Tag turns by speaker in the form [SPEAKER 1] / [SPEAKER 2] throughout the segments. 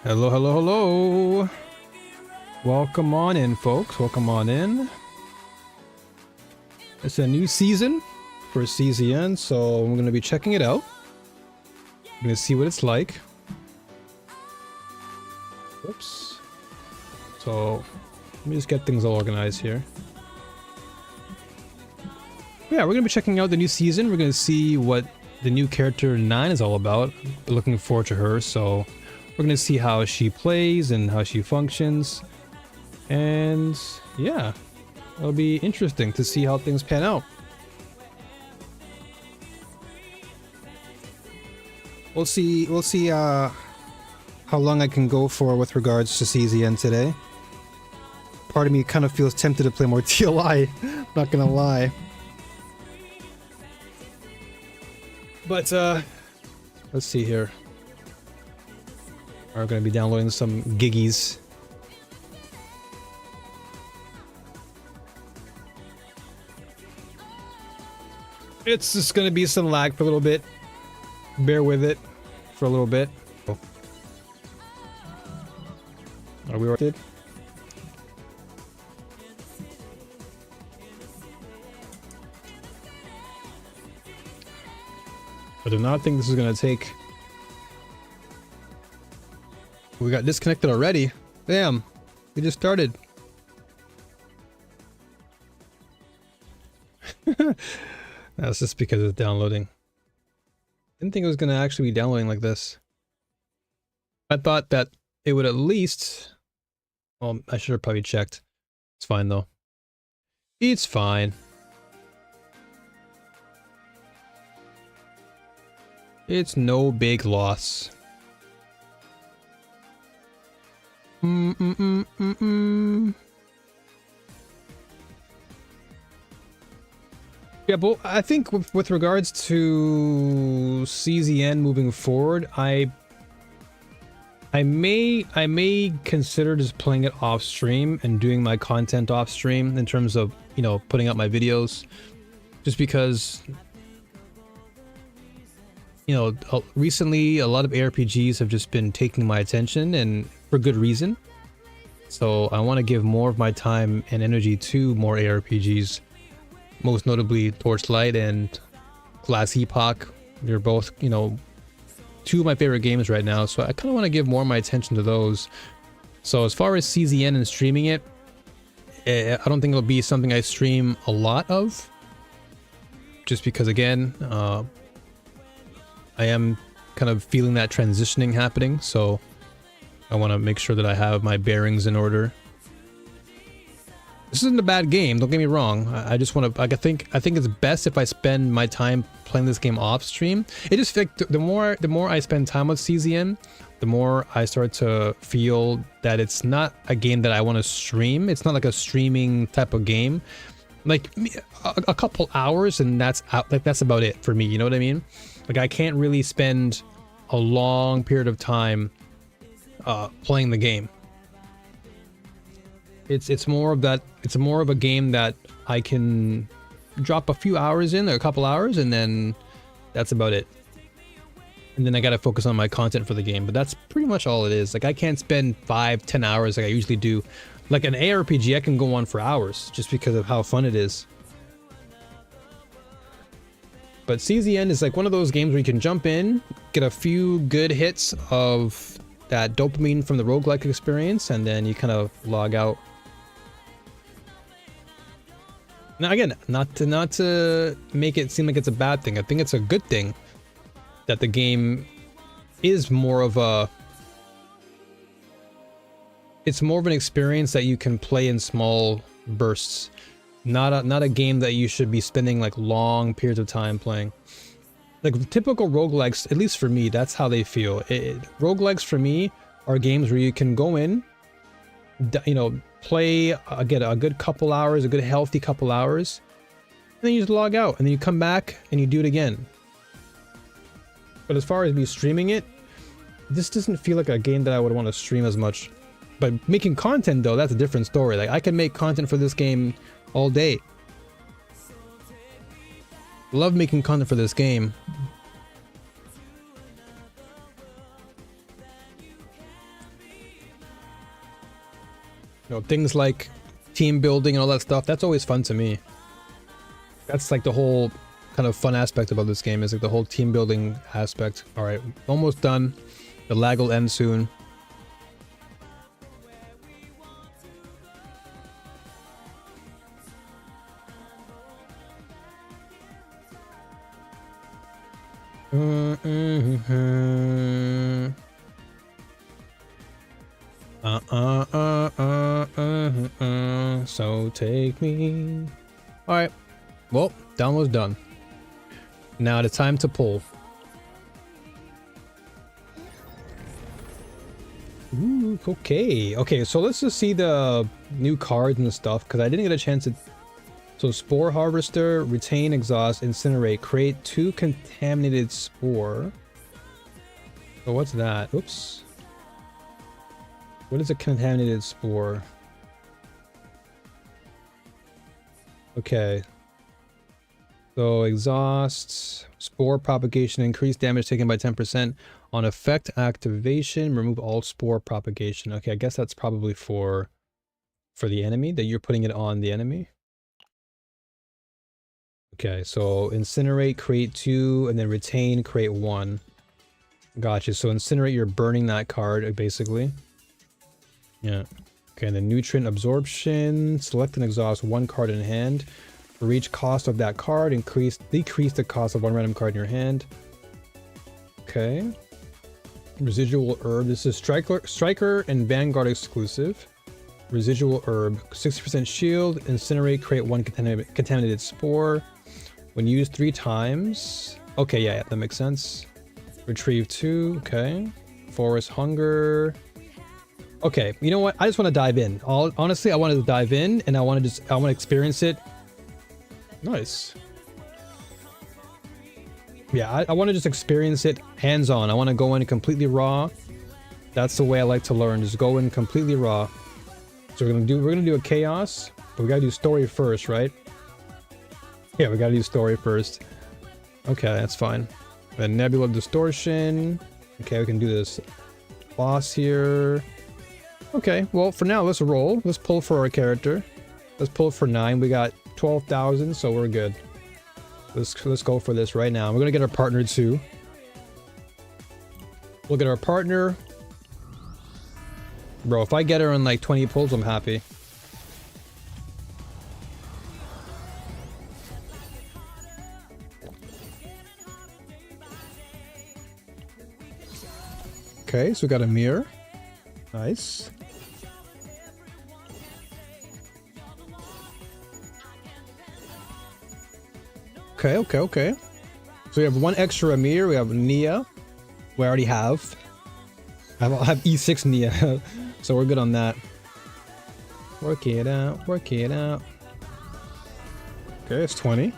[SPEAKER 1] Hello, hello, hello. Welcome on in, folks. Welcome on in. It's a new season for CZN, so I'm going to be checking it out. I'm going to see what it's like. Oops. So, let me just get things all organized here. Yeah, we're going to be checking out the new season. We're going to see what the new character 9 is all about. Looking forward to her, so we're going to see how she plays and how she functions. And yeah, it'll be interesting to see how things pan out. We'll see how long I can go for with regards to CZN today. Part of me kind of feels tempted to play more TLI, not gonna lie. But let's see here. We're gonna be downloading some giggies. It's just gonna be some lag for a little bit. Bear with it for a little bit. Oh. Are we already? I do not think this is gonna take. We got disconnected already. Damn, we just started. That's just because it's downloading. Didn't think it was gonna actually be downloading like this. I thought that it would at least. Well, I should have probably checked. It's fine though. It's fine. It's no big loss. Yeah, but I think with regards to CZN moving forward, I may consider just playing it off stream and doing my content off stream in terms of, you know, putting up my videos, just because, you know, recently a lot of ARPGs have just been taking my attention, and for good reason. So I want to give more of my time and energy to more ARPGs, most notably Torchlight and Glass Epoch. They're both, you know, two of my favorite games right now, so I kind of want to give more of my attention to those. So as far as CZN and streaming it, I don't think it'll be something I stream a lot of, just because, again, I am kind of feeling that transitioning happening, so I want to make sure that I have my bearings in order. This isn't a bad game, don't get me wrong. I just want to, like, I think it's best if I spend my time playing this game off stream. It just, like, the more I spend time with CZN, the more I start to feel that it's not a game that I want to stream. It's not like a streaming type of game. Like a couple hours and that's out, like that's about it for me, you know what I mean? Like I can't really spend a long period of time playing the game. It's more of that. It's more of a game that I can drop a few hours in, or a couple hours, and then that's about it. And then I gotta focus on my content for the game. But that's pretty much all it is. Like I can't spend 5-10 hours like I usually do. Like an ARPG, I can go on for hours just because of how fun it is. But CZN is like one of those games where you can jump in, get a few good hits of that dopamine from the roguelike experience, and then you kind of log out. Now again, not to make it seem like it's a bad thing. I think it's a good thing that the game is more of a, it's more of an experience that you can play in small bursts. Not a game that you should be spending like long periods of time playing. Like typical roguelikes, at least for me, that's how they feel. Roguelikes for me are games where you can go in, you know, play, get a good couple hours, a good healthy couple hours, and then you just log out, and then you come back and you do it again. But as far as me streaming it, this doesn't feel like a game that I would want to stream as much. But making content though, that's a different story. Like I can make content for this game all day. Love making content for this game. You know, things like team building and all that stuff, that's always fun to me. That's like the whole kind of fun aspect about this game, is like the whole team building aspect. All right, almost done. The lag will end soon. So take me. All right. Well, download's done. Now it's time to pull. Ooh, okay. Okay, so let's just see the new cards and stuff, because I didn't get a chance to. So Spore Harvester, Retain Exhaust, Incinerate, create 2 contaminated spore. So what's that? Oops. What is a contaminated spore? Okay. So exhaust, spore propagation, increase damage taken by 10%. On effect activation, remove all spore propagation. Okay, I guess that's probably for the enemy, that you're putting it on the enemy. Okay, so incinerate, create 2, and then retain, create 1. Gotcha. So incinerate, you're burning that card, basically. Yeah. Okay, and then nutrient absorption, select and exhaust 1 card in hand. For each cost of that card, decrease the cost of 1 random card in your hand. Okay. Residual herb. This is striker and Vanguard exclusive. Residual herb. 60% shield. Incinerate, create 1 contaminated spore. When used 3 times. Okay, yeah, that makes sense. Retrieve 2. Okay. Forest hunger. Okay, you know what? I just want to dive in. Honestly, I wanted to dive in, and I want to experience it. Nice. Yeah, I want to just experience it hands-on. I want to go in completely raw. That's the way I like to learn. Just go in completely raw. So we're gonna do a chaos, but we gotta do story first, right? Yeah, we gotta do story first. Okay, that's fine. Then Nebula Distortion. Okay, we can do this boss here. Okay, well, for now, let's roll. Let's pull for our character. Let's pull for 9. We got 12,000, so we're good. Let's go for this right now. We're gonna get our partner too. We'll get our partner. Bro, if I get her in like 20 pulls, I'm happy. Okay, so we got a mirror. Nice. Okay. So we have 1 extra Amir. We have Nia. We already have. I have E6 Nia, so we're good on that. Work it out. Work it out. Okay, it's 20.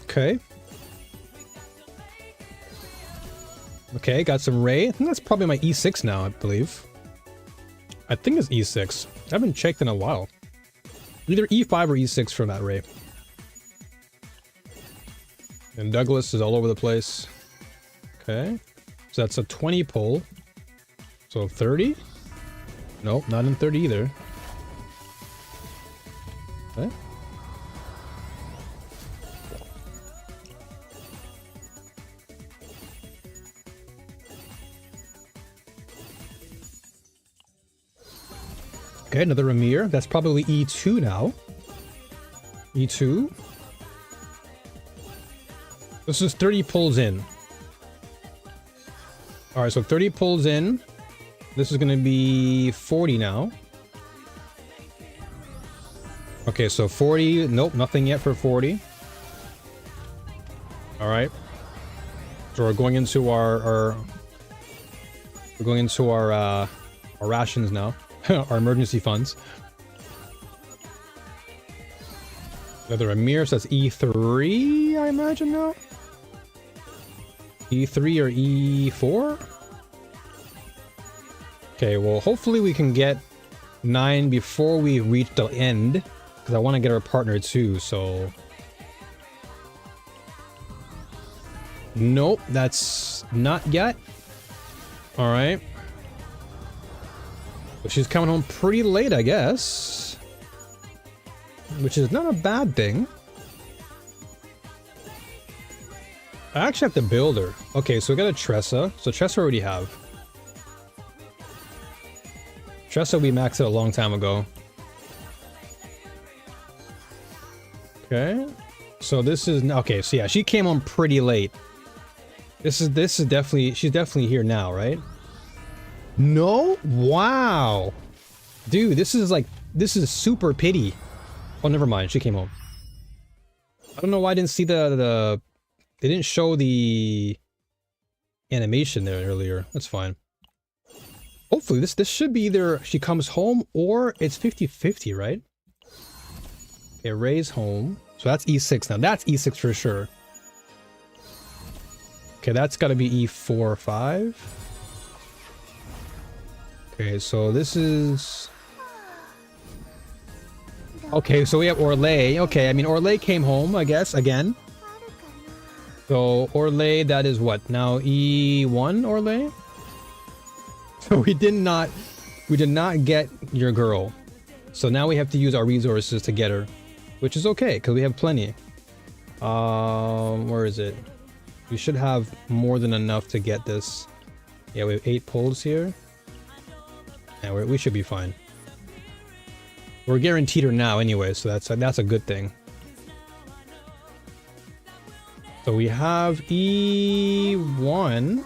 [SPEAKER 1] Okay. Okay, got some Ray. I think that's probably my E6 now, I believe. I think it's E6. I haven't checked in a while. Either E5 or E6 from that Ray. And Douglas is all over the place. Okay. So that's a 20 pull. So 30? Nope, not in 30 either. Okay. Okay, another Amir. That's probably E2 now. E2. This is 30 pulls in. Alright, so 30 pulls in. This is going to be 40 now. Okay, so 40. Nope, nothing yet for 40. Alright. So we're going into our rations now. Our emergency funds. Another Amir, so that's E3, I imagine now? E3 or E4? Okay, well, hopefully we can get 9 before we reach the end. Because I want to get her partner too, so... Nope, that's not yet. Alright. Well, she's coming home pretty late, I guess. Which is not a bad thing. I actually have to build her. Okay, so we got a Tressa. So Tressa already have. Tressa we maxed it a long time ago. Okay. So this is... Okay, so yeah, she came home pretty late. This is definitely... She's definitely here now, right? No? Wow. Dude, this is like... This is super pity. Oh, never mind. She came home. I don't know why I didn't see the... They didn't show the animation there earlier. That's fine. Hopefully this should be either she comes home or it's 50-50, right? Okay, Ray's home. So that's E6 now. That's E6 for sure. Okay, that's got to be E4 or 5. Okay, so this is... Okay, so we have Orlais. Okay, I mean, Orlais came home, I guess, again. So, Orlais, that is what? Now E1 Orlais? So we did not get your girl. So now we have to use our resources to get her. Which is okay, because we have plenty. Where is it? We should have more than enough to get this. Yeah, we have 8 pulls here. Yeah, we should be fine. We're guaranteed her now anyway, so that's a good thing. So we have E1.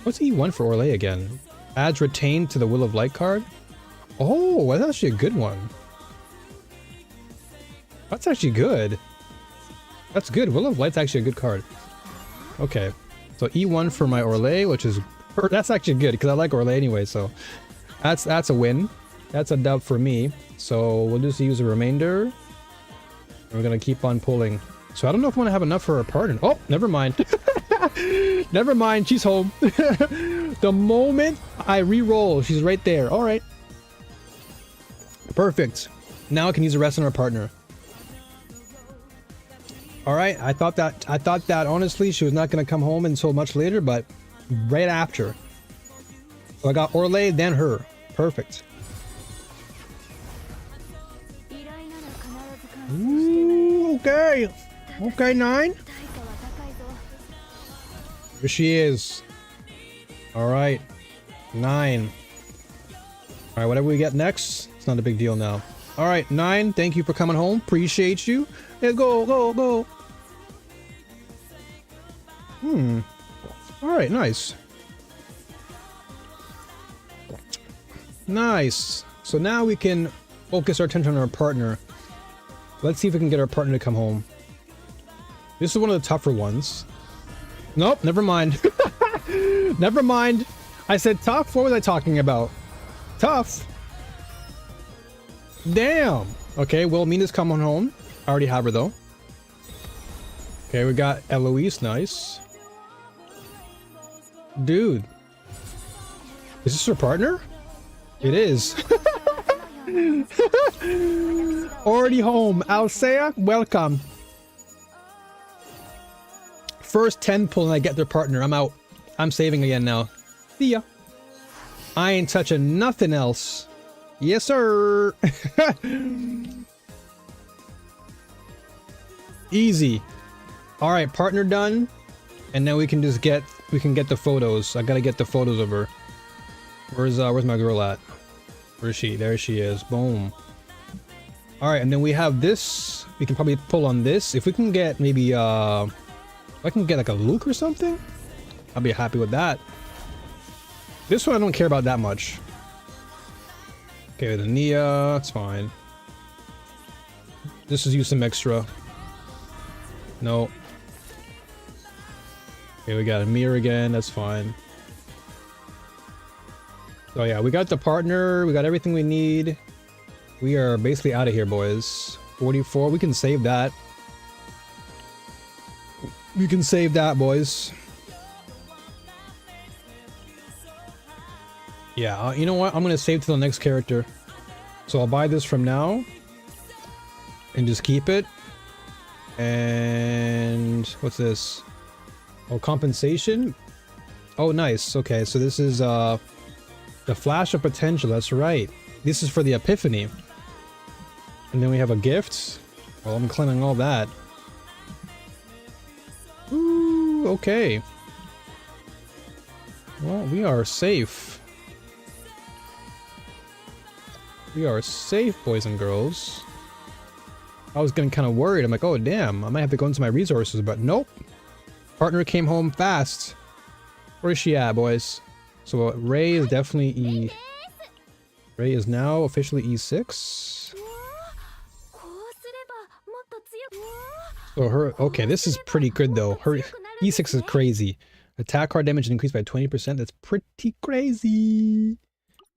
[SPEAKER 1] What's E1 for Orlais again? Adds retained to the Will of Light card? Oh, that's actually a good one. That's actually good. That's good. Will of Light's actually a good card. Okay. So E1 for my Orlais, which is... That's actually good, because I like Orlais anyway, so... That's a win. That's a dub for me. So we'll just use the remainder. We're gonna keep on pulling. So I don't know if I want to have enough for a partner. Oh, never mind. Never mind, she's home. The moment I re-roll, she's right there. All right. Perfect. Now I can use the rest on our partner. All right. I thought that honestly she was not going to come home until much later, but right after. So I got Orlais, then her. Perfect. Ooh, okay. Okay, 9. Here she is. All right. 9. All right, whatever we get next, it's not a big deal now. All right, 9. Thank you for coming home. Appreciate you. Let's go, go, go. All right, nice. Nice. So now we can focus our attention on our partner. Let's see if we can get our partner to come home. This is one of the tougher ones. Nope, never mind. Never mind. I said tough. What was I talking about? Tough. Damn. Okay, well, Mina's coming home. I already have her, though. Okay, we got Eloise. Nice. Dude. Is this her partner? It is. Already home. Alsea, welcome. First 10 pull and I get their partner. I'm out. I'm saving again now. See ya. I ain't touching nothing else. Yes, sir. Easy. All right, partner done. And now we can just get the photos. I gotta get the photos of her. Where's my girl at? Where is she? There she is. Boom. All right, and then we have this. We can probably pull on this. If we can get maybe if I can get like a Luke or something, I'll be happy with that. This one I don't care about that much. Okay, the Nia, that's fine. This is use some extra. No. Okay, we got a mirror again, that's fine. So yeah, we got the partner, we got everything we need. We are basically out of here, boys. 44, we can save that. We can save that, boys. Yeah, you know what? I'm gonna save to the next character. So I'll buy this from now. and just keep it. And what's this? Oh, compensation. Oh, nice. Okay, so this is the flash of potential. That's right. This is for the epiphany. And then we have a gift. Well, I'm claiming all that. Ooh, okay. Well, we are safe. We are safe, boys and girls. I was getting kind of worried. I'm like, oh damn, I might have to go into my resources, but nope. Partner came home fast. Where's she at, boys? So Ray is definitely E. Ray is now officially E6. So her, okay, this is pretty good though. Her E6 is crazy. Attack card damage increased by 20%. That's pretty crazy.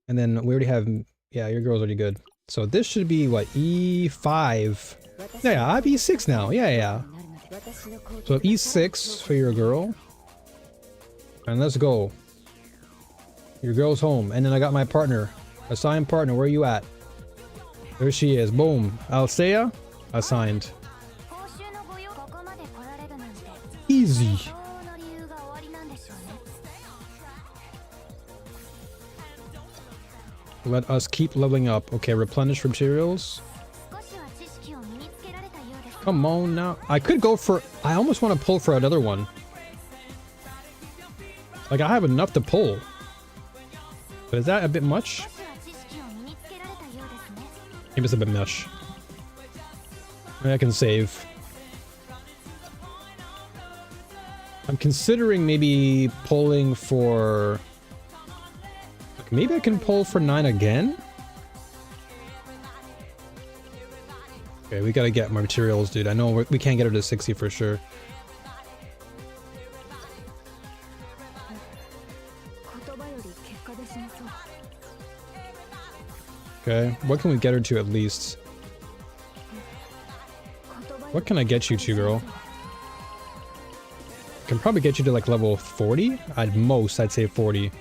[SPEAKER 1] And then we already have, yeah, your girl's already good. So this should be what, E5? Yeah, I have E6 now. Yeah. So E6 for your girl. And let's go. Your girl's home. And then I got my partner. Assigned partner, where are you at? There she is. Boom. Althea, assigned. Easy. Let us keep leveling up. Okay, replenish materials. Come on now. I could go for... I almost want to pull for another one. Like, I have enough to pull. But is that a bit much? Maybe it's a bit much. I can save. I'm considering maybe pulling for... Like, maybe I can pull for 9 again? Okay, we gotta get more materials, dude. I know we can't get her to 60 for sure. Okay, what can we get her to at least? What can I get you to, girl? I can probably get you to like level 40? At most, I'd say 40.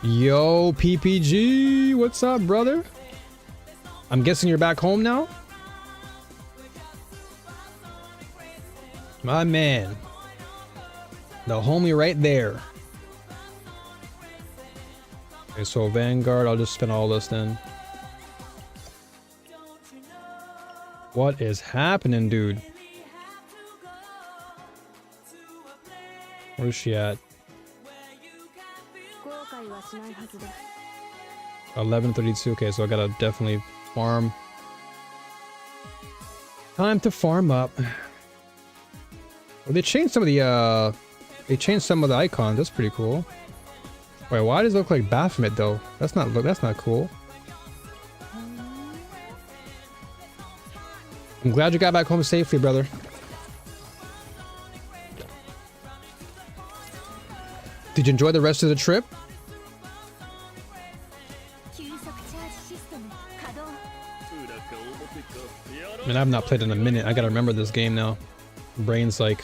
[SPEAKER 1] Yo, PPG, what's up, brother? I'm guessing you're back home now? My man. The homie right there. Okay, so Vanguard, I'll just spend all this then. What is happening, dude? Where's she at? 11:32. Okay, so I gotta definitely farm. Time to farm up. Well, they changed some of the icons. That's pretty cool. Wait, why does it look like Baphomet though? That's not cool. I'm glad you got back home safely, brother. Did you enjoy the rest of the trip? Man, I've not played in a minute. I gotta remember this game now. Brain's like...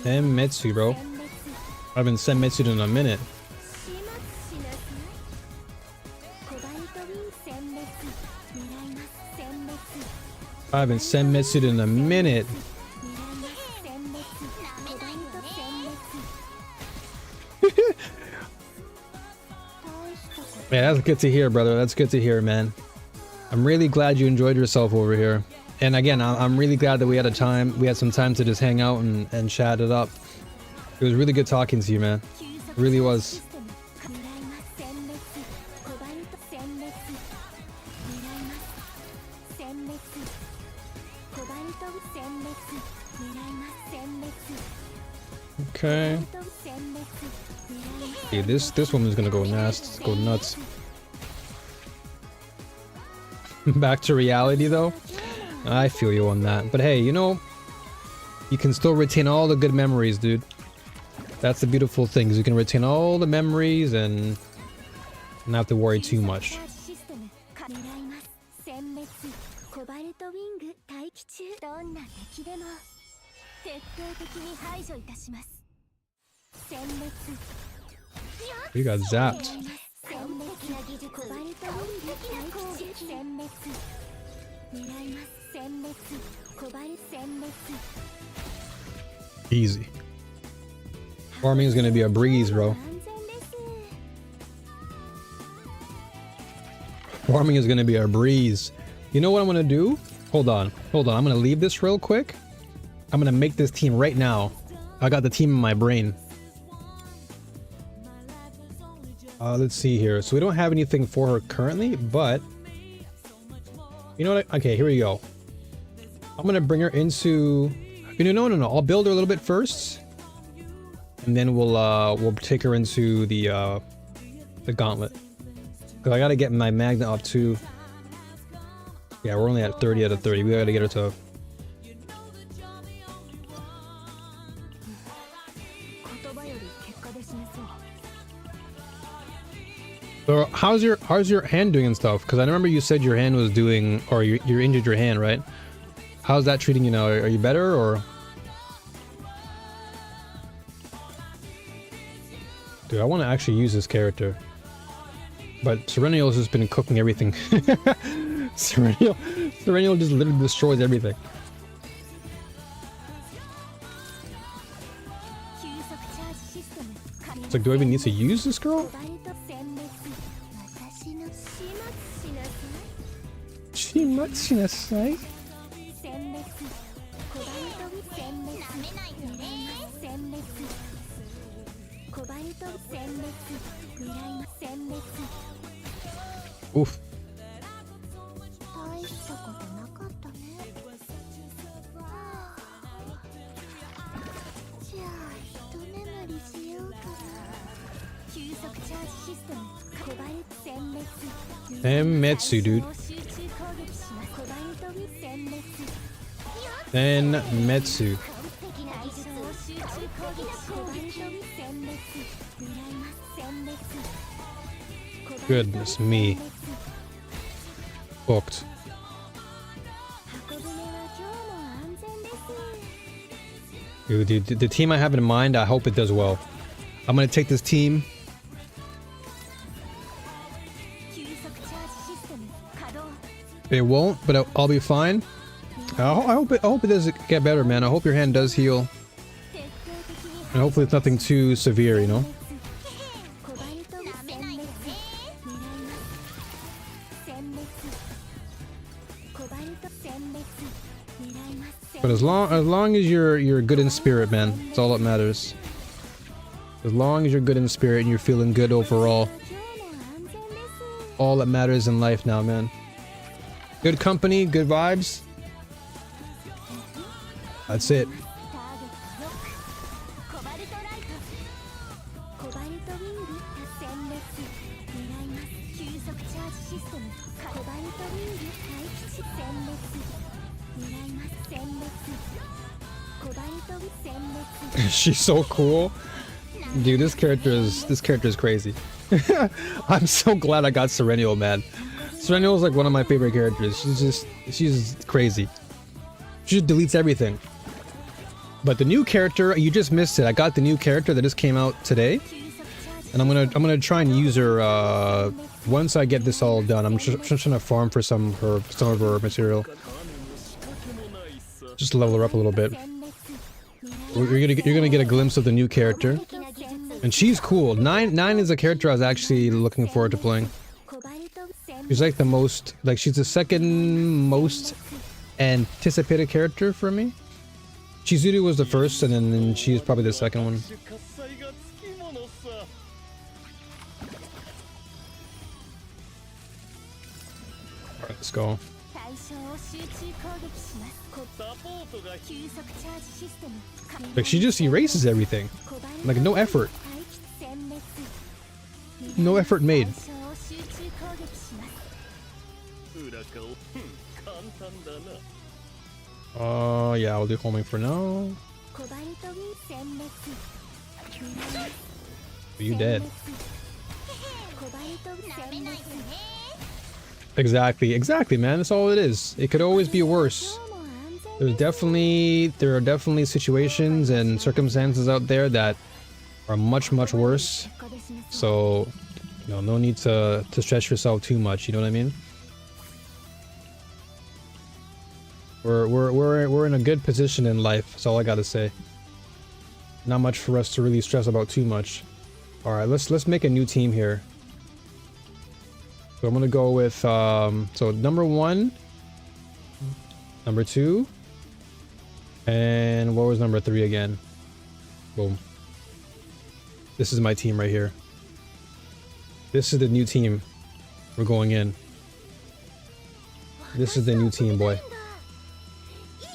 [SPEAKER 1] Senmetsu, bro. I haven't Senmetsu'd in a minute. I haven't Senmetsu'd in a minute. Yeah, that's good to hear, brother. That's good to hear, man. I'm really glad you enjoyed yourself over here. And again, I'm really glad that we had some time to just hang out and chat it up. It was really good talking to you, man. It really was. Okay. Yeah, this woman's gonna go nuts. Back to reality though. I feel you on that. But hey, you know, you can still retain all the good memories, dude. That's the beautiful thing, is you can retain all the memories and not have to worry too much. You got zapped. Easy. Farming is gonna be a breeze, bro. Farming is gonna be a breeze. You know what I'm gonna do? Hold on. I'm gonna leave this real quick. I'm gonna make this team right now. I got the team in my brain. Let's see here. So we don't have anything for her currently, but you know what? Okay, here we go. I'm gonna bring her into. No. I'll build her a little bit first, and then we'll take her into the gauntlet. Cause I gotta get my magnet up too. Yeah, we're only at 30 out of 30. We gotta get her to. So how's your hand doing and stuff? Because I remember you said your hand was doing, or you injured your hand, right? How's that treating you now? Are you better or? Dude, I want to actually use this character, but Serenial's just been cooking everything. Serenial just literally destroys everything. It's like, do I even need to use this girl? Oof. Metsu, dude. Then Metsu. Goodness me. Booked. Dude, the team I have in mind, I hope it does well. I'm gonna take this team. It won't, but I'll be fine. I hope it does get better, man. I hope your hand does heal. And hopefully it's nothing too severe, you know? But as long as you're good in spirit, man, that's all that matters. As long as you're good in spirit and you're feeling good overall, all that matters in life now, man. Good company, good vibes. That's it. She's so cool. Dude, this character is crazy. I'm so glad I got Serenial, man. Serenial is like one of my favorite characters. She's crazy. She just deletes everything. But the new character, you just missed it. I got the new character that just came out today, and I'm gonna try and use her once I get this all done. I'm just trying to farm for some of her material. Just level her up a little bit. You're gonna get a glimpse of the new character, and she's cool. Nine is a character I was actually looking forward to playing. She's like the most, like she's the second most anticipated character for me. Chizuru was the first, and then she's probably the second one. Alright, let's go. Like, she just erases everything. Like, no effort. No effort made. Yeah, I'll do homing for now. Are you dead? Exactly, man. That's all it is. It could always be worse. There are definitely situations and circumstances out there that are much worse. So, you know, no need to stretch yourself too much. You know what I mean? We're in a good position in life. That's all I gotta say. Not much for us to really stress about too much. All right, let's make a new team here. So I'm gonna go with so number 1, number 2, and what was number 3 again? Boom. This is my team right here. This is the new team. We're going in. This is the new team, boy.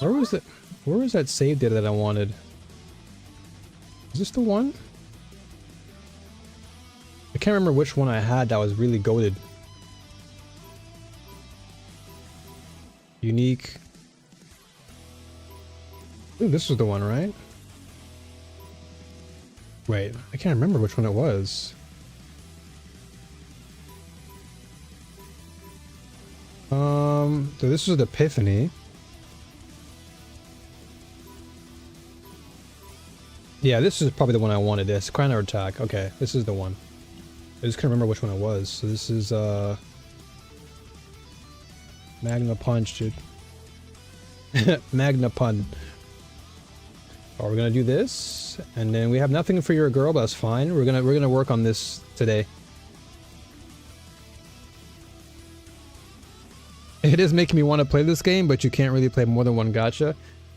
[SPEAKER 1] Where was that save data that I wanted? Is this the one? I can't remember which one I had that was really goated. Unique. Ooh, this was the one, right? Wait, I can't remember which one it was. So this was the Epiphany. Yeah, this is probably the one I wanted. This counter attack. Okay, this is the one. I just couldn't remember which one it was. So this is Magna Punch, dude. Magna Pun. Oh, we're gonna do this, and then we have nothing for your girl, but that's fine. We're gonna work on this today. It is making me want to play this game, but you can't really play more than one gacha.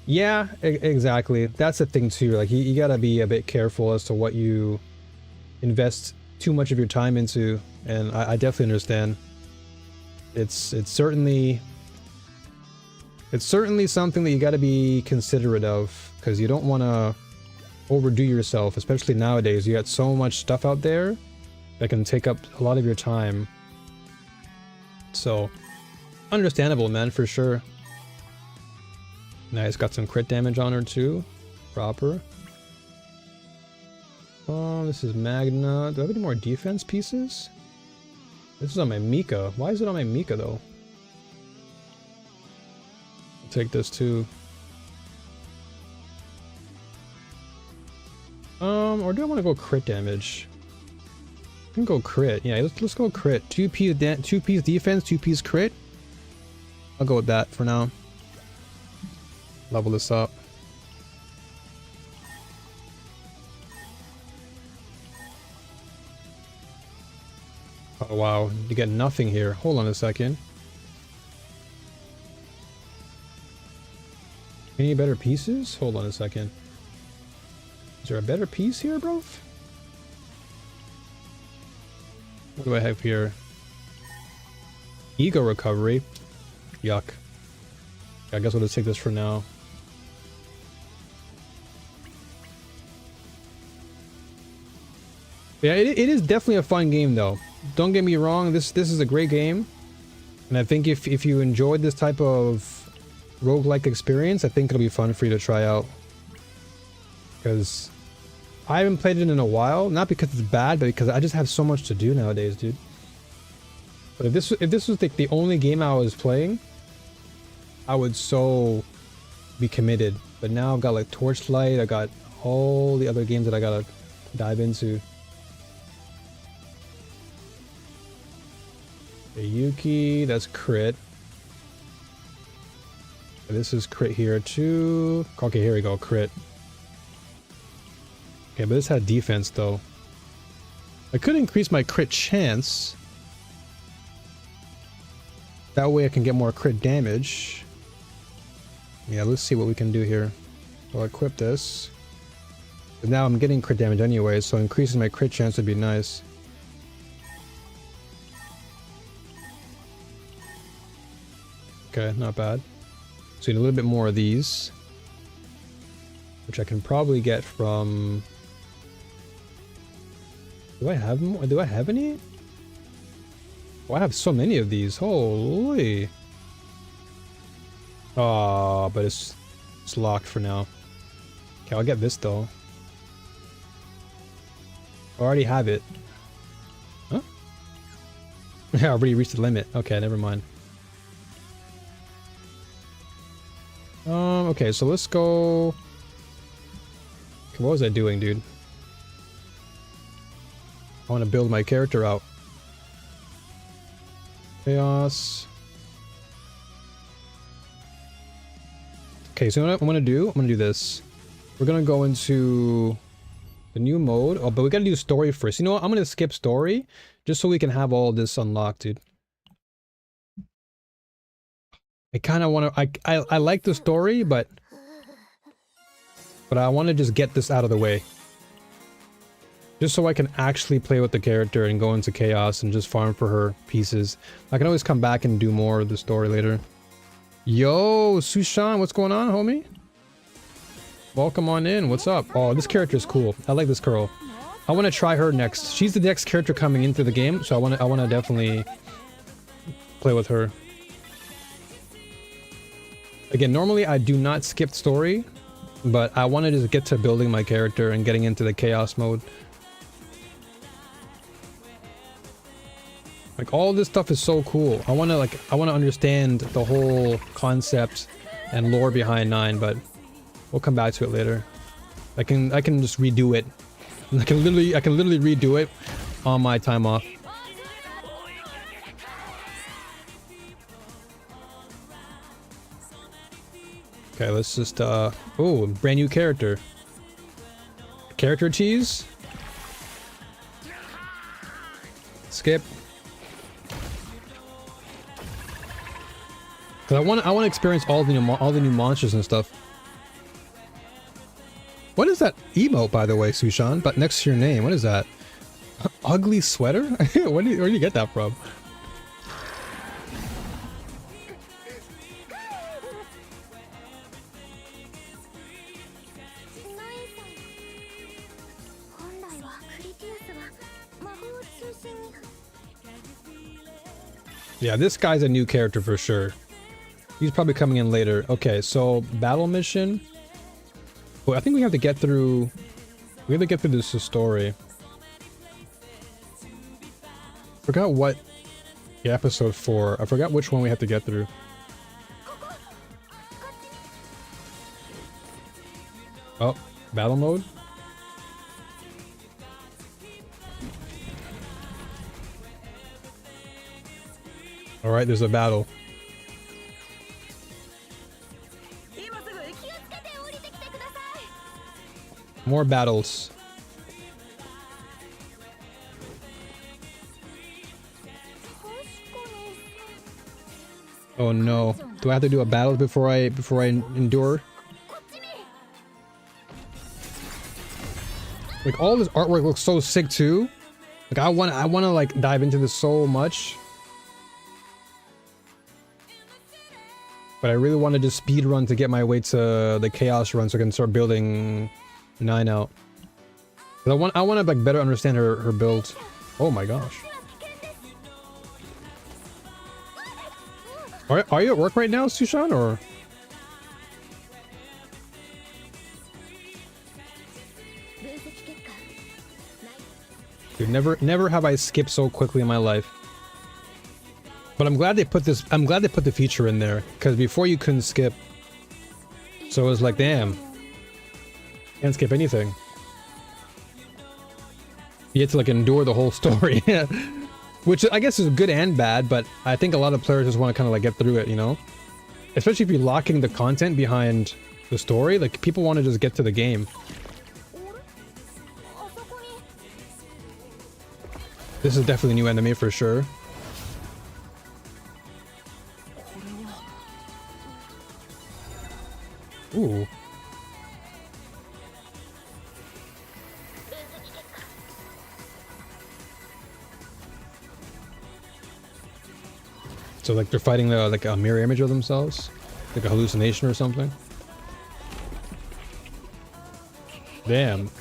[SPEAKER 1] Yeah, exactly. That's the thing too. Like you gotta be a bit careful as to what you invest too much of your time into, and I definitely understand. It's certainly something that you got to be considerate of, because you don't want to overdo yourself, especially nowadays. You got so much stuff out there that can take up a lot of your time. So understandable, man, for sure. Nice, got some crit damage on her too. Proper. Oh, this is Magna. Do I have any more defense pieces? This is on my Mika. Why is it on my Mika though? I'll take this too. Or do I want to go crit damage? I can go crit. Yeah, let's go crit. 2-piece defense, 2-piece crit. I'll go with that for now. Level this up. Oh wow, you get nothing here. Hold on a second. Any better pieces? Hold on a second. Is there a better piece here, bro? What do I have here? Ego recovery. Yuck. I guess we'll just take this for now. Yeah, it is definitely a fun game though. Don't get me wrong, this is a great game. And I think if you enjoyed this type of roguelike experience, I think it'll be fun for you to try out. Because I haven't played it in a while, not because it's bad, but because I just have so much to do nowadays, dude. But if this was like the only game I was playing, I would so be committed. But now I've got like Torchlight, I got all the other games that I gotta dive into. Yuki, that's crit. This is crit here too. Okay, here we go, crit. Okay, but this had defense though. I could increase my crit chance. That way I can get more crit damage. Yeah, let's see what we can do here. I'll equip this. But now I'm getting crit damage anyway, so increasing my crit chance would be nice. Okay, not bad. So you need a little bit more of these, which I can probably get from... Do I have more? Do I have any? Oh, I have so many of these. Holy. Oh, but it's locked for now. Okay, I'll get this though. I already have it. Huh? I already reached the limit. Okay, never mind. Okay, so let's go... Okay, what was I doing, dude? I want to build my character out. Chaos. Okay, so what I'm gonna do? I'm gonna do this. We're gonna go into the new mode. Oh, but we gotta do story first. You know what? I'm gonna skip story just so we can have all this unlocked, dude. I kind of want to. I like the story, but I want to just get this out of the way, just so I can actually play with the character and go into chaos and just farm for her pieces. I can always come back and do more of the story later. Yo, Sushan, what's going on, homie? Welcome on in. What's up? Oh, this character is cool. I like this girl. I want to try her next. She's the next character coming into the game, so I want to definitely play with her. Again, normally I do not skip story, but I want to just get to building my character and getting into the chaos mode. Like, all this stuff is so cool. I want to understand the whole concept and lore behind 9, but we'll come back to it later. I can just redo it. I can literally redo it on my time off. Okay, let's just oh, brand new character. Character cheese. Skip. Cause I want to experience all the new monsters and stuff. What is that emote, by the way, Sushan? But next to your name, what is that? Ugly sweater? Where do you get that from? Yeah, this guy's a new character for sure. He's probably coming in later. Okay, so battle mission. Well, I think we have to get through. We have to get through this story. Forgot what. Yeah, episode 4. I forgot which one we have to get through. Oh, battle mode. All right, there's a battle. More battles. Oh no. Do I have to do a battle before I endure? Like, all this artwork looks so sick too. Like, I want to like dive into this so much. But I really want to just speed run to get my way to the chaos run so I can start building 9 out. I want to like better understand her build. Oh my gosh. Are you at work right now, Sushan, or? Dude, never have I skipped so quickly in my life. But I'm glad they put this. I'm glad they put the feature in there, because before you couldn't skip. So it was like, damn, can't skip anything. You had to like endure the whole story, which I guess is good and bad. But I think a lot of players just want to kind of like get through it, you know. Especially if you're locking the content behind the story, like people want to just get to the game. This is definitely new anime for sure. Ooh. So like they're fighting like a mirror image of themselves? Like a hallucination or something? Damn.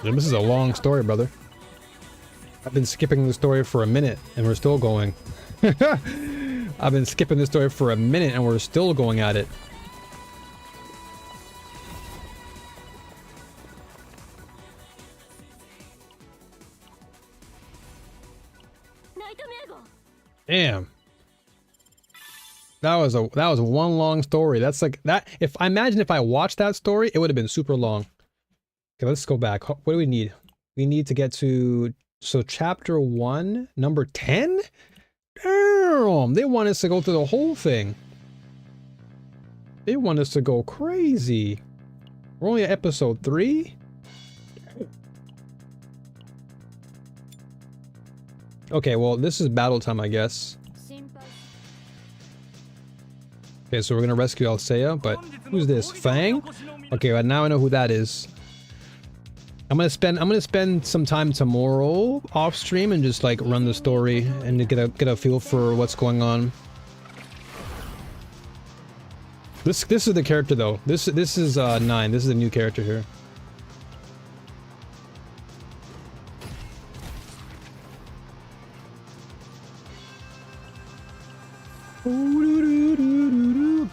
[SPEAKER 1] Damn, this is a long story, brother. I've been skipping the story for a minute and we're still going. I've been skipping the story for a minute and we're still going at it. Damn. That was one long story. That's like that. If I imagine if I watched that story, it would have been super long. Okay, let's go back. What do we need? We need to get to chapter 1, number 10? Damn, they want us to go through the whole thing. They want us to go crazy. We're only at episode 3? Okay, well, this is battle time, I guess. Okay, so we're gonna rescue Alsea, but who's this? Fang? Okay, right now I know who that is. I'm gonna spend some time tomorrow off stream and just like run the story and to get a feel for what's going on. This is the character though. This is 9. This is a new character here.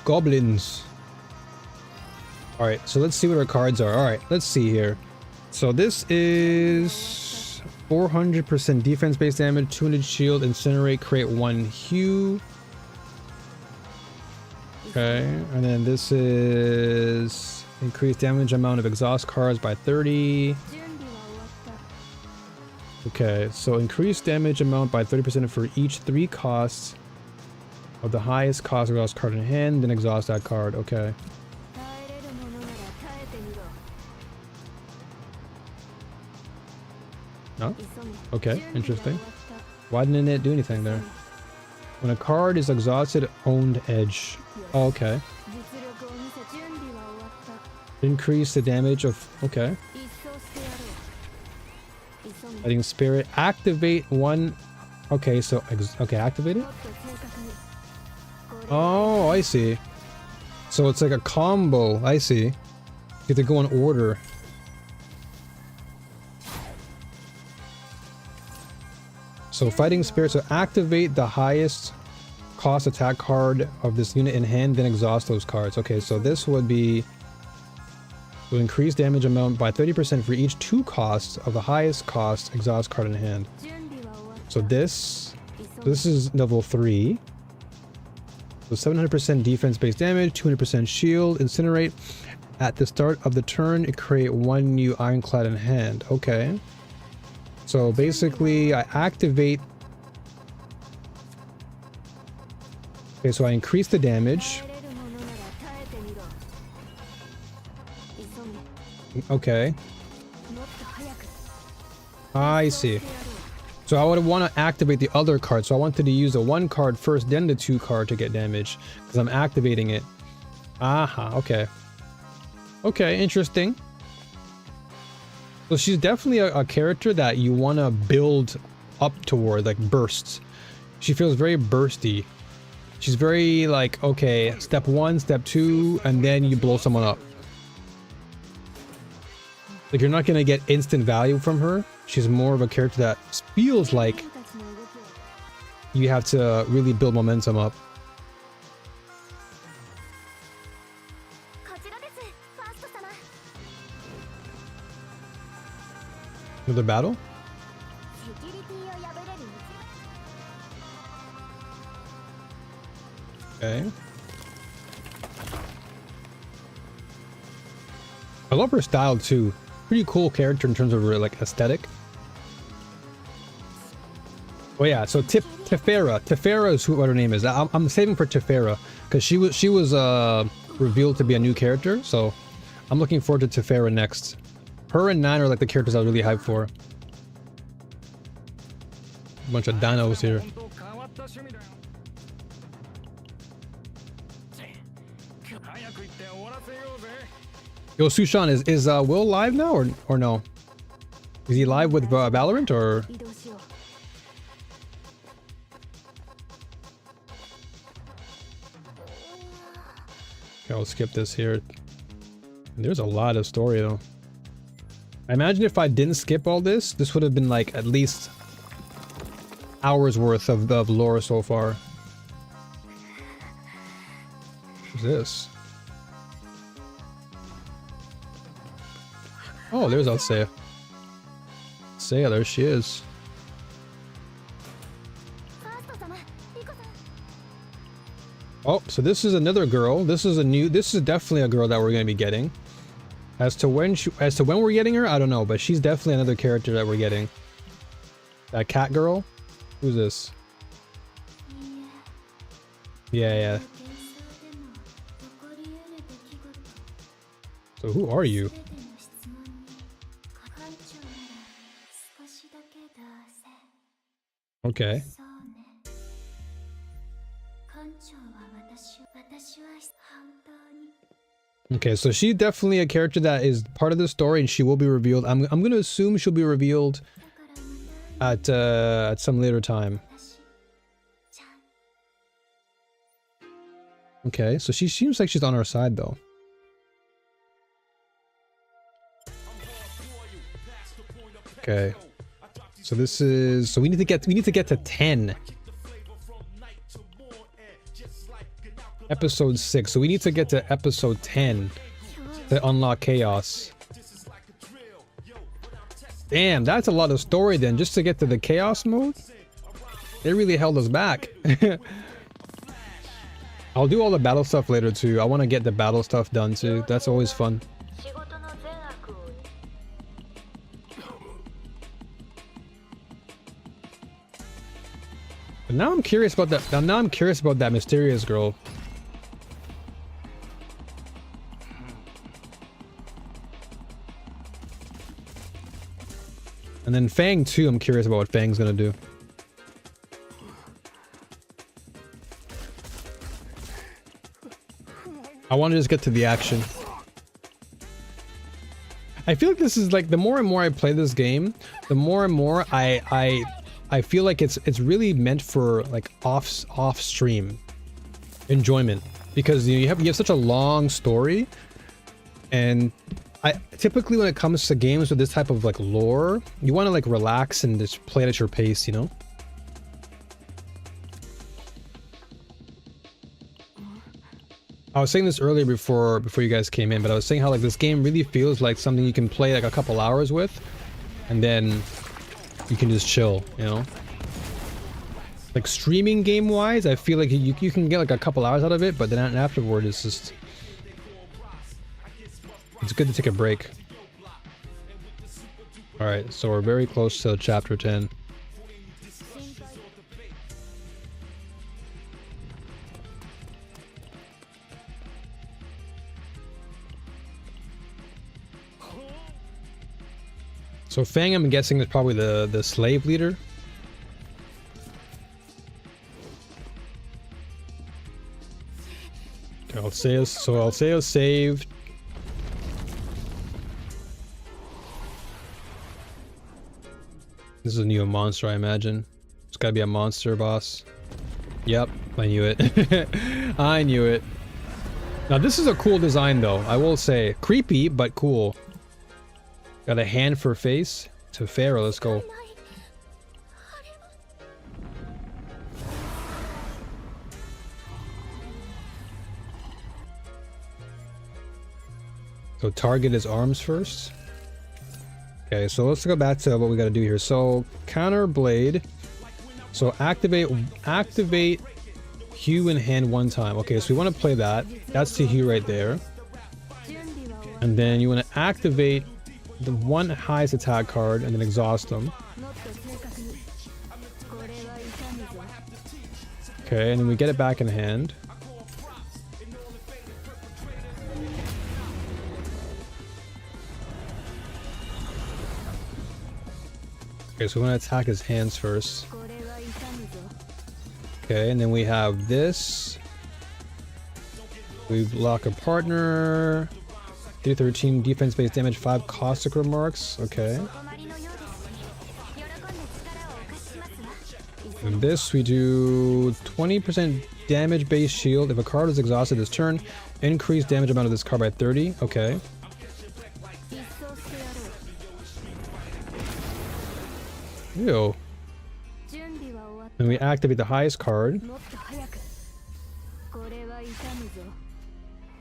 [SPEAKER 1] Goblins. Alright, so let's see what our cards are. Alright, let's see here. So this is 400% defense based damage, 200 shield, incinerate, create 1 hue. Okay, and then this is increase damage amount of exhaust cards by 30. Okay, so increase damage amount by 30% for each 3 costs of the highest cost exhaust card in hand, then exhaust that card. Okay. No? Okay, interesting. Why didn't it do anything there? When a card is exhausted, owned edge. Oh, okay. Increase the damage of... Okay. Fighting spirit. Activate 1... Okay, so... Okay, activate it? Oh, I see. So it's like a combo. I see. You have to go in order. So fighting spirit. So activate the highest cost attack card of this unit in hand, then exhaust those cards. Okay, so this would be... will increase damage amount by 30% for each 2 costs of the highest cost exhaust card in hand. So this is level 3. So 700% defense based damage, 200% shield, incinerate. At the start of the turn, it create 1 new ironclad in hand. Okay. So basically, I activate... Okay, so I increase the damage. Okay. I see. So I would want to activate the other card. So I wanted to use the 1 card first, then the 2 card to get damage. Because I'm activating it. Aha, okay. Okay, interesting. So she's definitely a character that you want to build up toward, like bursts. She feels very bursty. She's very like, okay, step 1, step 2, and then you blow someone up. Like you're not going to get instant value from her. She's more of a character that feels like you have to really build momentum up. Another battle? Okay. I love her style too. Pretty cool character in terms of her like aesthetic. Oh yeah, so Tefera. Tefera is what her name is. I'm saving for Tefera because she was revealed to be a new character. So I'm looking forward to Tefera next. Her and 9 are like the characters I was really hyped for. A bunch of dinos here. Yo, Sushan, is Will live now or no? Is he live with Valorant or? Okay, I'll skip this here. There's a lot of story though. I imagine if I didn't skip all this, this would have been like at least hours worth of lore so far. What's this? Oh, there's Alsea. Alsea, there she is. Oh, so this is another girl. This is definitely a girl that we're going to be getting. As to when we're getting her, I don't know, but she's definitely another character that we're getting. That cat girl? Who's this? Yeah. So who are you? Okay. Okay, so she's definitely a character that is part of the story, and she will be revealed. I'm gonna assume she'll be revealed at some later time. Okay, so she seems like she's on our side though. Okay, so this is we need to get to 10. Episode 6, so we need to get to episode 10 to unlock chaos. Damn, that's a lot of story then, just to get to the chaos mode. They really held us back. I'll do all the battle stuff later too. I want to get the battle stuff done too. That's always fun. But now I'm curious about that. Now I'm curious about that mysterious girl. And then Fang too, I'm curious about what Fang's gonna do. I want to just get to the action. I feel like this is like, the more and more I play this game, the more and more I feel like it's really meant for like off stream enjoyment, because you have such a long story, and I typically, when it comes to games with this type of like lore, you want to like relax and just play it at your pace, you know? I was saying this earlier before you guys came in, but I was saying how like this game really feels like something you can play like a couple hours with, and then you can just chill, you know? Like streaming game wise, I feel like you can get like a couple hours out of it, but then afterward it's just, it's good to take a break. Alright, so we're very close to chapter 10. So Fang, I'm guessing, is probably the slave leader. Okay, I'll say us saved. This is a new monster, I imagine. It's gotta be a monster boss. Yep, I knew it. I knew it. Now this is a cool design though, I will say. Creepy, but cool. Got a hand for face. To Pharaoh, let's go. So target his arms first. Okay, so let's go back to what we gotta do here. So counter blade. So activate Hue in hand one time. Okay, so we want to play that. That's the Hue right there. And then you want to activate the one highest attack card and then exhaust them. Okay, and then we get it back in hand. Okay, so we want to attack his hands first. Okay, and then we have this. We block a partner. 13 defense-based damage, 5 caustic remarks. Okay. And this we do 20% damage-based shield. If a card is exhausted this turn, increase damage amount of this card by 30. Okay. Ew. Then we activate the highest card.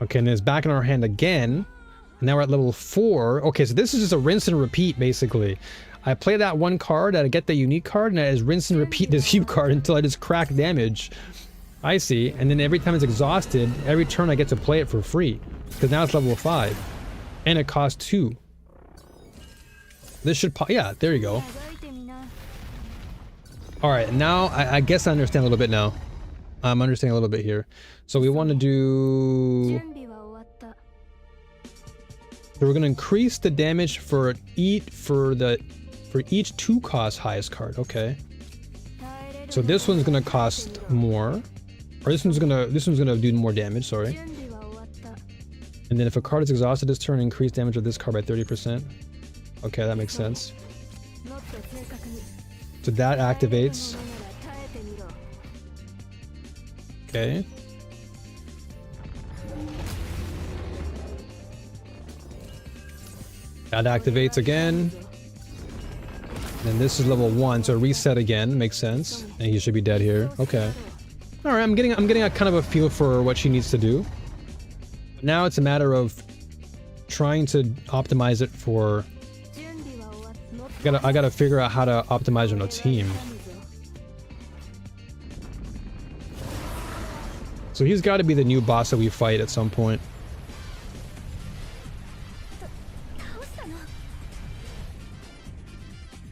[SPEAKER 1] Okay, and it's back in our hand again. And now we're at level 4. Okay, so this is just a rinse and repeat, basically. I play that one card, I get the unique card, and I just rinse and repeat this Hue card until I just crack damage. I see. And then every time it's exhausted, every turn I get to play it for free. Because now it's level 5. And it costs 2. This should yeah, there you go. Alright, now I guess I understand a little bit now. I'm understanding a little bit here. So we want to do... So we're going to increase the damage for each 2 cost highest card. Okay. So this one's going to cost more. Or this one's gonna do more damage, sorry. And then if a card is exhausted this turn, increase damage of this card by 30%. Okay, that makes sense. So that activates. Okay. That activates again. And this is level 1, so reset again, makes sense. And he should be dead here. Okay. Alright, I'm getting a kind of a feel for what she needs to do. Now it's a matter of trying to optimize it for... I gotta figure out how to optimize on a team. So he's got to be the new boss that we fight at some point.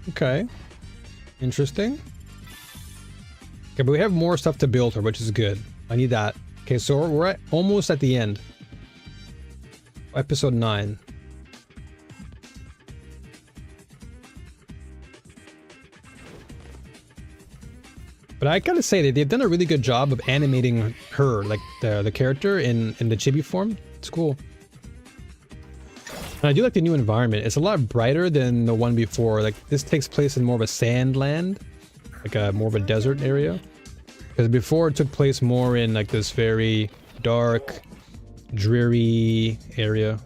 [SPEAKER 1] Okay. Interesting. Okay, but we have more stuff to build her, which is good. I need that. Okay, so we're almost at the end. Episode 9. But I gotta say, they've done a really good job of animating her, like the character in the chibi form. It's cool. And I do like the new environment. It's a lot brighter than the one before. Like, this takes place in more of a sand land. Like more of a desert area. Because before it took place more in like this very dark, dreary area.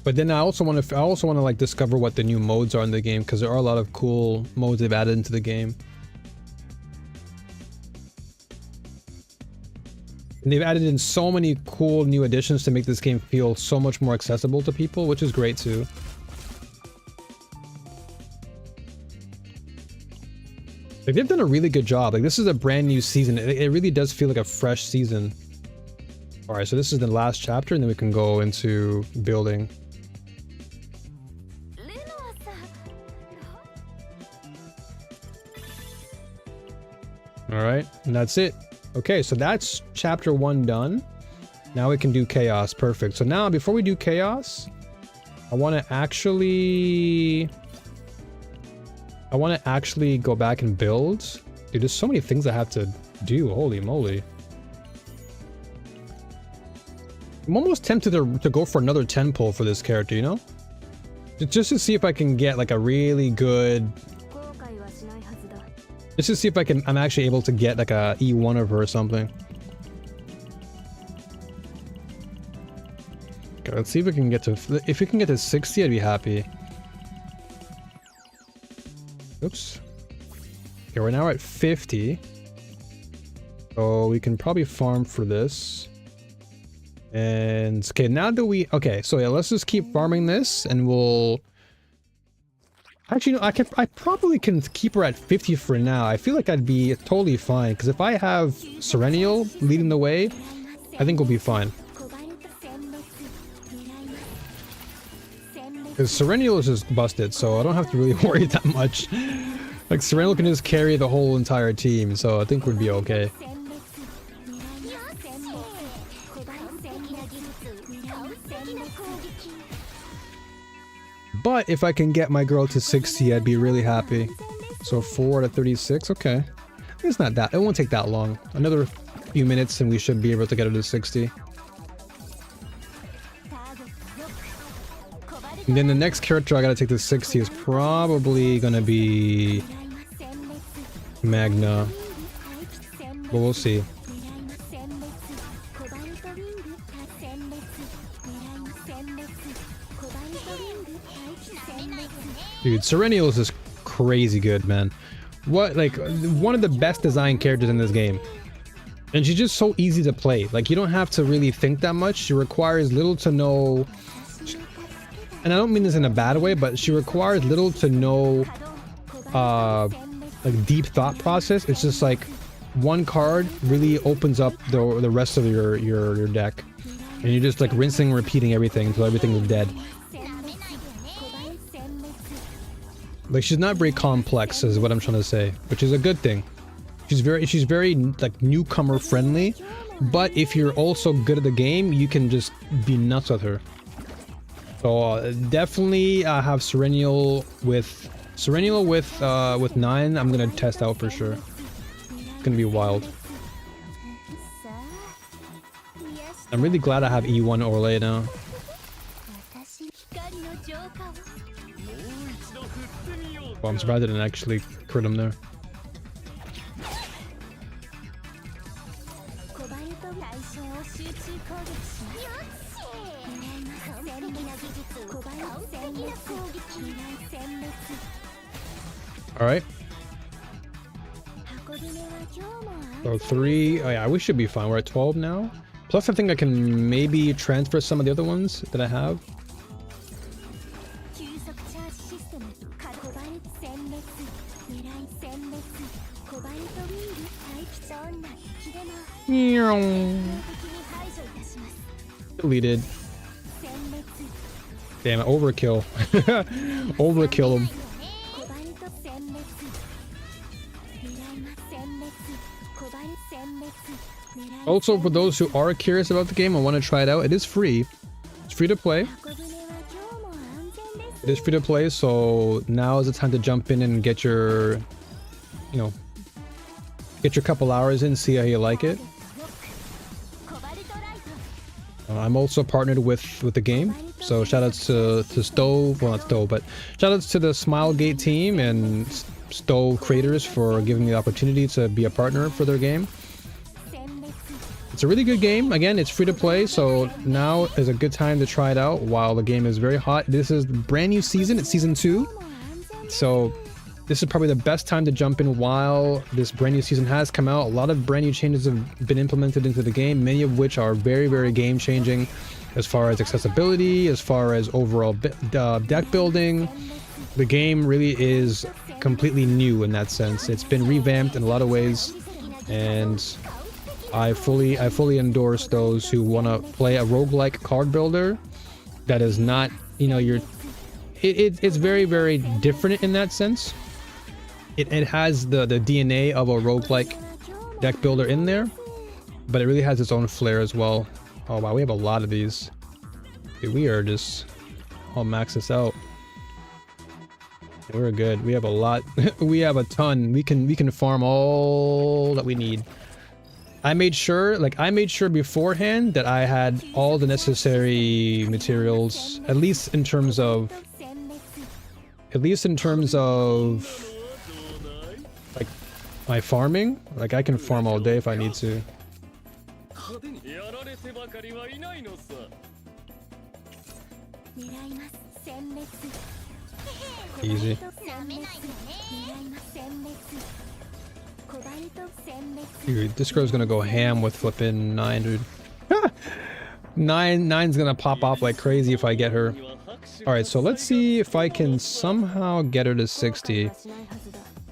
[SPEAKER 1] But then I also want to like discover what the new modes are in the game, because there are a lot of cool modes they've added into the game. And they've added in so many cool new additions to make this game feel so much more accessible to people, which is great too. Like, they've done a really good job. Like, this is a brand new season. It really does feel like a fresh season. Alright, so this is the last chapter, and then we can go into building. Alright, and that's it. Okay, so that's chapter 1 done. Now we can do chaos. Perfect. So now, before we do chaos, I want to actually go back and build. Dude, there's so many things I have to do. Holy moly. I'm almost tempted to go for another 10 pull for this character, you know? Just to see if I can get like a really good... Just to see if I'm actually able to get like a E1 of her or something. Okay, let's see if we can get to... If we can get to 60, I'd be happy. Oops. Okay, we're now at 50. So we can probably farm for this. And okay, now that we... Okay, so yeah, let's just keep farming this and we'll... Actually, no, I probably can keep her at 50 for now. I feel like I'd be totally fine, because if I have Serenial leading the way, I think we'll be fine. Because Serenial is just busted, so I don't have to really worry that much. Like, Serenial can just carry the whole entire team, so I think we'd be okay. But if I can get my girl to 60, I'd be really happy. So 4 to 36, okay. It's not that, it won't take that long. Another few minutes and we should be able to get her to 60. And then the next character I gotta take to 60 is probably gonna be Magna. But we'll see. Dude, Serenial is just crazy good, man. What, like, one of the best designed characters in this game. And she's just so easy to play. Like, you don't have to really think that much. She requires little to no... and I don't mean this in a bad way, but she requires little to no like deep thought process. It's just like one card really opens up the rest of your deck, and you're just like rinsing and repeating everything until everything is dead. Like, she's not very complex is what I'm trying to say, which is a good thing. She's very like newcomer friendly, but if you're also good at the game, you can just be nuts with her. So definitely have Serenial with 9. I'm gonna test out for sure. It's gonna be wild. I'm really glad I have E1 Orlais now. Well, I'm surprised I didn't actually crit him there. Alright. So 3. Oh yeah, we should be fine. We're at 12 now. Plus I think I can maybe transfer some of the other ones that I have. Deleted. Damn it, overkill. Overkill him. Also, for those who are curious about the game and want to try it out, it is free. It's free to play. It is free to play, so now is the time to jump in and get your, you know, get your couple hours in, see how you like it. I'm also partnered with the game, so shoutouts to Stove, well not Stove, but shoutouts to the Smilegate team and Stove creators for giving me the opportunity to be a partner for their game. It's a really good game. Again, it's free to play, so now is a good time to try it out while the game is very hot. This is brand new season, it's season 2, so this is probably the best time to jump in while this brand new season has come out. A lot of brand new changes have been implemented into the game, many of which are very, very game changing as far as accessibility, as far as overall deck building. The game really is completely new in that sense. It's been revamped in a lot of ways, and I fully endorse those who want to play a roguelike card builder that is not, you know, it's very, very different in that sense. It has the DNA of a roguelike deck builder in there, but it really has its own flair as well. Oh wow, we have a lot of these. Dude, we are just, I'll max this out. We're good. We have a lot. We have a ton. We can farm all that we need. I made sure beforehand that I had all the necessary materials, at least in terms of like my farming. Like, I can farm all day if I need to. Easy. Dude, this girl's gonna go ham with flipping 9, dude. 9's gonna pop off like crazy if I get her. Alright, so let's see if I can somehow get her to 60.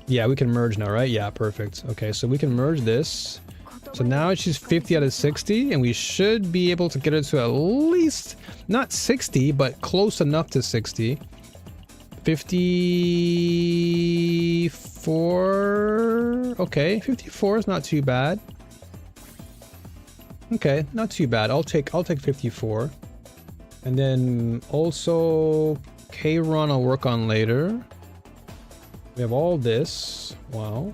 [SPEAKER 1] Yeah, we can merge now, right? Yeah, perfect. Okay, so we can merge this. So now she's 50 out of 60, and we should be able to get her to at least, not 60, but close enough to 60. 54. Okay, 54 is not too bad. Okay, not too bad. I'll take 54. And then also K-Run I'll work on later. We have all this. Wow.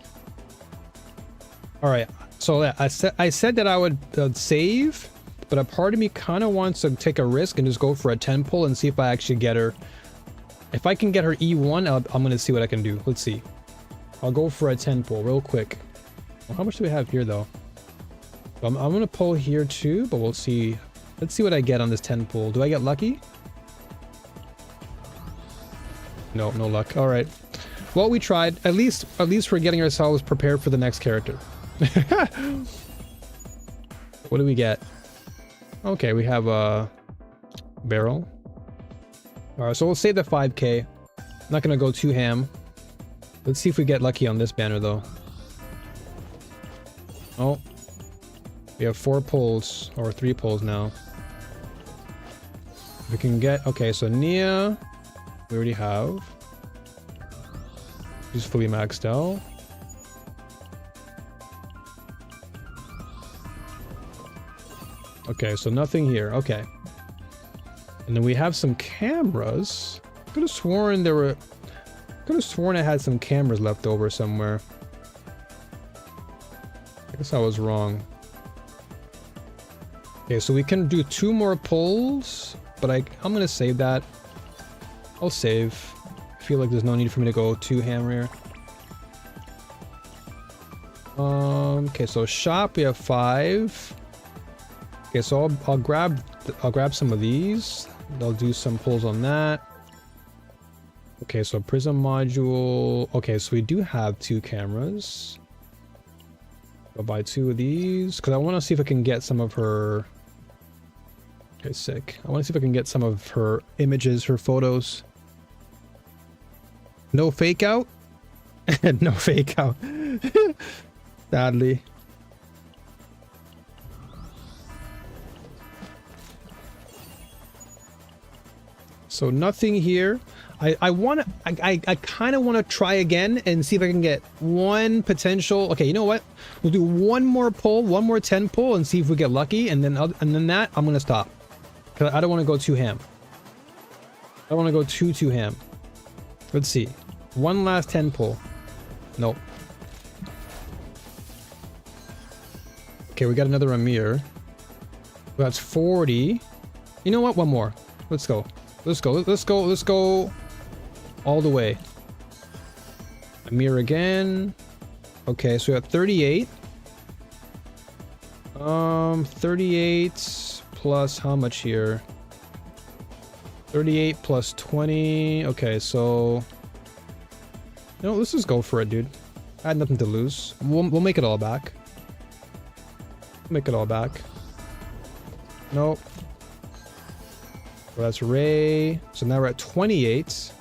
[SPEAKER 1] All right. So yeah, I said that I would save, but a part of me kind of wants to take a risk and just go for a 10 pull and see if I actually get her. If I can get her E1, I'm going to see what I can do. Let's see. I'll go for a 10 pull real quick. Well, how much do we have here though? I'm going to pull here too, but we'll see. Let's see what I get on this 10 pull. Do I get lucky? No, no luck. All right. Well, we tried. At least we're getting ourselves prepared for the next character. What do we get? Okay, we have a barrel. All right, so we'll save the 5K. Not gonna go too ham. Let's see if we get lucky on this banner though. Oh, we have 4 pulls or 3 pulls now. We can get, okay, so Nia, we already have. She's fully maxed out. Okay, so nothing here. Okay. And then we have some cameras. Could have sworn there were... Could have sworn I had some cameras left over somewhere. I guess I was wrong. Okay, so we can do 2 more pulls, but I'm gonna save that. I'll save. I feel like there's no need for me to go too ham here. Okay, so shop we have 5. Okay, so I'll grab some of these. I'll do some pulls on that. Okay, so prism module. Okay, so we do have 2 cameras. I'll buy 2 of these because I want to see if I can get some of her. Okay, sick. I want to see if I can get some of her images, her photos. No fake out. No fake out. Sadly. So nothing here. I kind of want to try again and see if I can get one potential. Okay, you know what? We'll do one more pull, one more 10 pull, and see if we get lucky. And then that I'm gonna stop because I don't want to go too ham. I don't want to go too ham. Let's see. One last 10 pull. Nope. Okay, we got another Amir. That's 40. You know what? One more. Let's go. Let's go. Let's go. Let's go. All the way. Amir again. Okay, so we got 38. 38 plus how much here? 38 plus 20. Okay, so you know, let's just go for it, dude. I had nothing to lose. We'll make it all back. Make it all back. Nope. Well, that's Ray. So now we're at 28.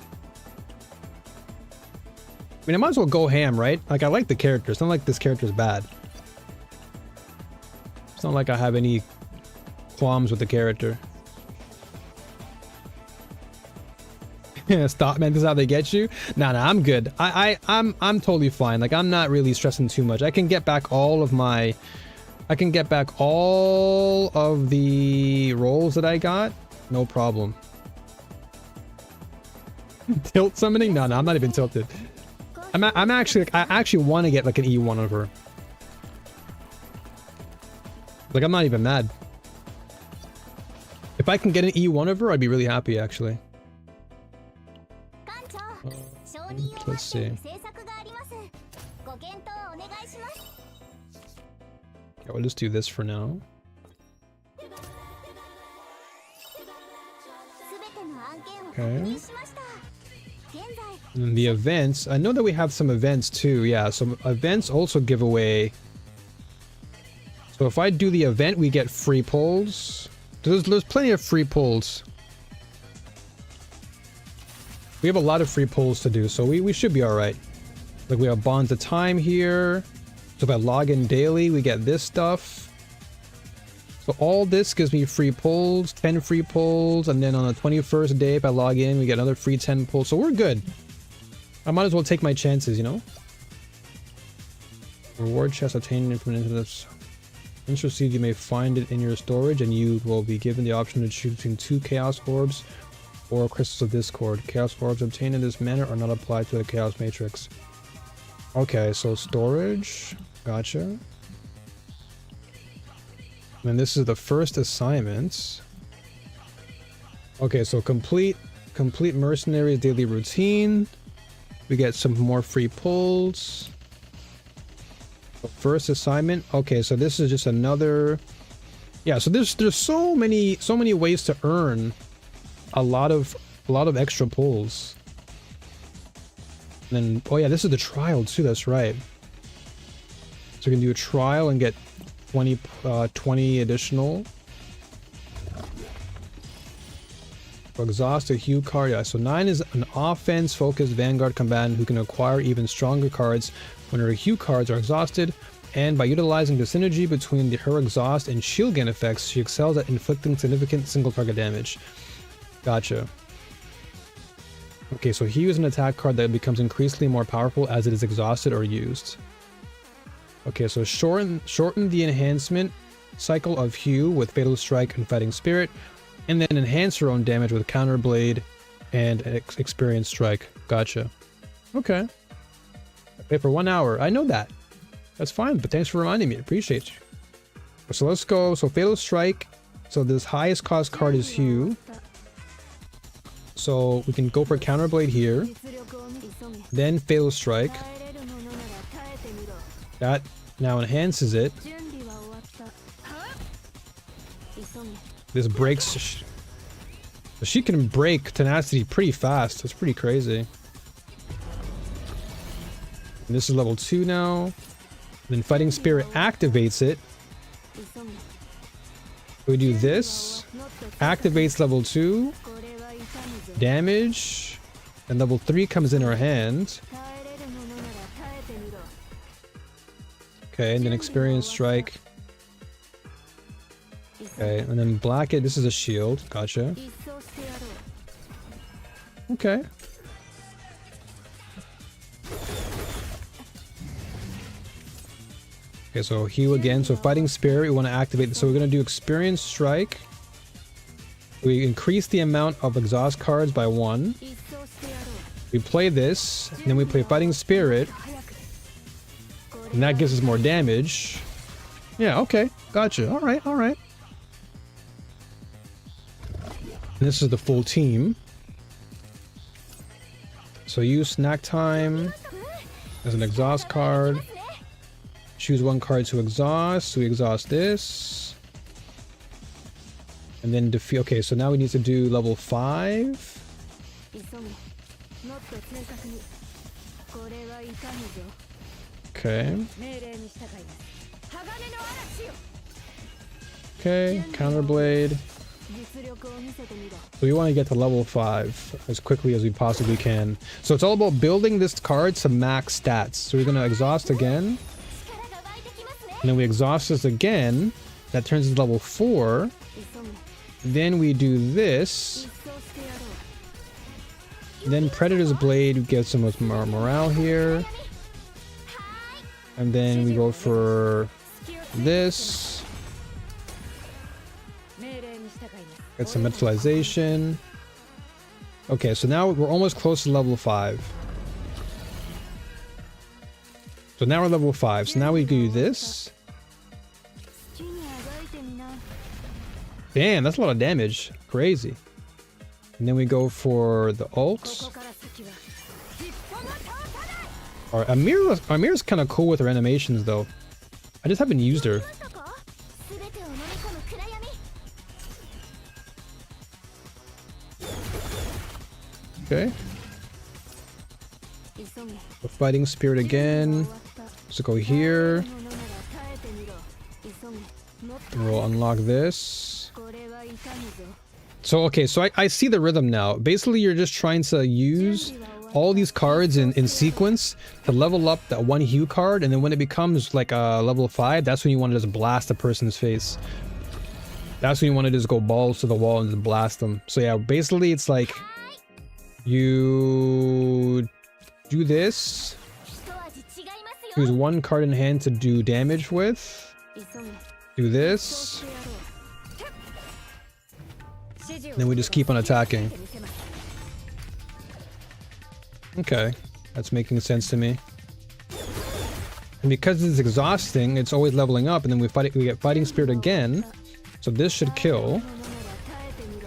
[SPEAKER 1] I mean, I might as well go ham, right? Like, I like the character. It's not like this character is bad. It's not like I have any qualms with the character. Stop, man. This is how they get you. Nah, I'm good. I'm totally fine. Like, I'm not really stressing too much. I can get back all of my... I can get back all of the rolls that I got. No problem. Tilt summoning? No, I'm not even tilted. I'm actually... I actually want to get like an E1 of her. Like, I'm not even mad. If I can get an E1 of her, I'd be really happy, actually. Let's see. Okay, we'll just do this for now. Okay. And then the events. I know that we have some events too. Yeah, some events also give away. So if I do the event, we get free pulls. There's plenty of free pulls. We have a lot of free pulls to do, so we should be alright. Like, we have bonds of time here. So if I log in daily, we get this stuff. So all this gives me free pulls, 10 free pulls, and then on the 21st day, if I log in, we get another free 10 pulls. So we're good. I might as well take my chances, you know? Reward chest obtained from this. Once received, you may find it in your storage, and you will be given the option to choose between 2 chaos orbs or crystals of discord. Chaos orbs obtained in this manner are not applied to the chaos matrix. Okay, so storage. Gotcha. And this is the first assignment. Okay, so complete mercenaries daily routine. We get some more free pulls. First assignment. Okay, so this is just another. Yeah, so there's so many ways to earn a lot of extra pulls. And then, oh yeah, this is the trial too. That's right. So we can do a trial and get 20 additional. So exhaust a Hue card. Yeah, so 9 is an offense-focused Vanguard combatant who can acquire even stronger cards when her Hue cards are exhausted, and by utilizing the synergy between her exhaust and shield gain effects, she excels at inflicting significant single target damage. Gotcha. Okay, so Hue is an attack card that becomes increasingly more powerful as it is exhausted or used. Okay, so shorten the enhancement cycle of Hue with Fatal Strike and Fighting Spirit, and then enhance her own damage with Counter Blade and Experience Strike. Gotcha. Okay. Okay, for 1 hour. I know that. That's fine, but thanks for reminding me. Appreciate you. So let's go. So Fatal Strike. So this highest cost card is Hue. So we can go for Counter Blade here. Then Fatal Strike. That now enhances it. This breaks. She can break Tenacity pretty fast. That's pretty crazy. And this is level 2 now. Then Fighting Spirit activates it. We do this. Activates level 2. Damage. And level 3 comes in our hand. Okay, and then Experience Strike. Okay, and then Black It. This is a shield. Gotcha. Okay. Okay, so Hue again. So Fighting Spirit, we want to activate this. So we're going to do Experience Strike. We increase the amount of exhaust cards by 1. We play this, and then we play Fighting Spirit. And that gives us more damage. Yeah, okay. Gotcha. Alright, alright. This is the full team. So use Snack Time as an exhaust card. Choose 1 card to exhaust. So we exhaust this. And then defeat. Okay, so now we need to do level 5. Okay. Okay, Counterblade. So we want to get to level 5 as quickly as we possibly can. So it's all about building this card to max stats. So we're going to exhaust again. And then we exhaust this again. That turns into level 4. Then we do this. Then Predator's Blade gets some more morale here. And then we go for this. Get some metallization. Okay, so now we're almost close to level 5. So now we're level 5. So now we do this. Damn, that's a lot of damage. Crazy. And then we go for the ult. Or Amir's kind of cool with her animations though. I just haven't used her. Okay. The Fighting Spirit again. So go here. And we'll unlock this. So okay, so I see the rhythm now. Basically you're just trying to use all these cards in sequence to level up that 1 Hue card, and then when it becomes like a level 5, that's when you want to just blast a person's face. That's when you want to just go balls to the wall and just blast them. So yeah, basically it's like you do this, use 1 card in hand to do damage with, do this, then we just keep on attacking. Okay, that's making sense to me. And because it's exhausting, it's always leveling up, and then we get Fighting Spirit again. So this should kill.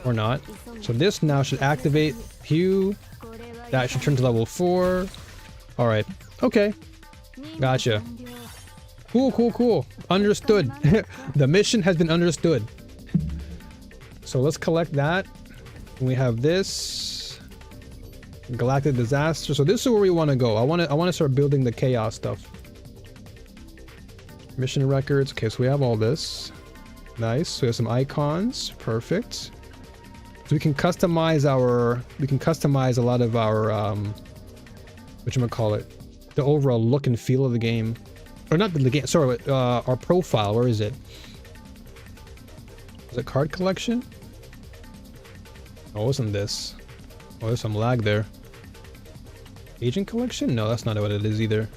[SPEAKER 1] Or not. So this now should activate Hue. That should turn to level 4. Alright. Okay. Gotcha. Cool, cool, cool. Understood. The mission has been understood. So let's collect that. And we have this. Galactic Disaster. So this is where we want to go. I want to start building the chaos stuff. Mission records. Okay, so we have all this. Nice. So we have some icons. Perfect. So we can customize a lot of our whatchamacallit, the overall look and feel of the game. Or not the game, sorry, our profile. Where is it? Is it card collection? Oh, it wasn't this. Oh, there's some lag there. Agent collection? No, that's not what it is either.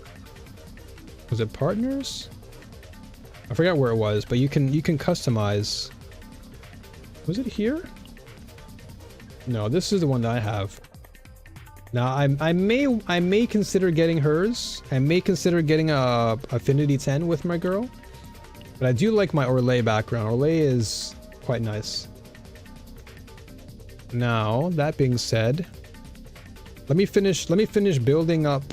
[SPEAKER 1] Was it partners? I forgot where it was, but you can customize. Was it here? No, this is the one that I have. Now I may consider getting hers. I may consider getting a Affinity 10 with my girl. But I do like my Orlais background. Orlais is quite nice. Now, that being said, let me finish building up.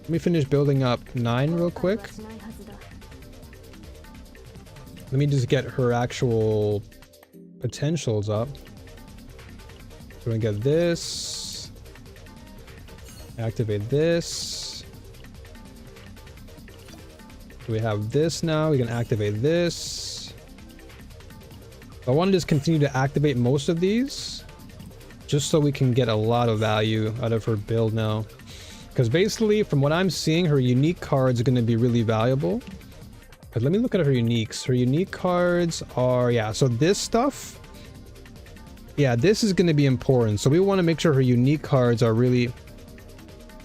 [SPEAKER 1] Let me finish building up 9 real quick. Let me just get her actual potentials up. So we get this. Activate this. So we have this now. We can activate this. I want to just continue to activate most of these, just so we can get a lot of value out of her build now. Because basically, from what I'm seeing, her unique cards are going to be really valuable. But let me look at her uniques. Her unique cards are, yeah, so this stuff, yeah, this is going to be important. So we want to make sure her unique cards are really...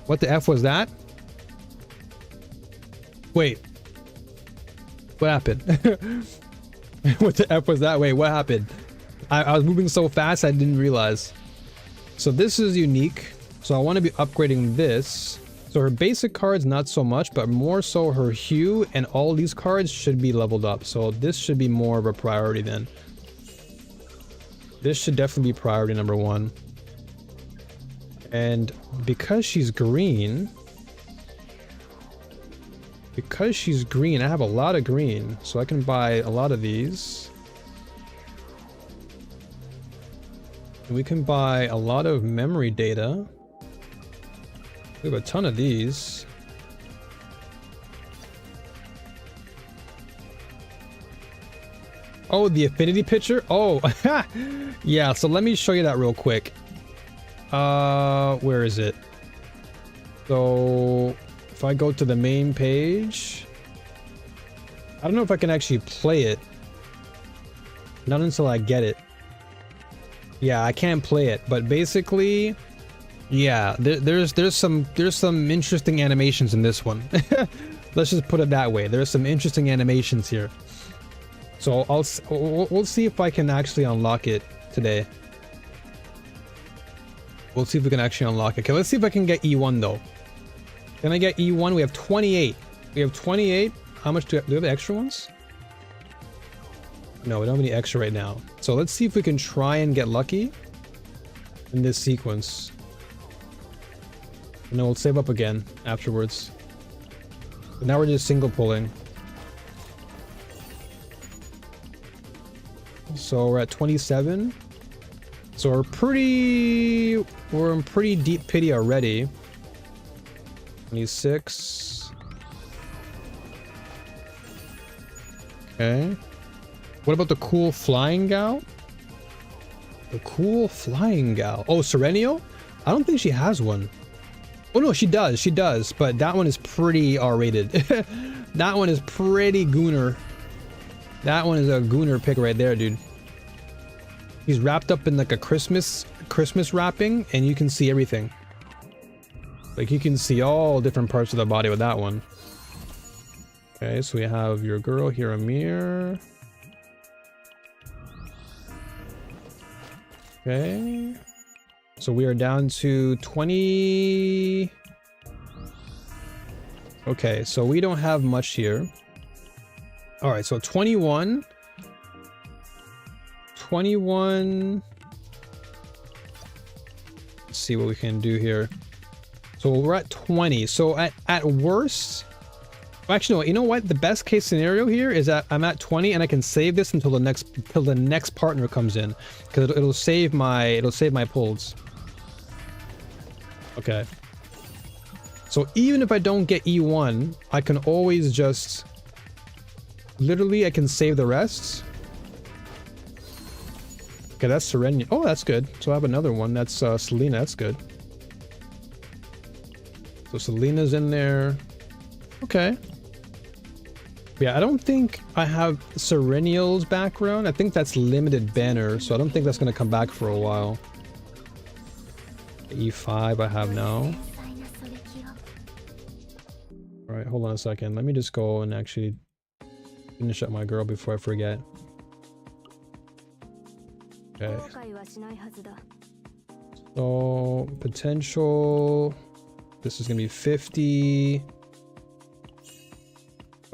[SPEAKER 1] What the F was that? Wait. What happened? What the F was that? Wait, what happened? I was moving so fast I didn't realize. So this is unique. So I want to be upgrading this. So her basic cards, not so much, but more so her hue and all these cards should be leveled up. So this should be more of a priority then. This should definitely be priority number 1. And because she's green, I have a lot of green, so I can buy a lot of these. And we can buy a lot of memory data. We have a ton of these. Oh, the affinity picture? Oh, yeah, so let me show you that real quick. Where is it? So, if I go to the main page, I don't know if I can actually play it. Not until I get it. Yeah, I can't play it, but basically, yeah, there's some interesting animations in this one. Let's just put it that way. There's some interesting animations here. So we'll see if I can actually unlock it today. We'll see if we can actually unlock it. Okay, let's see if I can get E1 though. Can I get E1? We have 28. We have 28. How much do we have extra ones? No, we don't have any extra right now. So let's see if we can try and get lucky in this sequence. And then we'll save up again afterwards. But now we're just single pulling. So we're at 27. So we're in pretty deep pity already. 26. Okay. What about the cool flying gal? The cool flying gal. Oh, Serenio? I don't think she has one. Oh no, she does, but that one is pretty R-rated. That one is pretty gooner. That one is a gooner pick right there, dude. He's wrapped up in like a Christmas wrapping, and you can see everything. Like you can see all different parts of the body with that one. Okay, so we have your girl here, Amir. Okay. So we are down to 20. Okay, so we don't have much here. All right, so 21. 21. Let's see what we can do here. So we're at 20. So at worst, actually, no, you know what? The best case scenario here is that I'm at 20 and I can save this until the next partner comes in, because it'll save my pulls. Okay. So even if I don't get E1, I can always just literally I can save the rest. Okay, that's Serenia. Oh, that's good. So I have another one. That's Selena. That's good. So Selena's in there. Okay. Yeah, I don't think I have Serenial's background. I think that's limited banner, so I don't think that's going to come back for a while. E5 I have now. Alright, hold on a second. Let me just go and actually finish up my girl before I forget. Okay. So, potential... This is going to be 50.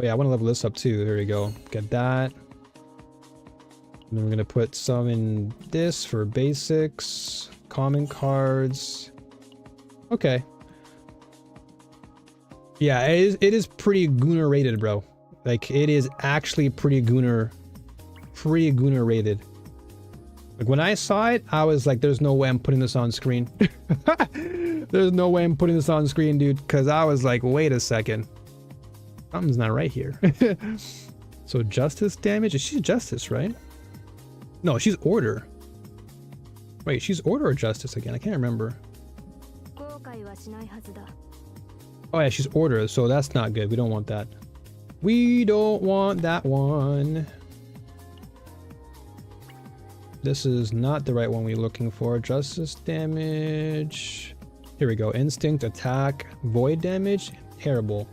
[SPEAKER 1] Oh yeah, I want to level this up too. There we go. Get that. And then we're going to put some in this for basics. Common cards. Okay. Yeah, it is pretty Gooner rated, bro. Like, it is actually pretty Gooner rated. Like, when I saw it, I was like, there's no way I'm putting this on screen. There's no way I'm putting this on screen, dude. Because I was like, wait a second. Something's not right here. So, justice damage? She's justice, right? No, she's order. Wait, she's order or justice again? I can't remember. Oh yeah, she's order, so that's not good. We don't want that. We don't want that one. This is not the right one we're looking for. Justice damage. Here we go. Instinct, attack, void damage. Terrible.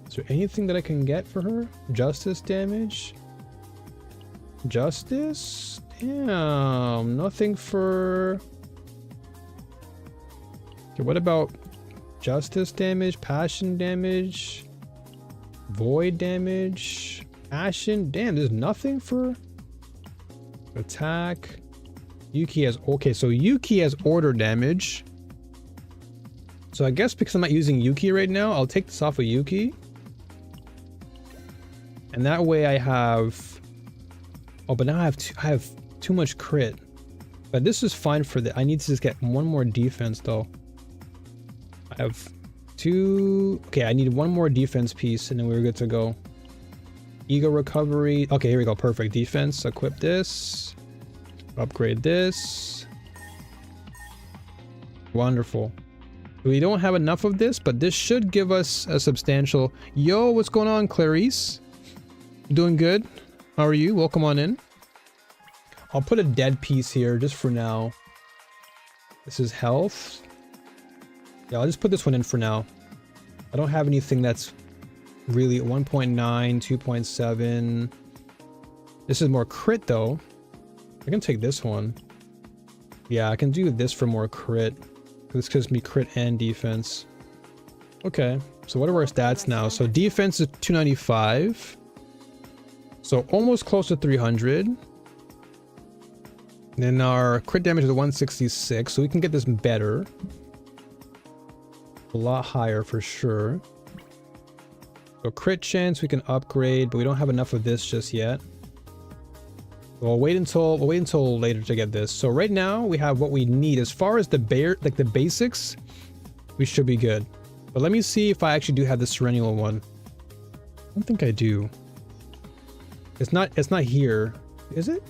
[SPEAKER 1] Is there anything that I can get for her? Justice damage? Justice? Damn, nothing for... Okay, what about justice damage, passion damage, void damage, passion? Damn, there's nothing for attack. Yuki has... Okay, so Yuki has order damage. So I guess because I'm not using Yuki right now, I'll take this off of Yuki. And that way I have... Oh, but now I have too much crit. But this is fine for the... I need to just get one more defense though. I have 2... Okay, I need one more defense piece and then we're good to go. Ego recovery. Okay, here we go. Perfect. Defense. Equip this. Upgrade this. Wonderful. We don't have enough of this, but this should give us a substantial... Yo, what's going on, Clarice? Doing good? How are you? Welcome on in. I'll put a dead piece here just for now. This is health. Yeah, I'll just put this one in for now. I don't have anything that's really 1.9, 2.7. This is more crit though. I can take this one. Yeah, I can do this for more crit. This gives me crit and defense. Okay, so what are our stats now? So defense is 295. So almost close to 300. Then our crit damage is 166, so we can get this better. A lot higher for sure. So crit chance we can upgrade, but we don't have enough of this just yet. So we'll wait until later to get this. So right now we have what we need. As far as the basics, we should be good. But let me see if I actually do have the Serenial one. I don't think I do. It's not here, is it?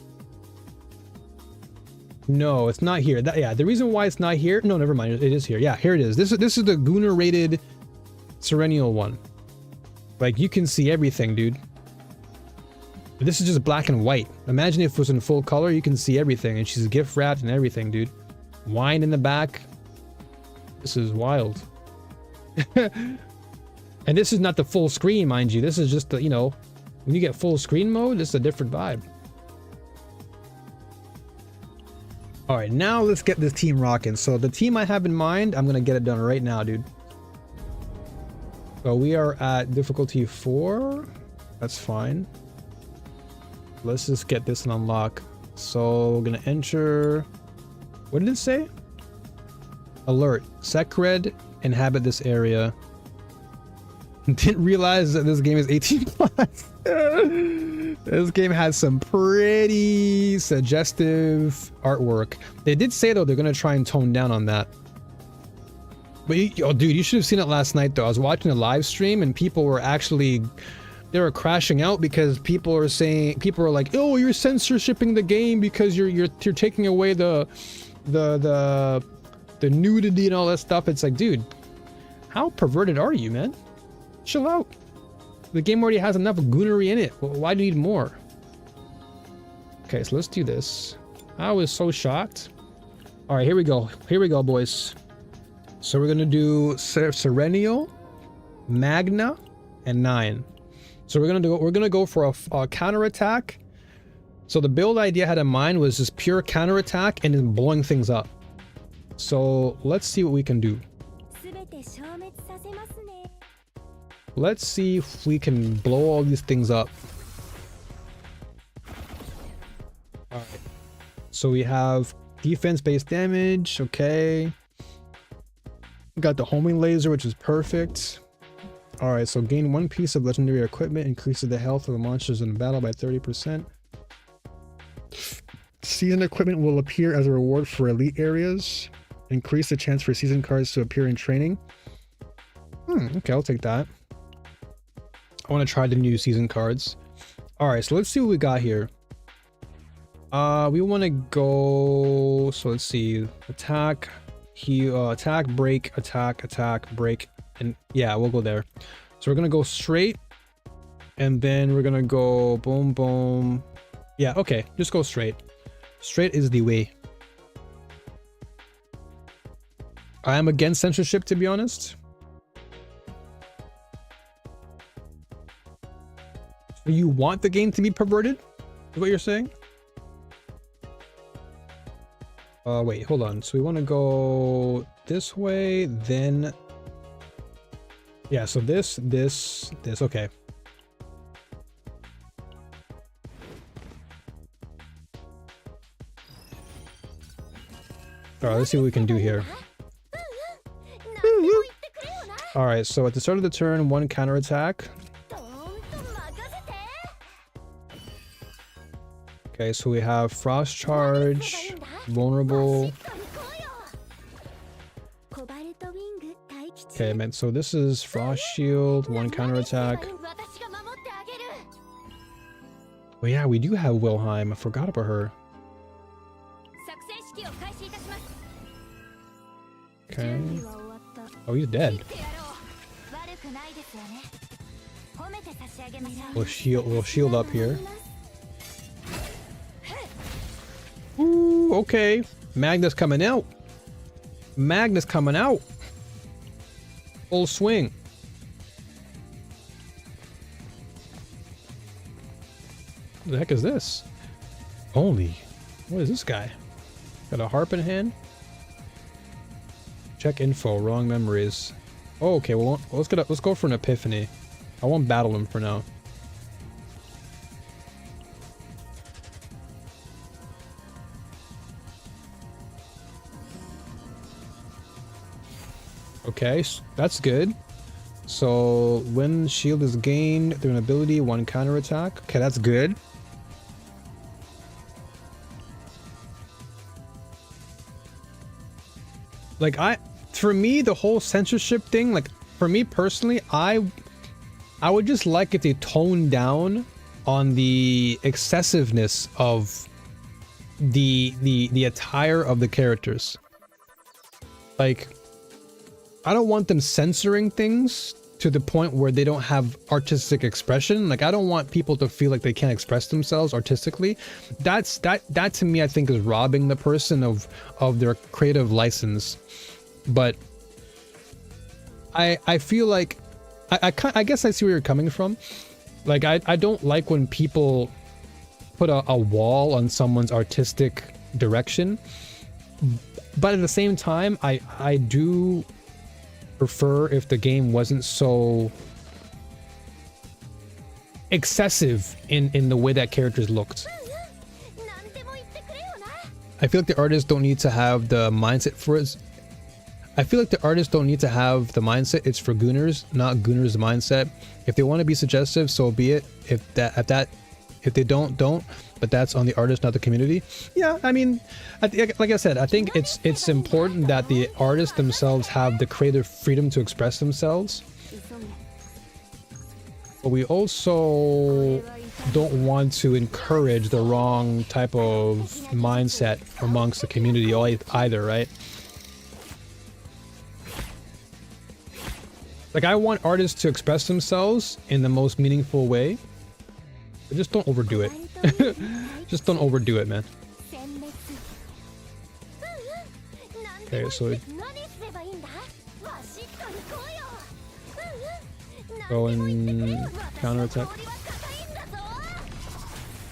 [SPEAKER 1] No, it's not here. Yeah, the reason why it's not here... No, never mind. It is here. Yeah, here it is. This is the Gooner rated Serenial one. Like, you can see everything, dude. This is just black and white. Imagine if it was in full color, you can see everything. And she's gift wrapped and everything, dude. Wine in the back. This is wild. And this is not the full screen, mind you. This is just the, you know... When you get full screen mode, this is a different vibe. Alright, now let's get this team rocking. So the team I have in mind, I'm gonna get it done right now, dude. So we are at difficulty 4. That's fine. Let's just get this and unlock. So we're gonna enter... What did it say? Alert. Sekred inhabit this area. Didn't realize that this game is 18 plus. This game has some pretty suggestive artwork. They did say though they're gonna try and tone down on that. But oh dude, you should have seen it last night though. I was watching a live stream and people were actually they were crashing out because people are like, oh, you're censorshipping the game because you're taking away the nudity and all that stuff. It's like, dude, how perverted are you, man? Chill out. The game already has enough goonery in it. Why do you need more? Okay, so let's do this. I was so shocked. All right, here we go. Here we go, boys. So we're gonna do Serenio, Magna, and 9. So we're gonna go for a counterattack. So the build idea I had in mind was just pure counterattack and then blowing things up. So let's see what we can do. Let's see if we can blow all these things up. All right. So we have defense-based damage. Okay. We got the homing laser, which is perfect. All right. So gain 1 piece of legendary equipment, increases the health of the monsters in the battle by 30%. Season equipment will appear as a reward for elite areas. Increase the chance for season cards to appear in training. Okay, I'll take that. I want to try the new season cards. All right, so let's see what we got here. We want to go. So let's see. Attack, heal, attack, break, attack, break, and yeah, we'll go there. So we're gonna go straight, and then we're gonna go boom, boom. Yeah, okay, just go straight. Straight is the way. I am against censorship, to be honest. You want the game to be perverted? Is what you're saying? Wait, hold on. So we want to go this way, then... Yeah, so this, okay. Alright, let's see what we can do here. Alright, so at the start of the turn, 1 counterattack. Okay, so we have Frost Charge, Vulnerable. Okay, man, so this is Frost Shield, 1 counterattack. Oh yeah, we do have Wilhelm. I forgot about her. Okay. Oh, he's dead. We'll shield up here. Ooh, okay. Magna's coming out. Magna's coming out. Full swing. What the heck is this? Holy. What is this guy? Got a harp in hand? Check info. Wrong memories. Oh, okay. Well, let's go for an epiphany. I won't battle him for now. Okay, that's good. So when shield is gained through an ability, 1 counterattack. Okay, that's good. Like for me, the whole censorship thing, like for me personally, I would just like if they toned down on the excessiveness of the attire of the characters. Like, I don't want them censoring things to the point where they don't have artistic expression. Like, I don't want people to feel like they can't express themselves artistically. That to me, I think, is robbing the person of their creative license. But I feel like I guess I see where you're coming from. Like, I don't like when people put a wall on someone's artistic direction, but at the same time, I do prefer if the game wasn't so excessive in the way that characters looked. I feel like the artists don't need to have the mindset for it. I feel like the artists don't need to have the mindset. It's for Gooners, not Gooners' mindset. If they want to be suggestive, so be it. If they don't. But that's on the artist, not the community. Yeah, I mean, like I said, I think it's important that the artists themselves have the creative freedom to express themselves. but we also don't want to encourage the wrong type of mindset amongst the community either, right? Like, I want artists to express themselves in the most meaningful way, but just don't overdo it. Just don't overdo it, man. Okay, so go and counterattack.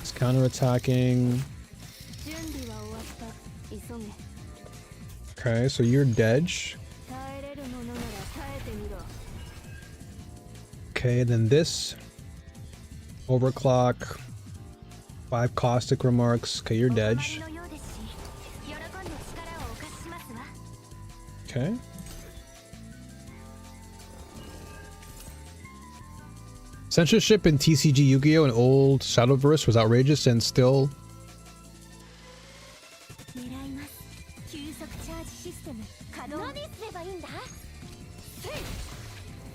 [SPEAKER 1] It's counterattacking. Okay, so you're dead. Okay, then this overclock, 5 caustic remarks. Okay, you're dead. Okay. Censorship in TCG Yu-Gi-Oh! And old Shadowverse was outrageous and still.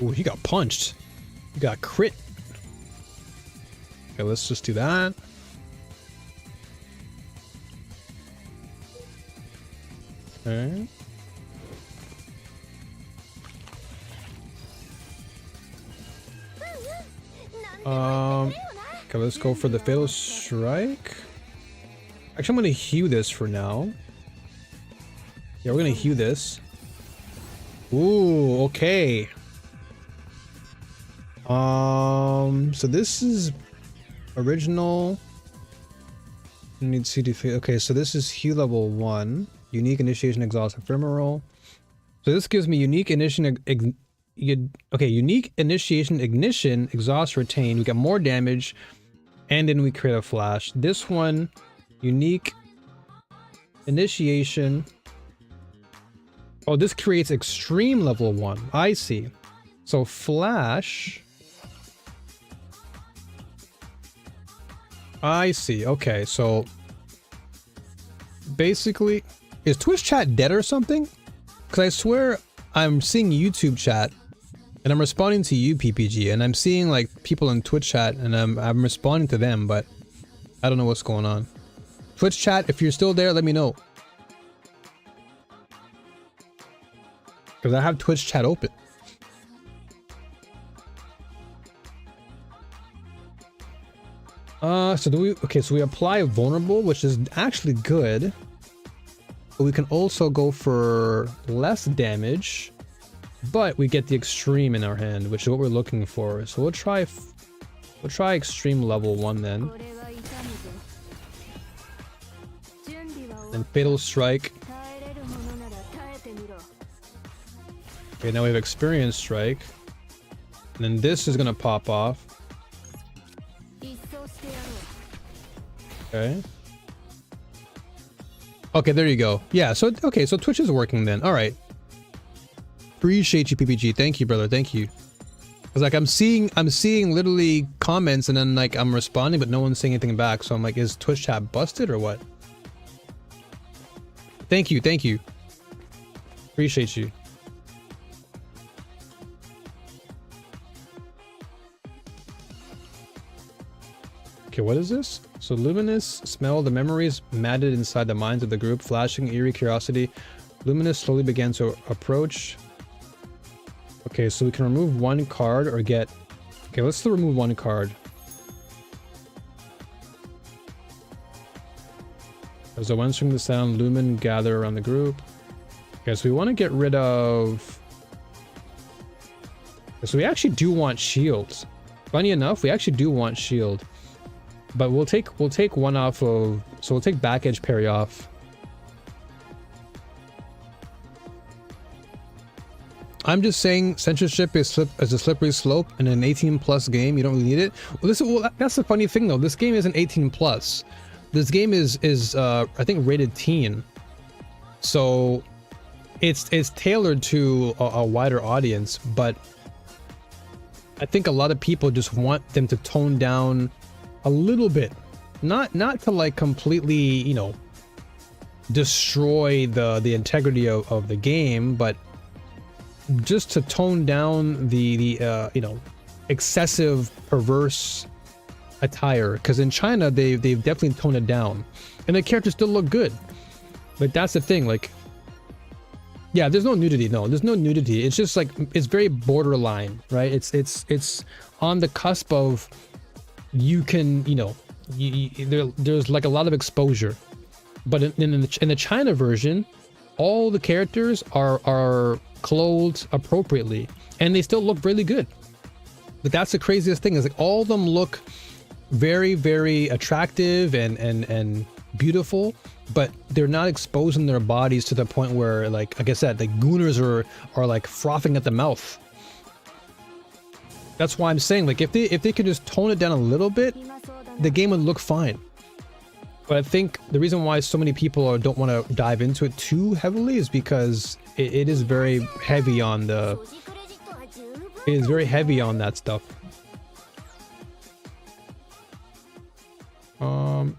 [SPEAKER 1] Ooh, he got punched. He got crit. Okay, let's just do that. Okay. Okay, let's go for the Fatal Strike. Actually, I'm gonna hew this for now. Yeah, we're gonna hew this. Ooh, okay. So this is original. Need CD3. Okay, so this is hew level 1. Unique initiation, exhaust, ephemeral. So this gives me unique initiation. Unique initiation, ignition, exhaust, retain. We got more damage, and then we create a flash. This one, unique initiation. Oh, this creates extreme level 1. I see. So flash. I see. Okay, so basically, is Twitch chat dead or something? Because I swear I'm seeing YouTube chat and I'm responding to you, PPG, and I'm seeing like people in Twitch chat and I'm responding to them, but I don't know what's going on. Twitch chat, if you're still there, let me know. Because I have Twitch chat open. So do we, okay, so we apply vulnerable, which is actually good. But we can also go for less damage, but we get the extreme in our hand, which is what we're looking for. So we'll try extreme level 1 then. And Fatal Strike. Okay, now we have Experience Strike. And then this is gonna pop off. Okay. Okay, there you go. Yeah, so okay, so Twitch is working then. All right. Appreciate you, PPG. Thank you, brother. Thank you. Cause like I'm seeing literally comments and then like I'm responding, but no one's saying anything back. So I'm like, is Twitch chat busted or what? Thank you. Thank you. Appreciate you. Okay, what is this? So Luminous, smell the memories matted inside the minds of the group, flashing eerie curiosity. Luminous slowly began to approach. Okay, so we can remove 1 card or get... Okay, let's still remove 1 card. As the one string the sound, Lumen gather around the group. Okay, so we want to get rid of... So we actually do want shields. Funny enough, we actually do want shield. But we'll take 1 off of... So we'll take back edge parry off. I'm just saying censorship is a slippery slope, and in an 18+ game you don't really need it. Well, that's the funny thing though. This game isn't 18+. This game is I think rated teen. So it's tailored to a wider audience, but I think a lot of people just want them to tone down a little bit, not to like completely, you know, destroy the integrity of the game, but just to tone down the you know, excessive, perverse attire. Because in China, they've definitely toned it down, and the characters still look good. But that's the thing, like, yeah, there's no nudity. No, there's no nudity. It's just like, it's very borderline, right? It's on the cusp of, you can, you know, there's like a lot of exposure. But in the China version, all the characters are clothed appropriately, and they still look really good. But that's the craziest thing, is like all of them look very, very attractive and beautiful, but they're not exposing their bodies to the point where, like I said, the gooners are like frothing at the mouth. That's why I'm saying, like, if they could just tone it down a little bit, the game would look fine. But I think the reason why so many people don't want to dive into it too heavily is because it is very heavy on the... It is very heavy on that stuff.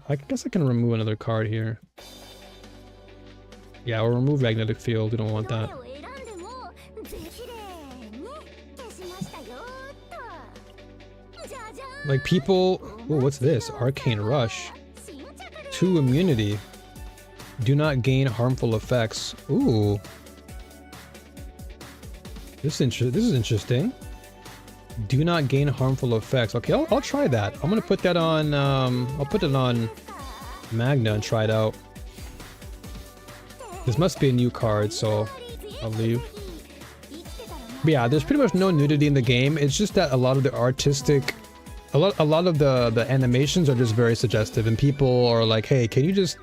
[SPEAKER 1] I guess I can remove another card here. Yeah, or remove magnetic field. We don't want that. Like people... Oh, what's this? Arcane Rush. 2 immunity. Do not gain harmful effects. Ooh. This is interesting. Do not gain harmful effects. Okay, I'll try that. I'm gonna put that on, I'll put it on Magna and try it out. This must be a new card, so I'll leave. But yeah, there's pretty much no nudity in the game. It's just that a lot of the artistic, a lot of the animations are just very suggestive, and people are like, hey, can you just,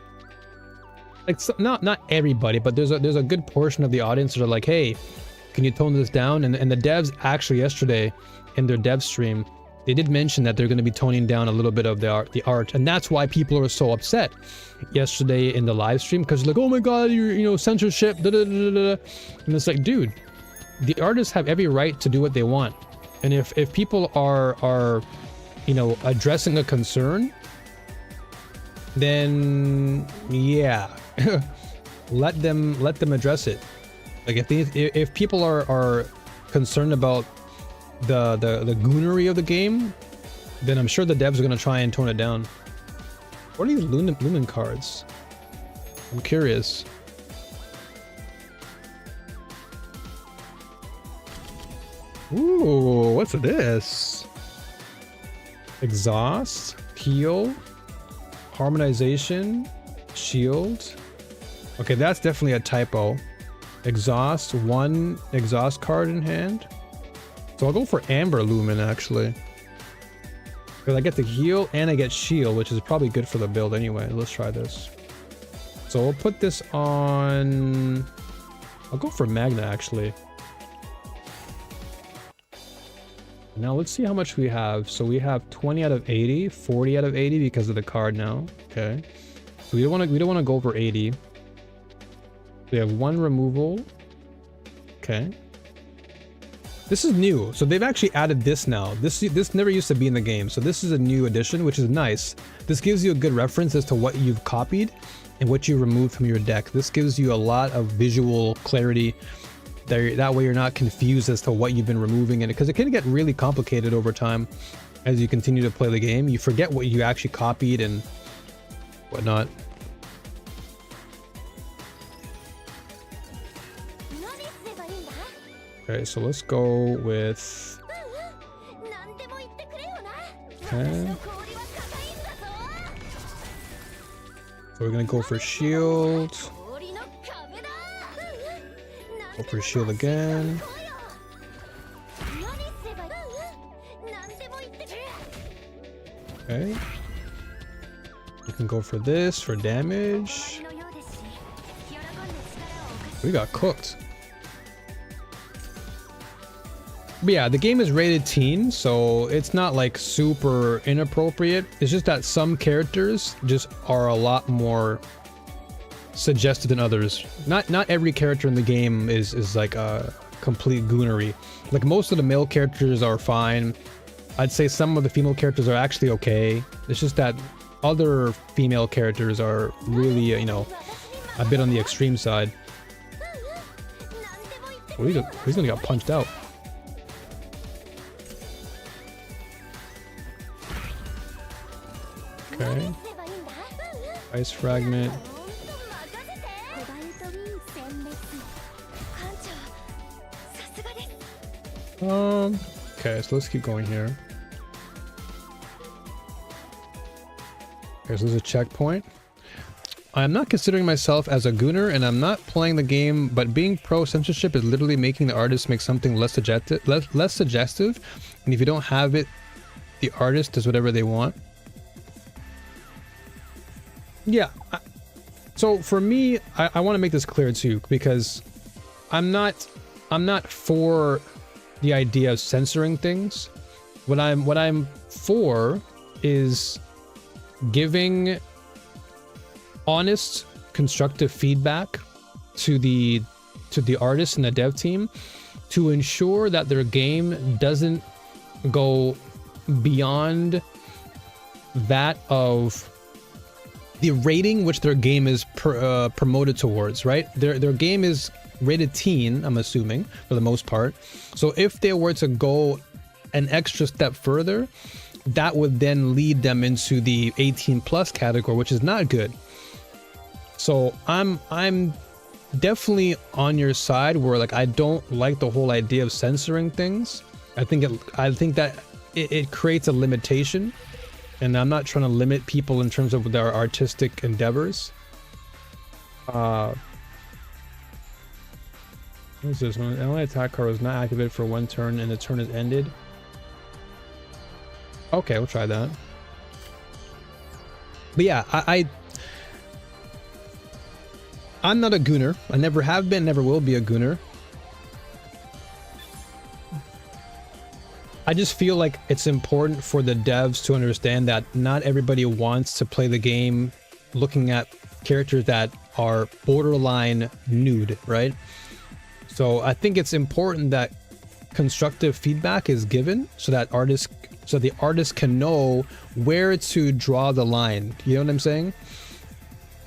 [SPEAKER 1] like, not everybody, but there's a good portion of the audience that are like, hey, can you tone this down? And the devs actually yesterday in their dev stream, they did mention that they're going to be toning down a little bit of the art, and that's why people are so upset yesterday in the live stream, because like, oh my god, you know, censorship, da, da, da, da, da. And it's like, dude, the artists have every right to do what they want, and if people are you know, addressing a concern, then yeah, let them address it. Like if people are concerned about the goonery of the game, then I'm sure the devs are gonna try and tone it down. What are these lumen cards? I'm curious. Ooh, what's this? Exhaust, heal, harmonization, shield. Okay, that's definitely a typo. Exhaust, 1 exhaust card in hand. So I'll go for Amber Lumen, actually. Because I get the heal and I get shield, which is probably good for the build anyway. Let's try this. So we'll put this on... I'll go for Magna, actually. Now let's see how much we have. So we have 20 out of 80, 40 out of 80 because of the card now. Okay. So we don't want to go over 80. We have 1 removal. Okay. This is new. So they've actually added this now. This never used to be in the game. So this is a new addition, which is nice. This gives you a good reference as to what you've copied and what you removed from your deck. This gives you a lot of visual clarity. That way you're not confused as to what you've been removing, and because it can get really complicated over time as you continue to play the game. You forget what you actually copied and whatnot. Okay, so let's go with... Okay. So we're gonna go for shield. Go for shield again. Okay. You can go for this for damage. We got cooked. But yeah, the game is rated teen, so it's not like super inappropriate. It's just that some characters just are a lot more suggested than others. Not every character in the game is like a complete goonery. Like most of the male characters are fine. I'd say some of the female characters are actually okay. It's just that other female characters are really, you know, a bit on the extreme side. Oh, he's gonna get punched out. Okay. Ice fragment. Okay, so let's keep going here. Okay, so there's a checkpoint. I'm not considering myself as a gooner, and I'm not playing the game, but being pro censorship is literally making the artist make something less suggestive, and if you don't have it, the artist does whatever they want. Yeah, so for me, I want to make this clear too, because I'm not for the idea of censoring things. What I'm for is giving honest, constructive feedback to the artist and the dev team to ensure that their game doesn't go beyond that of the rating which their game is promoted towards, right? Their game is rated teen, I'm assuming, for the most part. So if they were to go an extra step further, that would then lead them into the 18 plus category, which is not good. So I'm definitely on your side where, like, I don't like the whole idea of censoring things. I think that it creates a limitation, and I'm not trying to limit people in terms of their artistic endeavors. What is this one? An ally attack card was not activated for one turn and the turn is ended. Okay, we'll try that. But yeah, I'm not a gooner. I never have been, never will be a gooner. I just feel like it's important for the devs to understand that not everybody wants to play the game looking at characters that are borderline nude, right? So I think it's important that constructive feedback is given so that the artist can know where to draw the line. You know what I'm saying?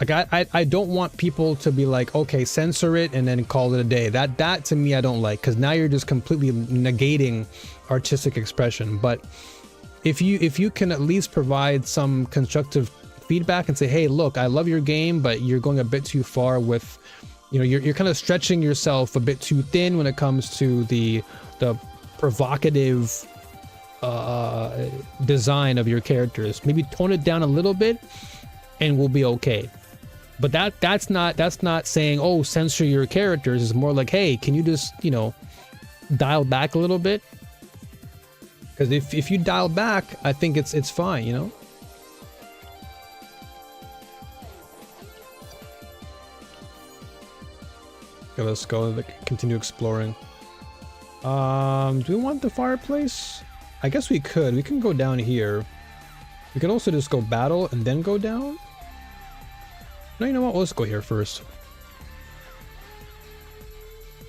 [SPEAKER 1] Like I don't want people to be like, okay, censor it and then call it a day. That to me I don't like, because now you're just completely negating artistic expression. But if you can at least provide some constructive feedback and say, hey, look, I love your game, but you're going a bit too far with, you know, you're kind of stretching yourself a bit too thin when it comes to the provocative design of your characters. Maybe tone it down a little bit and we'll be okay. But that's not saying, oh, censor your characters. It's more like, hey, can you just, you know, dial back a little bit? Because if you dial back, I think it's fine, you know. Okay, let's go continue exploring. Do we want the fireplace? I guess we could. We can go down here. We can also just go battle and then go down. No, you know what? Let's go here first.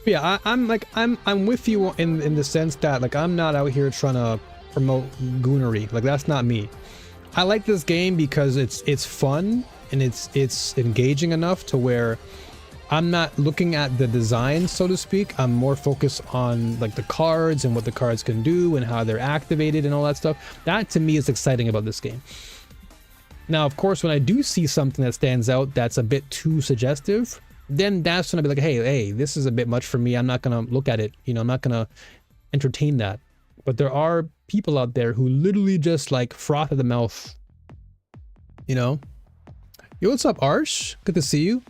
[SPEAKER 1] But yeah, I'm with you in the sense that, like, I'm not out here trying to promote goonery. Like, that's not me. I like this game because it's fun and it's engaging enough to where I'm not looking at the design, so to speak. I'm more focused on, like, the cards and what the cards can do and how they're activated and all that stuff. That to me is exciting about this game. Now, of course, when I do see something that stands out that's a bit too suggestive, then that's gonna be like, hey, this is a bit much for me. I'm not gonna look at it. You know, I'm not gonna entertain that. But there are people out there who literally just, like, froth at the mouth. You know? Yo, what's up, Arsh? Good to see you.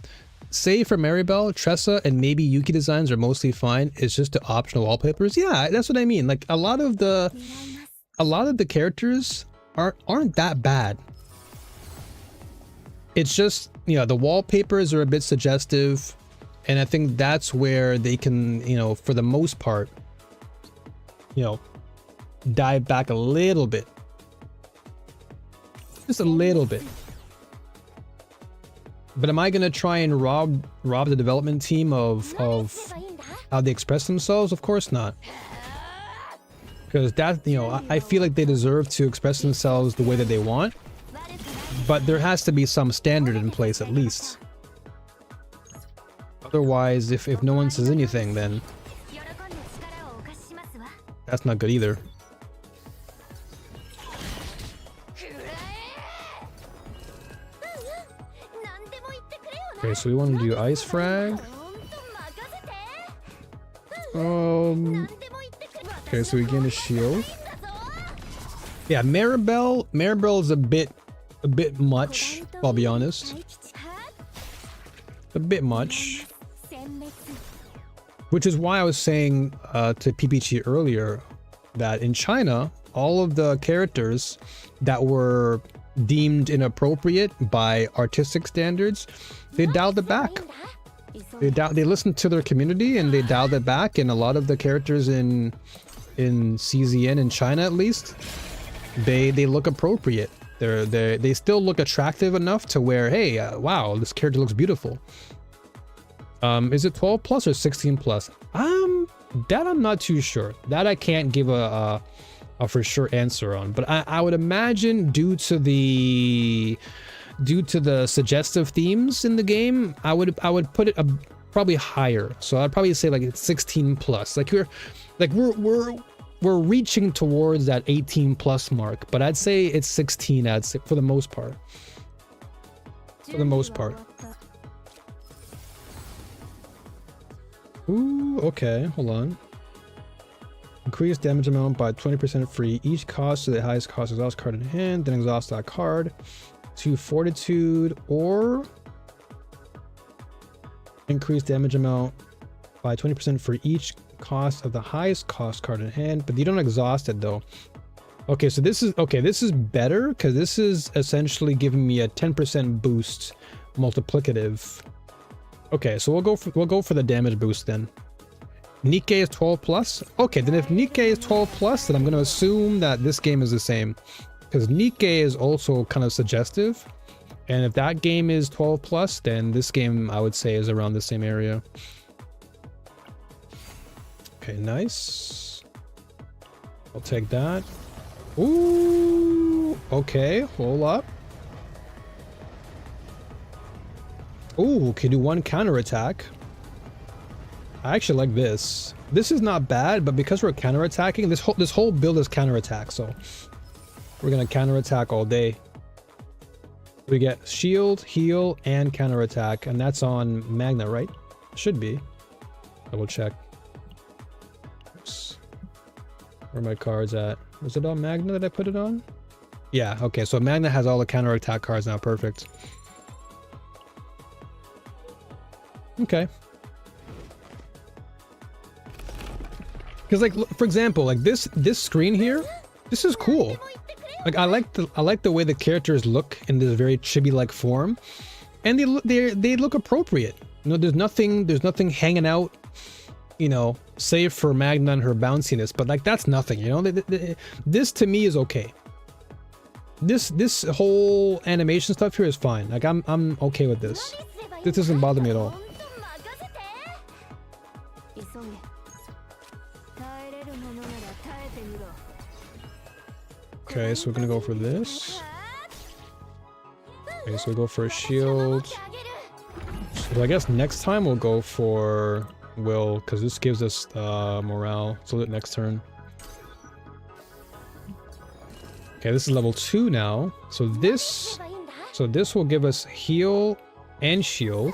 [SPEAKER 1] Save for Maribel, Tressa, and maybe Yuki designs are mostly fine. It's just the optional wallpapers. Yeah, that's what I mean. Like, a lot of the characters aren't that bad. It's just, you know, the wallpapers are a bit suggestive, and I think that's where they can, you know, for the most part, you know, dive back a little bit. Just a little bit. But am I gonna try and rob the development team of how they express themselves? Of course not. Because that, you know, I feel like they deserve to express themselves the way that they want. But there has to be some standard in place at least. Otherwise, if no one says anything, then that's not good either. Okay, so we want to do ice frag. Okay, so we gain a shield. Yeah, Maribel is a bit much, I'll be honest. A bit much. Which is why I was saying to PPG earlier that in China, all of the characters that were deemed inappropriate by artistic standards, they dialed it back. They listened to their community and they dialed it back, and a lot of the characters in CZN in China at least, they look appropriate. They still look attractive enough to where, hey, wow, this character looks beautiful. Is it 12 plus or 16 plus? That I'm not too sure. That I can't give a for sure answer on. But I would imagine due to the suggestive themes in the game, I would put it probably higher. So I'd probably say like it's 16 plus. Like we're reaching towards that 18 plus mark, but I'd say it's 16. I'd say for the most part. For the most part. Ooh, okay, hold on. Increase damage amount by 20% free. Each cost to the highest cost exhaust card in hand, then exhaust that card to fortitude, or increase damage amount by 20% for each cost of the highest cost card in hand, but you don't exhaust it though. Okay, so this is better because this is essentially giving me a 10% boost multiplicative. Okay, so we'll go for the damage boost then. Nikke is 12 plus. Okay, then if Nikke is 12 plus, then I'm going to assume that this game is the same, because Nikke is also kind of suggestive, and if that game is 12 plus, then this game I would say is around the same area. Okay, nice. I'll take that. Ooh, okay, hold up. Ooh, can do one counter attack. I actually like this. This is not bad, but because we're counter attacking, this whole build is counter attack, so we're gonna counter attack all day. We get shield, heal, and counter attack, and that's on Magna, right? Should be. Double check. Oops. Where are my cards at? Was it on Magna that I put it on? Yeah, okay, so Magna has all the counter attack cards now. Perfect. Okay. Because like, for example, like this screen here, this is cool. Like I like the way the characters look in this very chibi-like form, and they look appropriate. You know, there's nothing hanging out, you know, save for Magna and her bounciness, but like that's nothing, you know. This to me is okay. This whole animation stuff here is fine. Like I'm okay with this. This doesn't bother me at all. Okay, so we're gonna go for this. Okay, so we go for a shield. So I guess next time we'll go for Will, because this gives us morale. So the next turn. Okay, this is level 2 now. So this will give us heal and shield.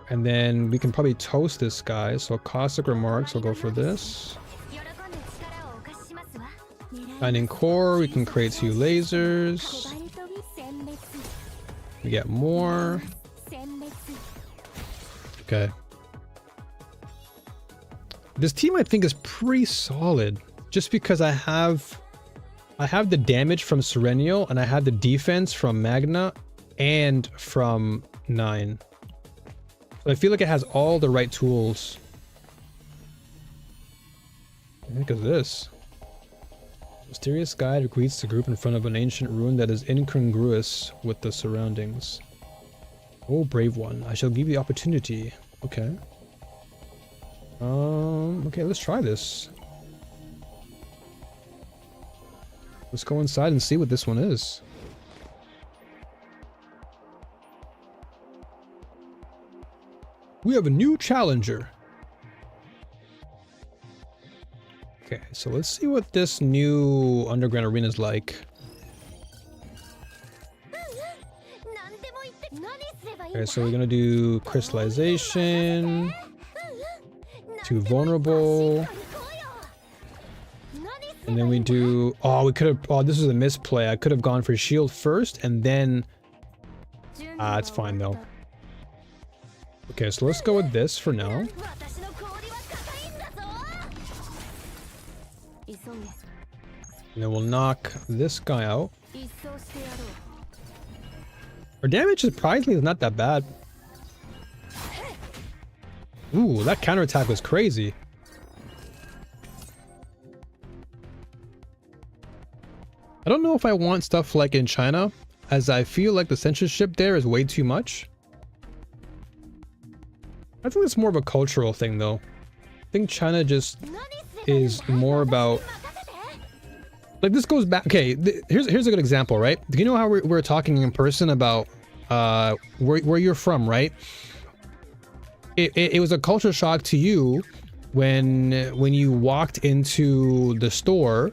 [SPEAKER 1] And then we can probably toast this guy. So caustic remarks, we'll go for this. And in core, we can create 2 lasers. We get more. Okay. This team I think is pretty solid, just because I have the damage from Serenio and I have the defense from Magna and from 9. So I feel like it has all the right tools. Look at this. Mysterious guide greets the group in front of an ancient ruin that is incongruous with the surroundings. Oh, brave one, I shall give you the opportunity. Okay. Okay, let's try this. Let's go inside and see what this one is. We have a new challenger. Okay, so let's see what this new underground arena is like. Okay, so we're gonna do crystallization, too vulnerable, and then we do, oh, we could have, oh, this is a misplay. I could have gone for shield first and then, it's fine though. Okay, so let's go with this for now. And then we'll knock this guy out. Our damage surprisingly is not that bad. Ooh, that counterattack was crazy. I don't know if I want stuff like in China, as I feel like the censorship there is way too much. I think it's more of a cultural thing though. I think China just is more about, like, this goes back, okay, here's a good example, right? Do you know how we're talking in person about where you're from, right? It was a culture shock to you when you walked into the store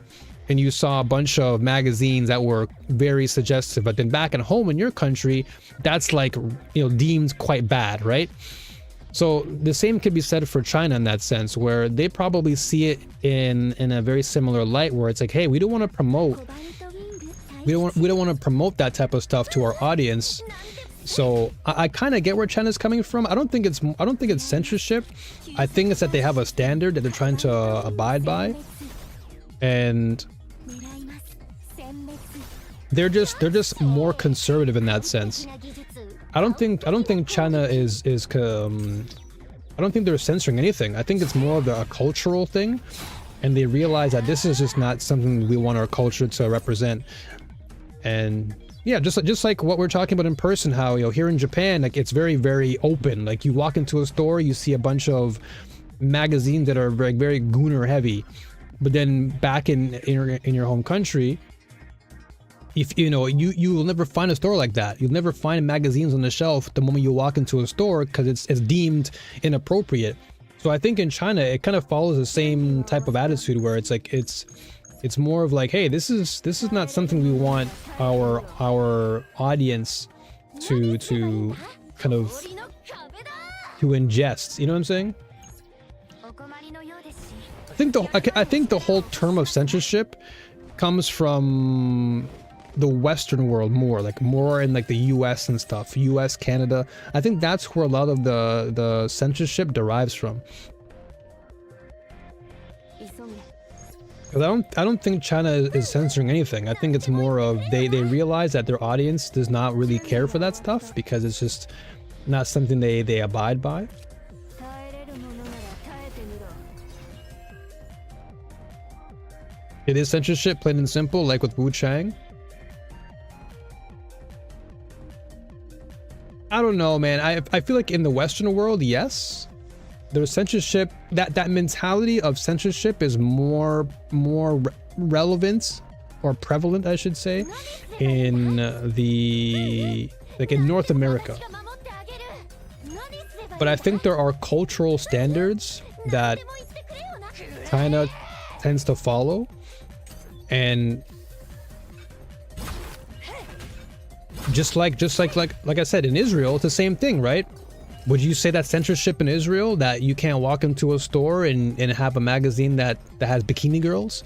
[SPEAKER 1] and you saw a bunch of magazines that were very suggestive, but then back at home in your country, that's like, you know, deemed quite bad, right? So the same could be said for China in that sense, where they probably see it in a very similar light, where it's like, hey, we don't want to promote that type of stuff to our audience. So I kind of get where China's coming from. I don't think it's censorship. I think it's that they have a standard that they're trying to abide by, and they're just more conservative in that sense. I don't think China is I don't think they're censoring anything. I think it's more of a cultural thing, and they realize that this is just not something we want our culture to represent. And yeah, just like what we're talking about in person, how, you know, here in Japan, like, it's very, very open. Like, you walk into a store, you see a bunch of magazines that are very, very gooner heavy, but then back in your home country, if you know, you will never find a store like that. You'll never find magazines on the shelf the moment you walk into a store, because it's deemed inappropriate. So I think in China it kind of follows the same type of attitude, where it's like it's more of like, hey, this is not something we want our audience to kind of to ingest. You know what I'm saying? I think the whole term of censorship comes from the Western world, more in like the US and stuff, US, Canada. I think that's where a lot of the censorship derives from. Because I don't think China is censoring anything. I think it's more of they realize that their audience does not really care for that stuff, because it's just not something they abide by. It is censorship, plain and simple, like with Wu Chang. I don't know, man. I feel like in the Western world, yes, there's censorship. That mentality of censorship is more relevant, or prevalent, I should say, in in North America. But I think there are cultural standards that China tends to follow, and just like I said, in Israel, it's the same thing, right? Would you say that censorship in Israel, that you can't walk into a store and have a magazine that has bikini girls?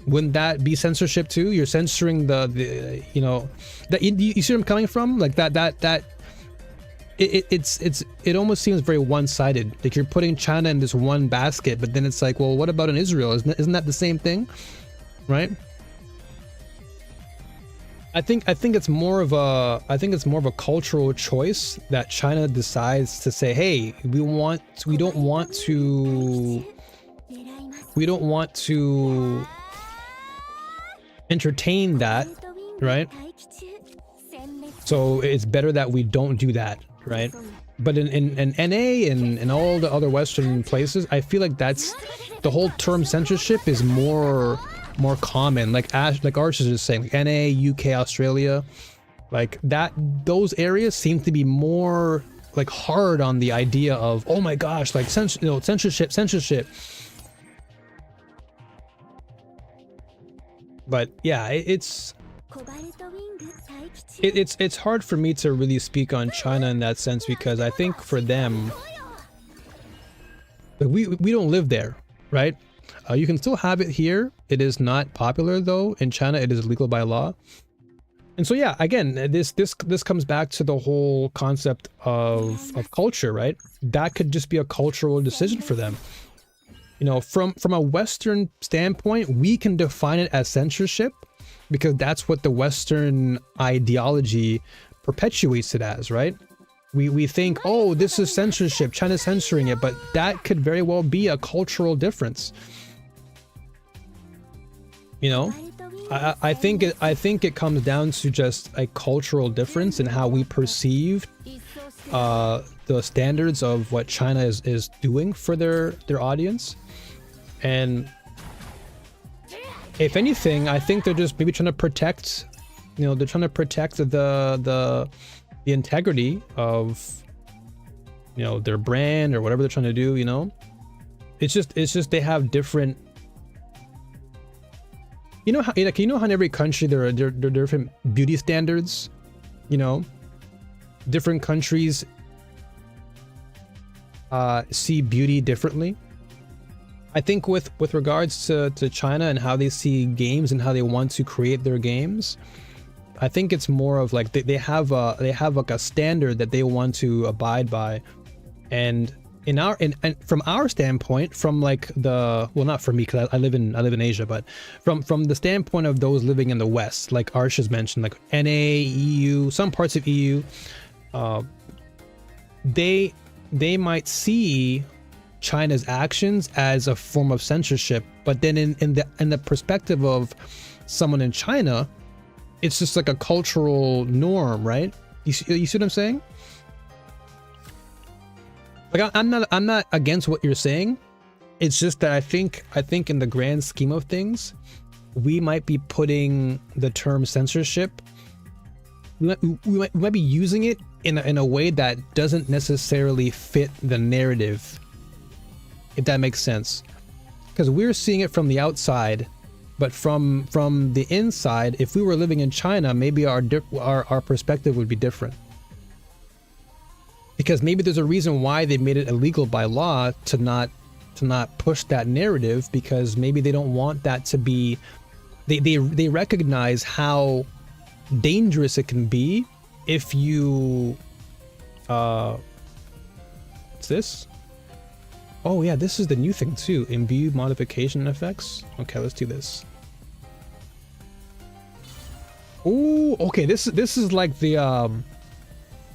[SPEAKER 1] Wouldn't that be censorship too? You're censoring the you know, that you see where I'm coming from? Like it almost seems very one-sided. Like, you're putting China in this one basket, but then it's like, well, what about in Israel? Isn't that the same thing, right? I think it's more of a cultural choice that China decides to say, hey, we don't want to entertain that, right? So it's better that we don't do that, right? But in NA and all the other Western places, I feel like that's the whole term censorship is more common. Like Arch is just saying, like NA, UK, Australia, like that, those areas seem to be more like hard on the idea of, oh my gosh, like censorship. But yeah, it's It's hard for me to really speak on China in that sense, because I think for them, we don't live there, right? You can still have it here. It is not popular though. In China, it is illegal by law. And so yeah, again, this comes back to the whole concept of culture, right? That could just be a cultural decision for them. You know, from a Western standpoint, we can define it as censorship because that's what the Western ideology perpetuates it as, right? We think, oh, this is censorship, China's censoring it, but that could very well be a cultural difference. You know, I think it comes down to just a cultural difference in how we perceive the standards of what China is doing for their audience. And if anything, I think they're just maybe trying to protect, you know, they're trying to protect the integrity of, you know, their brand or whatever they're trying to do, you know. It's just they have different, you know how, like, you know how in every country there are different beauty standards, you know, different countries see beauty differently. I think with regards to China and how they see games and how they want to create their games, I think it's more of like they have like a standard that they want to abide by. And and from our standpoint, from like the, well, not for me because I live in Asia, but from the standpoint of those living in the West, like Arsh has mentioned, like NA, EU, some parts of EU, they might see China's actions as a form of censorship, but then in the perspective of someone in China, it's just like a cultural norm, right? You see what I'm saying? Like I'm not against what you're saying. It's just that I think in the grand scheme of things, we might be putting the term censorship. We might be using it in a way that doesn't necessarily fit the narrative, if that makes sense. Because we're seeing it from the outside, but from the inside, if we were living in China, maybe our perspective would be different. Because maybe there's a reason why they made it illegal by law to not push that narrative, because maybe they don't want that to be, they recognize how dangerous it can be if you what's this? Oh yeah, this is the new thing too. Imbue modification effects. Okay, let's do this. Oh, okay, this is like the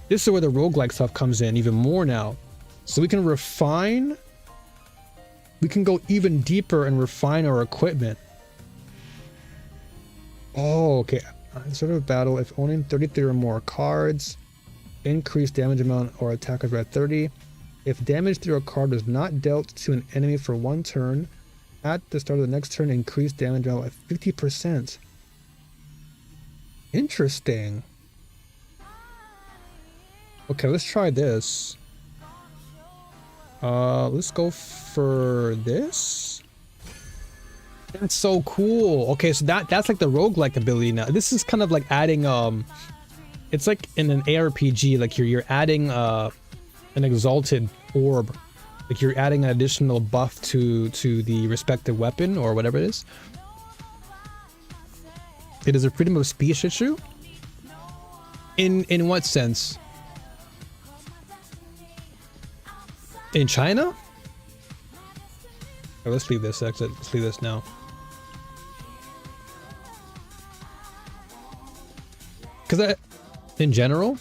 [SPEAKER 1] this is where the roguelike stuff comes in even more now. So we can refine, we can go even deeper and refine our equipment. Oh, okay. Sort of battle, if owning 33 or more cards, increase damage amount or attackers by 30. If damage through a card is not dealt to an enemy for one turn, at the start of the next turn, increase damage amount by 50%. Interesting. Okay, let's try this. Let's go for this. That's so cool. Okay, so that's like the roguelike ability now. This is kind of like adding it's like in an ARPG, like you're adding an exalted orb, like you're adding an additional buff to the respective weapon or whatever it is. It is a freedom of speech issue. In what sense? In China? Oh, let's leave this exit. Let's leave this now. Because in general,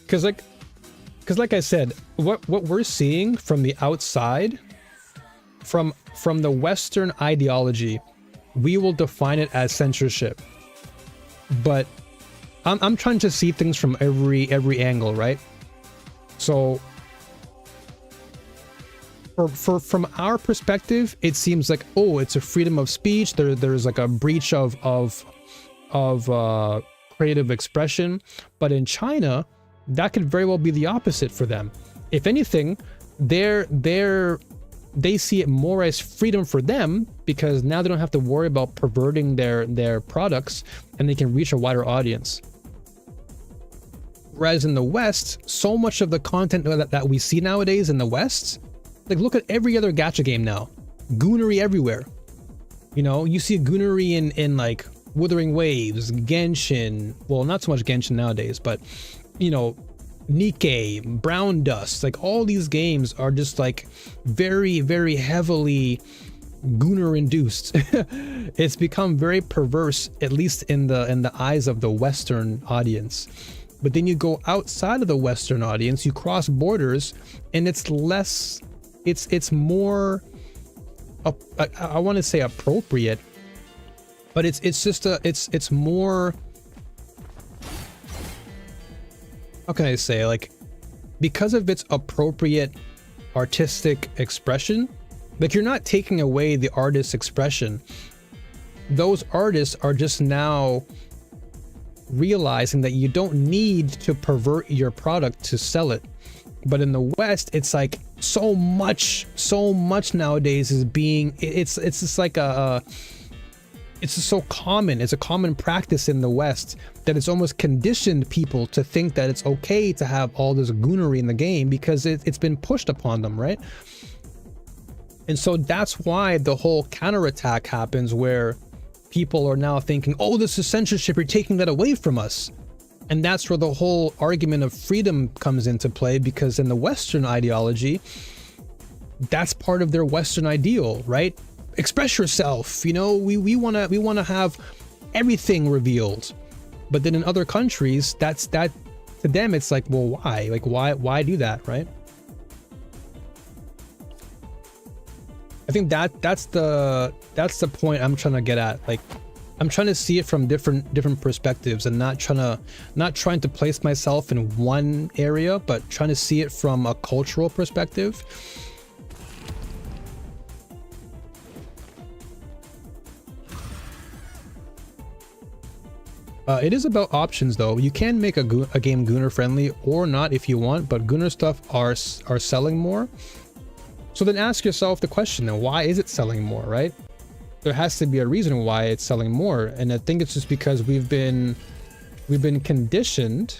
[SPEAKER 1] because like I said, what we're seeing from the outside, from the Western ideology, we will define it as censorship. But I'm trying to see things from every angle, right? So from our perspective, it seems like, oh, it's a freedom of speech. There's like a breach of creative expression. But in China, that could very well be the opposite for them. If anything, their they see it more as freedom for them, because now they don't have to worry about perverting their products, and they can reach a wider audience. Whereas in the West, so much of the content that we see nowadays in the West, like look at every other gacha game now, goonery everywhere. You know, you see goonery in like Wuthering Waves, Genshin, well, not so much Genshin nowadays, but you know, Nikkei, Brown Dust, like all these games are just like very, very heavily gooner induced. It's become very perverse, at least in the eyes of the Western audience. But then you go outside of the Western audience, you cross borders, and it's less, it's more, I want to say appropriate, but it's just it's more, how can I say, like, because of its appropriate artistic expression, like you're not taking away the artist's expression. Those artists are just now realizing that you don't need to pervert your product to sell it. But in the West, it's like so much nowadays is being, it's just like it's just so common. It's a common practice in the West that it's almost conditioned people to think that it's okay to have all this goonery in the game because it's been pushed upon them, right? And so that's why the whole counterattack happens, where people are now thinking, oh, this is censorship, you're taking that away from us. And that's where the whole argument of freedom comes into play, because in the Western ideology, that's part of their Western ideal, right? Express yourself, you know, we want to have everything revealed. But then in other countries, that's to them it's like, well, why? Like why do that, right? I think that's the point I'm trying to get at. Like, I'm trying to see it from different perspectives, and not trying to place myself in one area, but trying to see it from a cultural perspective. It is about options, though. You can make a game Gooner friendly or not if you want, but Gooner stuff are selling more. So then ask yourself the question, then why is it selling more, right? There has to be a reason why it's selling more, and I think it's just because we've been conditioned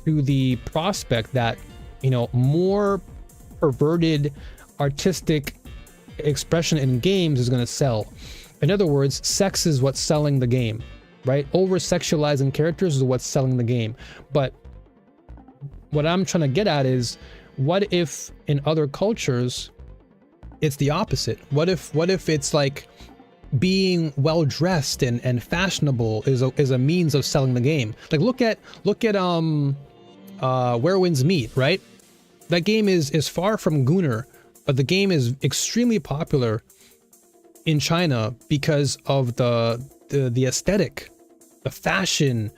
[SPEAKER 1] to the prospect that, you know, more perverted artistic expression in games is going to sell. In other words, sex is what's selling the game, right? Over sexualizing characters is what's selling the game. But what I'm trying to get at is, what if in other cultures it's the opposite? What if it's like being well dressed and fashionable is a means of selling the game? Like look at Where Winds Meet, right? That game is far from Gooner, but the game is extremely popular in China because of the aesthetic, the fashion.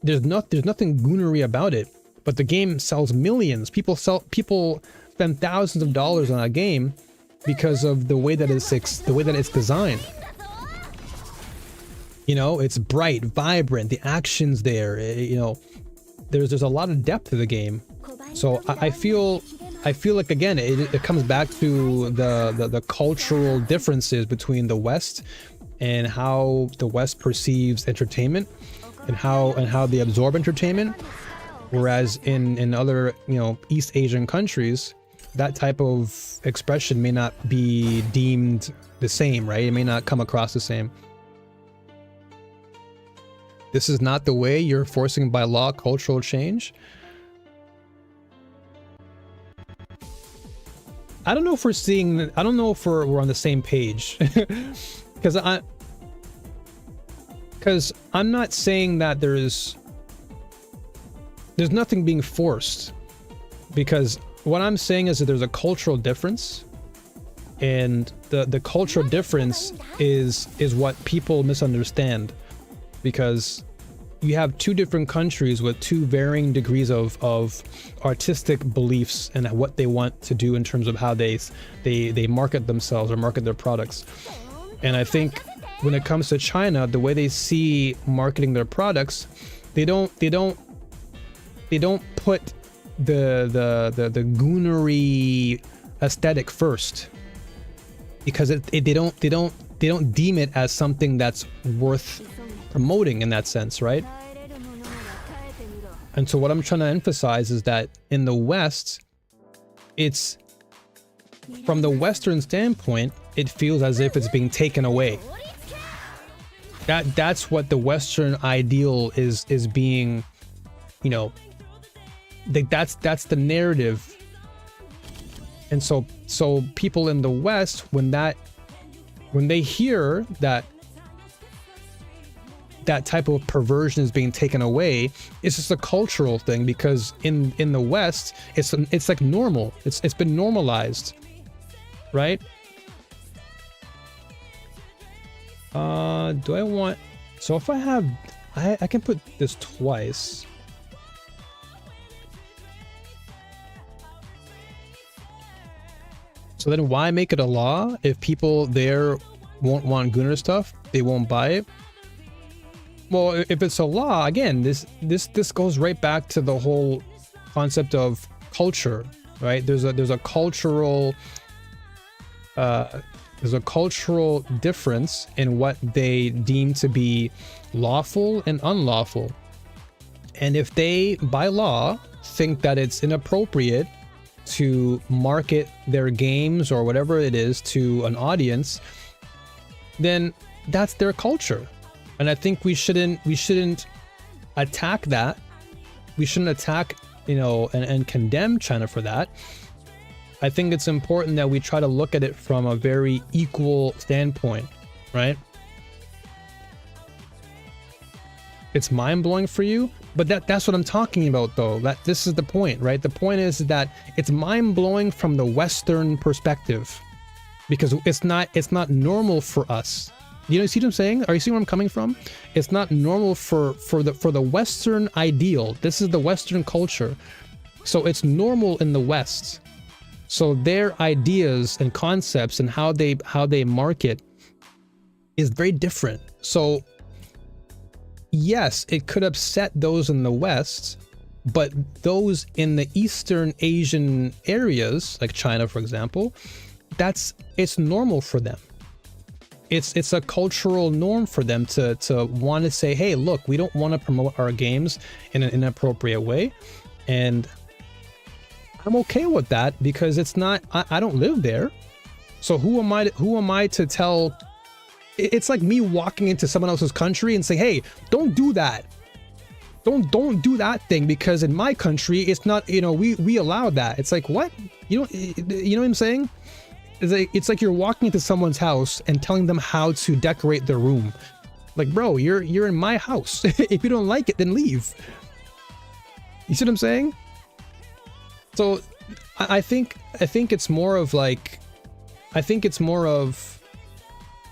[SPEAKER 1] There's nothing Goonery about it, but the game sells millions. People spend thousands of dollars on a game because of the way that it's designed. You know, it's bright, vibrant, the action's there. You know, there's a lot of depth to the game. So I feel like, again, it comes back to the cultural differences between the West and how the West perceives entertainment and how they absorb entertainment. Whereas in other, you know, East Asian countries, that type of expression may not be deemed the same, right? It may not come across the same. This is not the way. You're forcing by law cultural change. I don't know if we're on the same page. because I'm not saying that there's nothing being forced, because what I'm saying is that there's a cultural difference, and the cultural difference is what people misunderstand, because you have two different countries with two varying degrees of artistic beliefs and what they want to do in terms of how they market themselves or market their products. And I think when it comes to China, the way they see marketing their products, they don't put the goonery aesthetic first, because they don't deem it as something that's worth promoting in that sense, right? And so what I'm trying to emphasize is that in the West, it's from the Western standpoint, it feels as if it's being taken away. That's what the Western ideal is being, you know, that's the narrative. And so people in the West, when they hear that type of perversion is being taken away, it's just a cultural thing, because in the West, it's like normal. It's been normalized, right? Do I want, so if I have, I can put this twice. So then why make it a law if people there won't want Gunnar stuff? They won't buy it. Well, if it's a law, again, this goes right back to the whole concept of culture, right? There's a cultural difference in what they deem to be lawful and unlawful. And if they, by law, think that it's inappropriate to market their games or whatever it is to an audience, then that's their culture. And I think we shouldn't attack that. We shouldn't attack, you know, and condemn China for that. I think it's important that we try to look at it from a very equal standpoint, right? It's mind-blowing for you, but that's what I'm talking about, though. That this is the point, right? The point is that it's mind-blowing from the Western perspective, because it's not normal for us. You know, see what I'm saying? Are you seeing where I'm coming from? It's not normal for the Western ideal. This is the Western culture, so it's normal in the West. So their ideas and concepts and how they market is very different. So yes, it could upset those in the West, but those in the Eastern Asian areas, like China, for example, it's normal for them. It's a cultural norm for them to want to say, hey, look, we don't want to promote our games in an inappropriate way. And I'm okay with that, because it's not, I don't live there. So who am I to tell? It's like me walking into someone else's country and saying, hey, don't do that. Don't do that thing, because in my country, it's not, you know, we allow that. It's like, what? You know what I'm saying? It's like you're walking into someone's house and telling them how to decorate their room. Like, bro, you're in my house. If you don't like it, then leave. You see what I'm saying? So I think it's more of like, I think it's more of,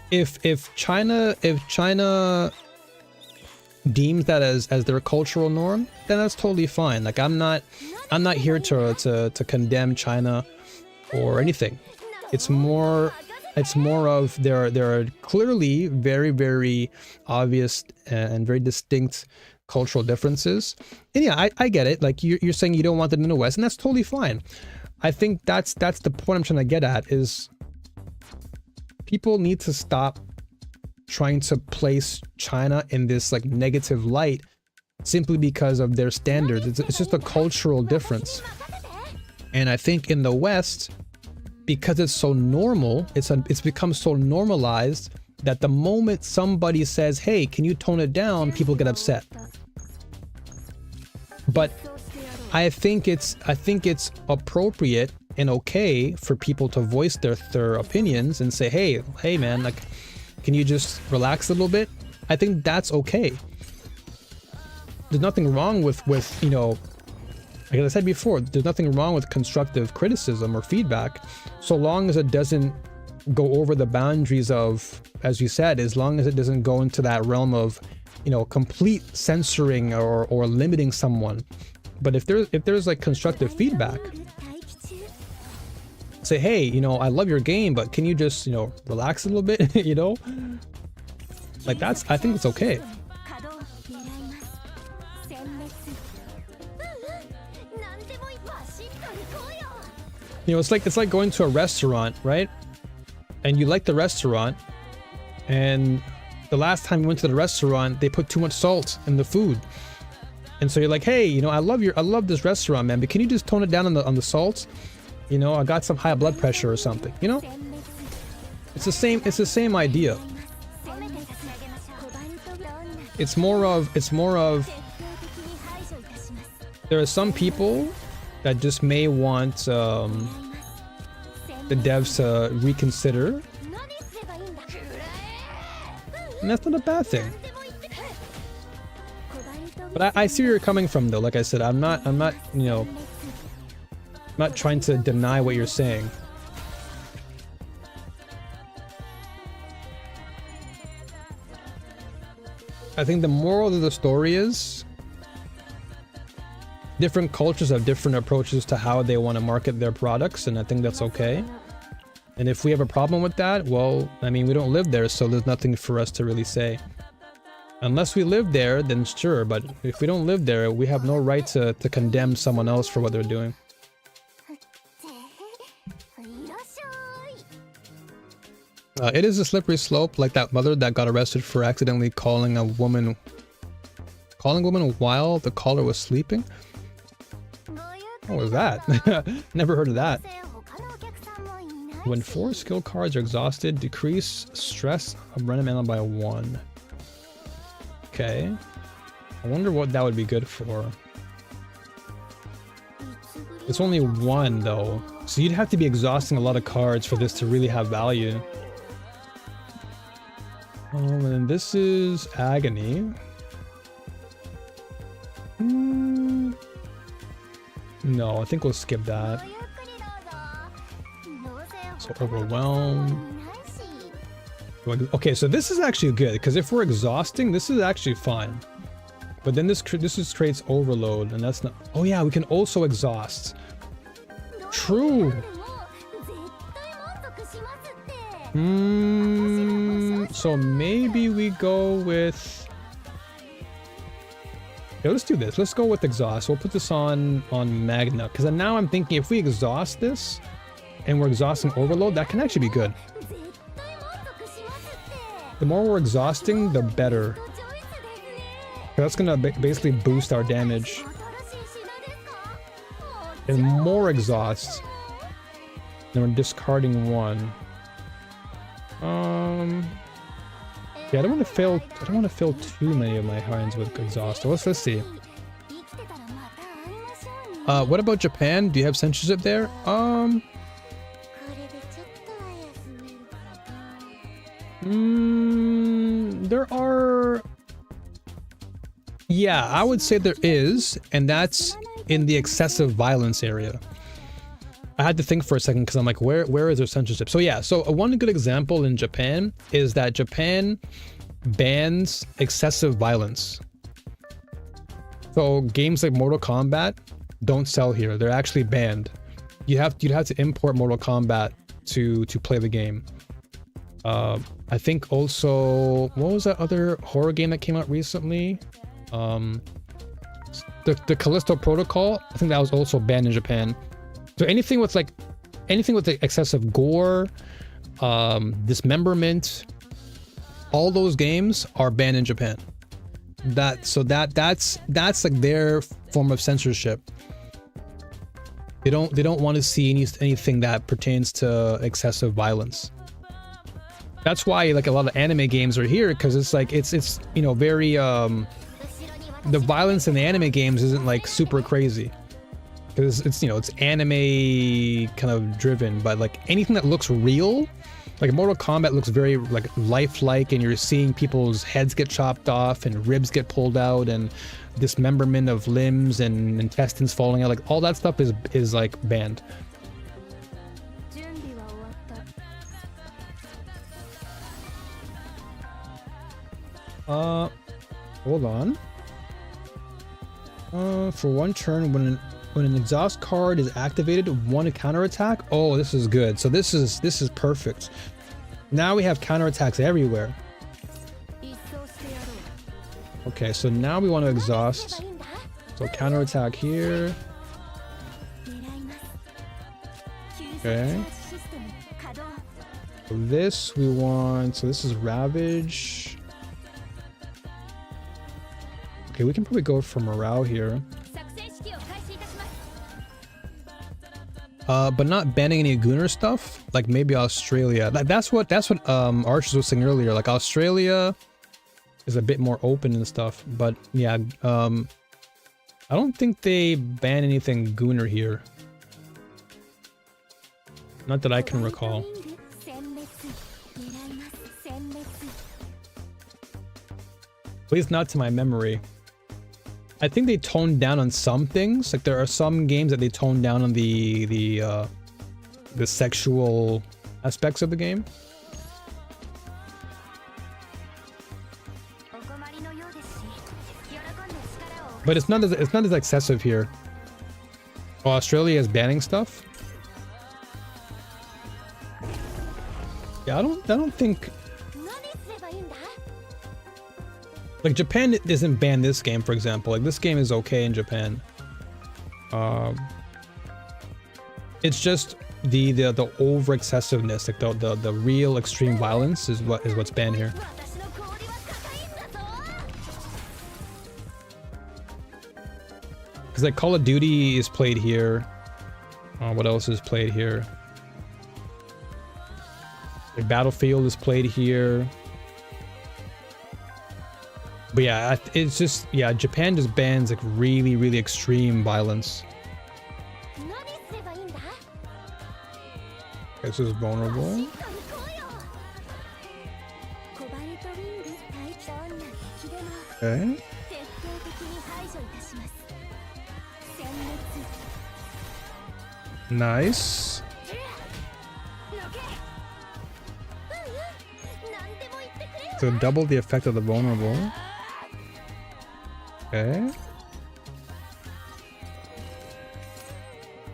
[SPEAKER 1] if China deems that as their cultural norm, then that's totally fine. Like, I'm not here to condemn China or anything. It's more of there are clearly very, very obvious and very distinct cultural differences. And yeah, I get it. Like, you're saying you don't want them in the West, and that's totally fine. I think that's the point I'm trying to get at, is people need to stop trying to place China in this like negative light simply because of their standards. It's just a cultural difference. And I think in the West, because it's so normal, it's become so normalized that the moment somebody says, hey, can you tone it down, people get upset. But I think it's appropriate and okay for people to voice their opinions and say, hey man, like, can you just relax a little bit? I think that's okay. There's nothing wrong with, you know, like I said before, there's nothing wrong with constructive criticism or feedback, so long as it doesn't go over the boundaries of, as you said, as long as it doesn't go into that realm of, you know, complete censoring or limiting someone. But if there's like constructive feedback, say, hey, you know, I love your game, but can you just, you know, relax a little bit? You know, like, I think it's okay. You know, it's like going to a restaurant, right? And you like the restaurant, and the last time you went to the restaurant, they put too much salt in the food. And so you're like, hey, you know, I love this restaurant, man, but can you just tone it down on the salt? You know, I got some high blood pressure or something, you know? It's the same idea. It's more of there are some people that just may want the devs to reconsider, and that's not a bad thing. But I see where you're coming from, though. Like I said, I'm not, you know, not trying to deny what you're saying. I think the moral of the story is different cultures have different approaches to how they want to market their products, and I think that's okay. And if we have a problem with that, well, I mean, we don't live there, so there's nothing for us to really say. Unless we live there, then sure, but if we don't live there, we have no right to condemn someone else for what they're doing. It is a slippery slope, like that mother that got arrested for accidentally calling a woman while the caller was sleeping. What was that? Never heard of that. When 4 skill cards are exhausted, decrease stress of random animal by 1. Okay. I wonder what that would be good for. It's only 1 though, so you'd have to be exhausting a lot of cards for this to really have value. And then this is agony. No, I think we'll skip that. So overwhelm. Okay, so this is actually good, because if we're exhausting, this is actually fine. But then this creates overload, and that's not... Oh yeah, we can also exhaust. True. So maybe we go with... Yeah, let's do this. Let's go with exhaust. We'll put this on Magna, because now I'm thinking if we exhaust this and we're exhausting overload, that can actually be good. The more we're exhausting, the better. That's gonna basically boost our damage. And more exhaust. Then we're discarding 1. Yeah, I don't want to fill too many of my hands with exhaust. Let's see. What about Japan? Do you have censorship there? There are... Yeah, I would say there is, and that's in the excessive violence area. I had to think for a second because I'm like, where is there censorship? So yeah, so one good example in Japan is that Japan bans excessive violence. So games like Mortal Kombat don't sell here. They're actually banned. You'd have to import Mortal Kombat to play the game. I think also, what was that other horror game that came out recently? The Callisto Protocol. I think that was also banned in Japan. So anything with excessive gore, dismemberment, all those games are banned in Japan. That's like their form of censorship. They don't want to see anything that pertains to excessive violence. That's why like a lot of anime games are here, because it's like it's you know, very the violence in the anime games isn't like super crazy. Because it's, you know, it's anime kind of driven, but like anything that looks real, like Mortal Kombat looks very like lifelike, and you're seeing people's heads get chopped off and ribs get pulled out and dismemberment of limbs and intestines falling out, like all that stuff is like banned. Hold on. For 1 turn, when an exhaust card is activated, 1 counterattack. Oh, this is good. So this is perfect. Now we have counterattacks everywhere. Okay, so now we want to exhaust. So counterattack here. Okay. So this we want. So this is Ravage. Okay, we can probably go for morale here. But not banning any Gunner stuff. Like maybe Australia. That's what Archers was saying earlier. Like Australia is a bit more open and stuff. But yeah, I don't think they ban anything Gunner here. Not that I can recall. At least not to my memory. I think they toned down on some things. Like there are some games that they toned down on the sexual aspects of the game. But it's not as excessive here. Oh, Australia is banning stuff. Yeah, I don't think. Like Japan isn't banned this game, for example. Like this game is okay in Japan. It's just the over excessiveness, like the real extreme violence is what's banned here. Because like Call of Duty is played here. What else is played here? Like Battlefield is played here. But yeah, it's just, yeah, Japan just bans like really, really extreme violence. Okay, this is vulnerable. Okay. Nice. So double the effect of the vulnerable. Okay.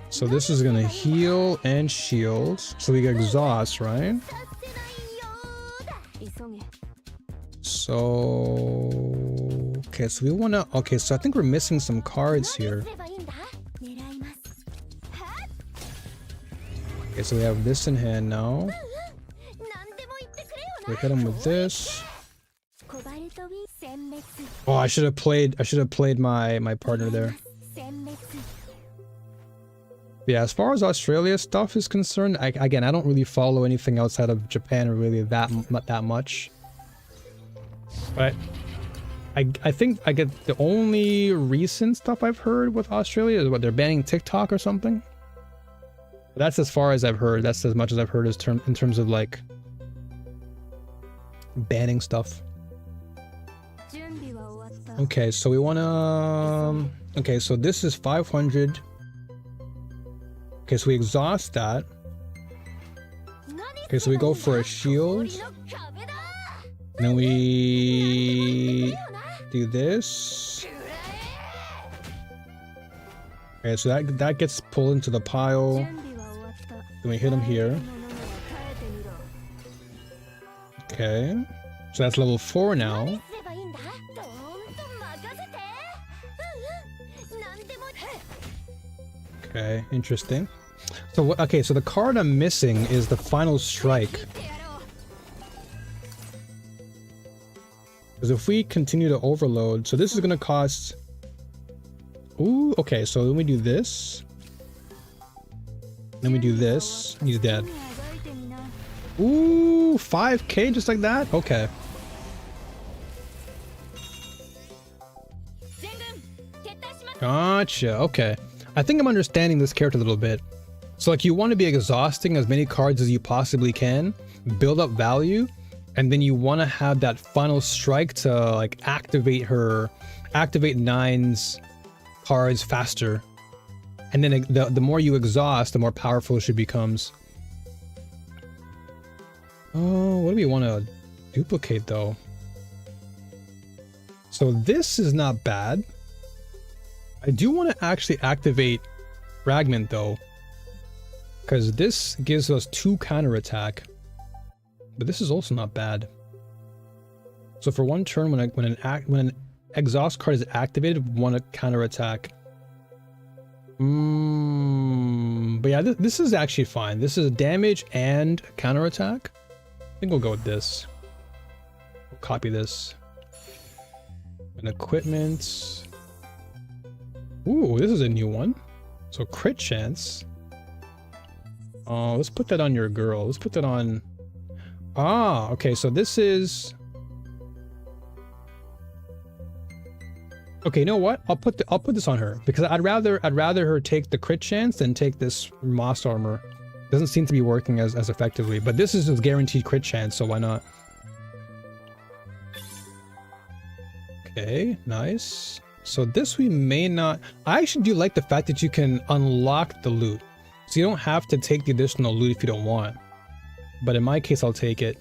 [SPEAKER 1] So this is gonna heal and shield. So we get exhaust, right? So okay, so we wanna, okay, so I think we're missing some cards here. Okay, so we have this in hand now. We hit him with this. Oh, I should have played my partner there. Yeah, as far as Australia stuff is concerned, again, I don't really follow anything outside of Japan really that much. But I think I get the only recent stuff I've heard with Australia is what they're banning TikTok or something. That's as far as I've heard. That's as much as I've heard in terms of like banning stuff. Okay, so we wanna. Okay, so this is 500. Okay, so we exhaust that. Okay, so we go for a shield. And then we do this. Okay, so that gets pulled into the pile. Then we hit him here. Okay, so that's level 4 now. Okay, interesting. So okay, so the card I'm missing is the final strike. Because if we continue to overload, so this is gonna cost. Ooh, okay, so then we do this. Then we do this. He's dead. Ooh, 5k just like that? Okay. Gotcha, okay. I think I'm understanding this character a little bit. So like you want to be exhausting as many cards as you possibly can, build up value, and then you want to have that final strike to like activate Nine's cards faster. And then the more you exhaust, the more powerful she becomes. Oh, what do we want to duplicate though? So this is not bad. I do want to actually activate Fragment though, because this gives us 2 counterattack. But this is also not bad. So for 1 turn, when an exhaust card is activated, 1 counterattack. But yeah, this is actually fine. This is damage and counterattack. I think we'll go with this. We'll copy this. And equipment. Ooh, this is a new one. So crit chance. Oh, let's put that on your girl. Let's put that on. Ah, okay. So this is. Okay, you know what? I'll put this on her because I'd rather her take the crit chance than take this moss armor. Doesn't seem to be working as effectively, but this is a guaranteed crit chance, so why not? Okay, nice. So this we may not. I actually do like the fact that you can unlock the loot, so you don't have to take the additional loot if you don't want. But in my case, I'll take it.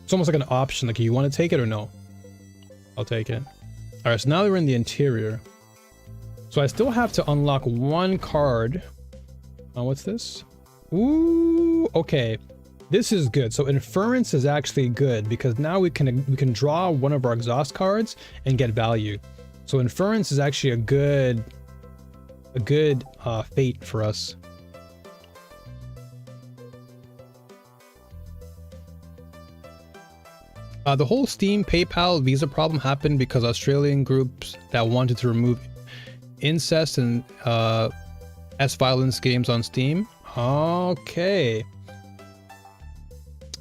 [SPEAKER 1] It's almost like an option, like you want to take it or no? I'll take it. All right, so now that we're in the interior. So I still have to unlock one card. Oh, what's this? Ooh, okay. This is good. So Inference is actually good because now we can draw one of our exhaust cards and get value. So Inference is actually a good fate for us. The whole Steam, PayPal, Visa problem happened because Australian groups that wanted to remove incest and S-violence games on Steam. Okay.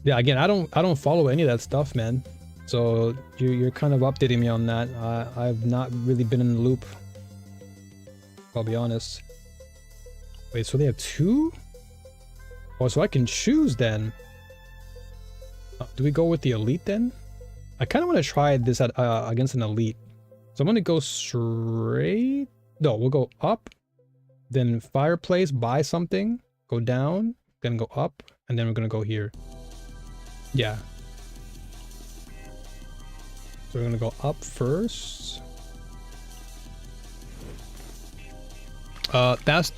[SPEAKER 1] Yeah, again, I don't follow any of that stuff, man. So you're kind of updating me on that. I've not really been in the loop. I'll be honest. Wait, so they have two? Oh, so I can choose then. Do we go with the elite then? I kind of want to try this at against an elite. So I'm going to go straight. No, we'll go up. Then fireplace, buy something. Go down. Then go up. And then we're going to go here. Yeah. So we're going to go up first. That's...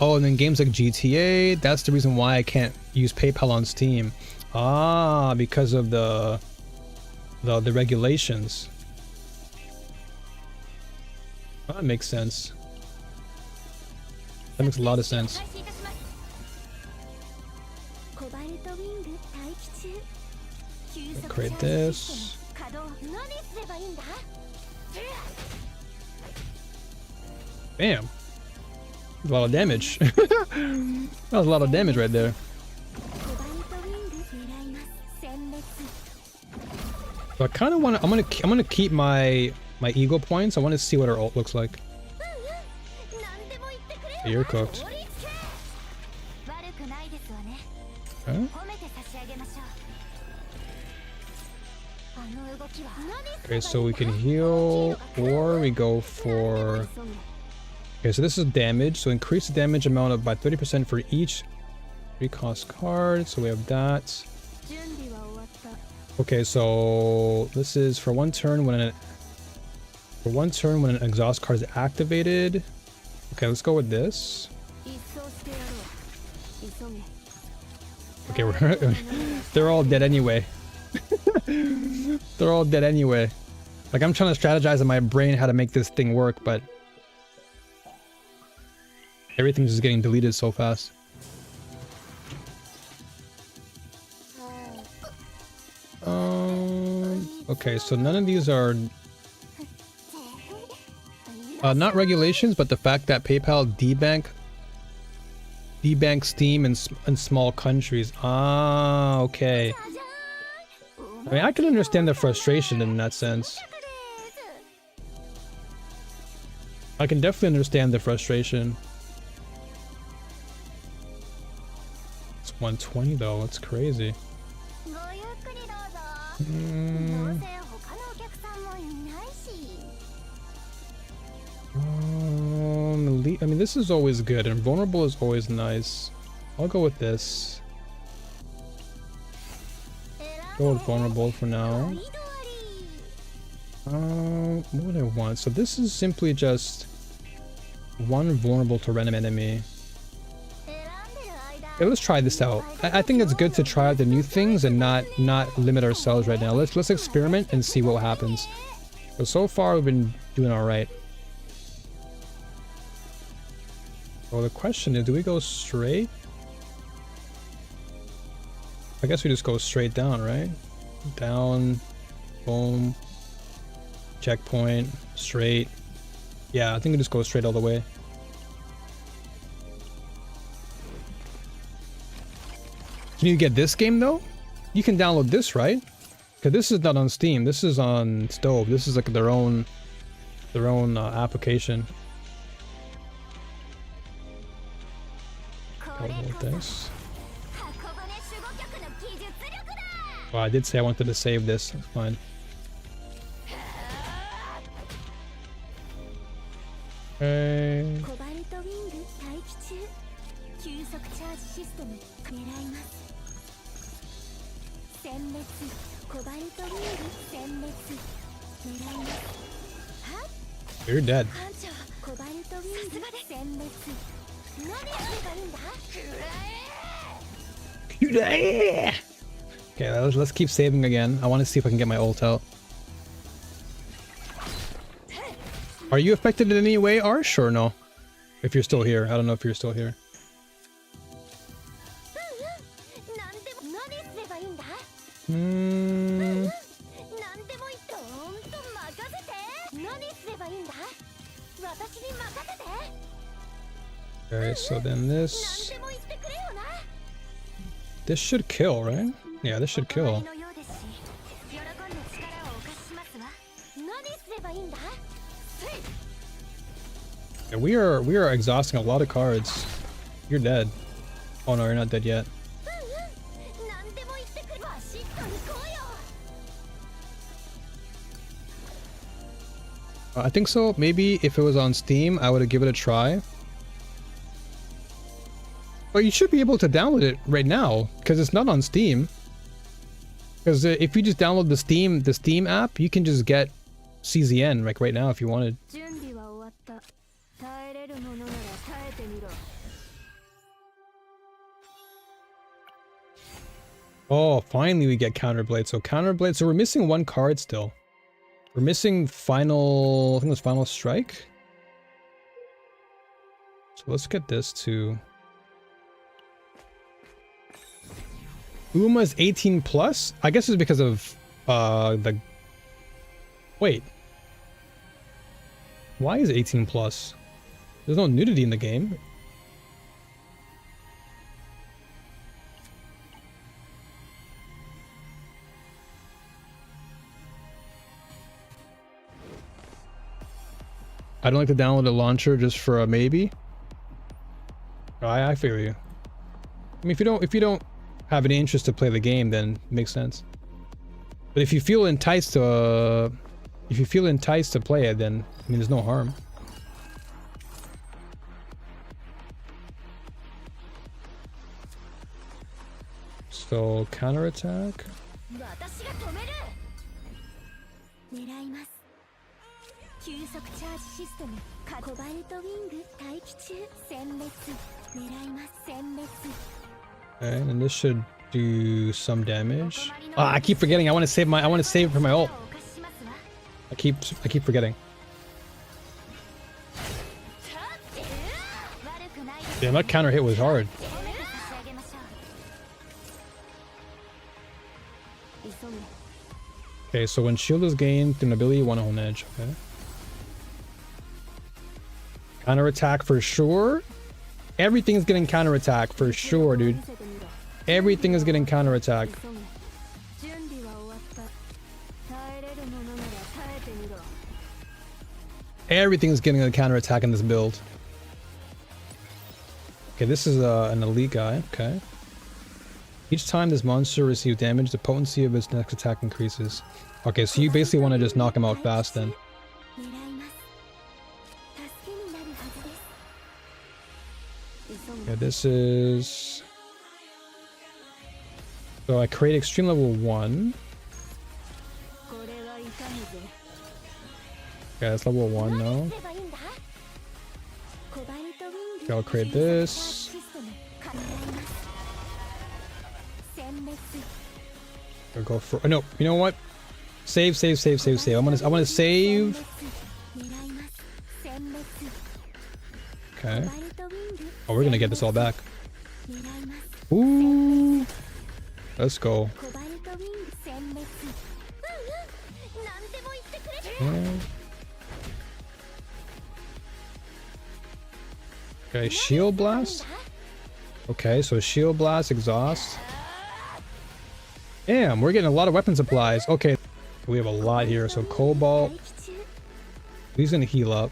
[SPEAKER 1] Oh, and then games like GTA. That's the reason why I can't use PayPal on Steam. Ah, because of the regulations. That makes sense. That makes a lot of sense. Create this. Bam. A lot of damage. That was a lot of damage right there. So I kind of want to. I'm gonna keep my ego points. I want to see what our ult looks like. You're cooked. Okay. Okay, so we can heal, or we go for. Okay, so this is damage. So increase the damage amount by 30% for each 3-cost card. So we have that. Okay, so this is for one turn when an exhaust card is activated. Okay, let's go with this. Okay, they're all dead anyway. They're all dead anyway. Like, I'm trying to strategize in my brain how to make this thing work, but everything's just getting deleted so fast. Okay, so none of these are not regulations, but the fact that PayPal debank Steam in small countries. Ah, okay. I mean, I can understand the frustration in that sense. I can definitely understand the frustration. It's 120 though, that's crazy. Elite, I mean, this is always good, and vulnerable is always nice. I'll go with this. Go with vulnerable for now. What would I want? So this is simply just one vulnerable to random enemy. Okay, let's try this out. I think it's good to try out the new things and not limit ourselves right now. Let's experiment and see what happens. So far we've been doing all right. Well, the question is, do we go straight? I guess we just go straight down, right? Down, boom, checkpoint, straight. Yeah, I think we just go straight all the way. Can you get this game though? You can download this, right? Because this is not on Steam. This is on Stove. This is like their own application. Download this. Well, I did say I wanted to save this. That's fine. Okay. You're dead. Okay, let's keep saving again. I want to see if I can get my ult out. Are you affected in any way, Arsh, or no? If you're still here. I don't know if you're still here. Okay, so then this should kill, right? Yeah, this should kill. Yeah, we are exhausting a lot of cards. You're dead. Oh no, you're not dead yet. I think so. Maybe if it was on Steam, I would have given it a try. But you should be able to download it right now because it's not on Steam. Because if you just download the Steam app, you can just get CZN like right now if you wanted. Oh, finally we get Counterblade. So Counterblade. So we're missing one card still. We're missing final. I think it's Final Strike. So let's get this to. Uma's 18 plus? I guess it's because of the. Wait. Why is it 18 plus? There's no nudity in the game. I don't like to download a launcher just for a maybe. I feel you. I mean, if you don't have any interest to play the game, then it makes sense. But if you feel enticed to play it, then I mean, there's no harm. So counterattack. Okay, and this should do some damage. Ah, I keep forgetting. I want to save for my ult. I keep forgetting. Damn, that counter hit was hard. Okay, so when shield is gained through an ability, one on edge. Okay. Counterattack for sure. Everything is getting counterattack for sure, dude. Everything is getting counterattack. Everything is getting a counterattack in this build. Okay, this is an elite guy. Okay. Each time this monster receives damage, the potency of its next attack increases. Okay, so you basically want to just knock him out fast then. Okay, this is... So I create extreme level 1. Okay, that's level 1 now. Okay, I'll create this. I'll go for... Oh, no, you know what? Save. I want to save. Okay. Oh, we're gonna get this all back. Ooh. Let's go. Okay. Okay, shield blast. Okay, so shield blast, exhaust. Damn, we're getting a lot of weapon supplies. Okay, we have a lot here. So cobalt. He's gonna heal up.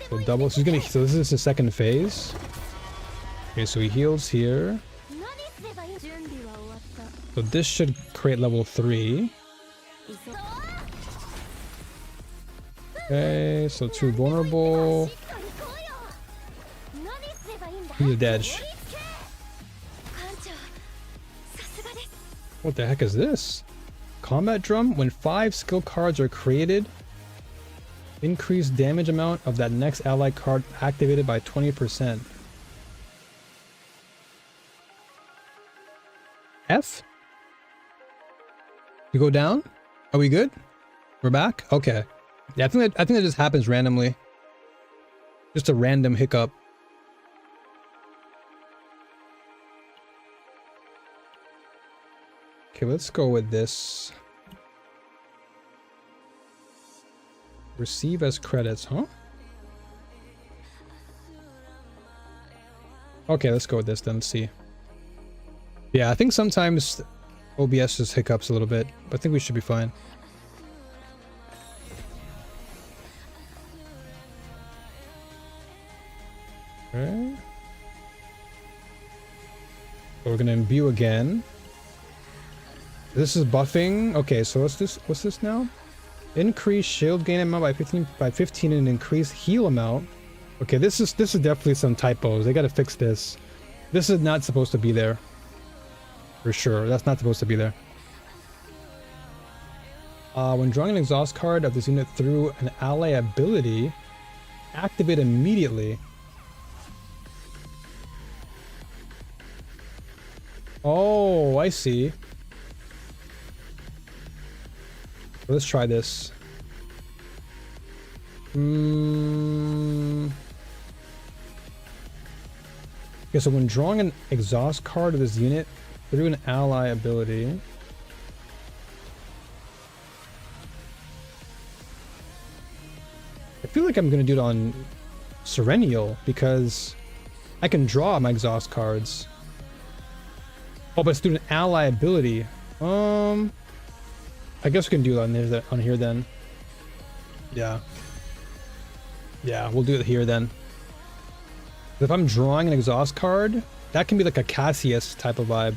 [SPEAKER 1] So double. So this is the second phase. Okay, so he heals here. So this should create level 3. Okay, so 2 vulnerable. He's dead. What the heck is this? Combat drum. When 5 skill cards are created, increase damage amount of that next allied card activated by 20%. F? You go down? Are we good? We're back? Okay. Yeah, I think that just happens randomly. Just a random hiccup. Okay, let's go with this. Receive as credits, huh? Okay, let's go with this then. Let's see. Yeah, I think sometimes OBS just hiccups a little bit, but I think we should be fine. Okay. So we're gonna imbue again. This is buffing. Okay, so what's this now? Increase shield gain amount by 15 and increase heal amount. Okay, this is definitely some typos. They gotta fix this. This is not supposed to be there. For sure, that's not supposed to be there. When drawing an exhaust card of this unit through an ally ability, activate immediately. Oh, I see. Let's try this. Okay, so when drawing an exhaust card of this unit through an ally ability, I feel like I'm gonna do it on Serenial because I can draw my exhaust cards. Oh, but it's through an ally ability. I guess we can do it on here then. Yeah. Yeah, we'll do it here then. If I'm drawing an exhaust card, that can be like a Cassius type of vibe.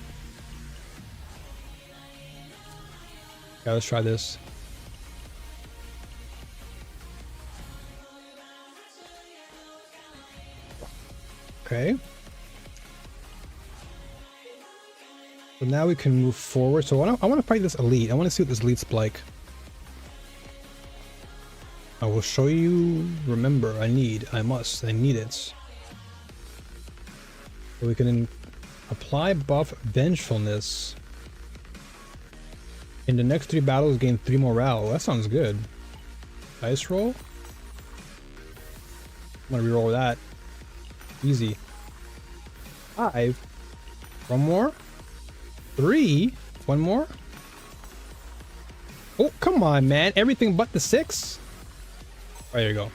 [SPEAKER 1] Yeah, let's try this. Okay. So now we can move forward. So I want to fight this elite. I want to see what this elite's like. I will show you. Remember, I need it. So we can apply buff vengefulness. In the next 3 battles, gain 3 morale. That sounds good. Dice roll. I'm gonna reroll that. Easy. 5. 1 more. 3. 1 more. Oh, come on, man. Everything but the 6. Oh, there you go.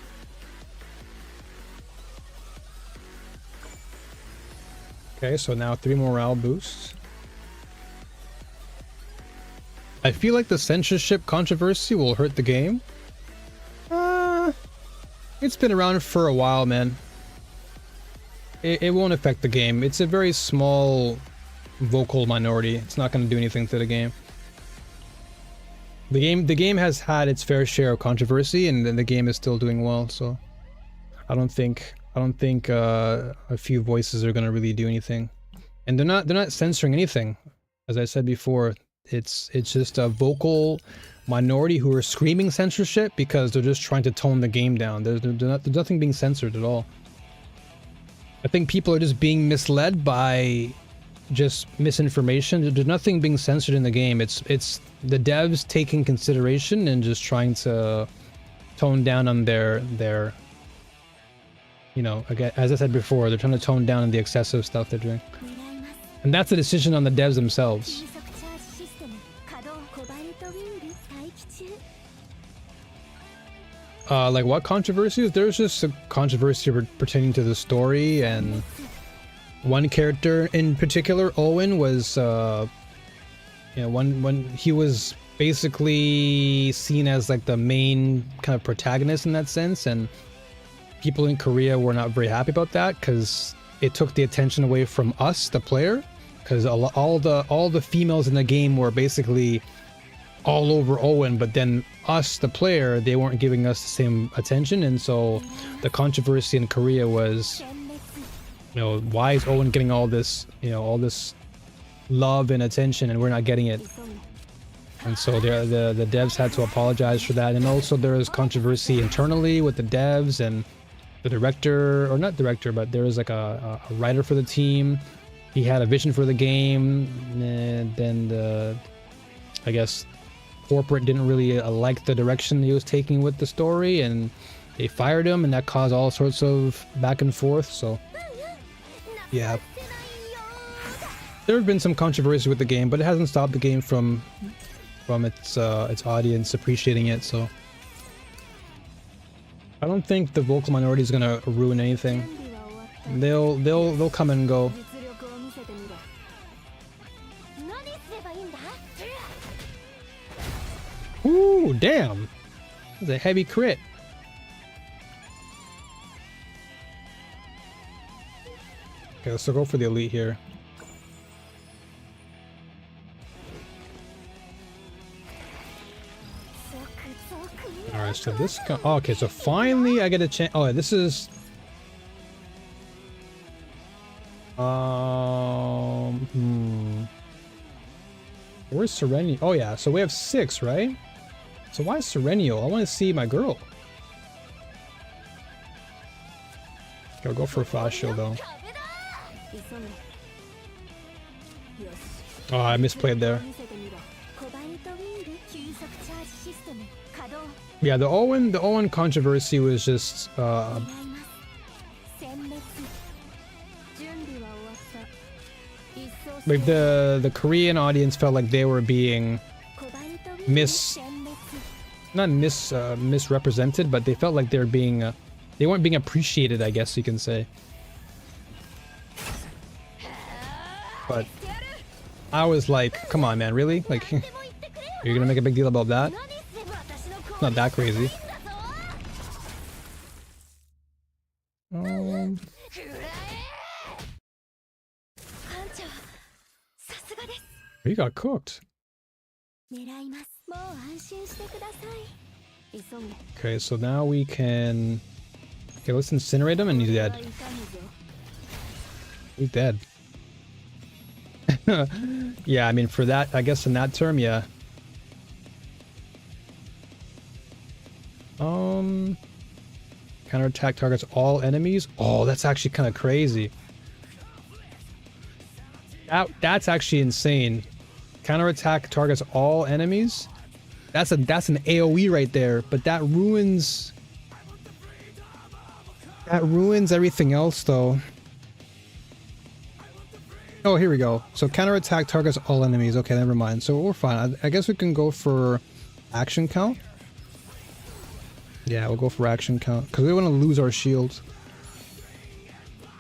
[SPEAKER 1] Okay, so now 3 morale boosts. I feel like the censorship controversy will hurt the game. It's been around for a while, man. It won't affect the game. It's a very small vocal minority. It's not going to do anything to the game. The game has had its fair share of controversy, and then the game is still doing well. So I don't think a few voices are going to really do anything. And they're not censoring anything. As I said before, it's just a vocal minority who are screaming censorship because they're just trying to tone the game down. There's nothing being censored at all. I think people are just being misled by just misinformation. There's nothing being censored in the game. It's the devs taking consideration and just trying to tone down on their you know, again, as I said before, they're trying to tone down on the excessive stuff they're doing. And that's a decision on the devs themselves. Like what controversies? There's just a controversy pertaining to the story, and one character in particular, Owen, was you know, when he was basically seen as like the main kind of protagonist in that sense, and people in Korea were not very happy about that because it took the attention away from us, the player, because all the females in the game were basically all over Owen, but then us, the player, they weren't giving us the same attention. And so the controversy in Korea was, you know, why is Owen getting all this, you know, all this love and attention and we're not getting it? And so the devs had to apologize for that. And also there was controversy internally with the devs and the director, or not director, but there was like a writer for the team. He had a vision for the game, and then I guess corporate didn't really like the direction he was taking with the story, and they fired him, and that caused all sorts of back and forth. So yeah, there have been some controversy with the game, but it hasn't stopped the game from its audience appreciating it. So I don't think the vocal minority is gonna ruin anything. They'll come and go. Ooh, damn! That's a heavy crit. Okay, let's go for the elite here. Alright, so this guy... Oh, okay, so finally I get a chance... Oh, this is... Where's Serenio? Oh yeah, so we have 6, right? So why is Serenio? I want to see my girl. I'll go for a fast shield though. Oh, I misplayed there. Yeah, the Owen controversy was just like the Korean audience felt like they were being misrepresented, but they felt like they're being they weren't being appreciated, I guess you can say. But I was like, come on man, really? Like you're gonna make a big deal about that? Not that crazy. He got cooked. Okay, so now we can... Okay, let's incinerate him and he's dead. He's dead. Yeah, I mean, for that, I guess in that term, yeah. Counterattack targets all enemies. Oh, that's actually kind of crazy. That's actually insane. Counterattack targets all enemies. That's an AoE right there, but that ruins everything else though. Oh, here we go. So counterattack targets all enemies. Okay, never mind. So we're fine. I guess we can go for action count. Yeah, we'll go for action count because we want to lose our shields.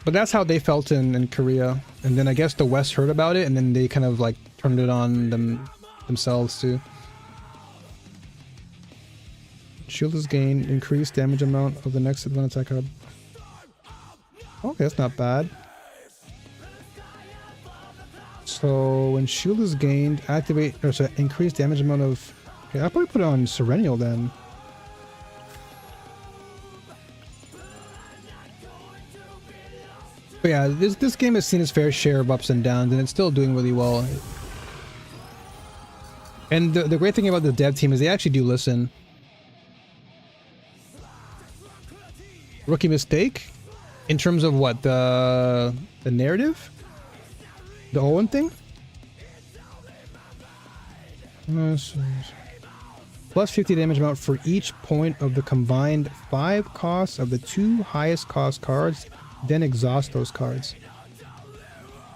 [SPEAKER 1] But that's how they felt in Korea. And then I guess the West heard about it and then they kind of like turned it on themselves too. Shield is gained. Increased damage amount of the next advanced attack hub. Okay, that's not bad. So when shield is gained, activate, or sorry, increased damage amount of... Okay, I'll probably put it on Serennial then. But yeah, this game has seen its fair share of ups and downs, and it's still doing really well. And the great thing about the dev team is they actually do listen. Rookie mistake? In terms of what? The narrative? The Owen thing? Plus plus 50 damage amount for each point of the combined 5 costs of the 2 highest cost cards, then exhaust those cards.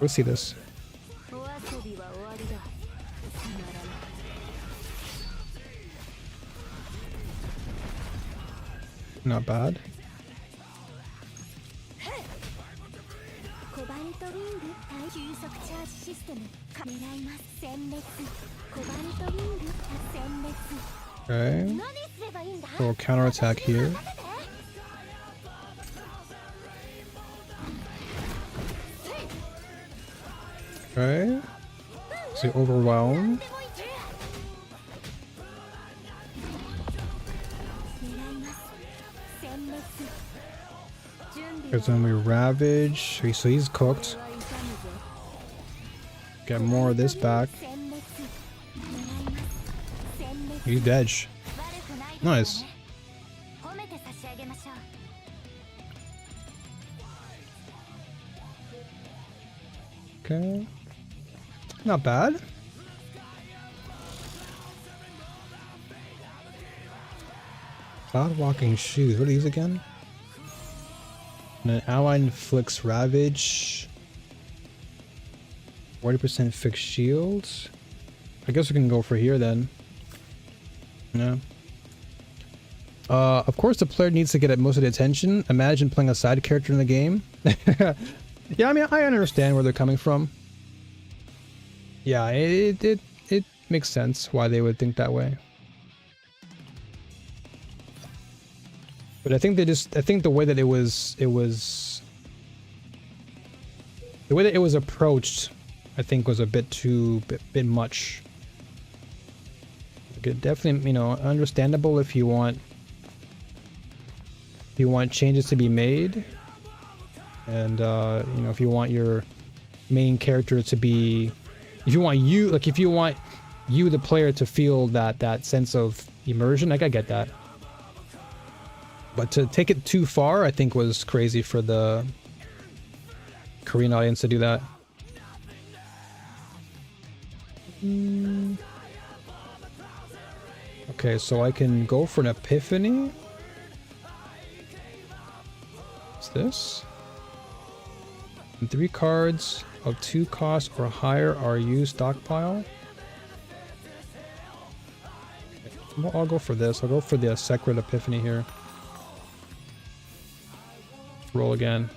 [SPEAKER 1] Let's see this. Not bad. Okay. So we'll counterattack here. Okay. So overwhelm. Because then we ravage. So he's cooked. Get more of this back. He's dead. Nice. Okay. Not bad. Cloud walking shoes. What are these again? And an ally inflicts ravage. 40% fixed shields. I guess we can go for here then. Yeah. Of course the player needs to get most of the attention. Imagine playing a side character in the game. Yeah, I mean, I understand where they're coming from. Yeah, it makes sense why they would think that way. But I think I think the way that it was the way that it was approached, I think was a bit much. Like, definitely, you know, understandable if you want changes to be made, and you know, if you want your main character to be, if you want you the player to feel that sense of immersion, like, I get that. But to take it too far, I think was crazy for the Korean audience to do that. Okay, so I can go for an epiphany. What's this? And 3 cards of 2 costs or higher are used stockpile. Well, I'll go for this. I'll go for the Sacred Epiphany here. Roll again.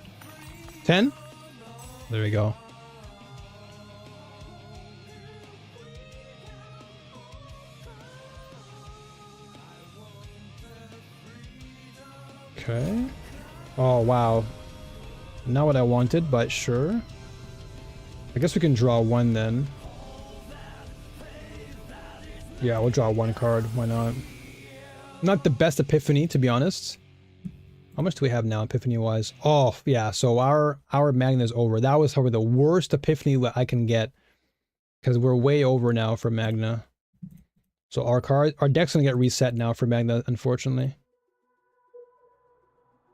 [SPEAKER 1] 10? There we go. Okay. Oh, wow. Not what I wanted, but sure. I guess we can draw 1 then. Yeah, we'll draw 1 card. Why not? Not the best epiphany, to be honest. How much do we have now, epiphany-wise? Oh, yeah, so our Magna is over. That was probably the worst epiphany that I can get, because we're way over now for Magna. So our deck's gonna get reset now for Magna, unfortunately.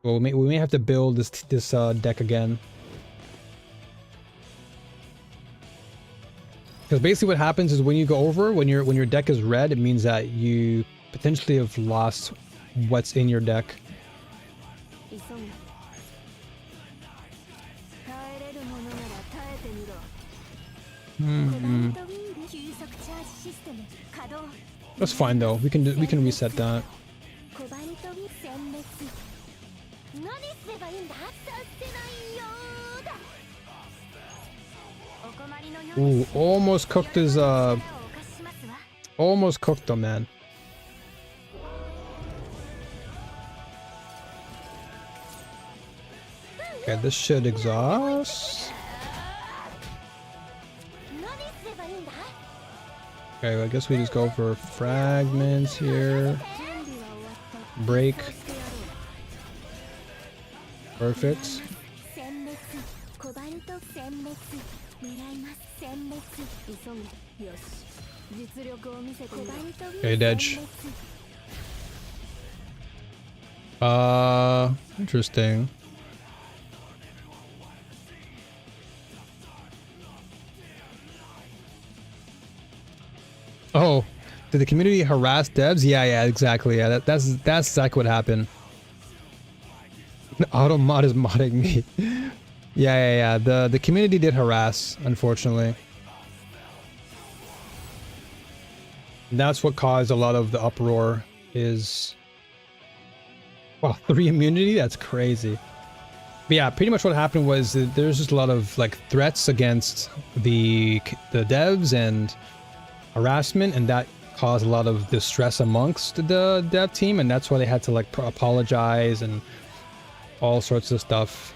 [SPEAKER 1] Well, we may have to build this deck again. Because basically what happens is when you go over, when your deck is red, it means that you potentially have lost what's in your deck. That's fine though. We can reset that. Ooh, almost cooked his almost cooked them, man. Okay, this should exhaust. Okay, well, I guess we just go for fragments here. Break. Perfect. Okay, Dedge. Interesting. Oh, Did the community harass devs? Yeah, exactly. Yeah, that's exactly what happened. Automod is modding me. Yeah. The community did harass, unfortunately. And that's what caused a lot of the uproar. Is wow, 3 immunity? That's crazy. But yeah, pretty much what happened was that there's just a lot of like threats against the devs and harassment, and that caused a lot of distress amongst the dev team, and that's why they had to like apologize and all sorts of stuff.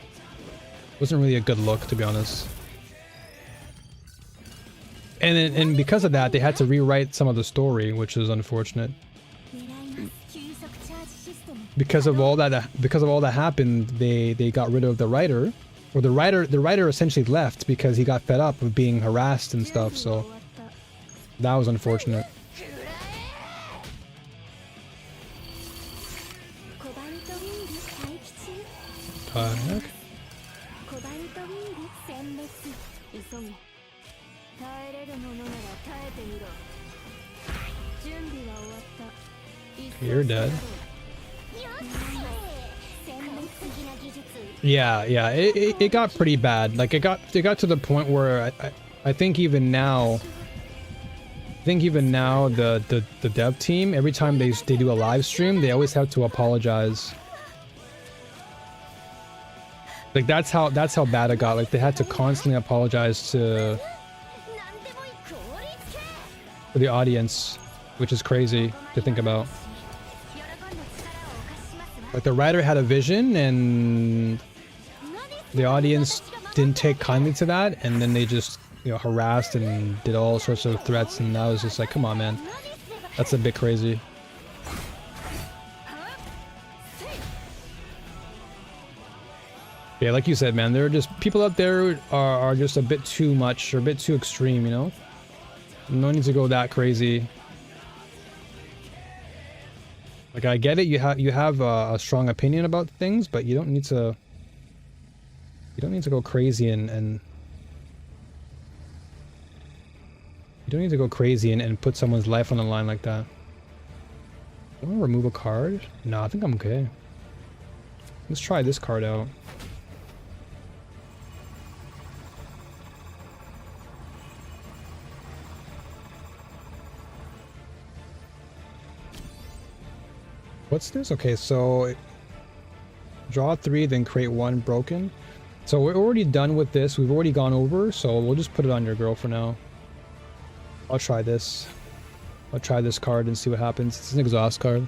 [SPEAKER 1] It wasn't really a good look, to be honest. And because of that, they had to rewrite some of the story, which is unfortunate. Because of all that happened, they got rid of the writer, or the writer essentially left because he got fed up of being harassed and stuff. So that was unfortunate. Heck? You're dead. Yeah, it got pretty bad. Like it got to the point where I think even now the dev team, every time they do a live stream, they always have to apologize. Like that's how bad it got. Like they had to constantly apologize to the audience, which is crazy to think about. Like the writer had a vision and the audience didn't take kindly to that, and then they just, you know, harassed and did all sorts of threats, and I was just like, come on, man, that's a bit crazy. Yeah, like you said, man, there are just people out there are just a bit too much or a bit too extreme, you know? No need to go that crazy. Like I get it, you have a strong opinion about things, but you don't need to go crazy and you don't need to go crazy and put someone's life on the line like that. I want to remove a card? No, I think I'm okay. Let's try this card out. What's this? Okay, so draw 3, then create 1 broken. So we're already done with this. We've already gone over, so we'll just put it on your girl for now. I'll try this. I'll try this card and see what happens. It's an exhaust card.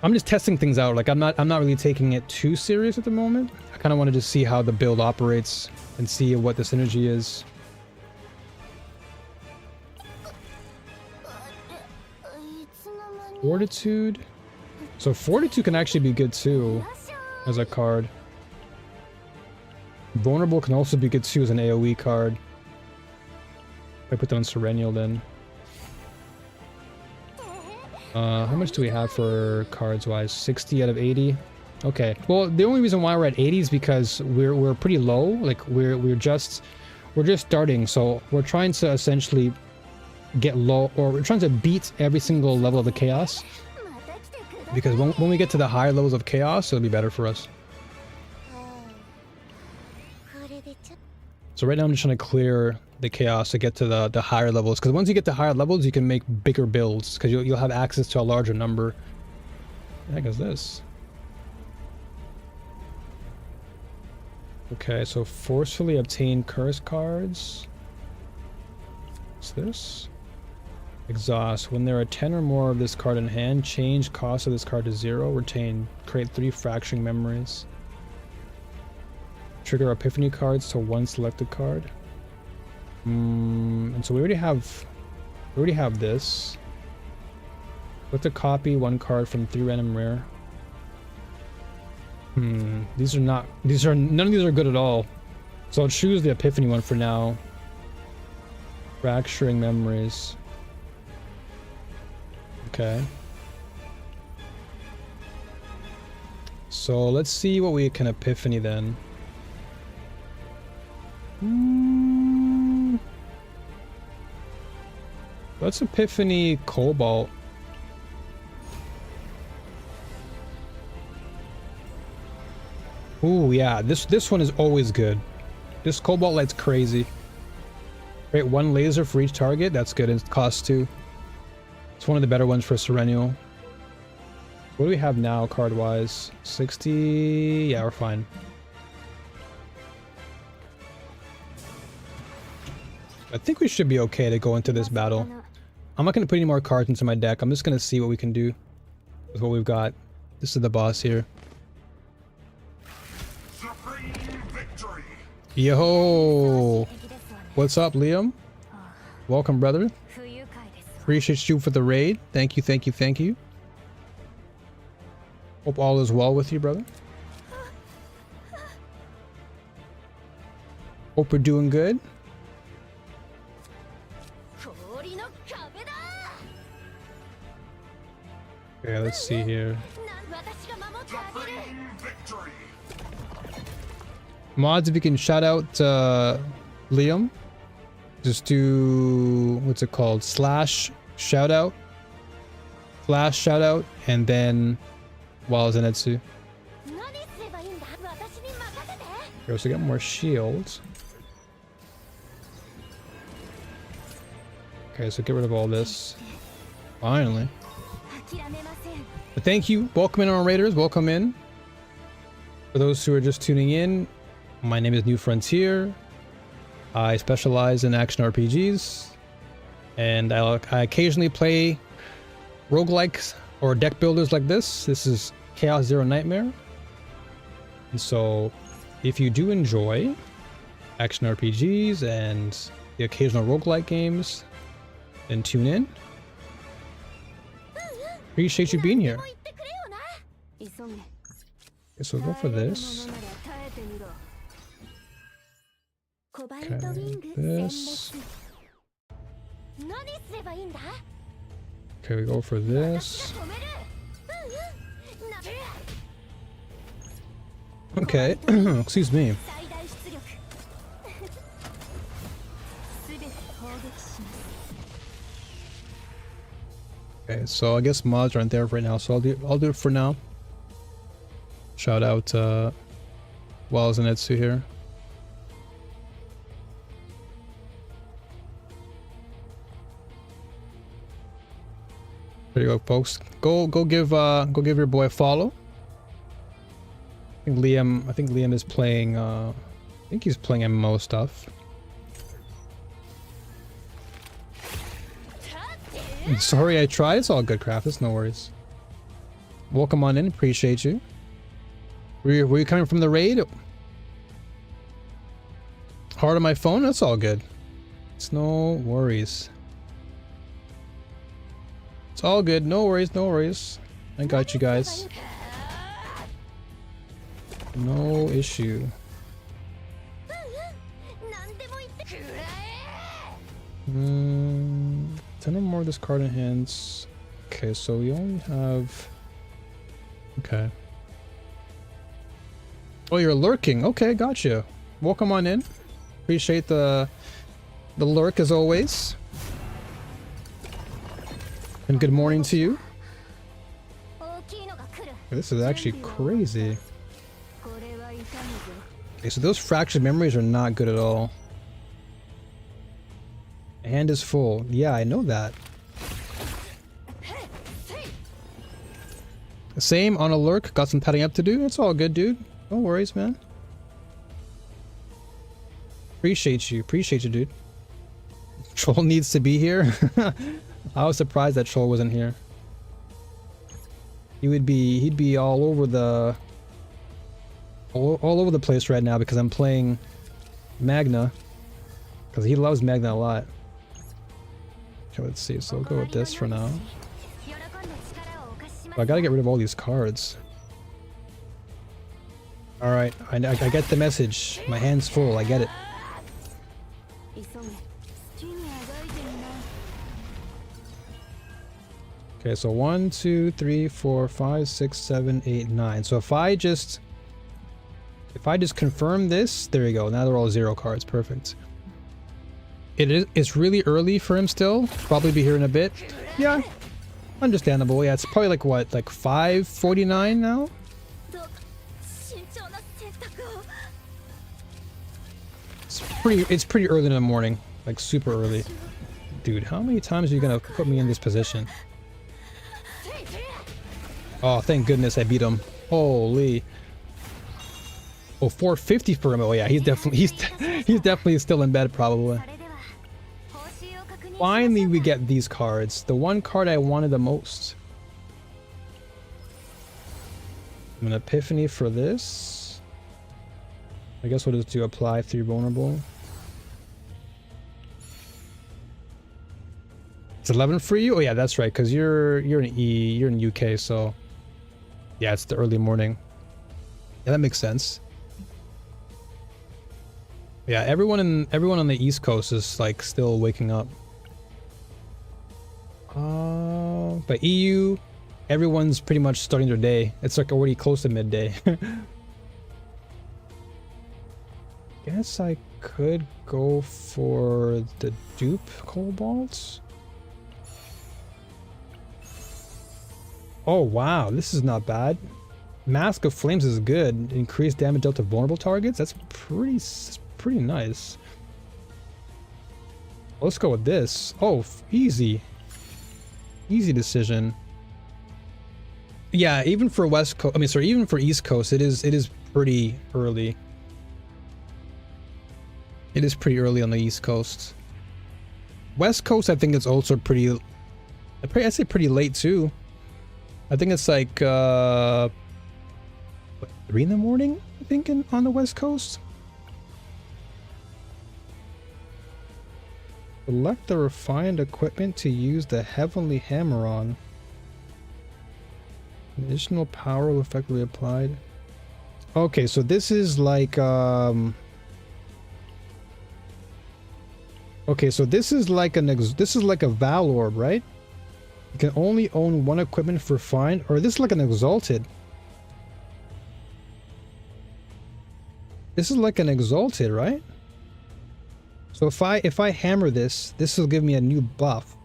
[SPEAKER 1] I'm just testing things out. Like I'm not really taking it too serious at the moment. I kind of wanted to see how the build operates and see what the synergy is. Fortitude. So Fortitude can actually be good too as a card. Vulnerable can also be good too as an AoE card. I put that on Serennial then. How much do we have for cards wise? 60 out of 80. Okay. Well, the only reason why we're at 80 is because we're pretty low. Like we're just starting, so we're trying to essentially get low, or we're trying to beat every single level of the chaos, because when we get to the higher levels of chaos, it'll be better for us. So right now I'm just trying to clear the chaos to get to the higher levels, because once you get to higher levels you can make bigger builds, because you'll have access to a larger number. What the heck is this? Okay, so forcefully obtain curse cards. What's this? Exhaust. When there are 10 or more of this card in hand, change cost of this card to 0. Retain. Create 3 fracturing memories. Trigger epiphany cards to 1 selected card. And so we already have this. With the copy 1 card from 3 random rare. None of these are good at all. So I'll choose the epiphany one for now. Fracturing memories. Okay. So let's see what we can epiphany then. What's Epiphany Cobalt? Ooh, yeah, this one is always good. This Cobalt Light's crazy. Right, one laser for each target. That's good. It costs 2. It's one of the better ones for Serennial. What do we have now, card-wise? 60... Yeah, we're fine. I think we should be okay to go into this battle. I'm not going to put any more cards into my deck. I'm just going to see what we can do with what we've got. This is the boss here. Yo! What's up, Liam? Welcome, brother. Appreciate you for the raid. Thank you, thank you, thank you. Hope all is well with you, brother. Hope we're doing good. Okay, let's see here. Mods, if you can shout out Liam. Just do, what's it called? Slash shout out. Flash shout out, and then Wild Zenitsu. Okay, so get more shields. Okay, so get rid of all this. Finally. But thank you. Welcome in, our raiders. Welcome in. For those who are just tuning in, my name is New Frontier. I specialize in action RPGs, and I occasionally play roguelikes or deck builders like this. This is Chaos Zero Nightmare. And so, if you do enjoy action RPGs and the occasional roguelike games, then tune in. Appreciate you being here. Okay, so go for this. Okay, this. Okay, we go for this. Okay, excuse me. Okay, so I guess mods aren't there right now, so I'll do it for now. Shout out Wild Zenitsu here. There you go, folks. Go give your boy a follow. I think Liam is playing I think he's playing MMO stuff. Sorry I tried. It's all good, Craft. It's no worries. Welcome on in. Appreciate you. Were you coming from the raid? Hard on my phone? That's all good. It's no worries. It's all good. No worries, no worries. I got you guys. No issue. 10 or more discarded hands. Okay, so we only have... Okay. Oh, you're lurking. Okay, gotcha. Welcome on in. Appreciate the lurk as always. And good morning to you. This is actually crazy. Okay, so those fractured memories are not good at all. Hand is full. Yeah, I know that. Same on a lurk. Got some padding up to do. It's all good, dude. No worries, man. Appreciate you, dude. Troll needs to be here. I was surprised that Troll wasn't here. He'd be all over the place right now because I'm playing Magna. Because he loves Magna a lot. Okay, let's see. So we'll go with this for now. But I gotta get rid of all these cards. Alright, I get the message. My hand's full, I get it. Okay, so 1, 2, 3, 4, 5, 6, 7, 8, 9. So if I just confirm this, there you go. Now they're all 0 cards. Perfect. It's really early for him still. Probably be here in a bit. Yeah, understandable. Yeah, it's probably like what, like 5:49 now. It's pretty early in the morning, like super early. Dude, how many times are you gonna put me in this position? Oh, thank goodness I beat him. Holy. Oh, 450 for him. Oh yeah, he's definitely still in bed probably. Finally we get these cards. The one card I wanted the most. An epiphany for this. I guess we'll just do apply 3 vulnerable. It's 11 for you? Oh yeah, that's right, because you're in UK, so yeah, it's the early morning. Yeah, that makes sense. Yeah, everyone on the East Coast is like still waking up. But EU, everyone's pretty much starting their day. It's like already close to midday. Guess I could go for the dupe kobolds. Oh wow, this is not bad. Mask of Flames is good. Increased damage dealt to vulnerable targets. That's pretty nice. Let's go with this. Oh, easy. Easy decision. Yeah, even for West Coast, I mean, sorry, even for East Coast, it is pretty early. It is pretty early on the East Coast. West Coast, I think it's also I'd say pretty late too. I think it's like, what, 3 in the morning, I think, on the West Coast? Select the refined equipment to use the Heavenly Hammer on. Additional power will effectively applied. Okay, so this is like, okay, so this is like a Val Orb, right? You can only own 1 equipment for refined, or this is like an Exalted. This is like an Exalted, right? So if I hammer this will give me a new buff.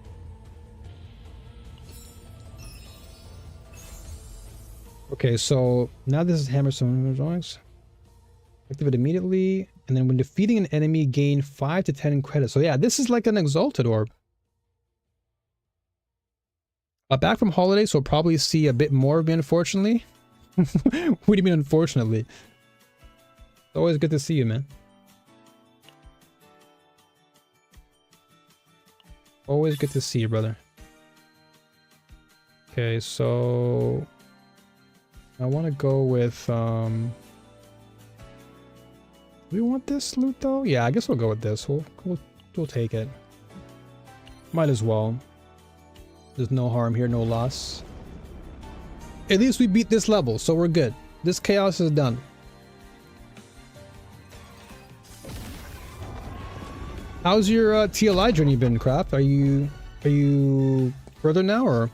[SPEAKER 1] Okay, so now this is hammer some drawings. Activate immediately, and then when defeating an enemy, gain 5 to 10 in credit. So yeah, this is like an Exalted Orb. Back from holiday, so we'll probably see a bit more of me, unfortunately. What do you mean, unfortunately? It's always good to see you, man. Always good to see you, brother. Okay, so I want to go with do we want this loot though? Yeah, I guess we'll go with this. We'll take it. Might as well. There's no harm here, no loss. At least we beat this level, so we're good. This chaos is done. How's your TLI journey been, Craft? Are you further now, or?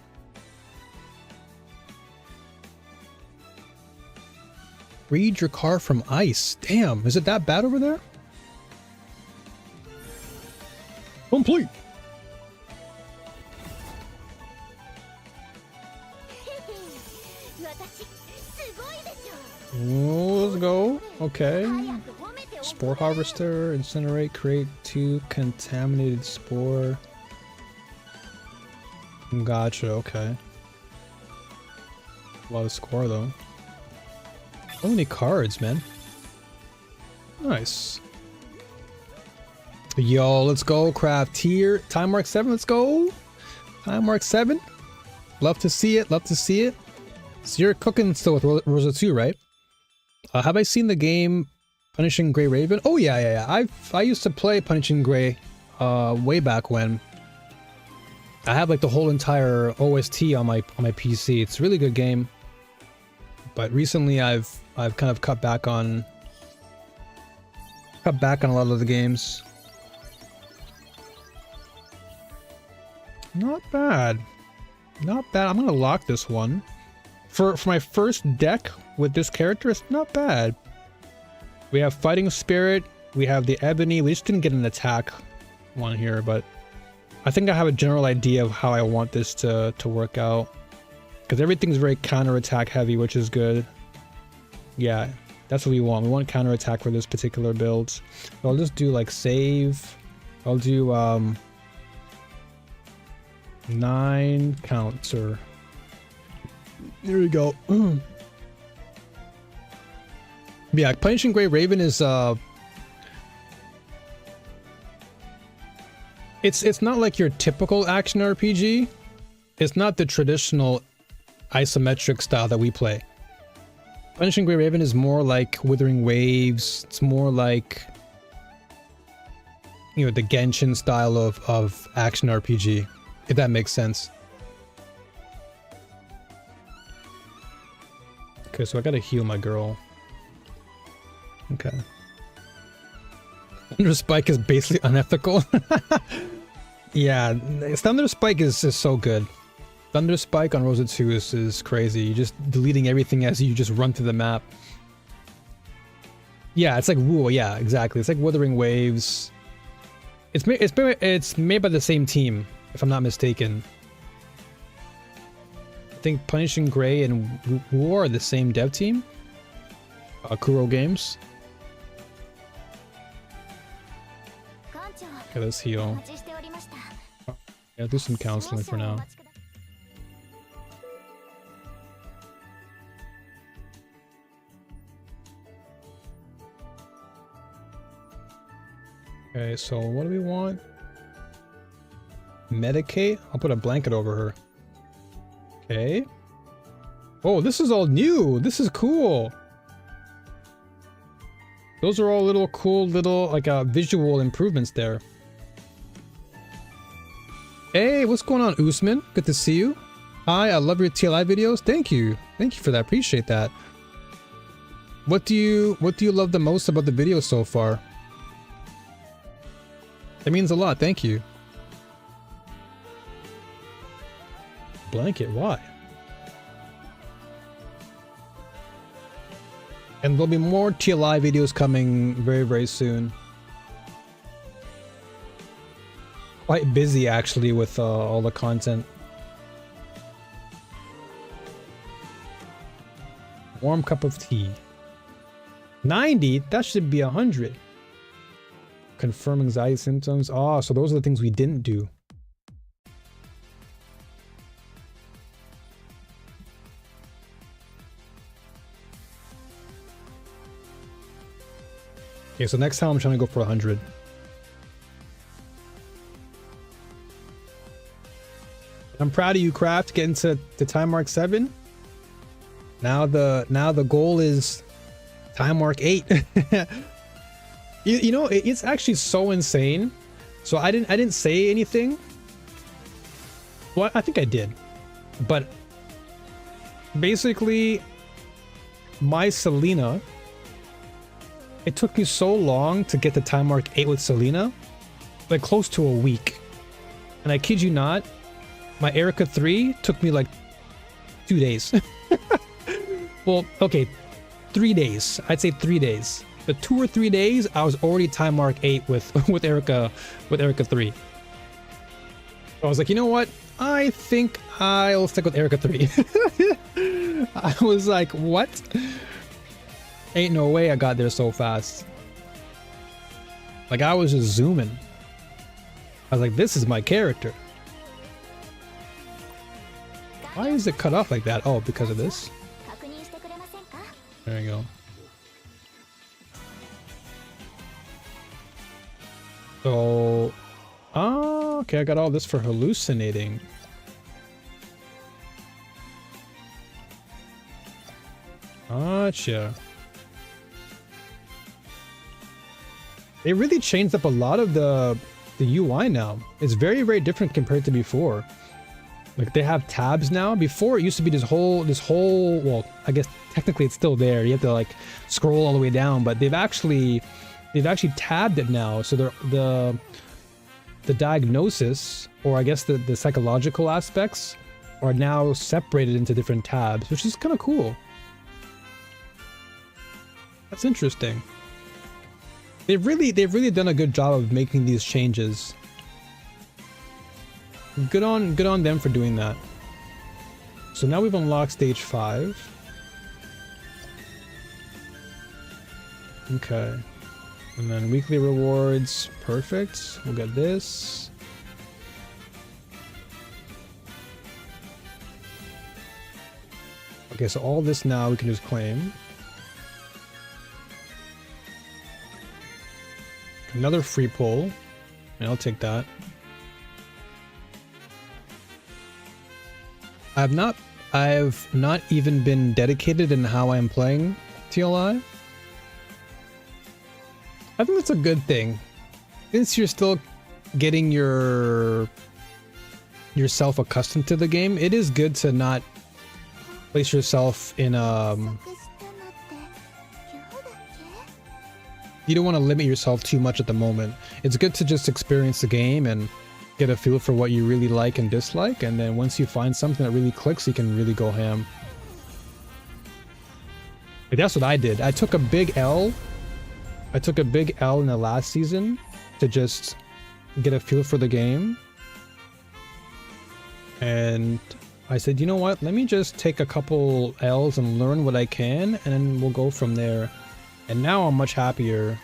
[SPEAKER 1] Freed your car from ice. Damn, is it that bad over there? Complete. Oh, let's go. Okay. Spore harvester, incinerate, create 2 contaminated spore. Gotcha, okay. A lot of score though. So many cards, man. Nice. Yo, let's go, Craft tier. Time mark 7, let's go. Time mark 7. Love to see it, love to see it. So you're cooking still with Rosa 2, right? Have I seen the game Punishing Grey Raven? Oh yeah. I used to play Punishing Grey way back when. I have like the whole entire OST on my PC. It's a really good game. But recently I've kind of cut back on a lot of the games. Not bad. Not bad. I'm gonna lock this one. For my first deck with this character, it's not bad. We have Fighting Spirit, we have the Ebony, we just didn't get an attack. one here, but I think I have a general idea of how I want this to work out. Because everything's very counterattack heavy, which is good. Yeah, that's what we want. We want counterattack for this particular build. So I'll just do like save. I'll do 9 counter. There we go. Yeah, Punishing Gray Raven is it's not like your typical action RPG. It's not the traditional isometric style that we play. Punishing Gray Raven is more like Withering Waves. It's more like, you know, the Genshin style of action RPG, if that makes sense. Okay, so I gotta heal my girl. Okay. Thunder Spike is basically unethical. Yeah, Thunder Spike is just so good. Thunder Spike on Rosa 2 is crazy. You're just deleting everything as you just run through the map. Yeah, it's like Woo. Yeah, exactly. It's like Withering Waves. It's made by the same team, if I'm not mistaken. I think Punishing Gray and Woo are the same dev team. Kuro Games. Okay, let's heal. Yeah, do some counseling for now. Okay, so what do we want? Medicate? I'll put a blanket over her. Okay. Oh, this is all new. This is cool. Those are all little cool little like visual improvements there. Hey, what's going on, Usman? Good to see you. Hi, I love your TLI videos. Thank you. Thank you for that. Appreciate that. What do you love the most about the video so far? That means a lot. Thank you. Blanket, why? And there'll be more TLI videos coming very, very soon. Quite busy actually with all the content. Warm cup of tea. 90? That should be 100. Confirm anxiety symptoms. Oh, so those are the things we didn't do. Okay, so next time I'm trying to go for 100. I'm proud of you, Craft, getting to time mark 7. Now the goal is time mark 8. You know, it's actually so insane. So I didn't say anything. Well, I think I did. But basically my Selena, it took me so long to get to time mark 8 with Selena, like close to a week. And I kid you not, my Erica 3 took me like 2 days. Well, okay, 3 days. I'd say 3 days. But 2 or 3 days, I was already time mark 8 with Erica 3. I was like, you know what? I think I'll stick with Erica 3. I was like, what? Ain't no way I got there so fast. Like, I was just zooming. I was like, this is my character. Why is it cut off like that? Oh, because of this? There you go. So, okay, I got all this for hallucinating. Gotcha. They really changed up a lot of the UI now. It's very, very different compared to before. Like, they have tabs now. Before, it used to be this whole, well, I guess technically it's still there. You have to like scroll all the way down, but they've actually tabbed it now. So the diagnosis, or I guess the psychological aspects, are now separated into different tabs, which is kind of cool. That's interesting. They've really done a good job of making these changes. good on them for doing that. So now we've unlocked stage 5. Okay. And then weekly rewards. Perfect. We'll get this. Okay, so all this now we can just claim. Another free pull. And I'll take that. I've not even been dedicated in how I'm playing TLI. I think that's a good thing. Since you're still getting yourself accustomed to the game, it is good to not place yourself in you don't want to limit yourself too much at the moment. It's good to just experience the game and get a feel for what you really like and dislike, and then once you find something that really clicks, you can really go ham. Like, that's what I did. I took a big L in the last season to just get a feel for the game. And I said, you know what? Let me just take a couple L's and learn what I can, and then we'll go from there. And now I'm much happier.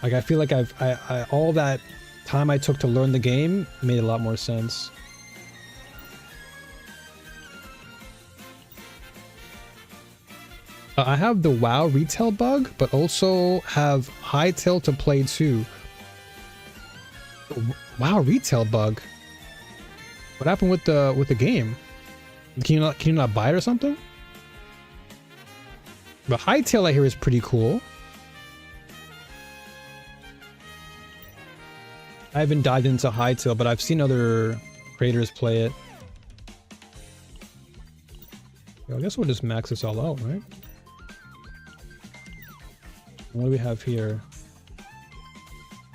[SPEAKER 1] Like, I feel like I all that time I took to learn the game made a lot more sense. I have the WoW retail bug, but also have Hightail to play too. WoW retail bug? What happened with the game? Can you not buy it or something? But Hightail I hear is pretty cool. I haven't dived into Hightail, but I've seen other creators play it. I guess we'll just max this all out, right? What do we have here?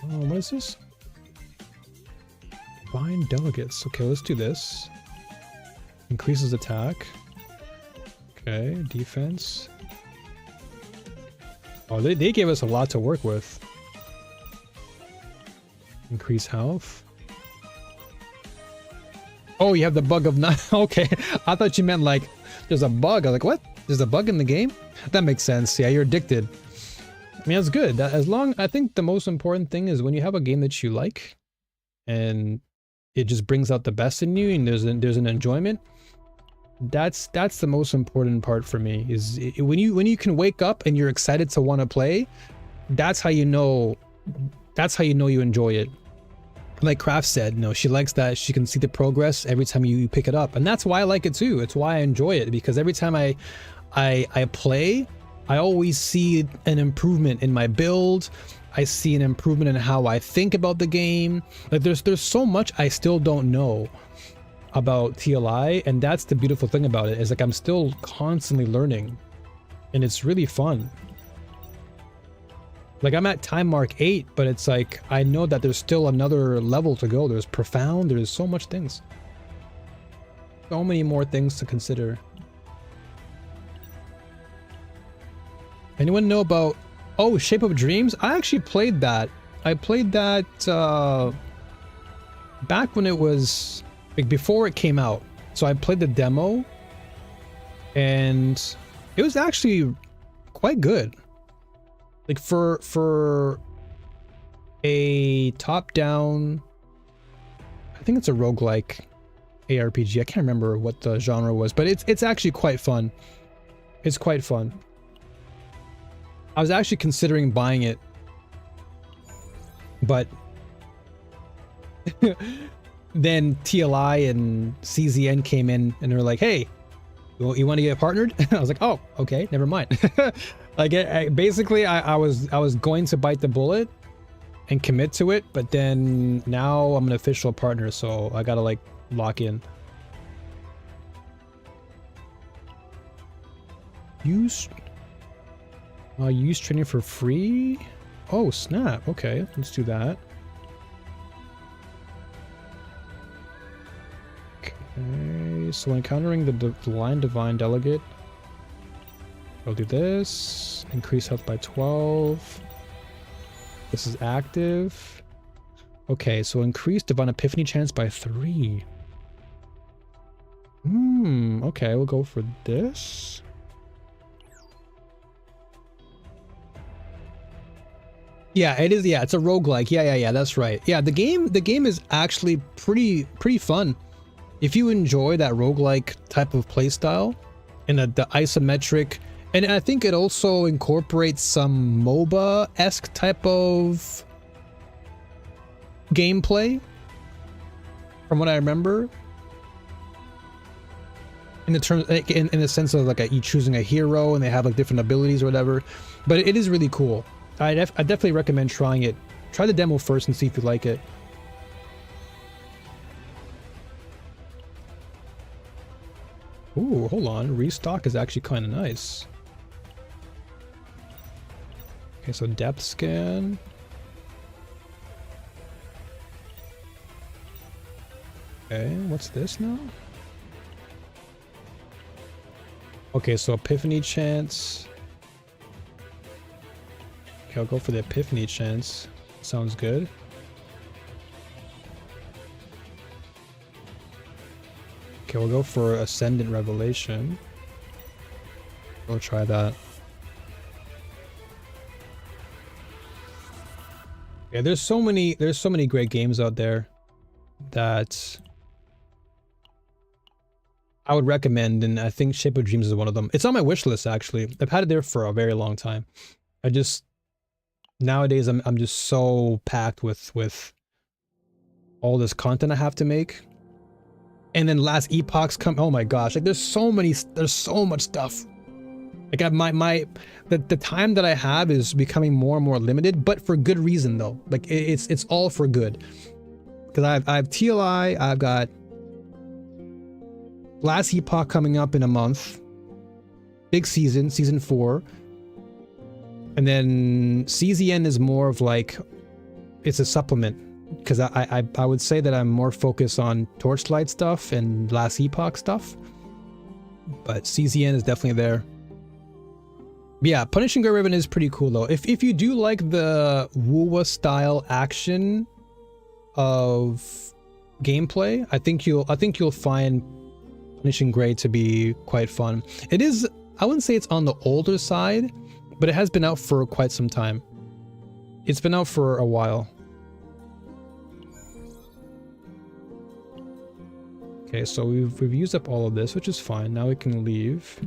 [SPEAKER 1] Oh, what is this? Divine Delegates. Okay, let's do this. Increases attack. Okay, defense. Oh, they gave us a lot to work with. Increase health. Oh, you have the bug of not. Okay, I thought you meant like there's a bug. I was like, what? There's a bug in the game? That makes sense. Yeah, you're addicted. I mean, that's good. I think the most important thing is when you have a game that you like, and it just brings out the best in you, and there's an enjoyment. That's the most important part for me. Is when you can wake up and you're excited to want to play. That's how you know. That's how you know you enjoy it. Like Kraft said, no, she likes that she can see the progress every time you pick it up, and that's why I like it too. It's why I enjoy it, because every time I play, I always see an improvement in my build. I see an improvement in how I think about the game. Like there's so much I still don't know about TLI, and that's the beautiful thing about it. Is like I'm still constantly learning, and it's really fun. Like I'm at time mark 8, but it's like I know that there's still another level to go. There's profound, there's so much things. So many more things to consider. Anyone know about Shape of Dreams? I actually played that. I played that back when it was like before it came out. So I played the demo, and it was actually quite good. Like for a top-down, I think it's a roguelike ARPG. I can't remember what the genre was, but it's actually quite fun. It's quite fun. I was actually considering buying it, but then TLI and CZN came in and they're like, "Hey, you want to get partnered?" I was like, "Oh, okay, never mind." Like, basically, I was going to bite the bullet and commit to it, but then now I'm an official partner, so I gotta like lock in. Use training for free? Oh, snap. Okay, let's do that. Okay, so when encountering the line Divine Delegate, I'll do this. Increase health by 12. This is active. Okay, so increase Divine Epiphany chance by 3. Okay, we'll go for this. Yeah, it is. Yeah, it's a roguelike. Yeah, that's right. Yeah, the game is actually pretty fun. If you enjoy that roguelike type of playstyle and the isometric, and I think it also incorporates some MOBA-esque type of gameplay from what I remember. In the terms, in the sense of like you choosing a hero and they have like different abilities or whatever, but it is really cool. I definitely recommend trying it. Try the demo first and see if you like it. Ooh, hold on. Restock is actually kind of nice. Okay, so depth scan. Okay, what's this now? Okay, so Epiphany chance. Okay, I'll go for the Epiphany chance. Sounds good. Okay, we'll go for Ascendant Revelation. We'll try that. Yeah, there's so many great games out there that I would recommend, and I think Shape of Dreams is one of them. It's on my wish list actually. I've had it there for a very long time. Nowadays I'm just so packed with all this content I have to make. And then last epochs come, oh my gosh, like there's so much stuff. Like the time that I have is becoming more and more limited, but for good reason though. Like it's all for good. Because I have TLI, I've got last epoch coming up in a month. Big season 4. And then CZN is more of like, it's a supplement. Because I would say that I'm more focused on Torchlight stuff and Last Epoch stuff. But CZN is definitely there. But yeah, Punishing Gray Ribbon is pretty cool though. If you do like the WoWa style action of gameplay, I think you'll find Punishing Gray to be quite fun. It is, I wouldn't say it's on the older side, but it has been out for quite some time. It's been out for a while. Okay, so we've used up all of this, which is fine. Now we can leave.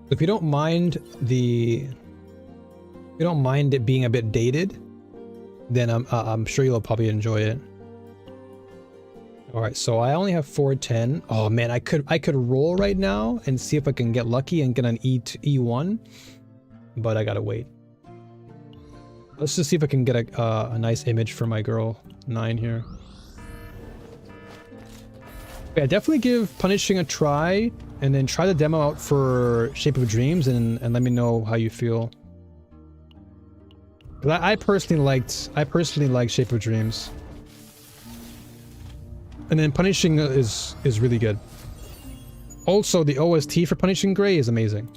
[SPEAKER 1] If you don't mind it being a bit dated, then I'm sure you'll probably enjoy it. All right, so I only have 410. Oh man, I could roll right now and see if I can get lucky and get an E1, but I gotta wait. Let's just see if I can get a nice image for my girl 9 here. Yeah, definitely give Punishing a try, and then try the demo out for Shape of Dreams, and let me know how you feel. But I personally liked Shape of Dreams, and then Punishing is really good. Also, the OST for Punishing Gray is amazing.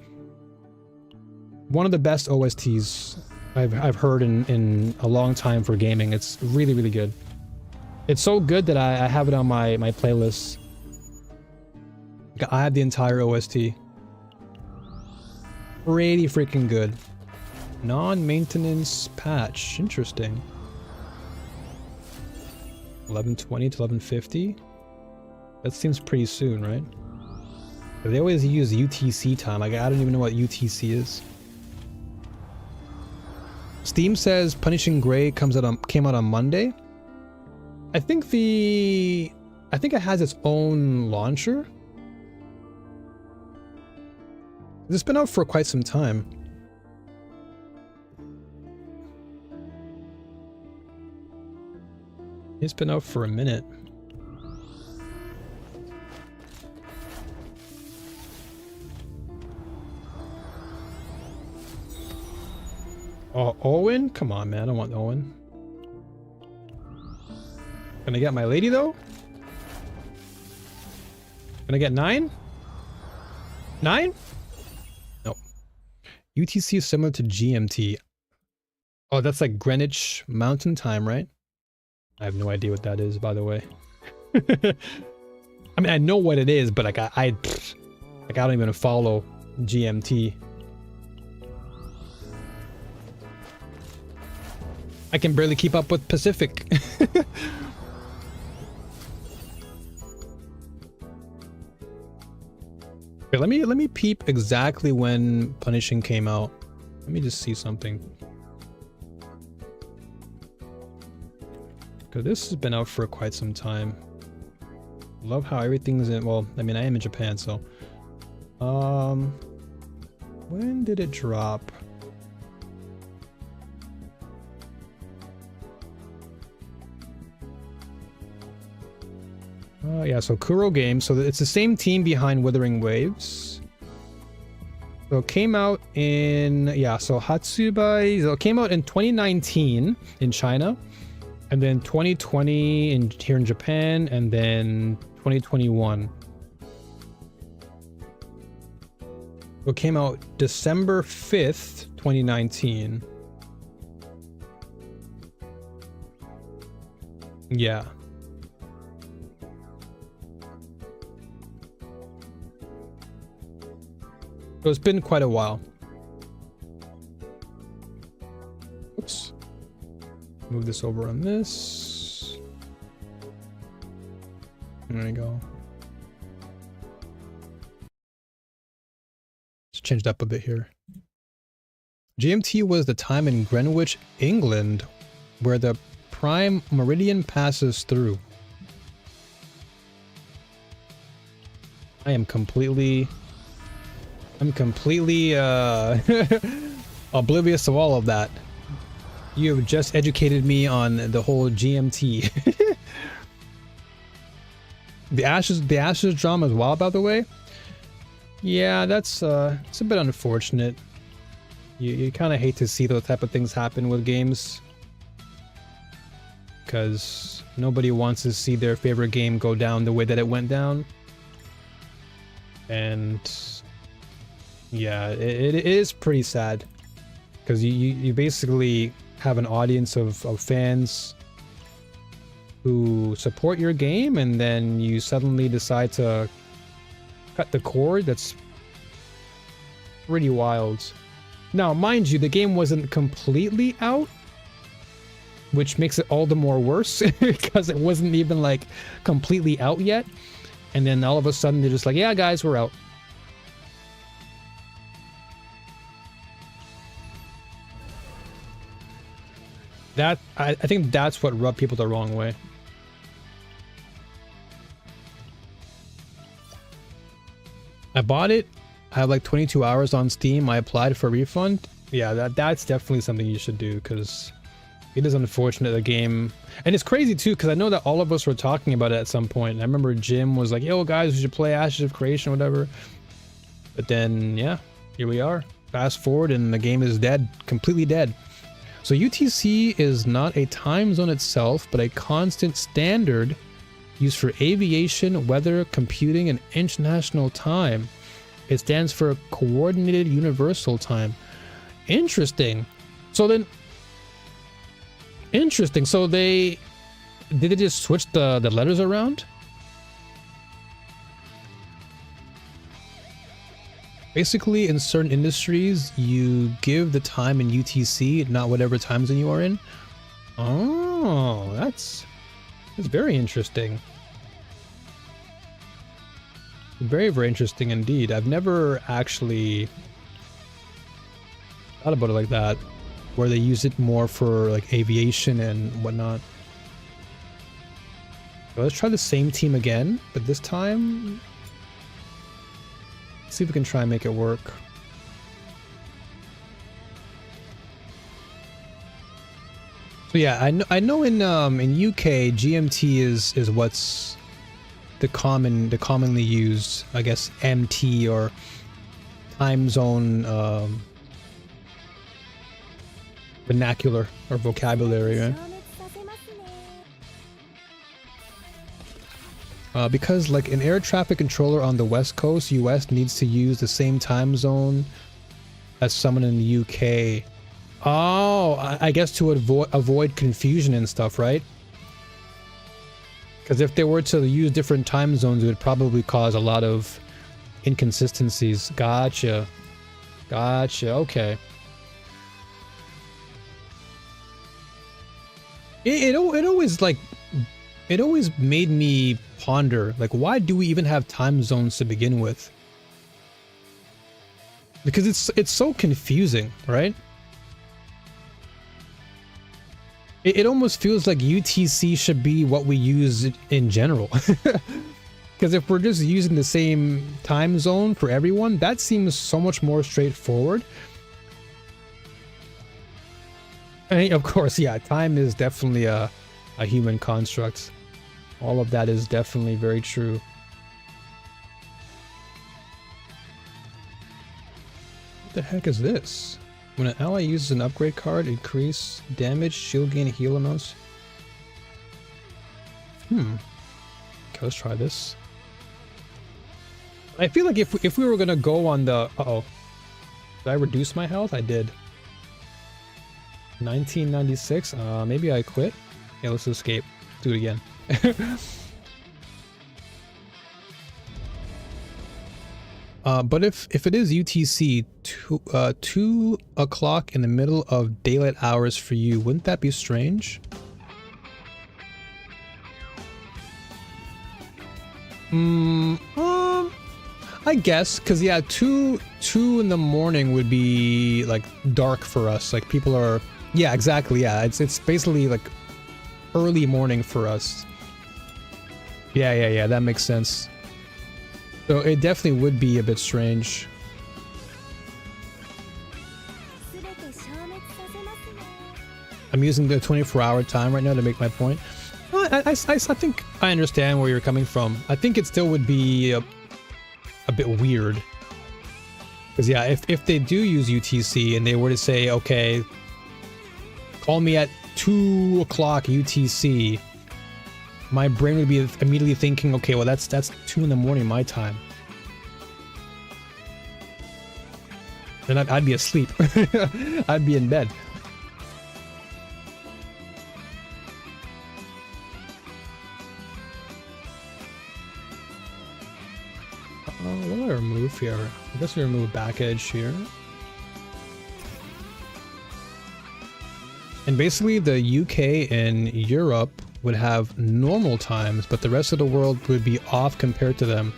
[SPEAKER 1] One of the best OSTs I've heard in a long time for gaming. It's really good. It's so good that I have it on my playlist. I have the entire OST. Pretty freaking good. Non-maintenance patch. Interesting. 1120 to 1150? That seems pretty soon, right? They always use UTC time. Like, I don't even know what UTC is. Steam says Punishing Gray came out on Monday. I think it has its own launcher. It's been out for quite some time. It's been out for a minute. Oh, Owen? Come on, man. I want Owen. Can I get my lady, though? Can I get 9? 9? No. UTC is similar to GMT. Oh, that's like Greenwich Mountain Time, right? I have no idea what that is, by the way. I mean, I know what it is, but like I don't even follow GMT. I can barely keep up with Pacific. Okay, let me peep exactly when Punishing came out. Let me just see something. Cause this has been out for quite some time. Love how everything's in, well, I mean, I am in Japan, so. When did it drop? Yeah, so Kuro Games. So it's the same team behind Wuthering Waves. So it came out in, yeah, so Hatsubai, so it came out in 2019 in China, and then 2020 here in Japan, and then 2021. So it came out December 5th, 2019. Yeah. So it's been quite a while. Oops. Move this over on this. There we go. Let's change it up a bit here. GMT was the time in Greenwich, England, where the prime meridian passes through. I'm completely oblivious of all of that. You have just educated me on the whole GMT. The Ashes drama as well, by the way. Yeah, that's it's a bit unfortunate. You kind of hate to see those type of things happen with games, because nobody wants to see their favorite game go down the way that it went down. And yeah, it is pretty sad, because you basically have an audience of fans who support your game, and then you suddenly decide to cut the cord. That's pretty wild. Now, mind you, the game wasn't completely out, which makes it all the more worse, because it wasn't even like completely out yet. And then all of a sudden they're just like, yeah, guys, we're out. That I think that's what rubbed people the wrong way. I bought it. I have like 22 hours on Steam. I applied for a refund. Yeah, that's definitely something you should do, because it is unfortunate the game, and it's crazy too, because I know that all of us were talking about it at some point. And I remember Jim was like, "Yo, guys, we should play Ashes of Creation, whatever." But then, yeah, here we are. Fast forward, and the game is dead, completely dead. So UTC is not a time zone itself, but a constant standard used for aviation, weather, computing, and international time. It stands for Coordinated Universal Time. Interesting. So then, interesting. So did they just switch the letters around? Basically, in certain industries, you give the time in UTC, not whatever time zone you are in. Oh, that's very interesting. Very, very interesting indeed. I've never actually thought about it like that, where they use it more for like aviation and whatnot. So let's try the same team again, but this time, let's see if we can try and make it work. So yeah, I know in UK GMT is what's the commonly used, I guess, MT or time zone vernacular or vocabulary, right? Because like an air traffic controller on the West Coast, US, needs to use the same time zone as someone in the UK. Oh, I guess to avoid confusion and stuff, right? Because if they were to use different time zones, it would probably cause a lot of inconsistencies. Gotcha. Gotcha. Okay. It always like it always made me ponder, like, why do we even have time zones to begin with? Because it's so confusing, right? It almost feels like UTC should be what we use in general. Because if we're just using the same time zone for everyone, that seems so much more straightforward. And of course, yeah, time is definitely a human construct. All of that is definitely very true. What the heck is this? When an ally uses an upgrade card, increase damage, shield gain, heal amounts. Okay, let's try this. I feel like if we were gonna go on the... Uh-oh. Did I reduce my health? I did. 1996? Maybe I quit? Yeah, let's escape. Do it again. But if it is UTC 2 o'clock in the middle of daylight hours for you, wouldn't that be strange? I guess, because yeah, 2 in the morning would be like dark for us. Like people are, yeah, exactly, yeah. It's basically like early morning for us. Yeah, that makes sense. So it definitely would be a bit strange. I'm using the 24-hour time right now to make my point. I think I understand where you're coming from. I think it still would be a bit weird. Because yeah, if they do use UTC and they were to say, okay, call me at 2 o'clock UTC, my brain would be immediately thinking, okay, well that's 2 in the morning my time. Then I'd be asleep. I'd be in bed. What do I remove here? I guess we remove back edge here. And basically the UK and Europe would have normal times, but the rest of the world would be off compared to them.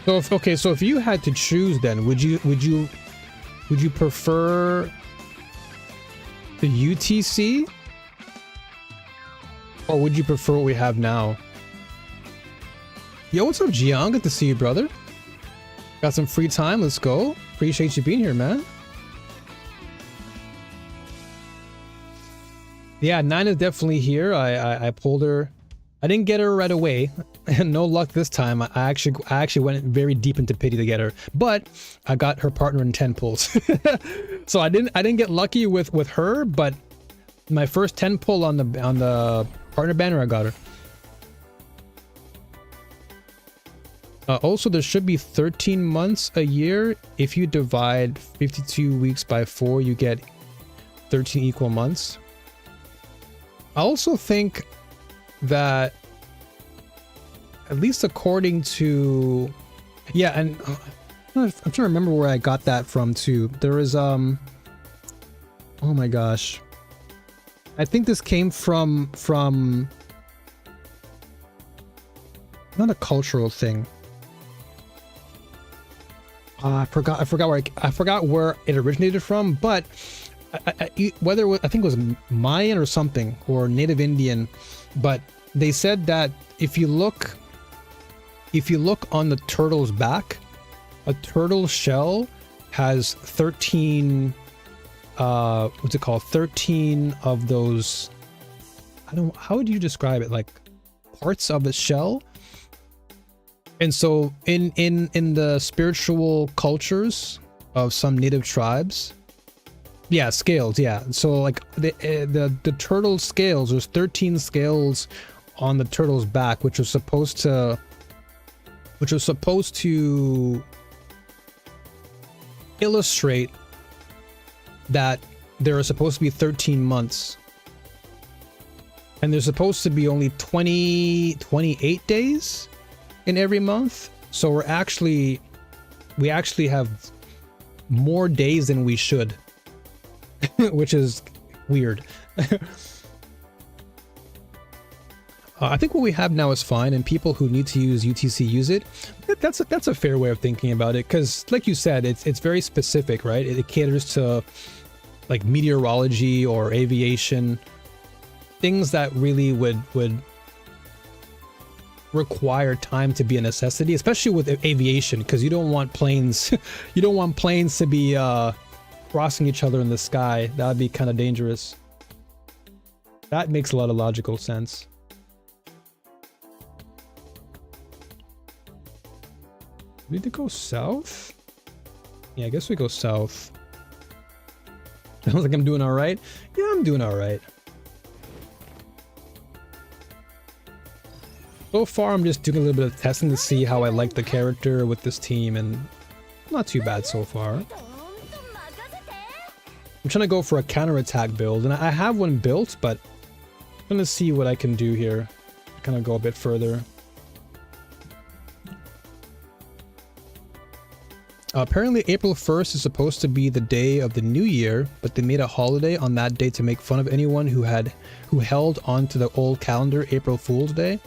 [SPEAKER 1] So if you had to choose, then would you prefer the UTC, or would you prefer what we have now? Yo, what's up, Jiang? Good to see you, brother. Got some free time? Let's go. Appreciate you being here, man. Yeah, 9 is definitely here. I pulled her. I didn't get her right away. No luck this time. I actually went very deep into pity to get her, but I got her partner in 10 pulls. So I didn't get lucky with her, but my first 10 pull on the partner banner, I got her. Also, there should be 13 months a year. If you divide 52 weeks by 4, you get 13 equal months. I also think that, at least according to, yeah, and I'm trying to remember where I got that from too. There is oh my gosh, I think this came from not a cultural thing. I forgot where it originated from, but I think it was Mayan or something, or Native Indian, but they said that if you look on the turtle's back, a turtle shell has 13 what's it called, 13 of those, how would you describe it, like parts of the shell. And so in the spiritual cultures of some native tribes, Yeah, scales, yeah. So like the turtle scales, there's 13 scales on the turtle's back, which was supposed to illustrate that there are supposed to be 13 months. And there's supposed to be only 28 days in every month. So we actually have more days than we should, which is weird. I think what we have now is fine, and people who need to use UTC use it. That's a fair way of thinking about it, because like you said, it's very specific, right? It caters to like meteorology or aviation, things that really would require time to be a necessity, especially with aviation, because you don't want planes you don't want planes to be crossing each other in the sky. That would be kind of dangerous. That makes a lot of logical sense. We need to go south? Yeah, I guess we go south. Sounds like I'm doing all right. Yeah, I'm doing all right. So far, I'm just doing a little bit of testing to see how I like the character with this team, and not too bad so far. I'm trying to go for a counterattack build, and I have one built, but I'm gonna see what I can do here. Kind of go a bit further. Apparently April 1st is supposed to be the day of the new year, but they made a holiday on that day to make fun of anyone who held onto the old calendar April Fool's Day.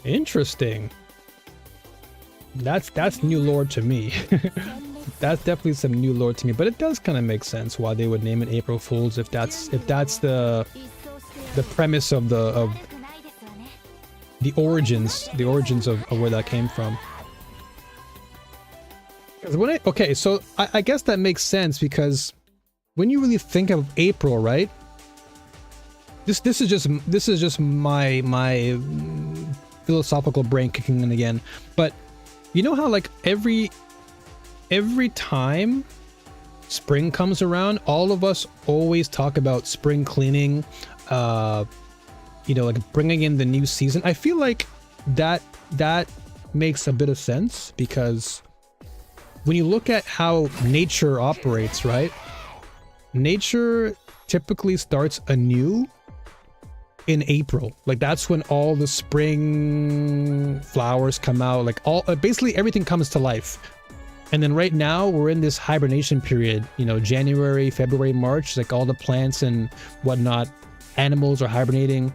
[SPEAKER 1] Interesting. That's new lore to me. That's definitely some new lore to me, but it does kind of make sense why they would name it April Fools if that's the premise of the origins of where that came from. Okay, so I guess that makes sense, because when you really think of April, right? This is just my philosophical brain kicking in again. But you know how like every time spring comes around, all of us always talk about spring cleaning, you know, like bringing in the new season. I feel like that makes a bit of sense, because when you look at how nature operates, right? Nature typically starts anew in April. Like that's when all the spring flowers come out, like basically everything comes to life. And then right now we're in this hibernation period, you know, January, February, March, like all the plants and whatnot, animals are hibernating.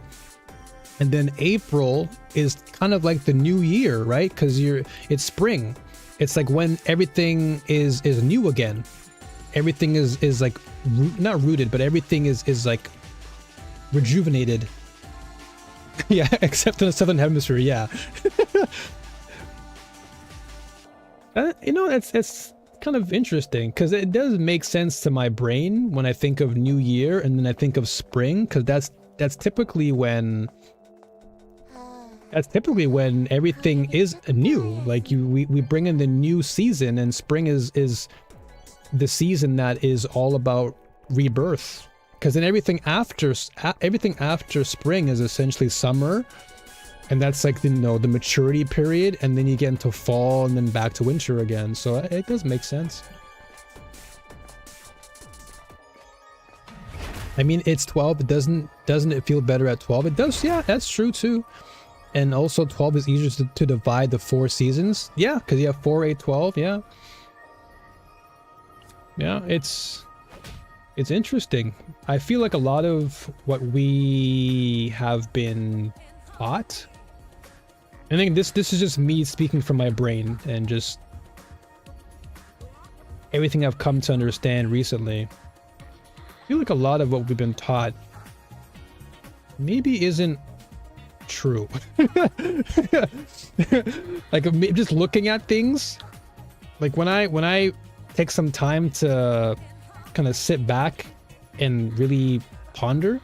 [SPEAKER 1] And then April is kind of like the new year, right? Because it's spring. It's like when everything is new again. Everything is like not rooted, but everything is like rejuvenated. Yeah, except in the southern hemisphere. Yeah. You know, it's kind of interesting, because it does make sense to my brain when I think of New Year and then I think of spring, because that's typically when everything is new. Like we bring in the new season, and spring is the season that is all about rebirth. Because then everything after spring is essentially summer, and that's like the maturity period, and then you get into fall and then back to winter again. So it does make sense. I mean, it's 12. It doesn't it feel better at 12? It does. Yeah, that's true too. And also 12 is easier to divide the 4 seasons. Yeah, because you have 4, 8, 12. Yeah. Yeah, it's interesting. I feel like a lot of what we have been taught, I think this is just me speaking from my brain and just everything I've come to understand recently. I feel like a lot of what we've been taught maybe isn't true. Like just looking at things, like when I take some time to kind of sit back and really ponder,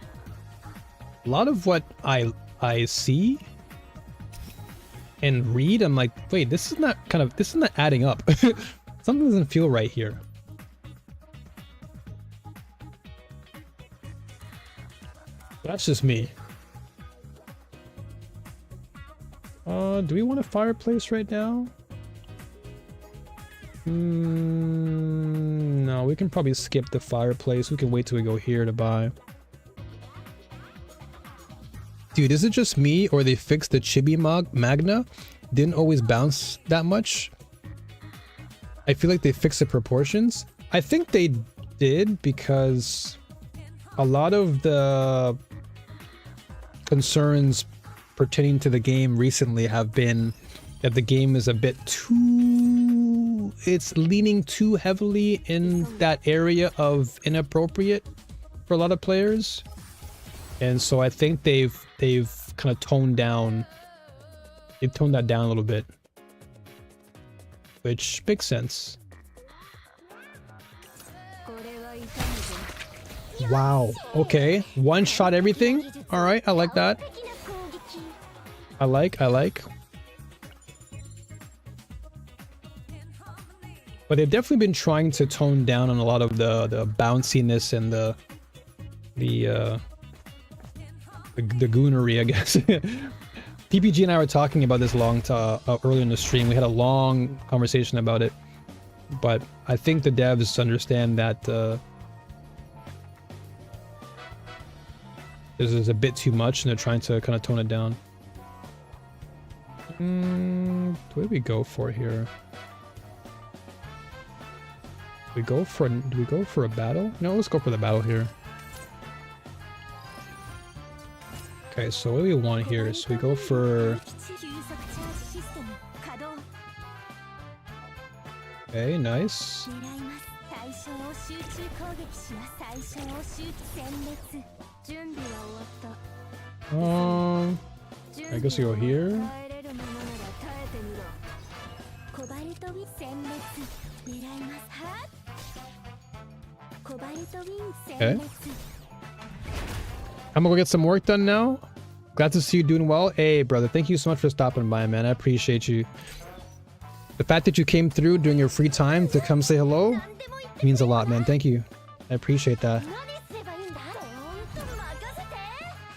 [SPEAKER 1] a lot of what I see and read, I'm like, wait, this is not adding up. Something doesn't feel right here. That's just me. Do we want a fireplace right now? No, we can probably skip the fireplace. We can wait till we go here to buy. Dude, is it just me or they fixed the chibi magna? Didn't always bounce that much. I feel like they fixed the proportions. I think they did because a lot of the concerns pertaining to the game recently have been that the game is a bit too... It's leaning too heavily in that area of inappropriate for a lot of players. And so I think they've kind of toned down... They've toned that down a little bit. Which makes sense. Wow. Okay. One shot everything. All right. I like that. I like. But they've definitely been trying to tone down on a lot of the bounciness and the goonery, I guess. PPG and I were talking about this earlier in the stream. We had a long conversation about it. But I think the devs understand that this is a bit too much and they're trying to kind of tone it down. What do we go for here? Do we go for a battle? No, let's go for the battle here. Okay, so what do we want here? So we go for... Okay, nice. I guess we go here. Okay. I'm gonna go get some work done now. Glad to see you doing well. Hey, brother, thank you so much for stopping by, man. I appreciate you. The fact that you came through during your free time to come say hello means a lot, man. Thank you. I appreciate that.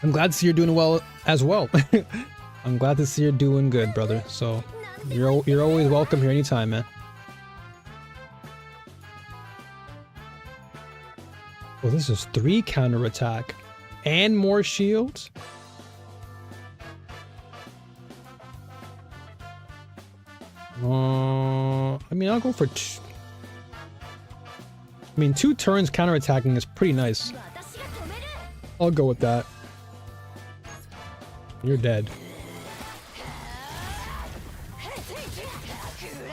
[SPEAKER 1] I'm glad to see you're doing well as well. I'm glad to see you're doing good, brother. So you're always welcome here anytime, man. Oh, this is 3 counterattack and more shields. I mean, I'll go for 2. I mean, 2 turns counterattacking is pretty nice. I'll go with that. You're dead.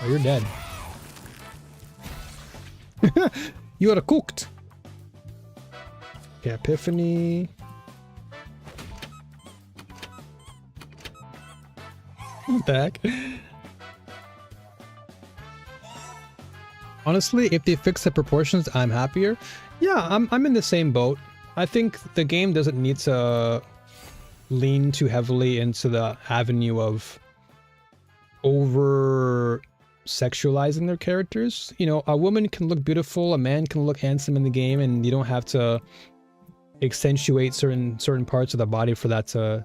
[SPEAKER 1] Oh, you're dead. You are cooked. Okay, Epiphany. What the heck? Honestly, if they fix the proportions, I'm happier. Yeah, I'm in the same boat. I think the game doesn't need to lean too heavily into the avenue of over sexualizing their characters. You know, a woman can look beautiful, a man can look handsome in the game, and you don't have to accentuate certain parts of the body for that to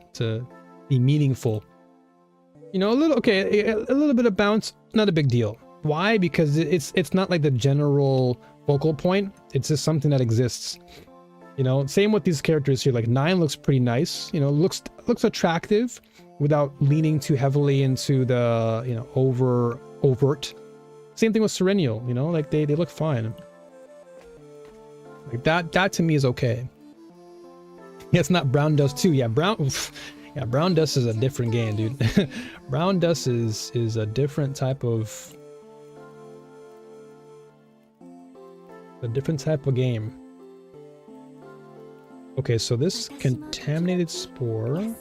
[SPEAKER 1] be meaningful. You know, a little bit of bounce, not a big deal. Why? Because it's not like the general focal point. It's just something that exists. You know, same with these characters here. Like 9 looks pretty nice. You know, looks attractive without leaning too heavily into the, you know, overt. Same thing with Serenial. You know, like they look fine. Like that to me is okay. Yeah, it's not Brown Dust 2. Yeah, Brown Dust is a different game, dude. Brown Dust is a different type of game. Okay, so this contaminated spore. Okay,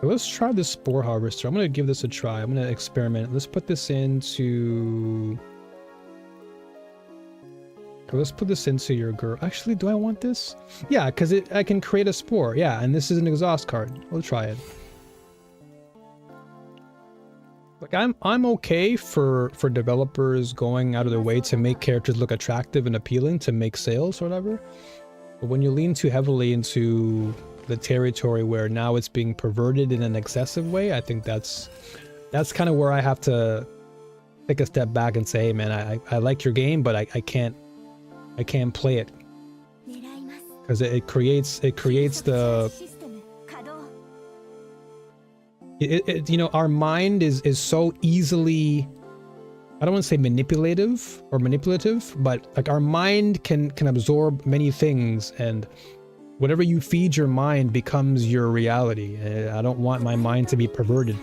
[SPEAKER 1] let's try this spore harvester. I'm gonna give this a try. I'm gonna experiment. Let's put this into. Okay, let's put this into your girl. Actually, do I want this? Yeah, because I can create a spore. Yeah, and this is an exhaust card. We'll try it. Like I'm okay for developers going out of their way to make characters look attractive and appealing to make sales or whatever. But when you lean too heavily into the territory where now it's being perverted in an excessive way, I think that's kind of where I have to take a step back and say, hey man, I like your game, but I can't play it. Because it creates the you know, our mind is so easily, I don't want to say manipulative, but like our mind can absorb many things, and whatever you feed your mind becomes your reality. I don't want my mind to be perverted.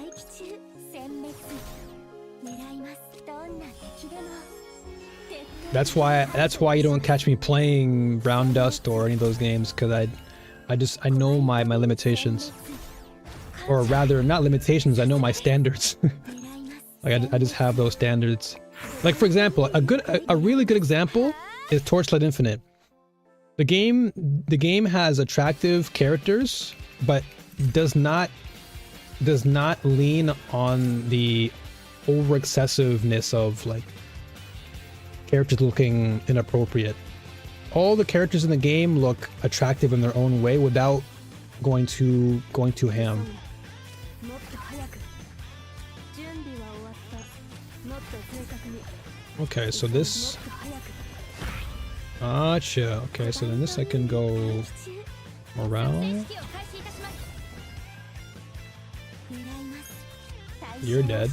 [SPEAKER 1] That's why you don't catch me playing Brown Dust or any of those games, because I know my limitations. Or rather, not limitations, I know my standards. Like I just have those standards. Like for example, a really good example is Torchlight Infinite. The game has attractive characters, but does not lean on the over excessiveness of like characters looking inappropriate. All the characters in the game look attractive in their own way without going too ham. Okay, so this... Gotcha. Okay, so then this I can go morale. You're dead.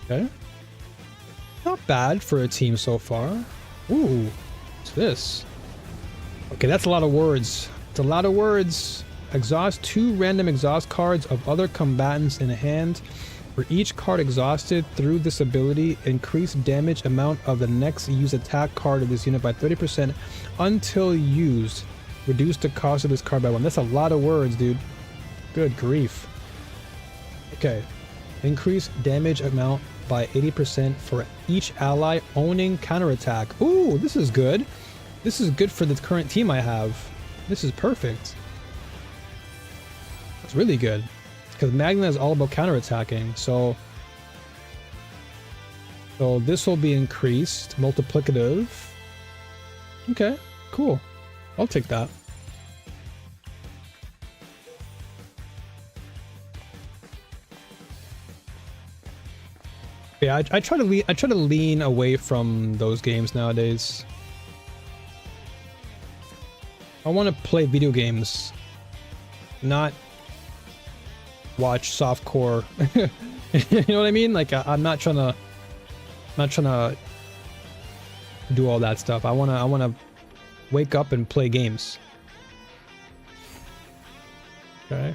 [SPEAKER 1] Okay. Not bad for a team so far. Ooh, what's this? Okay, that's a lot of words. It's a lot of words. Exhaust 2 random exhaust cards of other combatants in hand. For each card exhausted through this ability, increase damage amount of the next used attack card of this unit by 30% until used. Reduce the cost of this card by 1. That's a lot of words, dude. Good grief. Okay. Increase damage amount by 80% for each ally owning counterattack. Ooh, this is good. This is good for the current team I have. This is perfect. It's really good. Because Magna is all about counterattacking, so this will be increased, multiplicative. Okay, cool. I'll take that. Yeah, I try to lean away from those games nowadays. I want to play video games, not watch softcore. You know what I mean? Like I'm not trying to do all that stuff. I wanna wake up and play games. Okay.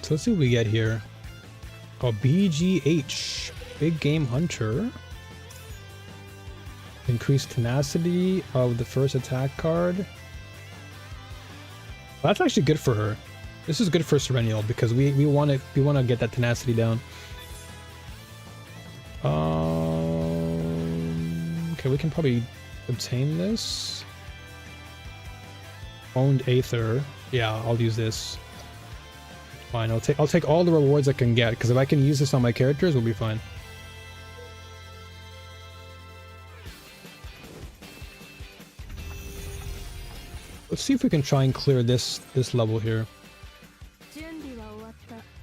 [SPEAKER 1] So let's see what we get here. Oh, BGH, Big Game Hunter. Increased tenacity of the first attack card. Well, that's actually good for her. This is good for Serenial because we want to get that tenacity down. Okay, we can probably obtain this. Owned Aether. Yeah, I'll use this. Fine. I'll take all the rewards I can get because if I can use this on my characters, we'll be fine. Let's see if we can try and clear this level here.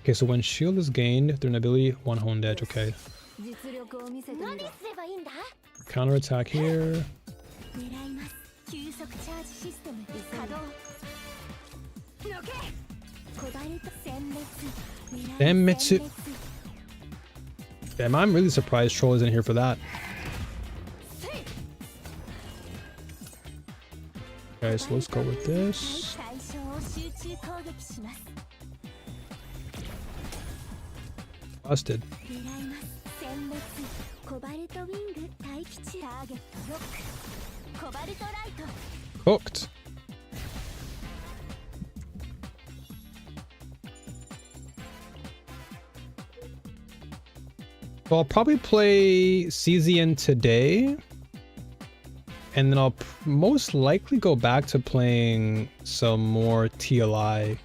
[SPEAKER 1] Okay, so when shield is gained through an ability, 1 honed edge. Okay. Counter attack here. Senmetsu. Damn, I'm really surprised Troll isn't here for that. Okay, so let's go with this. Busted. Cooked. So I'll probably play Cesian today. And then I'll most likely go back to playing some more TLI.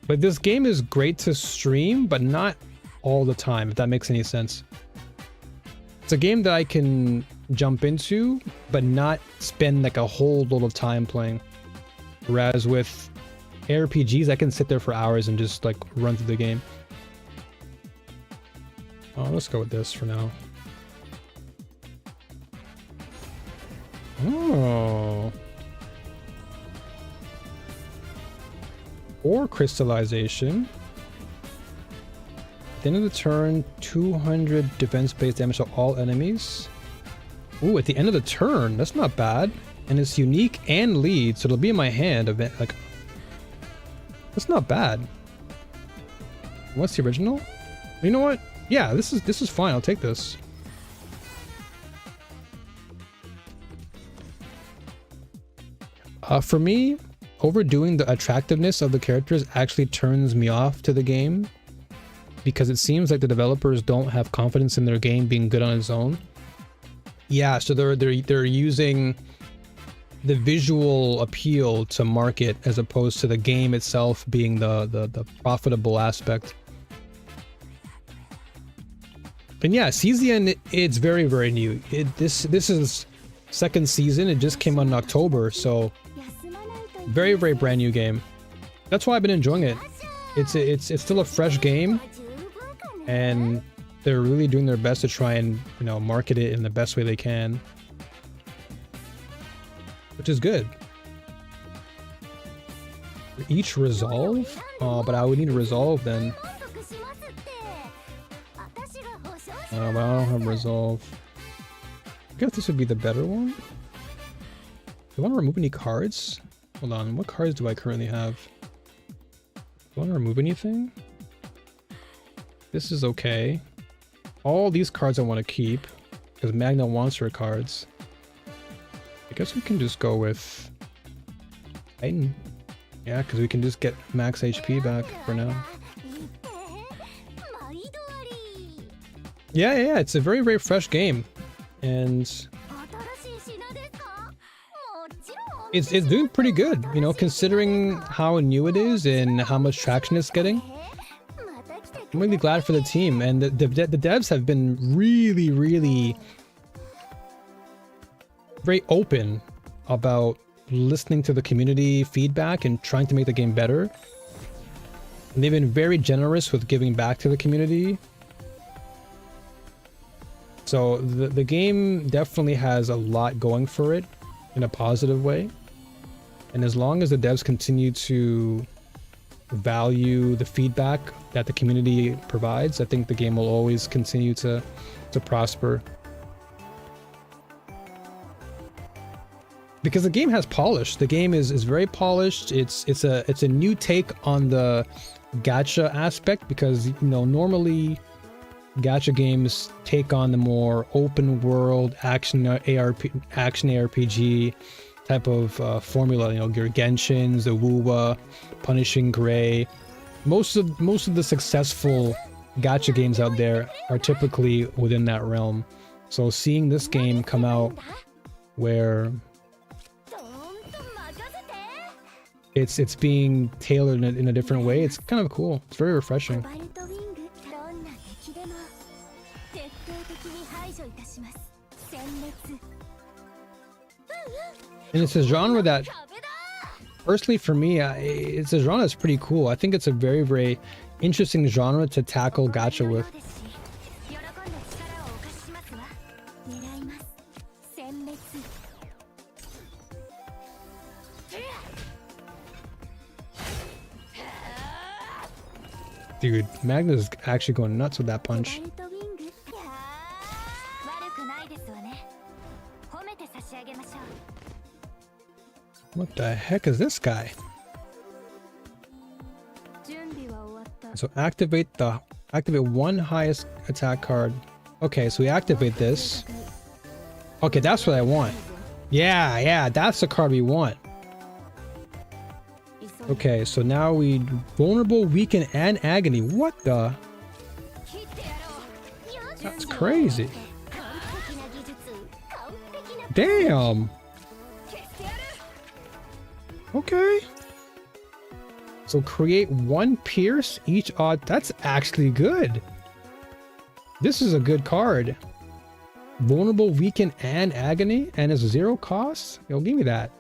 [SPEAKER 1] But this game is great to stream, but not all the time, if that makes any sense. It's a game that I can jump into, but not spend like a whole lot of time playing. Whereas with ARPGs, I can sit there for hours and just like run through the game. Oh, let's go with this for now. Oh. Or crystallization. At the end of the turn, 200 defense-based damage to all enemies. Ooh, at the end of the turn, that's not bad. And it's unique and lead, so it'll be in my hand. Like, that's not bad. What's the original? You know what? Yeah, this is fine. I'll take this. For me, overdoing the attractiveness of the characters actually turns me off to the game, because it seems like the developers don't have confidence in their game being good on its own. Yeah, so they're using the visual appeal to market as opposed to the game itself being the profitable aspect. And yeah, Season, it's very, very new. This is second season. It just came out in October, so very, very brand new game. That's why I've been enjoying it. It's still a fresh game, and they're really doing their best to try and, you know, market it in the best way they can, which is good. Each resolve? Oh, but I would need a resolve then. But I don't have resolve. I guess this would be the better one. Do I want to remove any cards? Hold on, what cards do I currently have? Do I want to remove anything? This is okay. All these cards I want to keep, because Magna wants her cards. I guess we can just go with Titan. Yeah, because we can just get max HP back for now. Yeah, it's a very, very fresh game. And it's doing pretty good, you know, considering how new it is and how much traction it's getting. I'm really glad for the team, and the devs have been really, really very open about listening to the community feedback and trying to make the game better. And they've been very generous with giving back to the community. So the game definitely has a lot going for it in a positive way. And as long as the devs continue to value the feedback that the community provides, I think the game will always continue to prosper. Because the game has polish. The game is very polished. It's a new take on the gacha aspect, because, you know, normally gacha games take on the more open world action ARPG type of formula. You know, your Genshins, the Wuwa, Punishing Gray. Most of the successful gacha games out there are typically within that realm. So seeing this game come out where it's being tailored in a different way, it's kind of cool. It's very refreshing. And it's a genre that, personally for me, it's a genre that's pretty cool. I think it's a very, very interesting genre to tackle gacha with. Dude, Magna's actually going nuts with that punch. What the heck is this guy? So activate one highest attack card. Okay, so we activate this. Okay, that's what I want. Yeah, that's the card we want. Okay, so now we vulnerable, weaken, and agony. What the? That's crazy. Damn. Okay. So create 1 pierce each odd. That's actually good. This is a good card. Vulnerable, weaken, and agony, and it's 0 cost. Yo, give me that.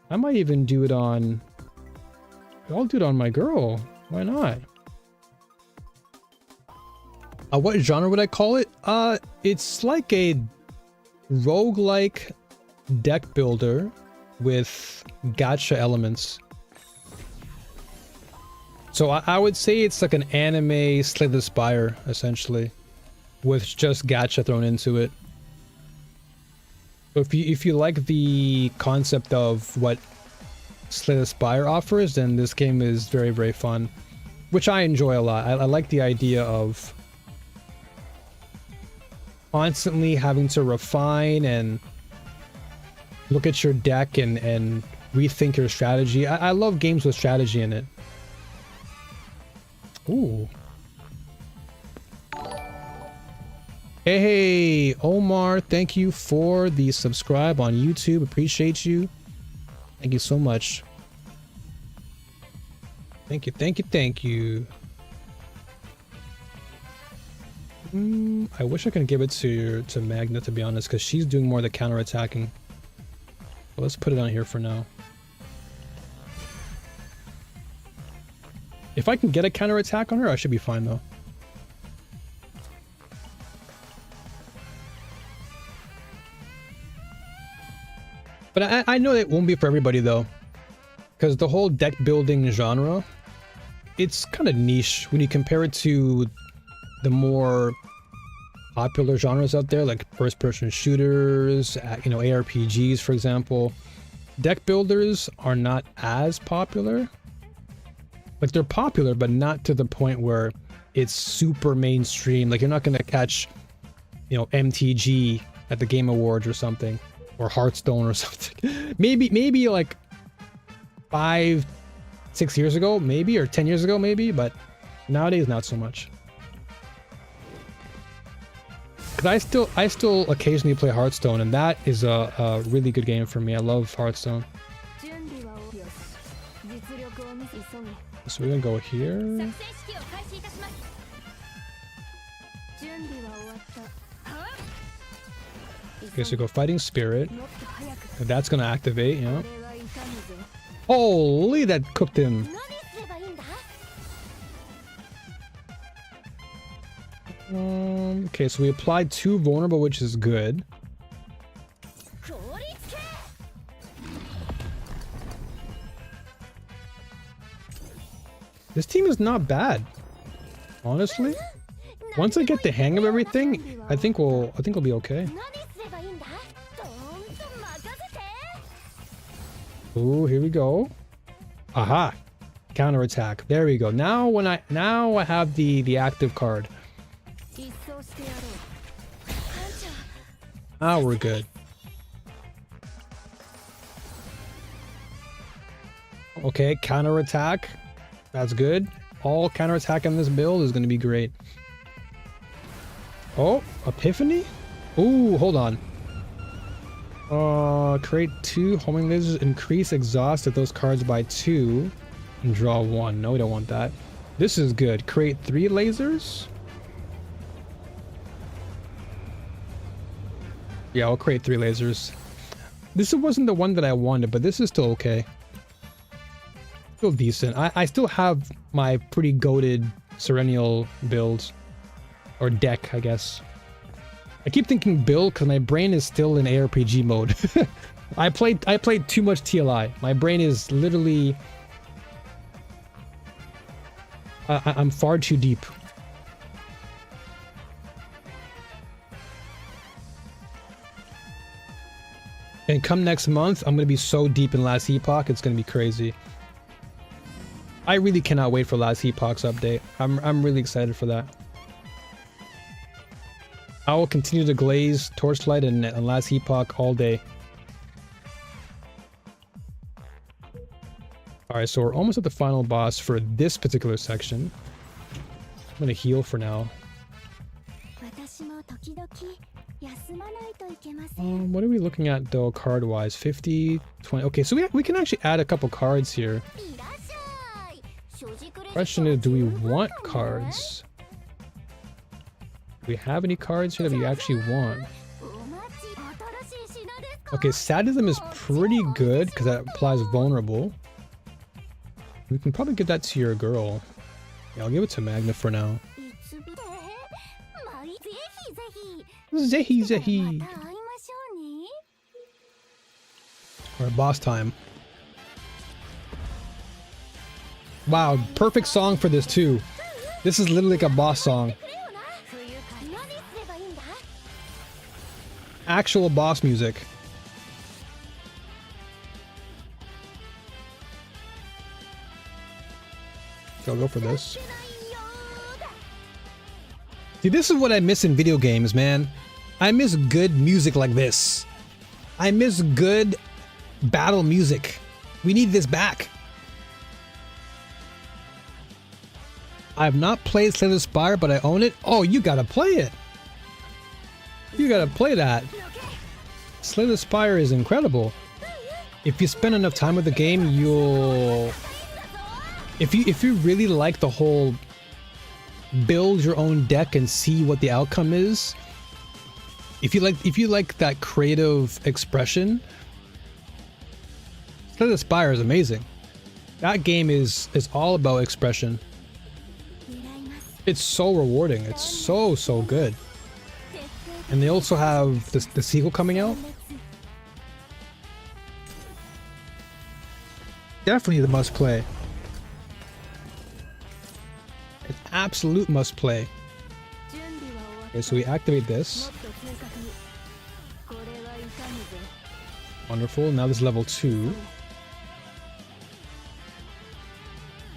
[SPEAKER 1] I might even do it on. I'll do it on my girl. Why not? What genre would I call it? It's like a roguelike deck builder with gacha elements. So I would say it's like an anime Slay the Spire, essentially, with just gacha thrown into it. So if you like the concept of what Slay the Spire offers, then this game is very, very fun, which I enjoy a lot. I like the idea of constantly having to refine and look at your deck and rethink your strategy. I love games with strategy in it. Ooh. Hey, Omar, thank you for the subscribe on YouTube. Appreciate you. Thank you so much. Thank you, thank you, thank you. I wish I could give it to Magna, to be honest, because she's doing more of the counter-attacking. But let's put it on here for now. If I can get a counter-attack on her, I should be fine, though. But I know it won't be for everybody, though. Because the whole deck building genre, it's kind of niche when you compare it to the more popular genres out there, like first-person shooters, you know, ARPGs, for example. Deck builders are not as popular. Like, they're popular, but not to the point where it's super mainstream. Like, you're not going to catch, you know, MTG at the Game Awards or something, or Hearthstone or something. maybe like 5-6 years ago, maybe, or 10 years ago, maybe, but nowadays, not so much. Because I still occasionally play Hearthstone, and that is a really good game for me. I love Hearthstone. So we're gonna go here. Okay, so go Fighting Spirit. That's gonna activate, yeah. Holy, that cooked him. Okay, so we applied 2 vulnerable, which is good. This team is not bad, honestly. Once I get the hang of everything, I think we'll be okay. Ooh, here we go. Aha! Counterattack. There we go. Now I have the active card. Now we're good. Okay, counterattack. That's good. All counterattack on this build is going to be great. Oh, Epiphany? Ooh, hold on. Create 2 homing lasers, increase exhaust of those cards by 2, and draw 1. No, we don't want that. This is good. Create 3 lasers. Yeah, I'll create 3 lasers. This wasn't the one that I wanted, but this is still okay. Still decent. I still have my pretty goated Serenial build. Or deck, I guess. I keep thinking build because my brain is still in ARPG mode. I played too much TLI. My brain is literally... I'm far too deep. And come next month, I'm going to be so deep in Last Epoch, it's going to be crazy. I really cannot wait for Last Epoch's update. I'm really excited for that. I will continue to glaze Torchlight and Last Epoch all day. Alright, so we're almost at the final boss for this particular section. I'm gonna heal for now. What are we looking at though, card wise? 50, 20. Okay, so we can actually add a couple cards here. Question is, do we want cards? Do we have any cards here that we actually want? Okay, sadism is pretty good because that applies vulnerable. We can probably give that to your girl. Yeah, I'll give it to Magna for now. Zehi Zehi. Alright, boss time. Wow, perfect song for this too. This is literally like a boss song. Actual boss music. So I'll go for this. See, this is what I miss in video games, man. I miss good music like this. I miss good battle music. We need this back. I have not played Slay the Spire, but I own it. Oh, you gotta play it. You gotta play that. Slay the Spire is incredible. If you spend enough time with the game, you'll... If you really like the whole build your own deck and see what the outcome is, if you like that creative expression, Slay the Spire is amazing. That game is all about expression. It's so rewarding. It's so good. And they also have the sequel coming out. Definitely the must play. It's absolute must play. Okay, so we activate this. Wonderful. Now this is level 2.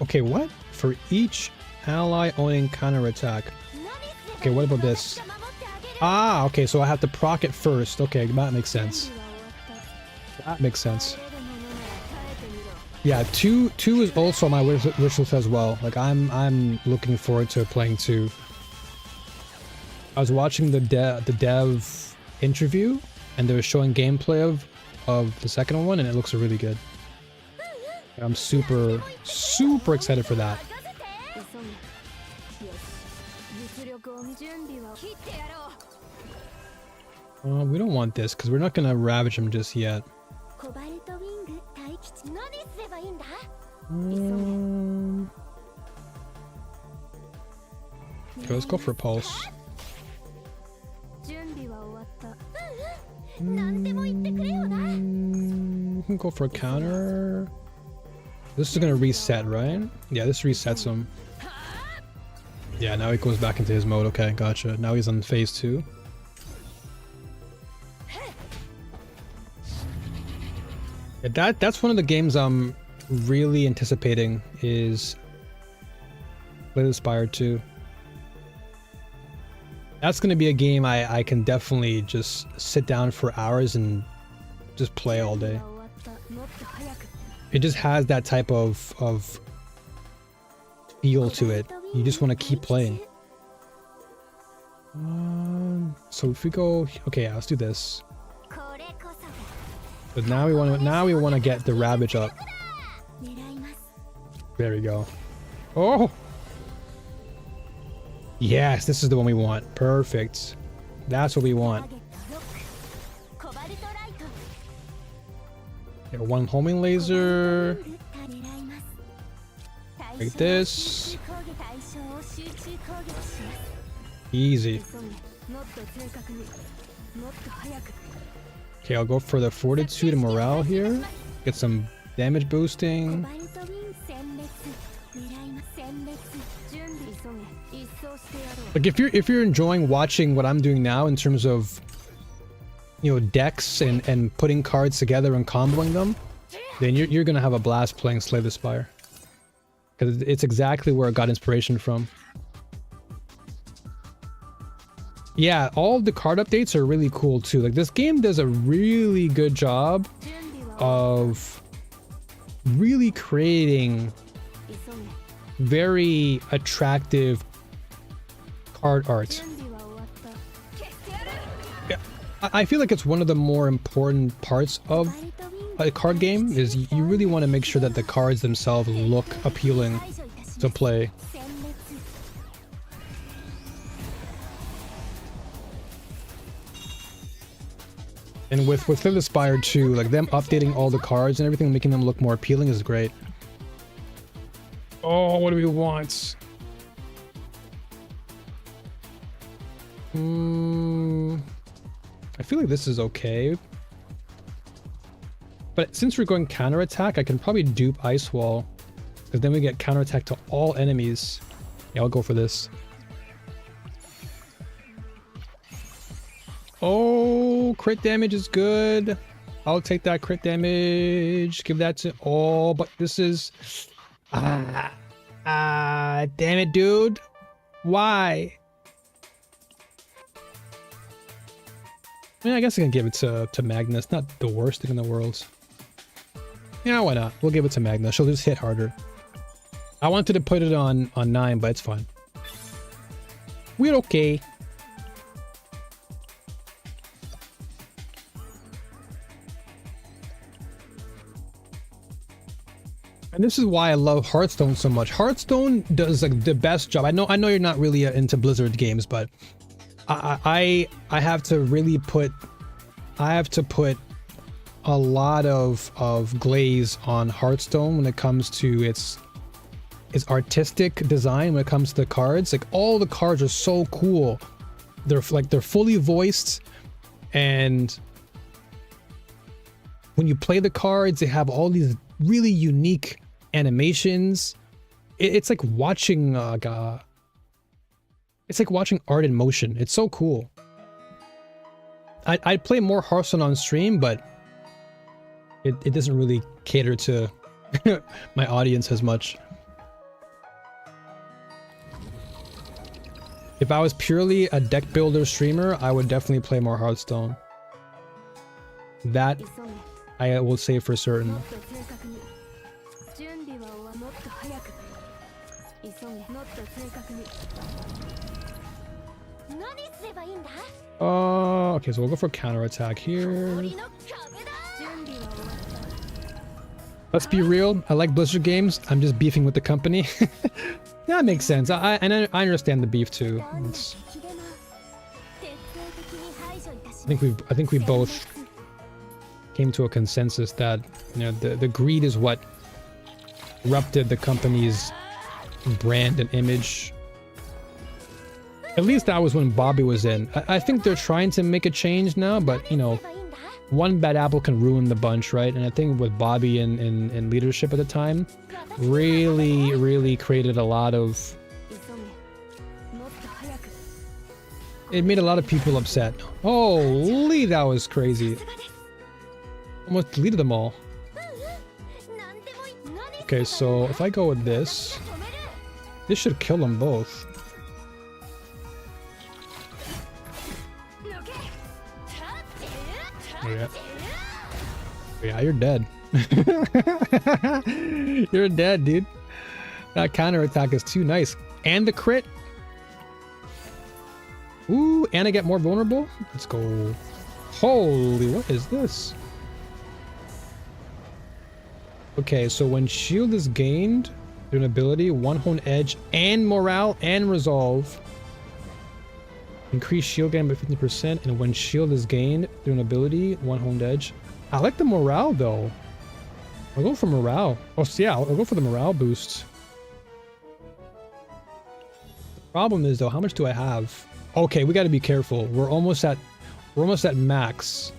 [SPEAKER 1] Okay, what? For each ally owning counterattack. Okay, what about this? Ah, okay, so I have to proc it first. Okay, that makes sense. That makes sense. Yeah, 2 is also on my wish list as well. Like I'm looking forward to playing 2. I was watching the dev interview and they were showing gameplay of the second one and it looks really good. I'm super excited for that. We don't want this because we're not gonna ravage him just yet. Okay, let's go for a pulse. We can go for a counter. This is gonna reset, right? Yeah, this resets him. Yeah, now he goes back into his mode. Okay, gotcha. Now he's on phase 2. Yeah, that's one of the games I'm really anticipating is Slay the Spire 2. That's gonna be a game I can definitely just sit down for hours and just play all day. It just has that type of feel to it. You just want to keep playing. So if we go, okay, yeah, let's do this. But now we want to get the Ravage up. There we go. Oh, yes, this is the one we want. Perfect. That's what we want. Yeah, one homing laser. Like this. Easy. Okay, I'll go for the fortitude and morale here. Get some damage boosting. Like if you're enjoying watching what I'm doing now in terms of, you know, decks and putting cards together and comboing them, then you're gonna have a blast playing Slay the Spire. Because it's exactly where I got inspiration from. Yeah, all the card updates are really cool too. Like this game does a really good job of really creating very attractive card art. Yeah. I feel like it's one of the more important parts of a card game is you really want to make sure that the cards themselves look appealing to play. And with Slither Spire 2, like them updating all the cards and everything, making them look more appealing is great. Oh, what do we want? I feel like this is okay. But since we're going counterattack, I can probably dupe Ice Wall. Because then we get counterattack to all enemies. Yeah, I'll go for this. Oh, crit damage is good. I'll take that crit damage. Give that to... Oh, but this is... damn it, dude. Why? Yeah, I guess I can give it to Magnus. Not the worst thing in the world. Yeah, why not? We'll give it to Magnus. She'll just hit harder. I wanted to put it on 9, but it's fine. We're okay. And this is why I love Hearthstone so much. Hearthstone does like the best job. I know you're not really into Blizzard games, but I have to really put a lot of glaze on Hearthstone when it comes to its artistic design. When it comes to the cards, like all the cards are so cool. They're fully voiced, and when you play the cards, they have all these really unique animations. It's like watching it's like watching art in motion. It's so cool. I'd play more Hearthstone on stream, but it doesn't really cater to my audience as much. If I was purely a deck builder streamer, I would definitely play more Hearthstone. That I will say for certain. Okay, so we'll go for counterattack here. Let's be real, I like Blizzard games. I'm just beefing with the company. That makes sense. I understand the beef too. I think we both came to a consensus that, you know, the greed is what corrupted the company's brand and image. At least that was when Bobby was in. I think they're trying to make a change now, but you know, one bad apple can ruin the bunch, right? And I think with Bobby in leadership at the time, really created a lot of... It made a lot of people upset. Holy, that was crazy. Almost deleted them all. Okay, so if I go with this should kill them both. Yeah. Yeah, you're dead. You're dead, dude. That counterattack is too nice. And the crit. Ooh, and I get more vulnerable. Let's go. Holy, what is this? Okay, so when shield is gained through an ability, one honed edge and morale and resolve. Increase shield gain by 50%, and when shield is gained through an ability, one honed edge. I like the morale though. I'll go for morale. Oh yeah, I'll go for the morale boost. The problem is though, how much do I have? Okay, we got to be careful. We're almost at max.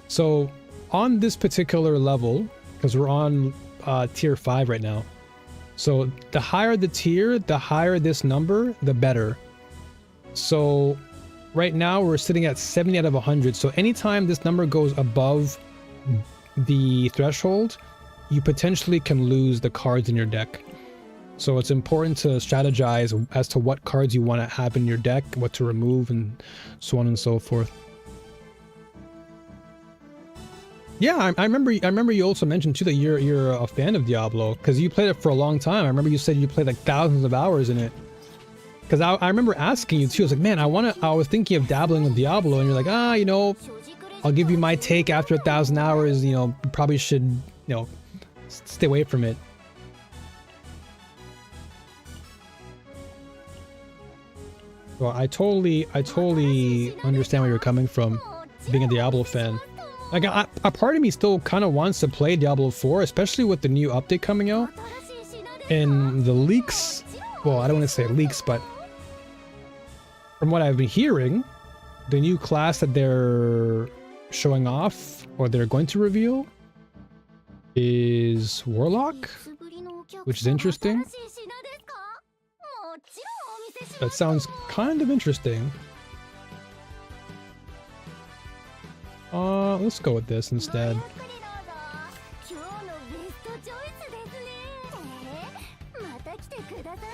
[SPEAKER 1] So on this particular level, because we're on tier 5 right now. So the higher the tier, the higher this number, the better. So right now we're sitting at 70 out of 100. So anytime this number goes above the threshold, you potentially can lose the cards in your deck. So it's important to strategize as to what cards you want to have in your deck, what to remove, and so on and so forth. Yeah, I remember you also mentioned too that you're a fan of Diablo because you played it for a long time. I remember you said you played like thousands of hours in it. Because I remember asking you too. I was like, man, I was thinking of dabbling with Diablo, and you're like, you know, I'll give you my take after 1,000 hours. You know, you probably should, you know, stay away from it. Well, I totally understand where you're coming from, being a Diablo fan. Like, a part of me still kind of wants to play Diablo 4, especially with the new update coming out. And the leaks, well, I don't want to say leaks, but from what I've been hearing, the new class that they're showing off, or they're going to reveal, is Warlock, which is interesting. That sounds kind of interesting. Let's go with this instead.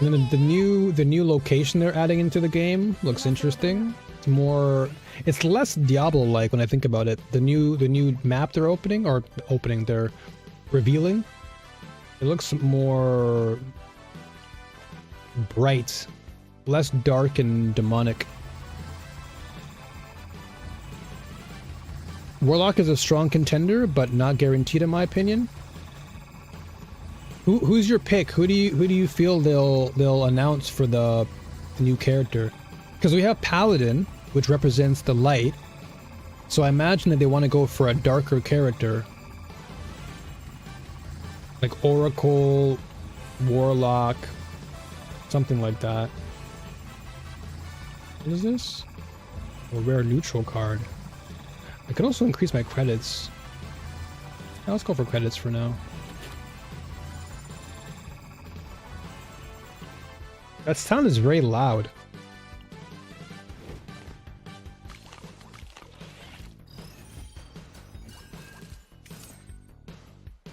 [SPEAKER 1] And then the new location they're adding into the game looks interesting. It's less Diablo-like when I think about it. The new map they're they're revealing. It looks more bright, less dark and demonic. Warlock is a strong contender, but not guaranteed in my opinion. Who's your pick? Who do you feel they'll announce for the new character? Because we have Paladin, which represents the light. So I imagine that they want to go for a darker character. Like Oracle, Warlock, something like that. What is this? A rare neutral card. I could also increase my credits. Yeah, let's go for credits for now. That sound is very loud.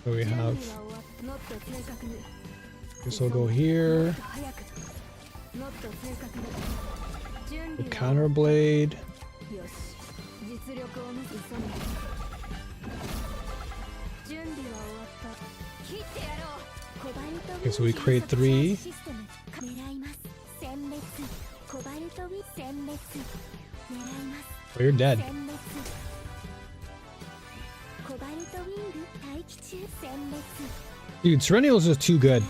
[SPEAKER 1] So we have... This will go here. The counterblade. Okay, so we create 3. Oh, you're dead. Dude, Serenial is just too good.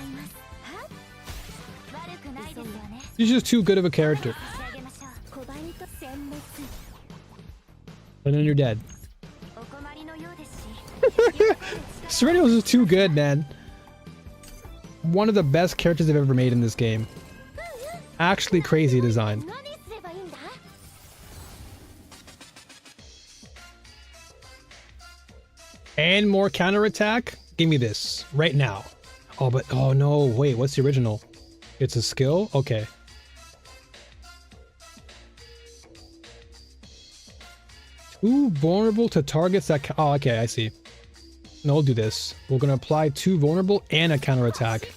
[SPEAKER 1] He's just too good of a character. And then you're dead. Serenial is just too good, man. One of the best characters they've ever made in this game. Actually crazy design. And more counterattack? Give me this right now. Oh, but oh no, wait, what's the original? It's a skill? Okay. Too vulnerable to targets that oh, okay, I see. No, we'll do this. We're gonna apply 2 vulnerable and a counterattack.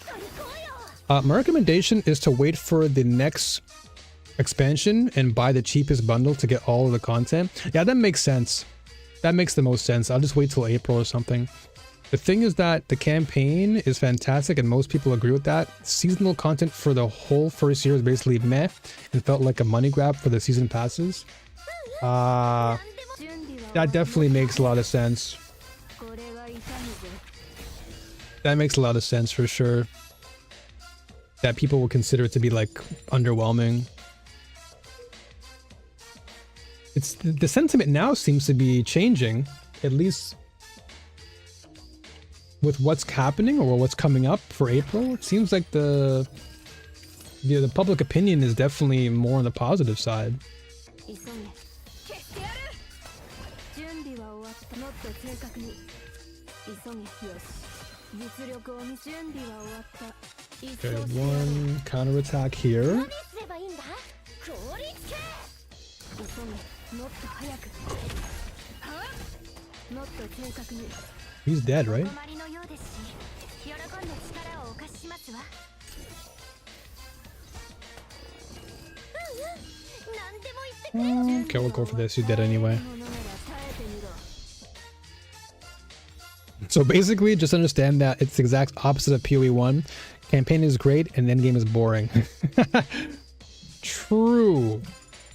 [SPEAKER 1] My recommendation is to wait for the next expansion and buy the cheapest bundle to get all of the content. Yeah, that makes sense. That makes the most sense. I'll just wait till April or something. The thing is that the campaign is fantastic and most people agree with that. Seasonal content for the whole first year is basically meh and felt like a money grab for the season passes. That definitely makes a lot of sense. That makes a lot of sense for sure. That people will consider it to be like underwhelming. It's the sentiment now seems to be changing, at least with what's happening or what's coming up for April. It seems like the public opinion is definitely more on the positive side. Okay, 1 counterattack here. He's dead, right? Okay, we'll go for this. He's dead anyway. So basically, just understand that it's the exact opposite of PoE 1. Campaign is great, and endgame is boring. True.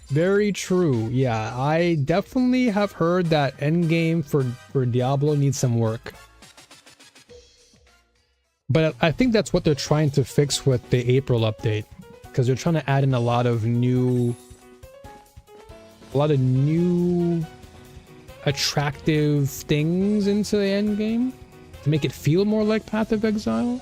[SPEAKER 1] Very true. Yeah, I definitely have heard that endgame for Diablo needs some work. But I think that's what they're trying to fix with the April update, because they're trying to add in a lot of new attractive things into the endgame to make it feel more like Path of Exile.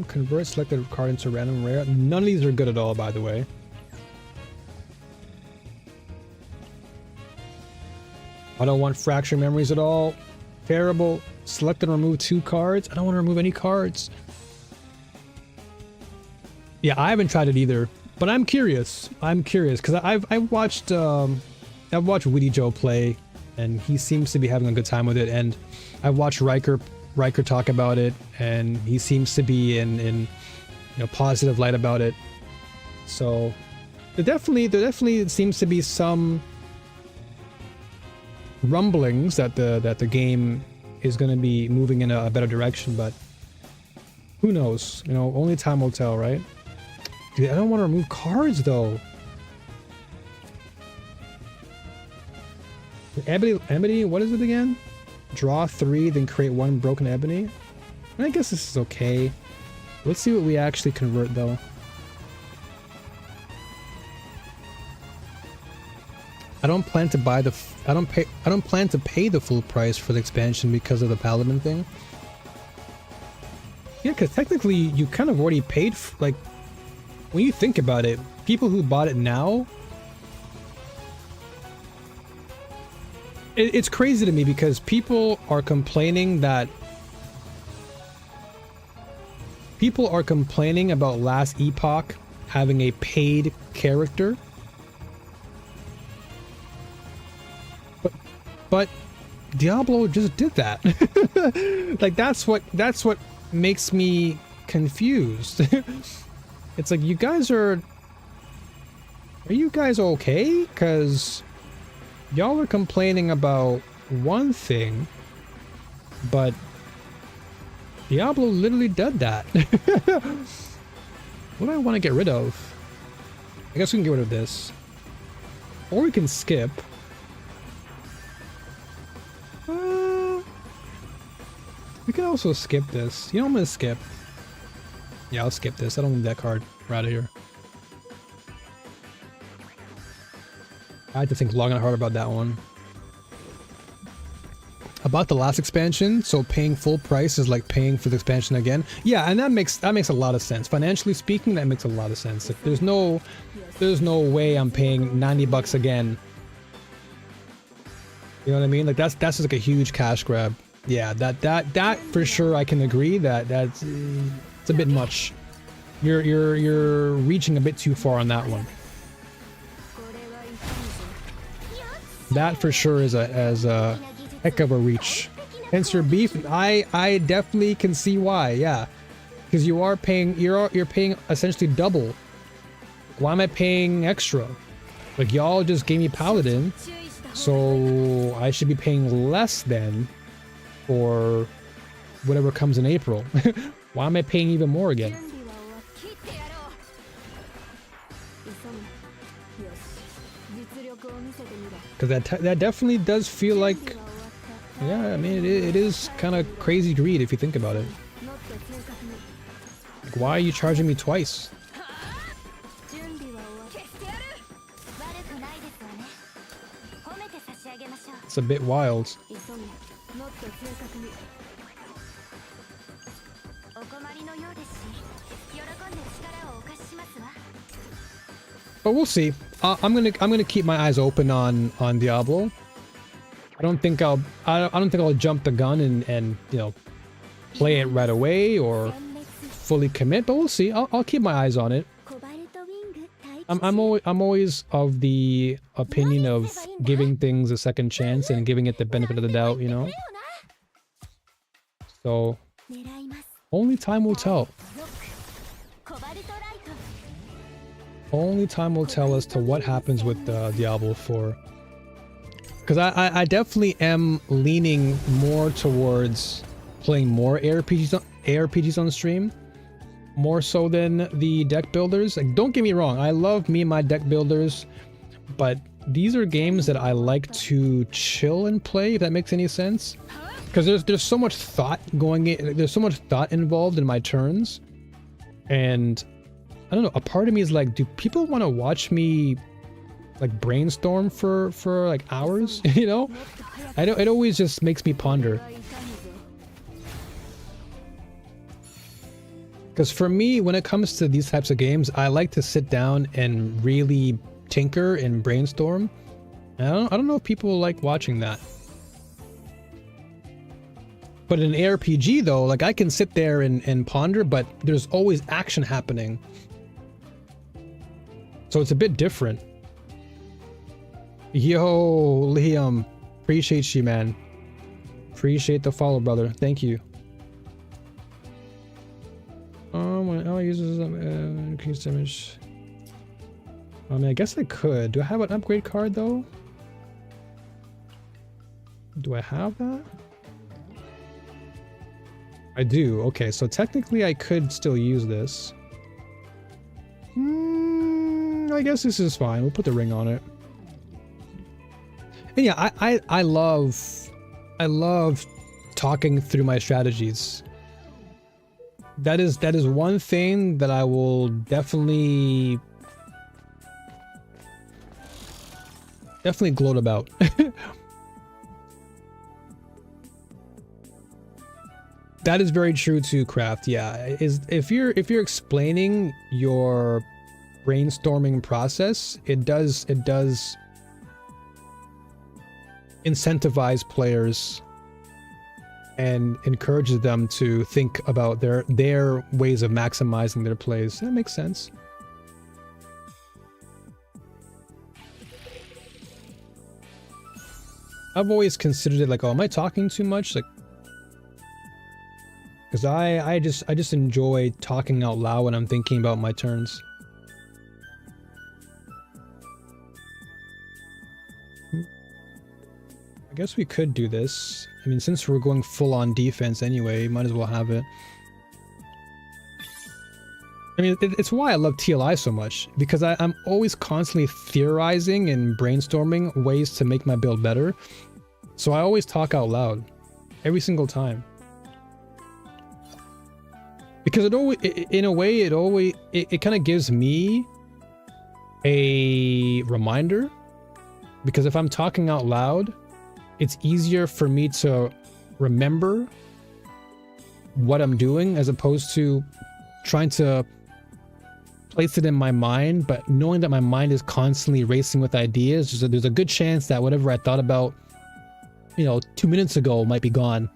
[SPEAKER 1] Convert selected card into random rare. None of these are good at all, by the way. I don't want fracture memories at all. Terrible. Select and remove 2 cards. I don't want to remove any cards. Yeah, I haven't tried it either, but I'm curious. I'm curious because I've watched Witty Joe play, and he seems to be having a good time with it. And I've watched Riker talk about it, and he seems to be in positive light about it. So there definitely seems to be some rumblings that the game is going to be moving in a better direction, but who knows? Only time will tell, right? Dude, I don't want to remove cards though. Ebony, what is it again? Draw 3, then create 1 broken ebony. I guess this is okay. Let's see what we actually convert though. I don't plan to buy the. I don't plan to pay the full price for the expansion because of the paladin thing. Yeah, because technically you kind of already paid. Like, when you think about it, people who bought it now. It's crazy to me because people are complaining that. People are complaining about Last Epoch having a paid character. But Diablo just did that. Like that's what makes me confused. It's like, you guys are you guys okay? Cuz y'all are complaining about one thing, but Diablo literally did that. What do I want to get rid of? I guess we can get rid of this. Or we can skip. We can also skip this. I'm gonna skip. Yeah, I'll skip this. I don't need that card. We're out of here. I had to think long and hard about that one. About the last expansion, so paying full price is like paying for the expansion again. Yeah, and that makes a lot of sense. Financially speaking, that makes a lot of sense. Like, there's no way I'm paying $90 again. You know what I mean? Like that's just like a huge cash grab. Yeah, that for sure I can agree that's it's a bit much. You're reaching a bit too far on that one. That for sure is a heck of a reach. Hence your beef. I definitely can see why. Yeah, because you're paying essentially double. Why am I paying extra? Like, y'all just gave me Paladin, so I should be paying less then for whatever comes in April. Why am I paying even more again? Because that definitely does feel like, yeah, I mean, it is kind of crazy greed if you think about it. Like, why are you charging me twice? It's a bit wild. But we'll see. I'm gonna keep my eyes open on Diablo. I don't think I'll jump the gun and play it right away or fully commit. But we'll see. I'll keep my eyes on it. I'm always of the opinion of giving things a second chance and giving it the benefit of the doubt, So only time will tell. Only time will tell as to what happens with Diablo 4. Because I definitely am leaning more towards playing more ARPGs on stream, more so than the deck builders. Like, don't get me wrong, I love me and my deck builders, but these are games that I like to chill and play, if that makes any sense. Because there's so much thought going in, there's so much thought involved in my turns, and I don't know, a part of me is like, do people want to watch me like brainstorm for like hours? You know, I don't, it always just makes me ponder. Because for me, when it comes to these types of games, I like to sit down and really tinker and brainstorm. And I don't know if people like watching that. But in an ARPG though, like I can sit there and ponder, but there's always action happening. So it's a bit different. Yo, Liam, appreciate you, man. Appreciate the follow, brother. Thank you. When L uses increased damage. I mean, I guess I could. Do I have an upgrade card though? Do I have that? I do. Okay, so technically I could still use this. I guess this is fine. We'll put the ring on it. And yeah, I love talking through my strategies. That is one thing that I will definitely gloat about. That is very true to Craft. Yeah, if you're explaining your brainstorming process, it does incentivize players and encourages them to think about their ways of maximizing their plays. That makes sense. I've always considered it like, oh, am I talking too much? Like, because I just enjoy talking out loud when I'm thinking about my turns. I guess we could do this. I mean, since we're going full on defense anyway, might as well have it. I mean, it's why I love TLI so much, because I'm always constantly theorizing and brainstorming ways to make my build better. So I always talk out loud every single time. Because it always, in a way, it kind of gives me a reminder. Because if I'm talking out loud, it's easier for me to remember what I'm doing as opposed to trying to place it in my mind, but knowing that my mind is constantly racing with ideas, there's a good chance that whatever I thought about, 2 minutes ago might be gone.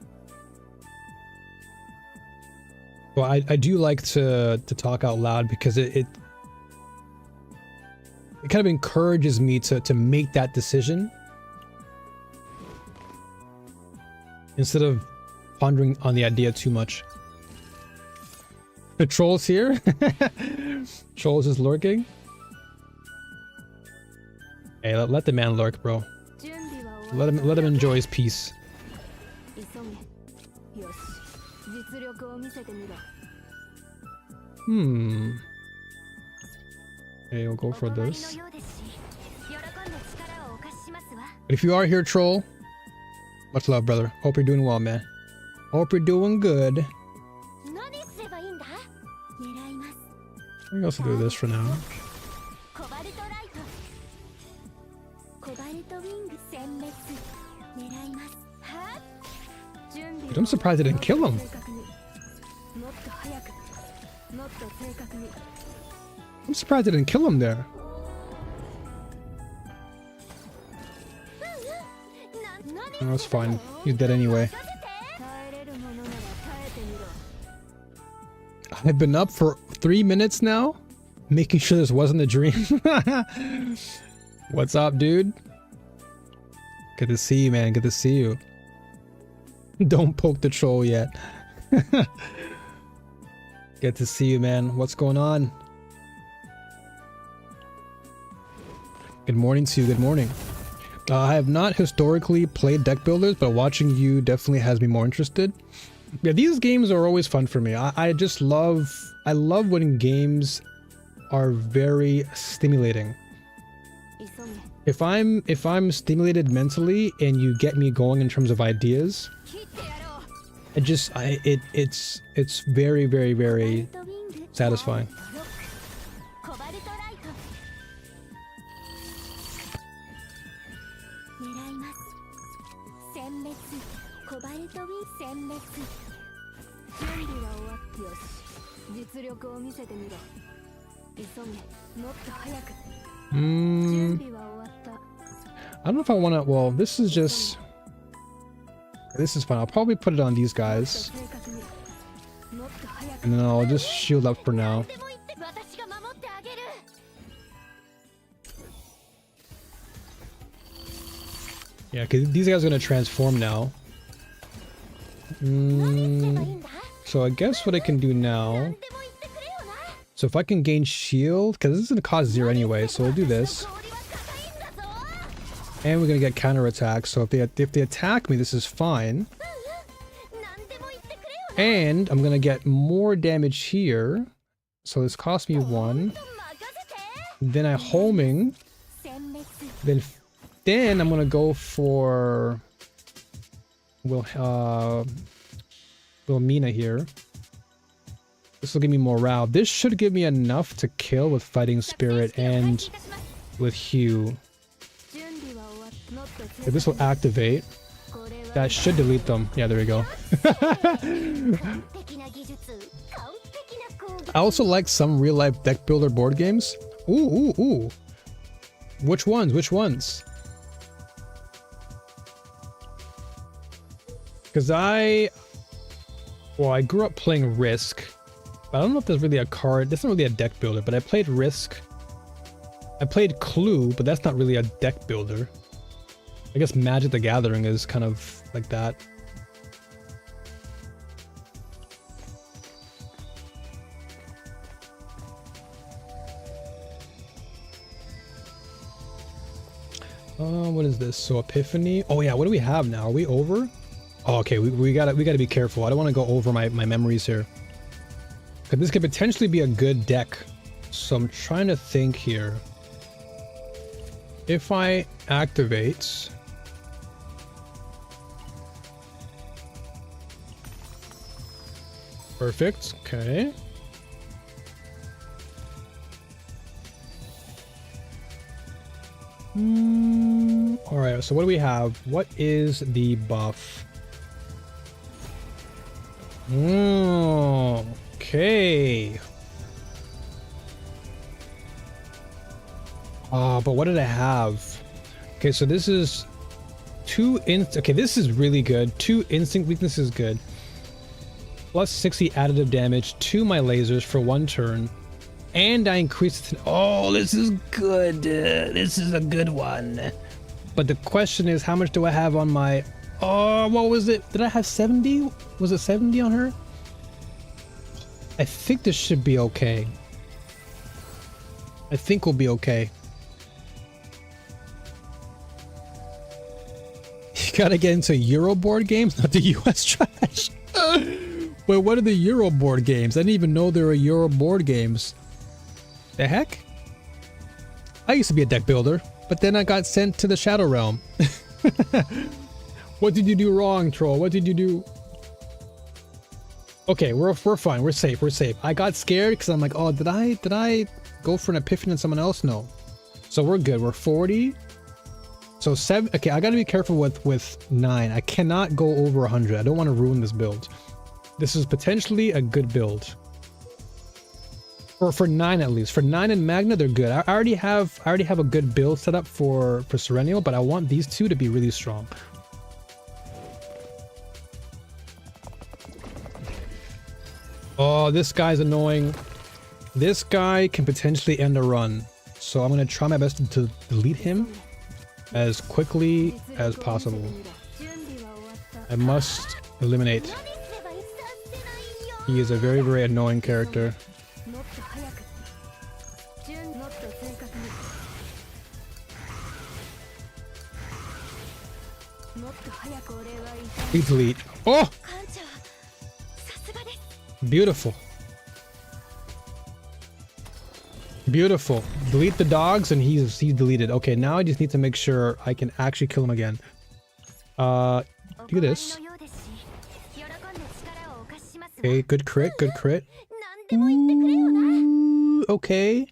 [SPEAKER 1] Well, I do like to talk out loud because it kind of encourages me to make that decision instead of pondering on the idea too much. The troll's here. Troll's just lurking. Hey, let the man lurk, bro. Let him enjoy his peace. Okay, we'll go for this. But if you are here, troll, much love, brother. Hope you're doing well, man. Hope you're doing good. I can also do this for now. Dude, I'm surprised I didn't kill him. I'm surprised I didn't kill him there. Oh, that's fine. He's dead anyway. I've been up for 3 minutes now, making sure this wasn't a dream. What's up, dude? Good to see you, man. Good to see you. Don't poke the troll yet. Good to see you, man. What's going on? Good morning to you. Good morning. I have not historically played deck builders, but watching you definitely has me more interested. Yeah, these games are always fun for me. I just love, I love when games are very stimulating. If I'm stimulated mentally and you get me going in terms of ideas, it's very, very, very satisfying. I don't know if I want to, well, this is just, this is fine. I'll probably put it on these guys. And then I'll just shield up for now. Yeah, because these guys are going to transform now. So I guess what I can do now... So if I can gain shield, because this is going to cost 0 anyway, so we'll do this. And we're going to get counterattack, so if they attack me, this is fine. And I'm going to get more damage here. So this costs me 1. Then I homing. Then I'm going to go for Wilhelmina here. This will give me morale. This should give me enough to kill with Fighting Spirit and with Hue. If this will activate, that should delete them. Yeah, there we go. I also like some real-life deck builder board games. Ooh. Which ones? Which ones? Because I grew up playing Risk. But I don't know if there's really a card. That's not really a deck builder, but I played Risk. I played Clue, but that's not really a deck builder. I guess Magic the Gathering is kind of like that. What is this? So Epiphany. Oh yeah, what do we have now? Are we over? Oh, okay, we gotta be careful. I don't want to go over my memories here. Because this could potentially be a good deck. So I'm trying to think here. If I activate... Perfect, okay. Alright, so what do we have? What is the buff? Okay. But what did I have? Okay, so this is okay, this is really good. 2 instinct weakness is good. Plus 60 additive damage to my lasers for 1 turn. And I increased it. Oh, this is good. This is a good one. But the question is, how much do I have on my... Oh, what was it? Did I have 70? Was it 70 on her? I think this should be okay. I think we'll be okay. You gotta get into Euro board games, not the US trash. Wait, what are the Euro board games? I didn't even know there were Euro board games. The heck? I used to be a deck builder, but then I got sent to the Shadow Realm. What did you do wrong, troll? What did you do? Okay, we're fine. We're safe. We're safe. I got scared because I'm like, oh, did I go for an epiphany on someone else? No. So we're good. We're 40. So 7. Okay, I got to be careful with 9. I cannot go over 100. I don't want to ruin this build. This is potentially a good build. Or for 9 at least. For 9 and Magna, they're good. I already have a good build set up for Serennial, but I want these 2 to be really strong. Oh, this guy's annoying. This guy can potentially end a run. So I'm going to try my best to delete him as quickly as possible. I must eliminate. He is a very, very annoying character. Please delete. Oh! Beautiful. Beautiful. Delete the dogs and he's deleted. Okay, now I just need to make sure I can actually kill him again. Do this. Okay, good crit, good crit. Ooh, okay.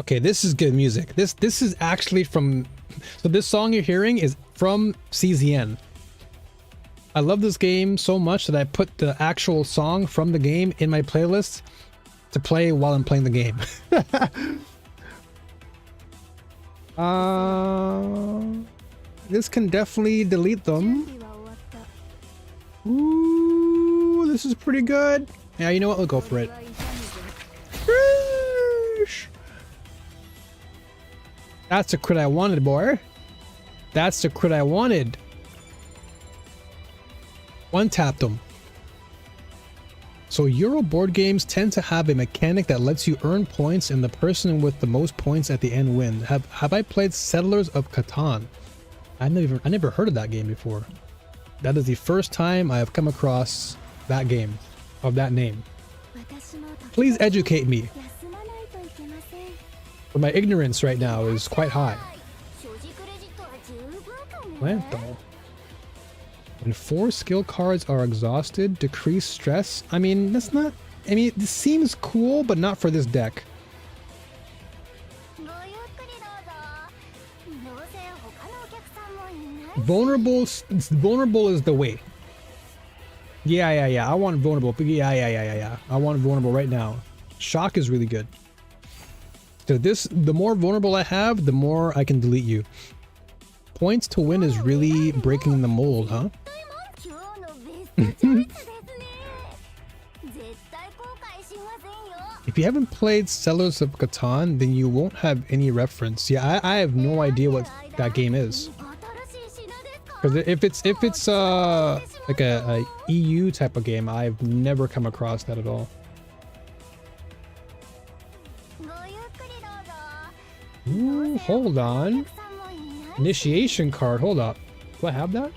[SPEAKER 1] Okay, this is good music. This is actually from... So this song you're hearing is from CZN. I love this game so much that I put the actual song from the game in my playlist to play while I'm playing the game. This can definitely delete them. Ooh, this is pretty good. Yeah, you know what? We'll go for it. That's the crit I wanted, boy. That's the crit I wanted. One tapped them. So Euro board games tend to have a mechanic that lets you earn points and the person with the most points at the end wins. Have I played Settlers of Catan? I never heard of that game before. That is the first time I have come across that game of that name. Please educate me. But my ignorance right now is quite high. Planto. When 4 skill cards are exhausted, decrease stress. I mean, that's not... I mean, this seems cool, but not for this deck. Vulnerable is the way. Yeah. I want vulnerable. Yeah. I want vulnerable right now. Shock is really good. So the more vulnerable I have, the more I can delete you. Points to win is really breaking the mold, huh? If you haven't played Settlers of Catan, then you won't have any reference. Yeah, I have no idea what that game is. Because if it's like a EU type of game, I've never come across that at all. Ooh, hold on. Initiation card, hold up. Do I have that?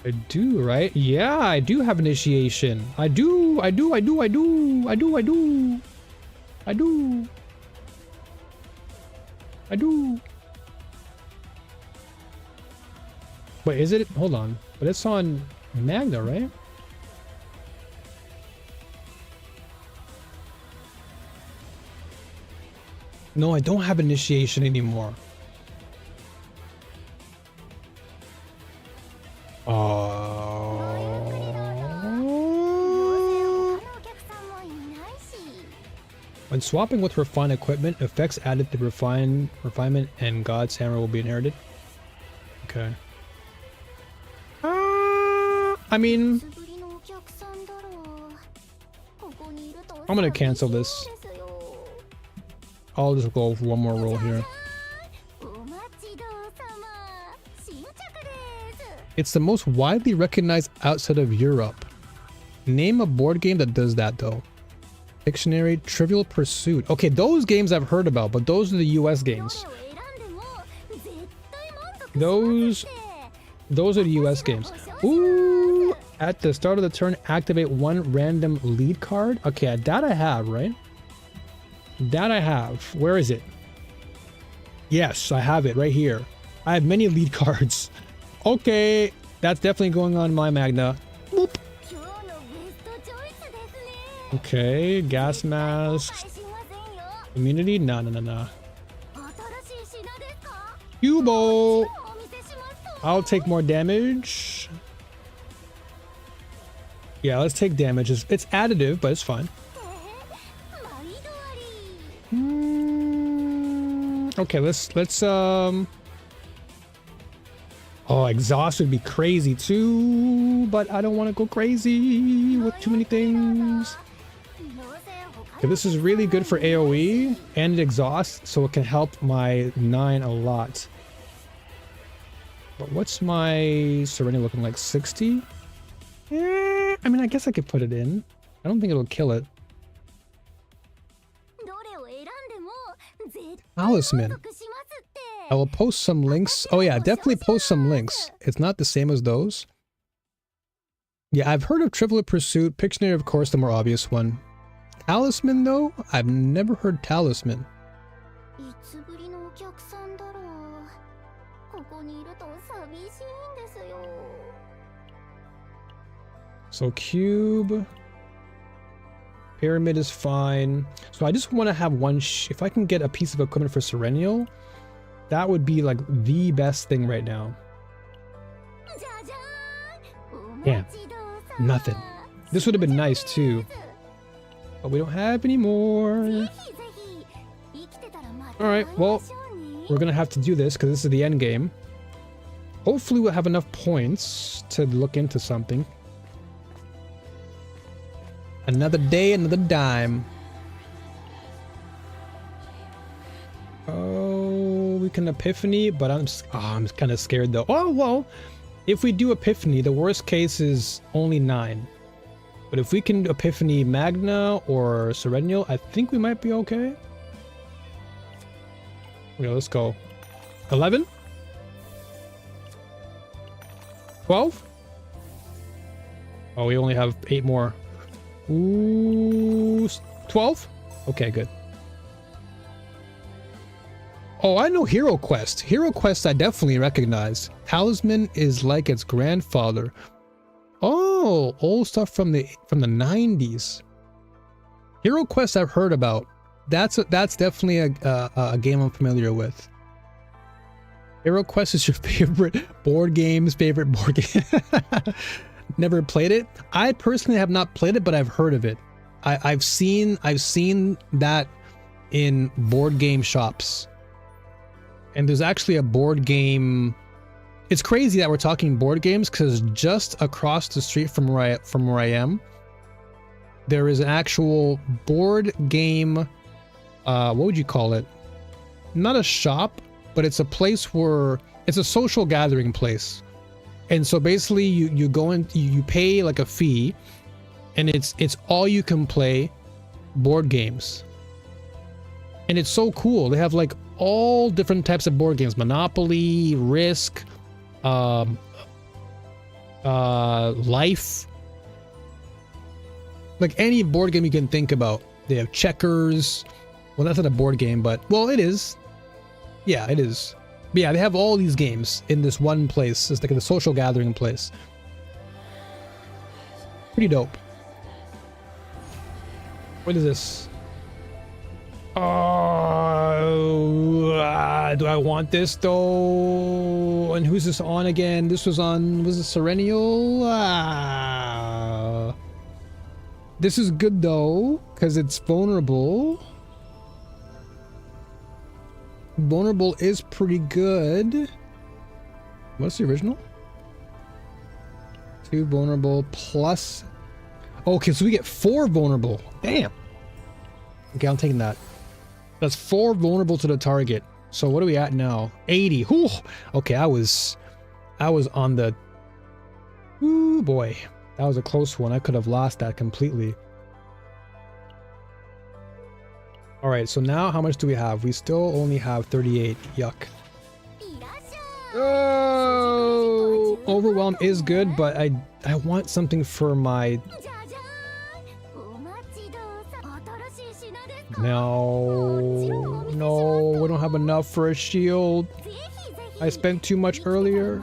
[SPEAKER 1] I do, right? Yeah, I do have initiation. I do. Wait, is it? Hold on. But it's on Magna, right? No, I don't have initiation anymore. When swapping with refined equipment, effects added to refinement and God's hammer will be inherited. Okay. I mean, I'm gonna cancel this. I'll just go for one more roll here. It's the most widely recognized outside of Europe. Name a board game that does that though. Dictionary, Trivial Pursuit. Okay, those games I've heard about, but those are the US games. Those are the US games. Ooh, at the start of the turn, activate one random lead card. Okay, that I have, right? That I have. Where is it? Yes, I have it right here. I have many lead cards. Okay, that's definitely going on my Magna. Boop. Okay, gas masks. Immunity? No. Cubo! I'll take more damage. Yeah, let's take damage. It's additive, but it's fine. Okay, let's oh, exhaust would be crazy too, but I don't want to go crazy with too many things. Okay, this is really good for AoE and exhaust, so it can help my 9 a lot. But what's my Serenity looking like? 60? I mean, I guess I could put it in. I don't think it'll kill it. Talisman. I will post some links. Oh yeah, definitely post some links. It's not the same as those. Yeah, I've heard of Trivial Pursuit. Pictionary, of course, the more obvious one. Talisman, though? I've never heard Talisman. So cube. Pyramid is fine. So I just want to have one. If I can get a piece of equipment for Serennial, that would be like the best thing right now. Yeah, nothing. This would have been nice too, but we don't have any more. All right, well, we're gonna have to do this because this is the end game. Hopefully, we'll have enough points to look into something. Another day, another dime. Oh, we can Epiphany, but I'm kind of scared though. Oh, well, if we do Epiphany, the worst case is only 9. But if we can Epiphany Magna or Serennial, I think we might be okay. Okay, let's go. 11? 12? Oh, we only have 8 more. Ooh, 12? Okay, good. Oh, I know Hero Quest. Hero Quest I definitely recognize. Talisman is like its grandfather. Oh, old stuff from the 90s. Hero Quest I've heard about. That's definitely a game I'm familiar with. Hero Quest is your favorite board game. Never played it. I personally have not played it, but I've heard of it. I've seen that in board game shops. And there's actually a board game. It's crazy that we're talking board games because just across the street from where I am, there is an actual board game. What would you call it? Not a shop, but it's a place where it's a social gathering place. And so basically you go in, you pay like a fee, and it's all you can play board games. And it's so cool. They have like all different types of board games: Monopoly, Risk, Life, like any board game you can think about. They have checkers. Well, that's not a board game, but well, it is. Yeah, it is. But yeah, they have all these games in this one place. It's like a social gathering place. Pretty dope. What is this? Do I want this though? And who's this on again? This was on, was it Serennial? This is good though, because it's vulnerable. Vulnerable is pretty good. What's the original? 2 vulnerable plus. Okay, so we get 4 vulnerable. Damn. Okay, I'm taking that. That's 4 vulnerable to the target. So what are we at now? 80. Whew. Okay, I was on the. Ooh boy, that was a close one. I could have lost that completely. All right, so now how much do we have? We still only have 38. Yuck. Oh, Overwhelm is good, but I want something for my. No, we don't have enough for a shield. I spent too much earlier.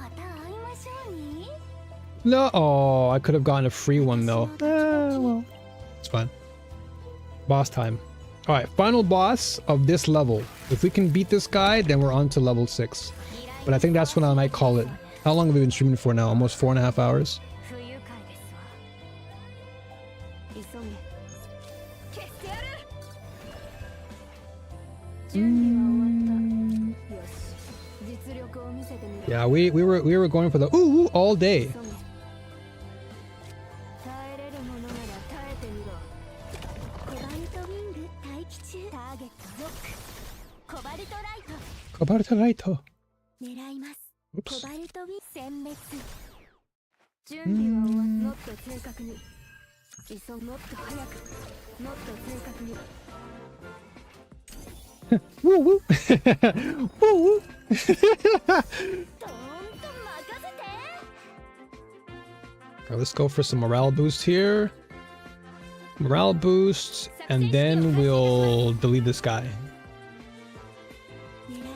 [SPEAKER 1] No, oh, I could have gotten a free one though. Well, it's fine. Boss time. All right, final boss of this level. If we can beat this guy, then we're on to level 6. But I think that's what I might call it. How long have we been streaming for now? Almost 4.5 hours. Yeah, we were going for the ooh all day. Cobalto light. Oops. Woo woo. Woo woo. Alright, let's go for some morale boost here. Morale boost, and then we'll delete this guy.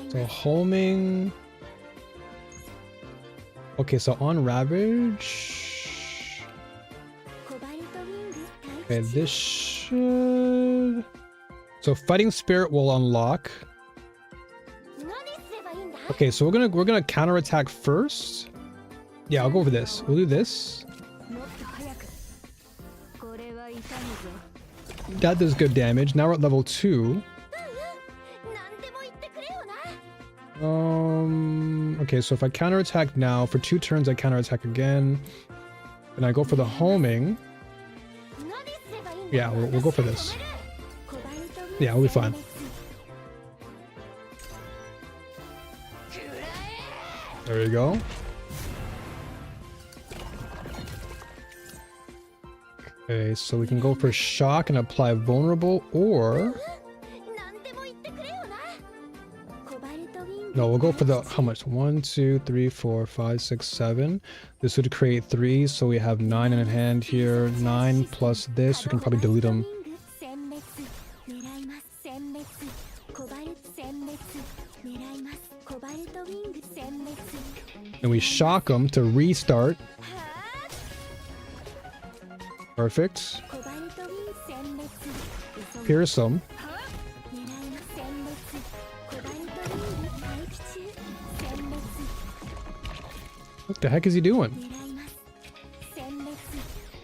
[SPEAKER 1] So homing. Okay, so on Ravage. Okay, this should. So fighting spirit will unlock. Okay, so we're gonna counterattack first. Yeah, I'll go over this. We'll do this. That does good damage. Now we're at level 2. Okay, so if I counterattack now, for 2 turns I counterattack again. And I go for the homing. Yeah, we'll go for this. Yeah, we'll be fine. There you go. Okay, so we can go for shock and apply vulnerable, or... No, we'll go for the... How much? 1, 2, 3, 4, 5, 6, 7. This would create 3, so we have 9 in hand here. 9 plus this, we can probably delete them. And we shock them to restart. Perfect. Pierce them. What the heck is he doing?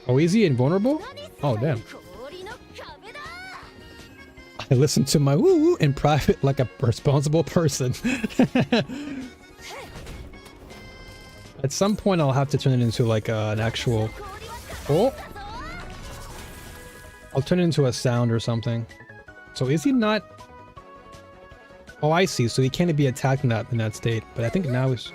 [SPEAKER 1] Oh, is he invulnerable? Oh, damn. I listen to my woo-woo in private like a responsible person. At some point, I'll have to turn it into like an actual... Oh! I'll turn it into a sound or something. So is he not... Oh, I see. So he can't be attacked in that state. But I think now is...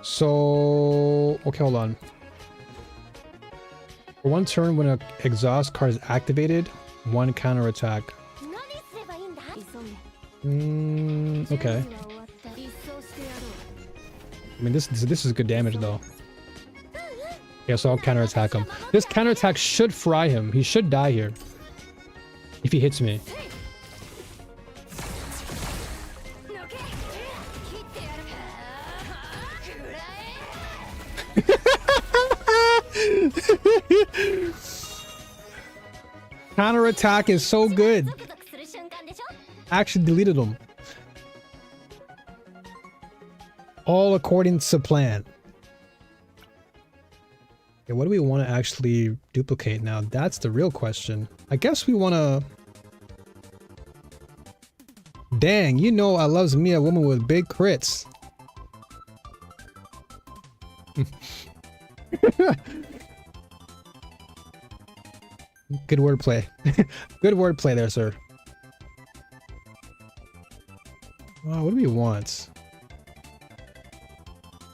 [SPEAKER 1] So... Okay, hold on. For 1 turn, when an exhaust card is activated, 1 counterattack. Okay. I mean, this is good damage, though. Yeah, so I'll counterattack him. This counterattack should fry him. He should die here. If he hits me. Counterattack is so good. I actually deleted him. All according to plan. Okay, what do we want to actually duplicate now? That's the real question. I guess we want to... Dang, you know I loves me a woman with big crits. Good wordplay. Good wordplay there, sir. What do we want?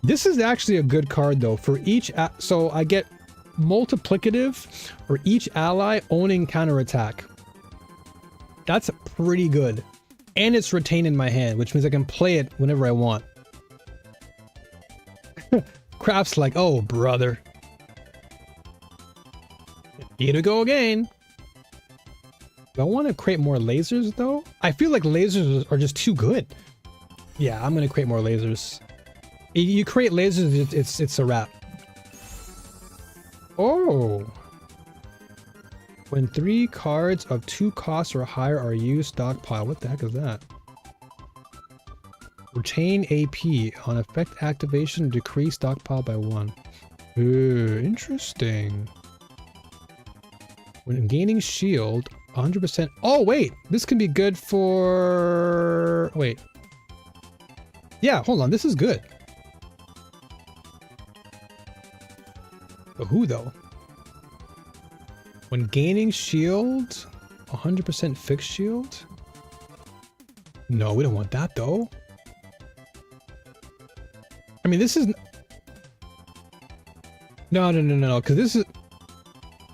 [SPEAKER 1] This is actually a good card, though. For each... So I get multiplicative for each ally owning counterattack. That's pretty good. And it's retained in my hand, which means I can play it whenever I want. Craft's like, oh, brother. Here to go again. Do I want to create more lasers, though? I feel like lasers are just too good. Yeah, I'm going to create more lasers. You create lasers, it's a wrap. Oh. When 3 cards of 2 costs or higher are used, stockpile. What the heck is that? Retain AP. On effect activation, decrease stockpile by 1. Ooh, interesting. When gaining shield, 100%. Oh, wait. This can be good for... Wait. Yeah, hold on. This is good. But who, though? When gaining shield, 100% fixed shield? No, we don't want that, though. I mean, this is... No, because this is...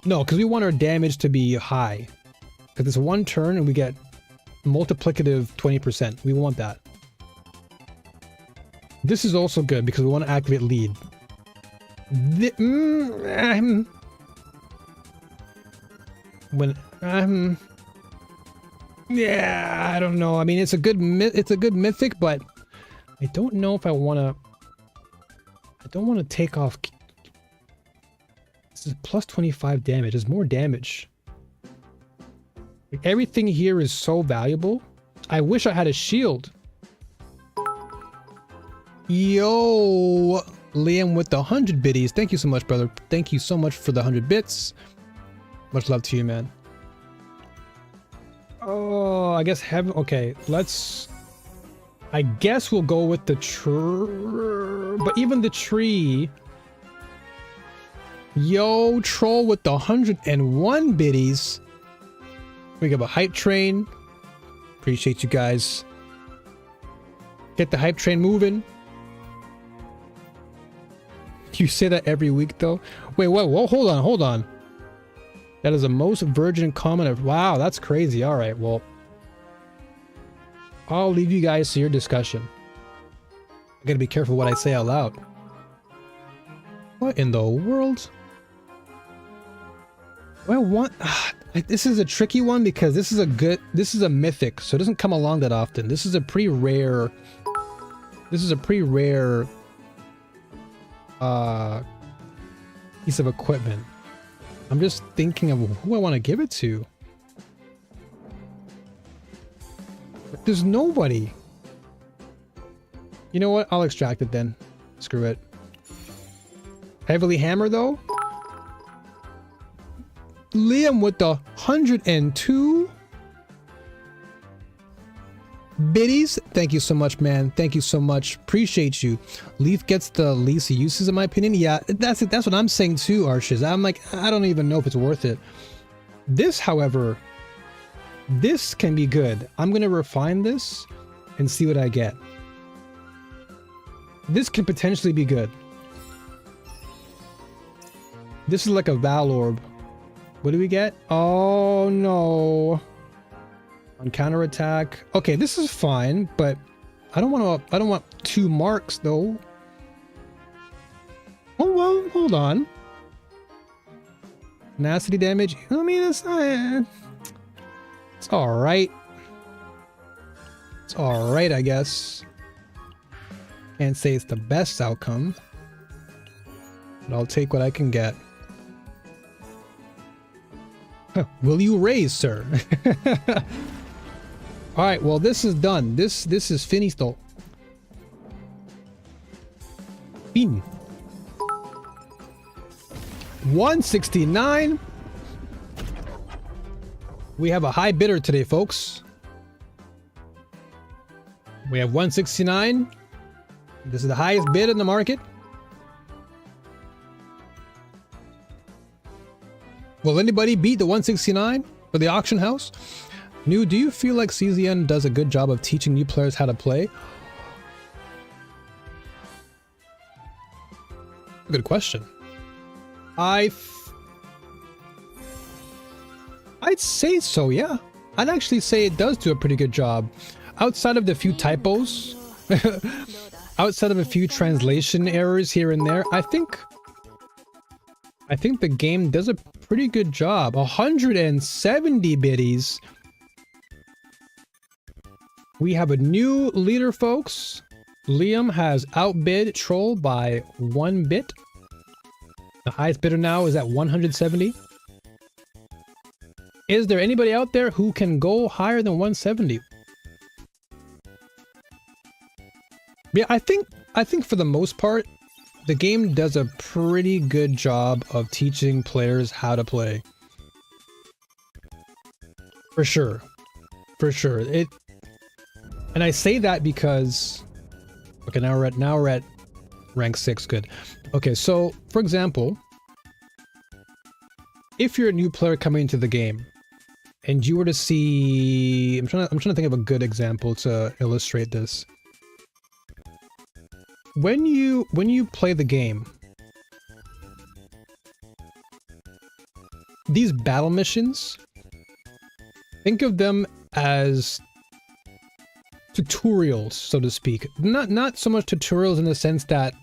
[SPEAKER 1] No, because we want our damage to be high. Because it's one turn and we get multiplicative 20%. We want that. This is also good because we want to activate lead. Yeah, I don't know. I mean, it's a good mythic, but I don't know if I want to. I don't want to take off. This is plus 25 damage. It's more damage. Like, everything here is so valuable. I wish I had a shield. Yo, Liam with the 100 biddies. Thank you so much, brother. Thank you so much for the 100 bits. Much love to you, man. Oh, I guess heaven. Okay, let's. I guess we'll go with the tree. But even the tree. Yo, troll with the 101 biddies. We have a hype train. Appreciate you guys. Get the hype train moving. You say that every week though? Wait, whoa, hold on. That is the most virgin comment of, wow, that's crazy. All right, well, I'll leave you guys to your discussion. I gotta be careful what I say out loud. What in the world? Well, this is a tricky one because this is a mythic, so it doesn't come along that often. This is a pretty rare piece of equipment. I'm just thinking of who I want to give it to. But there's nobody. You know what? I'll extract it then. Screw it. Heavily hammer though. Liam with the 102 biddies. Thank you so much, man. Thank you so much. Appreciate you. Leaf gets the least uses in my opinion. Yeah, that's it. That's what I'm saying too, Arches. I'm like, I don't even know if it's worth it. This, however, this can be good. I'm gonna refine this and see what I get. This can potentially be good. This is like a Val Orb. What do we get? Oh no. On counterattack. Okay, this is fine, but I don't want 2 marks though. Oh well, hold on. Tenacity damage. I mean, it's alright. It's alright, I guess. Can't say it's the best outcome. But I'll take what I can get. Huh, will you raise, sir? Alright, well this is done. This is finito. Fin. 169. We have a high bidder today, folks. We have 169. This is the highest bid in the market. Will anybody beat the 169 for the auction house? New, do you feel like CZN does a good job of teaching new players how to play? Good question. I'd say so, yeah. I'd actually say it does do a pretty good job. Outside of the few typos, outside of a few translation errors here and there, I think the game does a pretty good job. 170 biddies. We have a new leader, folks. Liam has outbid Troll by 1 bit. The highest bidder now is at 170. Is there anybody out there who can go higher than 170? Yeah, I think for the most part, the game does a pretty good job of teaching players how to play. For sure. For sure. And I say that because okay, now we're at rank 6, good. Okay, so for example, if you're a new player coming into the game and you were to see, I'm trying to think of a good example to illustrate this. When you play the game, these battle missions, Think of them as tutorials, so to speak. Not so much tutorials in the sense that,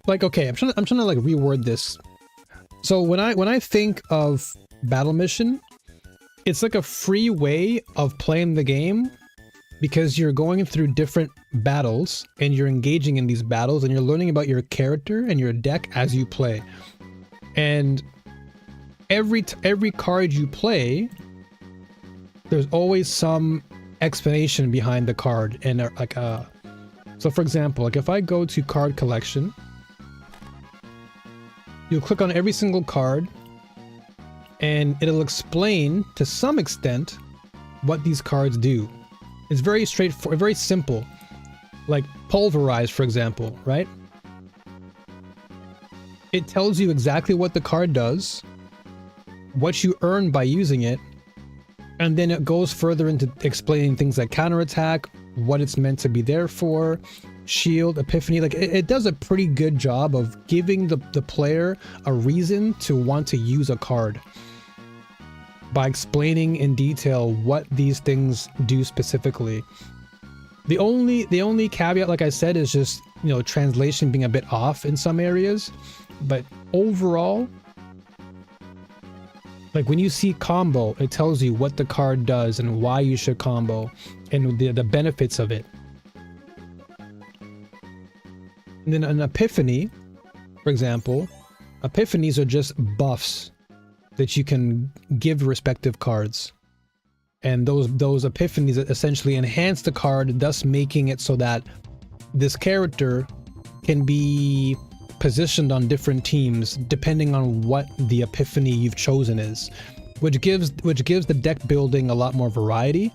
[SPEAKER 1] like, okay, I'm trying to like reword this. So when I think of battle mission, it's like a free way of playing the game because you're going through different battles and you're engaging in these battles and you're learning about your character and your deck as you play. And every card you play, there's always some explanation behind the card. And so for example, like if I go to card collection, you'll click on every single card and it'll explain to some extent what these cards do. It's very straightforward, very simple. Like pulverize, for example, right? It tells you exactly what the card does, what you earn by using it, and then it goes further into explaining things like counterattack, what it's meant to be there for, shield, epiphany. Like it does a pretty good job of giving the player a reason to want to use a card by explaining in detail what these things do specifically. The only caveat, like I said, is just, you know, translation being a bit off in some areas, but overall, like when you see combo, it tells you what the card does and why you should combo and the benefits of it. And then an epiphany, for example, epiphanies are just buffs that you can give respective cards. And those epiphanies essentially enhance the card, thus making it so that this character can be positioned on different teams depending on what the epiphany you've chosen is, which gives the deck building a lot more variety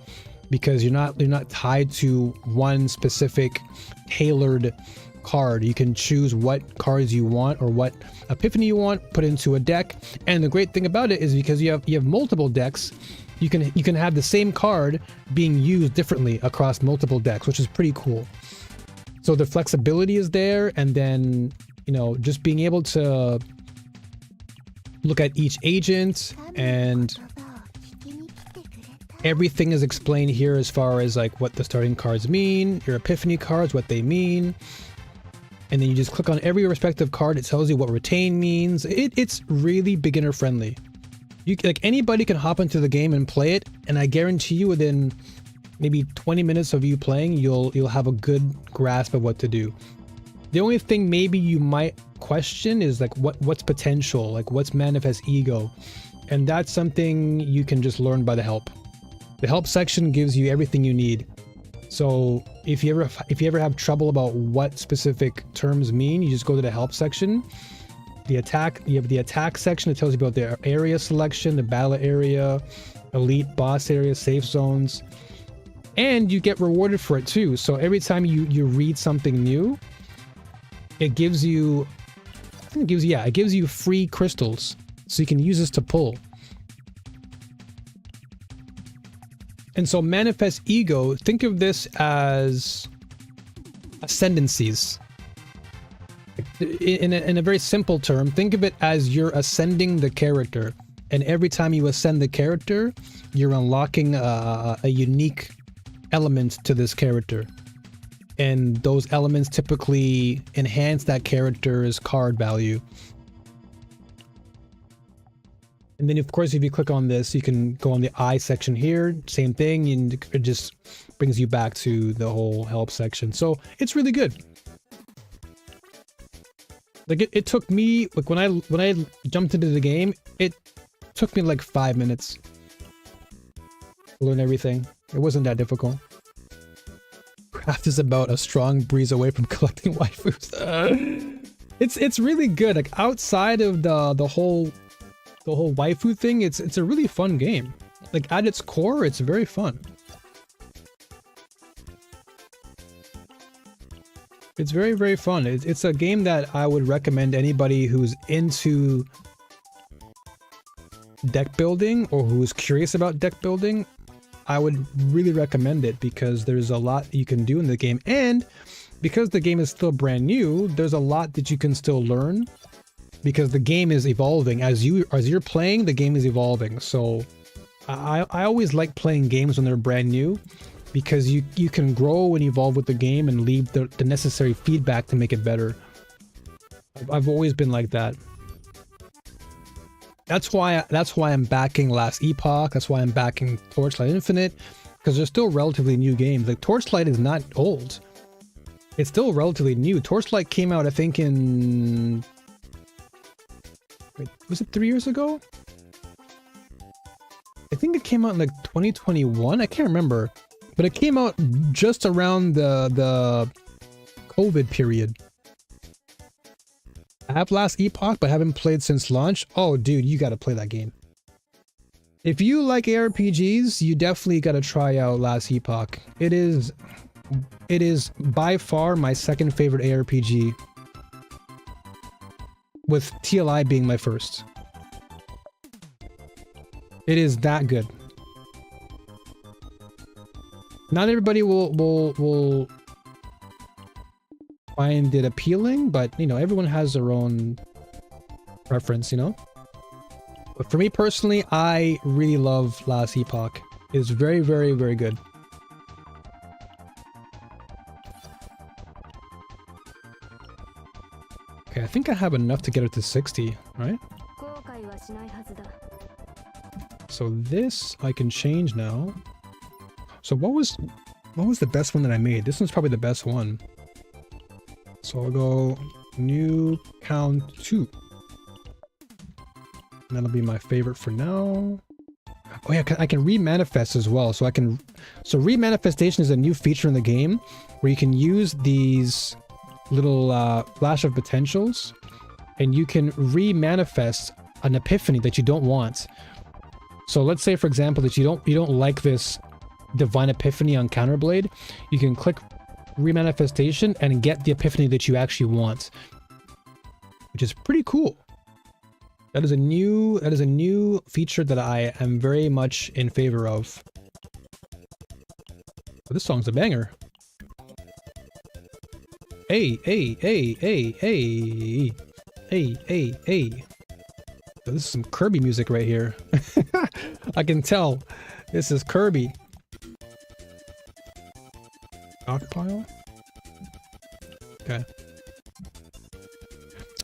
[SPEAKER 1] because you're not tied to one specific tailored card. You can choose what cards you want or what epiphany you want, put into a deck. And the great thing about it is because you have multiple decks, you can have the same card being used differently across multiple decks, which is pretty cool. So the flexibility is there, and then, you know, just being able to look at each agent, and everything is explained here as far as like what the starting cards mean, your epiphany cards, what they mean. And then you just click on every respective card. It tells you what retain means. It's really beginner friendly. Like anybody can hop into the game and play it, and I guarantee you within maybe 20 minutes of you playing, you'll have a good grasp of what to do. The only thing maybe you might question is like what's potential, like what's manifest ego, and that's something you can just learn by the help. The help section gives you everything you need. So if you ever have trouble about what specific terms mean, you just go to the help section. You have the attack section that tells you about the area selection, the battle area, elite, boss area, safe zones, and you get rewarded for it too. So every time you read something new, it gives you, it gives you free crystals, so you can use this to pull. And so manifest ego, think of this as ascendancies. In a very simple term, think of it as you're ascending the character, and every time you ascend the character, you're unlocking a unique element to this character, and those elements typically enhance that character's card value. And then of course, if you click on this, you can go on the I section here, same thing, and it just brings you back to the whole help section. So it's really good. Like it took me, like when I jumped into the game, it took me like 5 minutes to learn everything. It wasn't that difficult. Craft is about a strong breeze away from collecting waifus. It's really good. Like outside of the whole waifu thing, it's a really fun game. Like at its core, it's very fun. It's very, very fun. It's a game that I would recommend anybody who's into deck building or who's curious about deck building. I would really recommend it because there's a lot you can do in the game, and because the game is still brand new, there's a lot that you can still learn because the game is evolving as you're playing. The game is evolving, so I always like playing games when they're brand new, because you can grow and evolve with the game and leave the necessary feedback to make it better. I've always been like that. That's why I'm backing Last Epoch. That's why I'm backing Torchlight Infinite, because they're still relatively new games. Like Torchlight is not old. It's still relatively new. Torchlight came out, I think, in... Wait, was it 3 years ago? I think it came out in like 2021. I can't remember, but it came out just around the COVID period. I have Last Epoch, but haven't played since launch. Oh, dude, you got to play that game. If you like ARPGs, you definitely got to try out Last Epoch. It is by far my second favorite ARPG, with TLI being my first. It is that good. Not everybody will find it appealing, but you know, everyone has their own preference, you know. But for me personally, I really love Last Epoch. It's very, very, very good. Okay, I think I have enough to get it to 60, right? So this I can change now. So what was the best one that I made? This one's probably the best one. So I'll go new count 2. And that'll be my favorite for now. Oh yeah, I can remanifest as well. So remanifestation is a new feature in the game where you can use these little flash of potentials, and you can remanifest an epiphany that you don't want. So let's say, for example, that you don't like this divine epiphany on Counterblade. You can click remanifestation and get the epiphany that you actually want, which is pretty cool. That is a new feature that I am very much in favor of. But this song's a banger. Hey, hey, hey, hey, hey, hey, hey, hey. So this is some Kirby music right here. I can tell this is Kirby. Stockpile? Okay.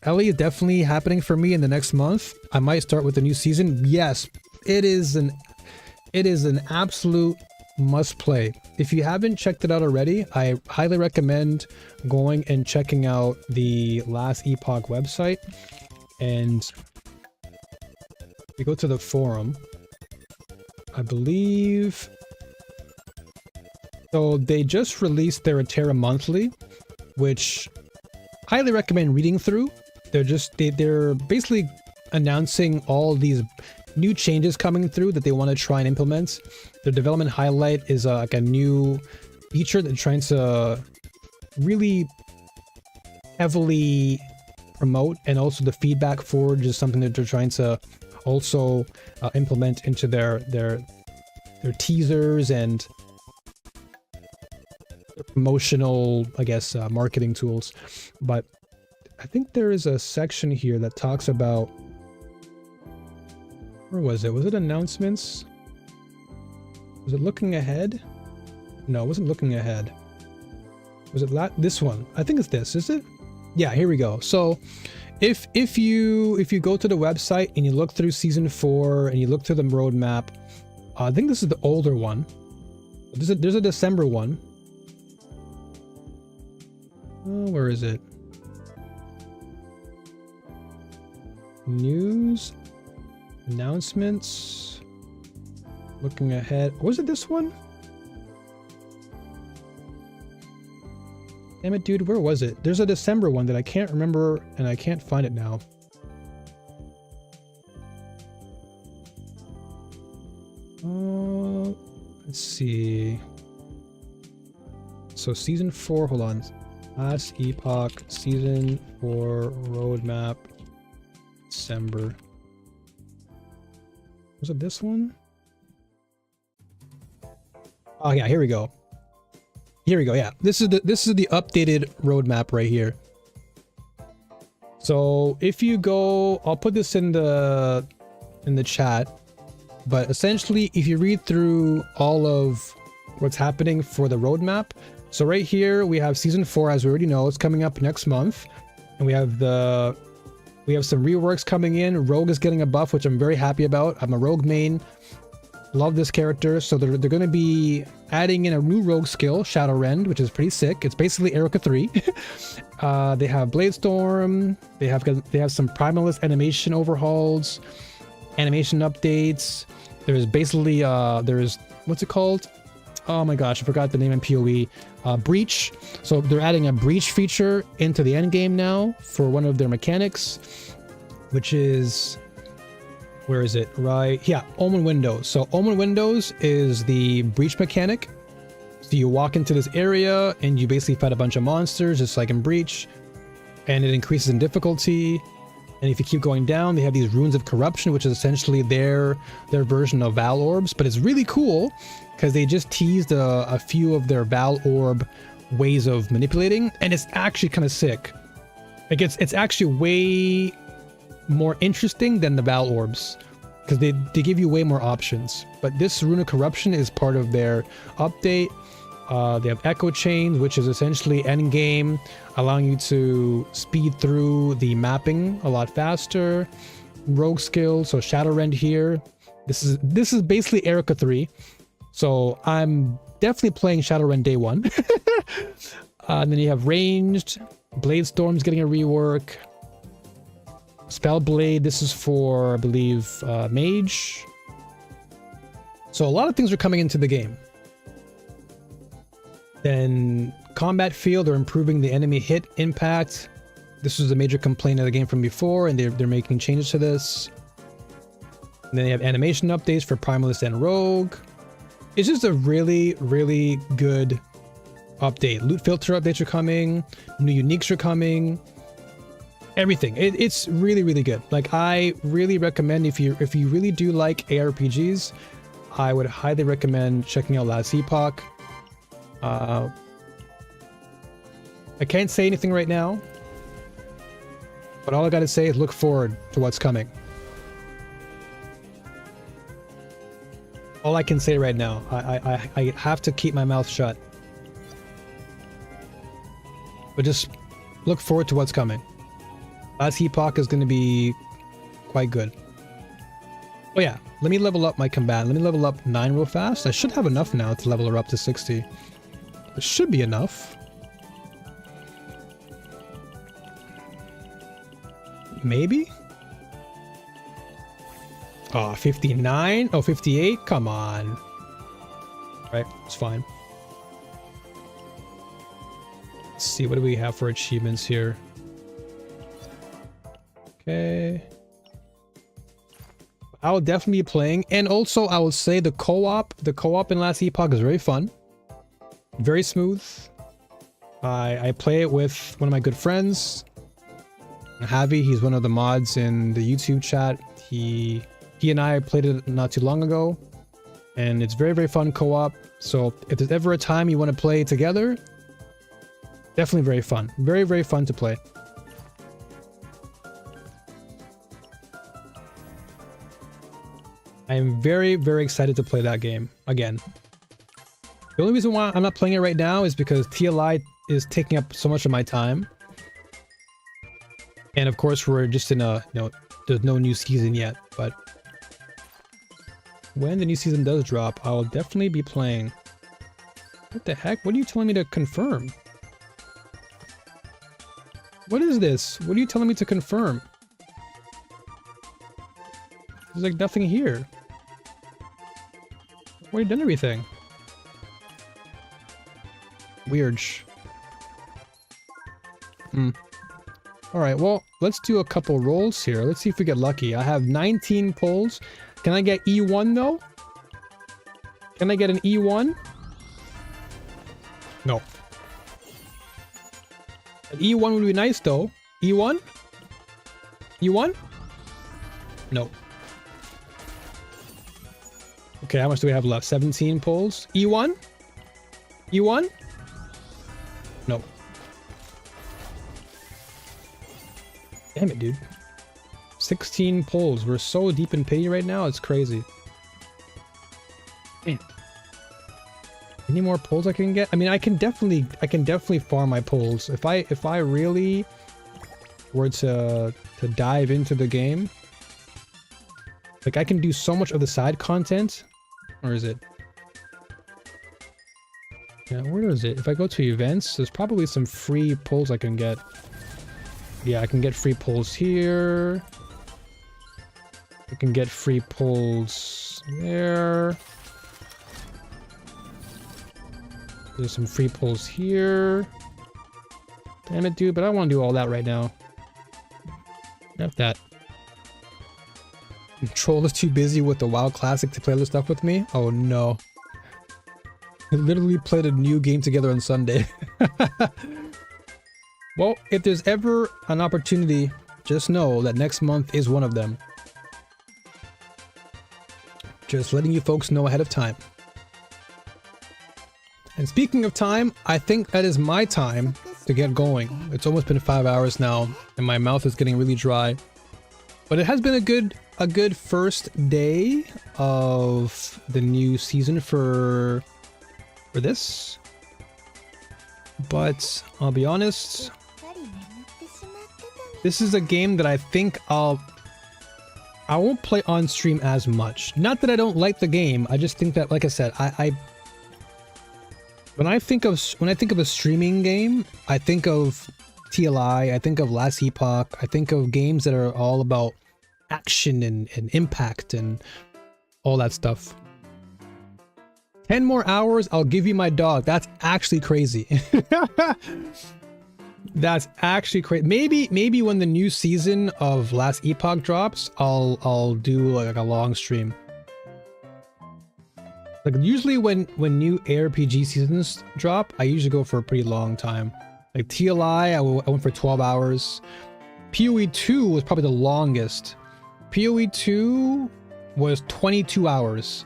[SPEAKER 1] Ellie is definitely happening for me in the next month. I might start with the new season. Yes, it is an absolute must play. If you haven't checked it out already, I highly recommend going and checking out the Last Epoch website. And you go to the forum, I believe. So they just released their Atera Monthly, which I highly recommend reading through. They're basically announcing all these new changes coming through that they want to try and implement. Their development highlight is like a new feature that they're trying to really heavily promote, and also the feedback forge is something that they're trying to also implement into their teasers and promotional, I guess, marketing tools. But I think there is a section here that talks about, where was it? Was it announcements? Was it looking ahead? No, it wasn't looking ahead. Was it this one? I think it's this, is it? Yeah, here we go. So if you go to the website and you look through season 4 and you look through the roadmap, I think this is the older one. There's a December one. Oh, where is it? News, announcements, looking ahead. Was it this one? Damn it, dude, where was it? There's a December one that I can't remember and I can't find it now. Let's see. So season 4, hold on. Last Epoch, season 4, roadmap, December. Was it this one? Oh yeah, here we go. Here we go. Yeah, this is the updated roadmap right here. So if you go, I'll put this in the chat, but essentially if you read through all of what's happening for the roadmap, so right here we have season 4, as we already know, it's coming up next month, and we have some reworks coming in. Rogue is getting a buff, which I'm very happy about. I'm a Rogue main, love this character. So they're going to be adding in a new Rogue skill, Shadow Rend, which is pretty sick. It's basically Erica 3. They have Bladestorm. They have some Primalist animation overhauls, animation updates. There's basically there's, what's it called? Oh my gosh, I forgot the name in PoE. Breach. So they're adding a breach feature into the end game now for one of their mechanics, which is, where is it? Right, yeah, Omen Windows. So Omen Windows is the breach mechanic. So you walk into this area and you basically fight a bunch of monsters, just like in Breach, and it increases in difficulty. And if you keep going down, they have these runes of corruption, which is essentially their version of Val orbs. But it's really cool because they just teased a few of their Val orb ways of manipulating, and it's actually kind of sick. Like it's actually way more interesting than the Val orbs because they give you way more options. But this rune of corruption is part of their update. They have Echo Chains, which is essentially end game, allowing you to speed through the mapping a lot faster. Rogue skill, so Shadow Rend here. This is basically Erica 3. So I'm definitely playing Shadow Rend day 1. And then you have ranged. Bladestorm's getting a rework. Spellblade, this is for, I believe, Mage. So a lot of things are coming into the game. Then combat field, they're improving the enemy hit impact. This was a major complaint of the game from before, and they're making changes to this. And then they have animation updates for Primalist and Rogue. It's just a really, really good update. Loot filter updates are coming. New uniques are coming. Everything. It's really, really good. Like, I really recommend, if you really do like ARPGs, I would highly recommend checking out Last Epoch. I can't say anything right now, but all I gotta say is look forward to what's coming. All I can say right now. I have to keep my mouth shut. But just look forward to what's coming. Last Epoch is going to be quite good. Oh yeah, let me level up my combat. Let me level up 9 real fast. I should have enough now to level her up to 60. It should be enough. Maybe? Oh, 59? Oh, 58? Come on. Right, it's fine. Let's see, what do we have for achievements here? Okay. I will definitely be playing, and also I will say the co-op in Last Epoch is very fun. Very smooth. I play it with one of my good friends, Javi. He's one of the mods in the YouTube chat. He and I played it not too long ago, and it's very, very fun co-op. So if there's ever a time you want to play together, definitely very fun. Very, very fun to play. I am very, very excited to play that game again. The only reason why I'm not playing it right now is because TLI is taking up so much of my time. And of course, we're just in a, there's no new season yet, but when the new season does drop, I will definitely be playing. What the heck? What are you telling me to confirm? What is this? What are you telling me to confirm? There's like nothing here. I've already done everything. Weird. Alright, well, let's do a couple rolls here. Let's see if we get lucky. I have 19 pulls. Can I get E1 though? Can I get an E1? No. An E1 would be nice though. E1? E1? No. Okay, how much do we have left? 17 pulls. E1? E1? No. Damn it, dude. 16 pulls. We're so deep in pity right now. It's crazy. Man. Any more pulls I can get? I mean, I can definitely farm my pulls. If I really were to dive into the game, like I can do so much of the side content. Or is it? Yeah, where is it? If I go to events, there's probably some free pulls I can get. Yeah, I can get free pulls here. I can get free pulls there. There's some free pulls here. Damn it, dude, but I don't want to do all that right now. F that. Troll is too busy with the WoW Classic to play other stuff with me? Oh no. We literally played a new game together on Sunday. Well, if there's ever an opportunity, just know that next month is one of them. Just letting you folks know ahead of time. And speaking of time, I think that is my time to get going. It's almost been 5 hours now, and my mouth is getting really dry. But it has been a good first day of the new season for this. But I'll be honest, this is a game that I think I won't play on stream as much. Not that I don't like the game, I just think that, like I said, when I think of a streaming game, I think of TLI, I think of Last Epoch, I think of games that are all about action and impact and all that stuff. 10 more hours, I'll give you my dog. That's actually crazy. That's actually crazy. Maybe when the new season of Last Epoch drops, I'll do like a long stream. Like usually when new ARPG seasons drop, I usually go for a pretty long time. Like TLI, I went for 12 hours. PoE 2 was probably the longest. PoE 2 was 22 hours.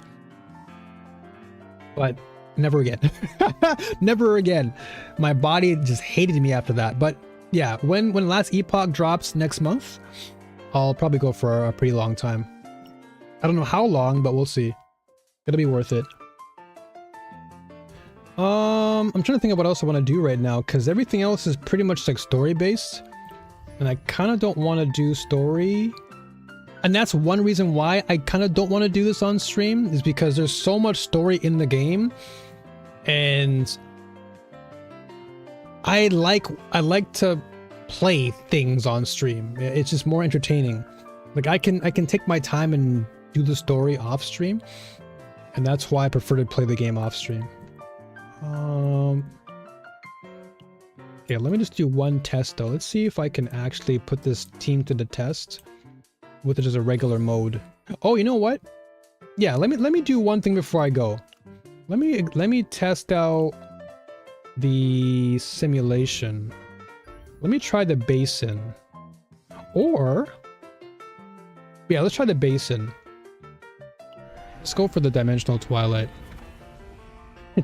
[SPEAKER 1] But never again. Never again. My body just hated me after that. But yeah, when Last Epoch drops next month, I'll probably go for a pretty long time. I don't know how long, but we'll see. It'll be worth it. I'm trying to think of what else I want to do right now, because everything else is pretty much like story based, and I kind of don't want to do story. And that's one reason why I kind of don't want to do this on stream, is because there's so much story in the game, and I like to play things on stream. It's just more entertaining. Like I can take my time and do the story off stream, and that's why I prefer to play the game off stream. Okay, let me just do one test though. Let's see if I can actually put this team to the test with it as a regular mode. Oh, you know what? Yeah, let me do one thing before I go. Let me test out the simulation. Let me try the basin. Or yeah, let's try the basin. Let's go for the dimensional twilight.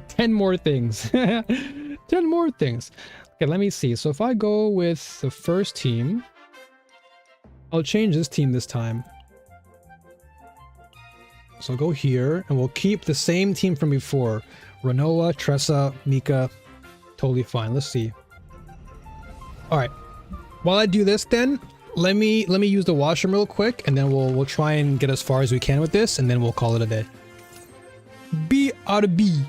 [SPEAKER 1] 10 more things. 10 more things. Okay, let me see. So if I go with the first team, I'll change this team this time. So I'll go here, and we'll keep the same team from before. Renoa, Tressa, Mika, totally fine. Let's see. All right. While I do this, then let me use the washroom real quick, and then we'll try and get as far as we can with this, and then we'll call it a day. BRB.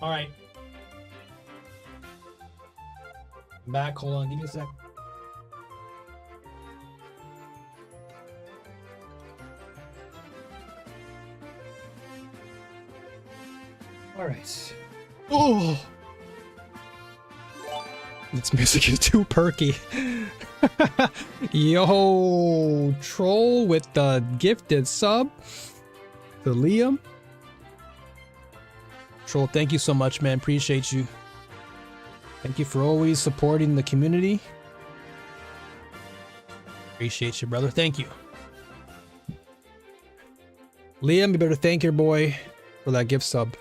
[SPEAKER 1] All right. I'm back. Hold on. Give me a sec. All right. Oh, this music is too perky. Yo, troll with the gifted sub to Liam. Troll, thank you so much, man. Appreciate you. Thank you for always supporting the community. Appreciate you, brother. Thank you. Liam, you better thank your boy for that gift sub.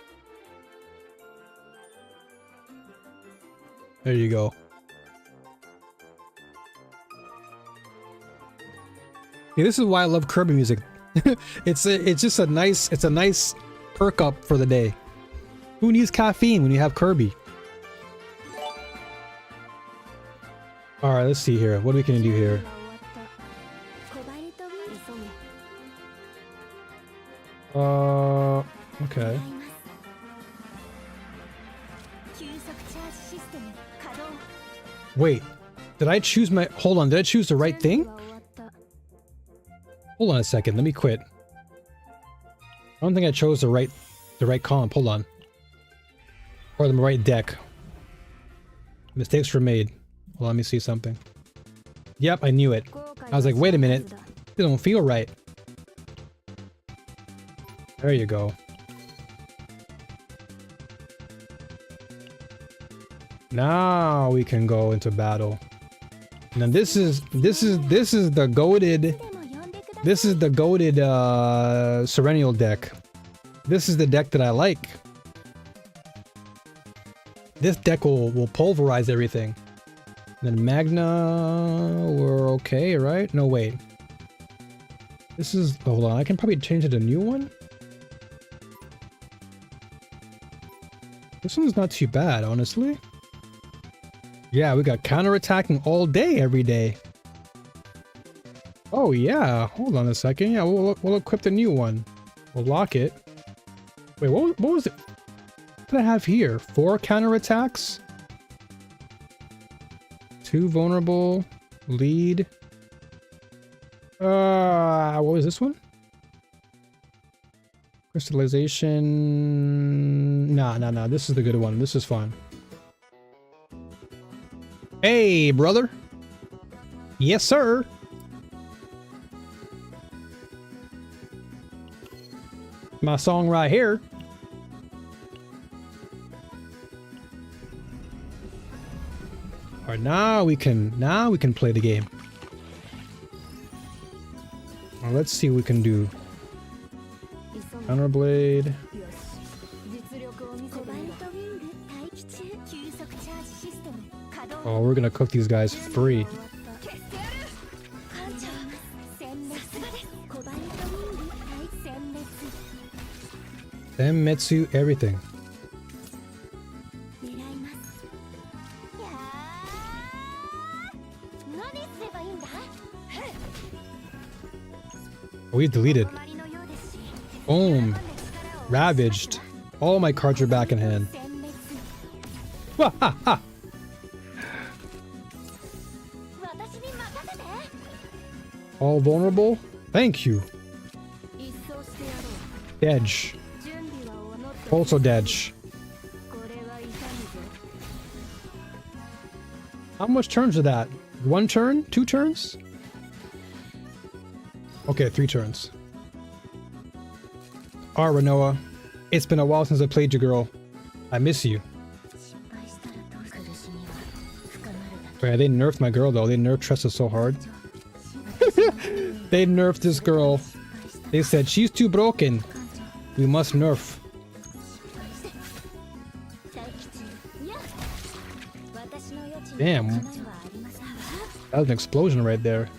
[SPEAKER 1] There you go. Yeah, this is why I love Kirby music. it's just a nice perk up for the day. Who needs caffeine when you have Kirby? All right, let's see here. What we can do here? Okay. Wait, did I choose my... Hold on, did I choose the right thing? Hold on a second, let me quit. I don't think I chose the right comp. Hold on. Or the right deck. Mistakes were made. Well, let me see something. Yep, I knew it. I was like, wait a minute. It don't feel right. There you go. Now we can go into battle. Now this is the goated Serennial deck. This is the deck that I like. This deck will pulverize everything. Then Magna, we're okay, right? No, wait. This is, hold on, I can probably change it to a new one. This one's not too bad, honestly. Yeah, we got counterattacking all day, every day. Oh yeah, hold on a second. Yeah, we'll equip the new one. We'll lock it. Wait, what was it? What did I have here? 4 counterattacks? 2 vulnerable. Lead. What was this one? Crystallization. Nah. This is the good one. This is fine. Hey, brother. Yes, sir. My song right here. All right, now we can play the game. Well, let's see what we can do. Counterblade. Oh, we're gonna cook these guys free. Senmetsu everything. Oh, we deleted. Boom. Ravaged. All my cards are back in hand. All vulnerable? Thank you. Edge. Also Dedge. How much turns are that? 1 turn? 2 turns? Okay, 3 turns. Alright, Renoa. It's been a while since I played you, girl. I miss you. Wait, they nerfed my girl, though. They nerfed Tressa so hard. They nerfed this girl. They said, she's too broken. We must nerf. Damn. That was an explosion right there.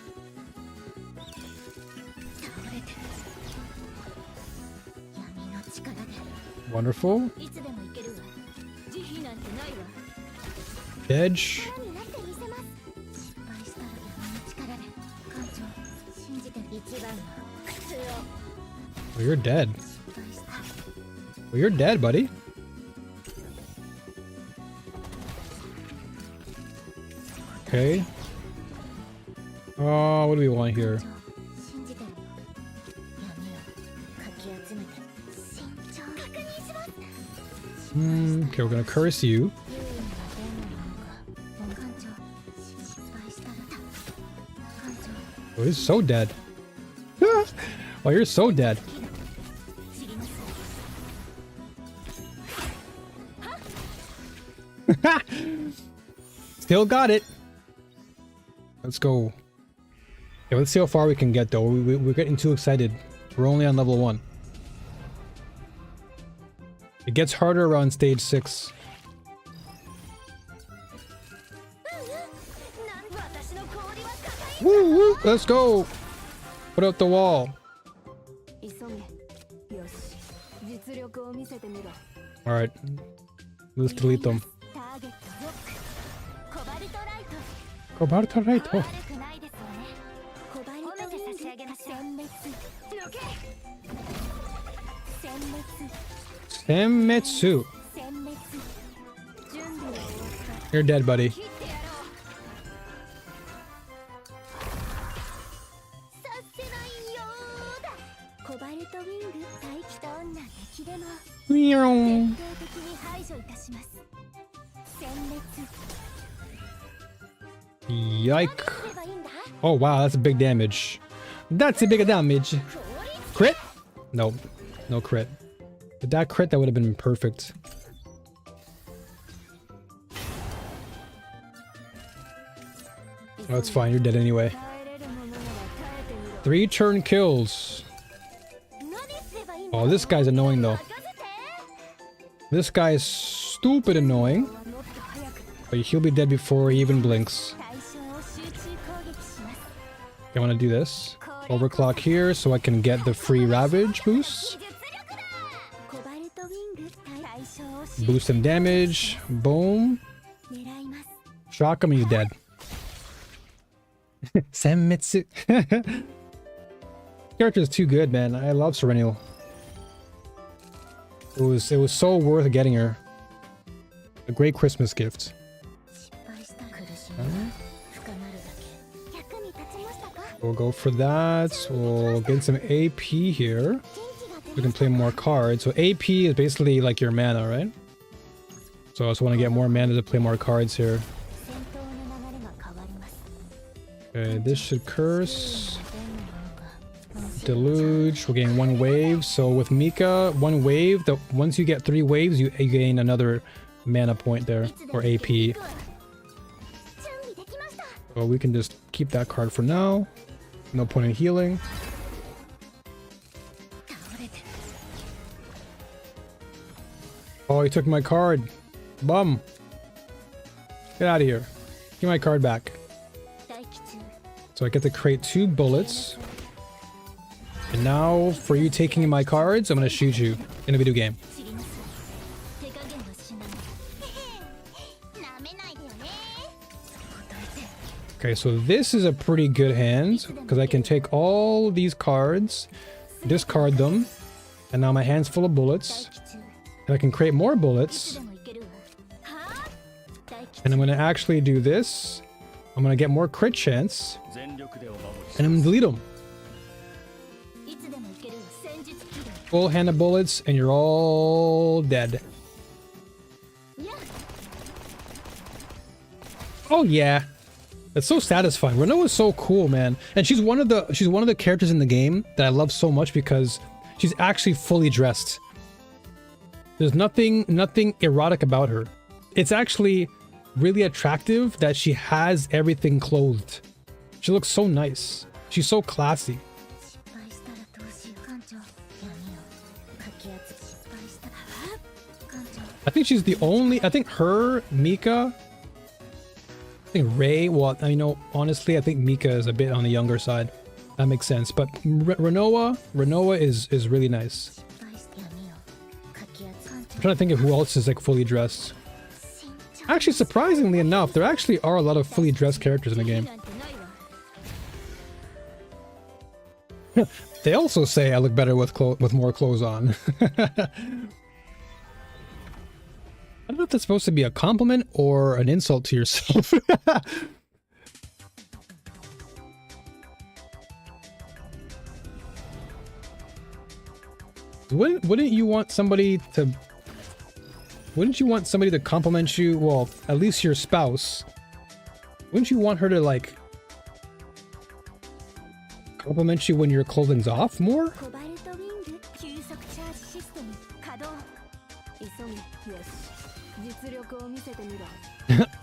[SPEAKER 1] Wonderful. Edge. Oh, you're dead. Oh, you're dead, buddy. Okay. Oh, what do we want here? Okay, we're gonna curse you. Oh, he's so dead. Oh, you're so dead. Still got it. Let's go. Yeah, let's see how far we can get though. We're getting too excited. We're only on level 1. It gets harder around stage 6. Woo woo! Let's go! Put out the wall. Alright. Let's delete them. Cobalto right. Oh. Senmetsu. You're dead, buddy. Yike. Oh wow, that's a big damage. That's a big damage. Crit? No. No crit. With that crit, that would have been perfect. Oh, that's fine. You're dead anyway. 3 turn kills. Oh, this guy's annoying though. This guy is stupid annoying. But he'll be dead before he even blinks. I want to do this. Overclock here so I can get the free Ravage boosts. Boost some damage. Boom. Shock him, he's dead. Senmetsu. Character is too good, man. I love Serenial. It was so worth getting her. A great Christmas gift. We'll go for that. We'll get some AP here. We can play more cards. So AP is basically like your mana, right? So I just want to get more mana to play more cards here. Okay, this should curse. Deluge. We're getting 1 wave. So with Mika, 1 wave. Once you get 3 waves, you gain another mana point there, or AP. So we can just keep that card for now. No point in healing. Oh, he took my card. Bum. Get out of here. Give my card back. So I get to create 2 bullets. And now, for you taking my cards, I'm gonna shoot you in a video game. Okay, so this is a pretty good hand, because I can take all these cards, discard them, and now my hand's full of bullets. And I can create more bullets. And I'm going to actually do this. I'm going to get more crit chance. And I'm going to delete them. Full hand of bullets, and you're all dead. Oh yeah. That's so satisfying. Renault is so cool, man. And she's one of the characters in the game that I love so much because she's actually fully dressed. There's nothing erotic about her. It's actually really attractive that she has everything clothed. She looks so nice. She's so classy. I think she's the only, I think her, Mika, I think Ray, well, I know, honestly, I think Mika is a bit on the younger side. That makes sense. But Renoa is really nice. I'm trying to think of who else is like fully dressed. Actually, surprisingly enough, there actually are a lot of fully dressed characters in the game. They also say I look better with more clothes on. I don't know if that's supposed to be a compliment or an insult to yourself. Wouldn't you want somebody to... Wouldn't you want somebody to compliment you? Well, at least your spouse. Wouldn't you want her to, like, compliment you when your clothing's off more?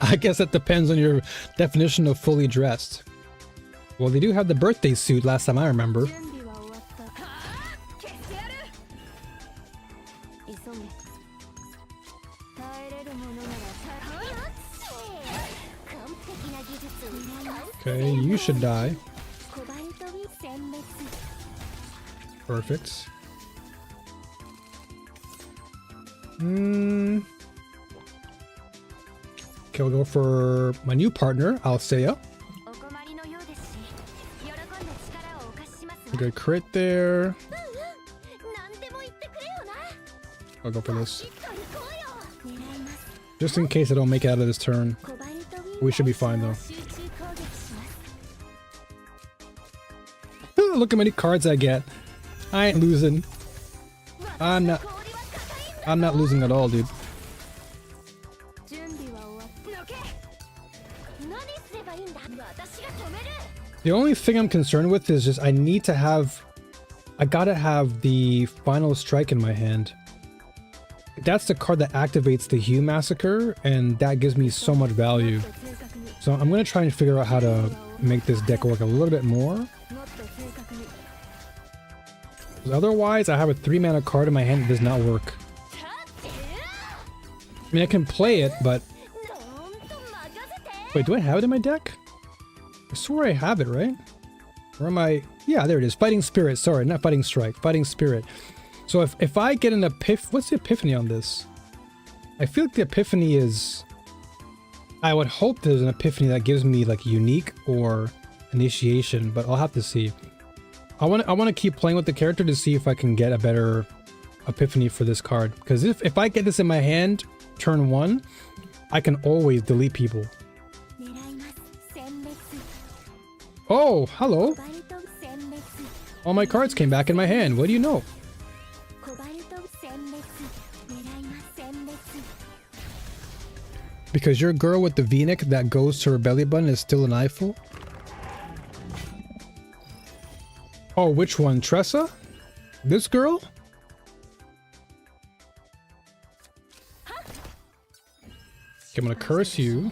[SPEAKER 1] I guess that depends on your definition of fully dressed. Well, they do have the birthday suit last time I remember. Okay, you should die. Perfect. Okay, we'll go for my new partner, Althea. Good crit there. I'll go for this. Just in case I don't make it out of this turn. We should be fine though. Look how many cards I get. I ain't losing. I'm not losing at all, dude. The only thing I'm concerned with is just I gotta have the final strike in my hand. That's the card that activates the Hue Massacre, and that gives me so much value. So I'm gonna try and figure out how to make this deck work a little bit more. Otherwise, I have a 3-mana card in my hand that does not work. I mean, I can play it, but... Wait, do I have it in my deck? I swear I have it, right? Or am I... Yeah, there it is. Fighting Spirit. Sorry, not Fighting Strike. Fighting Spirit. So if I get an what's the Epiphany on this? I feel like the Epiphany is... I would hope there's an Epiphany that gives me, like, Unique or Initiation, but I'll have to see. I want to keep playing with the character to see if I can get a better Epiphany for this card. Because if I get this in my hand, turn 1, I can always delete people. Oh, hello. All my cards came back in my hand. What do you know? Because your girl with the V-neck that goes to her belly button is still an eyeful? Oh, which one? Tressa? This girl? Okay, I'm gonna curse you.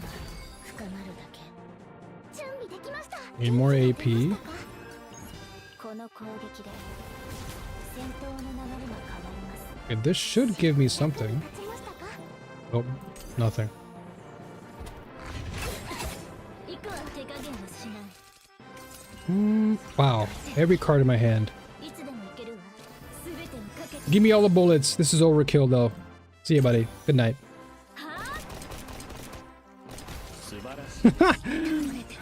[SPEAKER 1] Need more AP. Okay, this should give me something. Oh, nothing. Wow, every card in my hand. Give me all the bullets. This is overkill though. See you, buddy. Good night.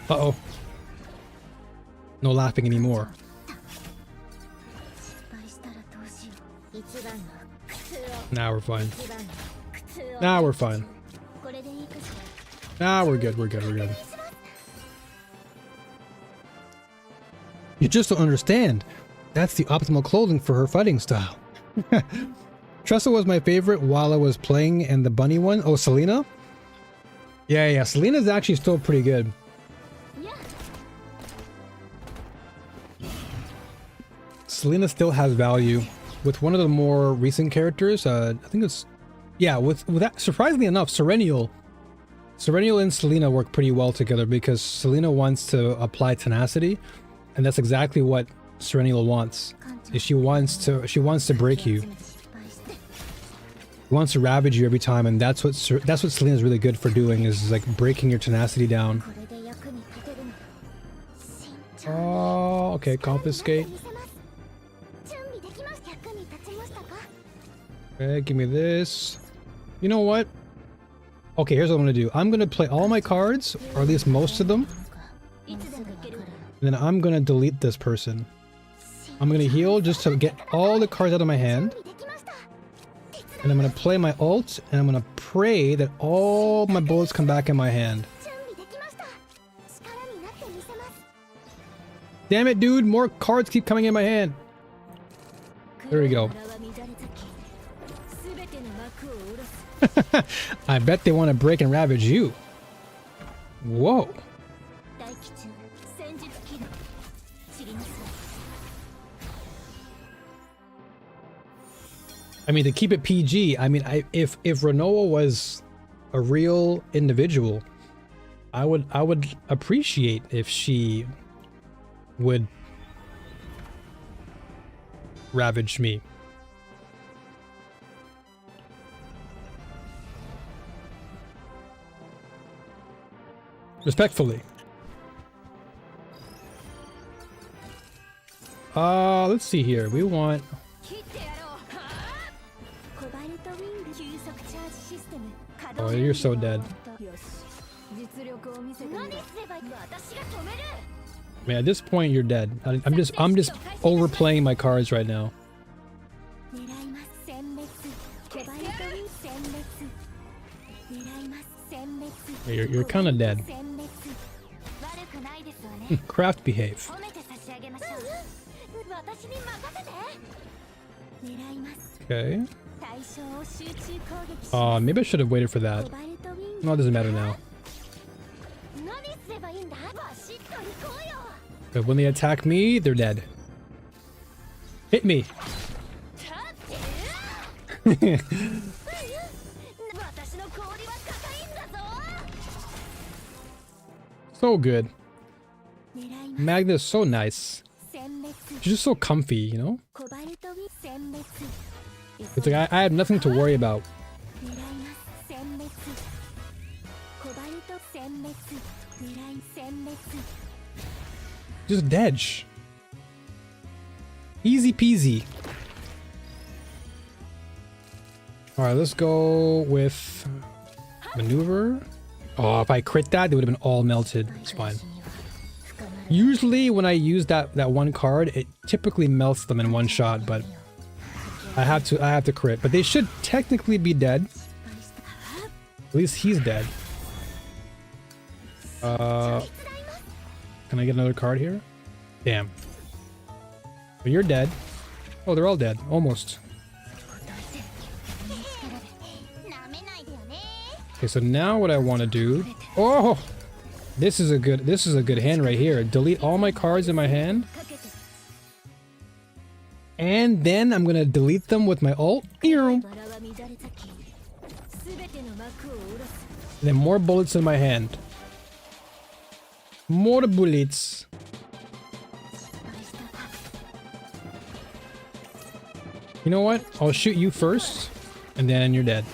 [SPEAKER 1] Uh-oh. No laughing anymore. Now we're fine. Now we're fine. Now we're good, we're good, we're good. You just don't understand. That's the optimal clothing for her fighting style. Tressa was my favorite while I was playing, and the bunny one. Oh, Selena? Yeah, Selena's actually still pretty good. Selena still has value. With one of the more recent characters, I think it's... Yeah, with that, surprisingly enough, Serenial and Selena work pretty well together because Selena wants to apply tenacity, and that's exactly what Serenial wants. She wants to break you. She wants to ravage you every time, and that's what Selena's really good for doing, is like breaking your tenacity down. Oh, okay, confiscate. Okay, give me this. You know what? Okay, here's what I'm gonna do. I'm gonna play all my cards, or at least most of them. And then I'm gonna delete this person. I'm gonna heal just to get all the cards out of my hand. And I'm gonna play my ult, and I'm gonna pray that all my bullets come back in my hand. Damn it, dude! More cards keep coming in my hand. There we go. I bet they want to break and ravage you. Whoa. I mean, to keep it PG, I mean, if Renoa was a real individual, I would appreciate if she would ravage me. Respectfully. Let's see here. We want... Oh, you're so dead. Man, at this point, you're dead. I'm just overplaying my cards right now. You're kind of dead. Craft behave. Okay. Maybe I should have waited for that. No, it doesn't matter now. But when they attack me, they're dead. Hit me. So good. Magna is so nice. She's just so comfy, you know? It's like I have nothing to worry about. Just dodge. Easy peasy. Alright, let's go with maneuver. Oh, if I crit that, they would have been all melted. It's fine. Usually when I use that one card, it typically melts them in one shot, but I have to crit. But they should technically be dead. At least he's dead. Can I get another card here? Damn. But you're dead. Oh, they're all dead. Almost. Okay, so now what I want to do... Oh! This is a good hand right here. Delete all my cards in my hand. And then I'm gonna delete them with my ult. And then more bullets in my hand. More bullets. You know what? I'll shoot you first, and then you're dead.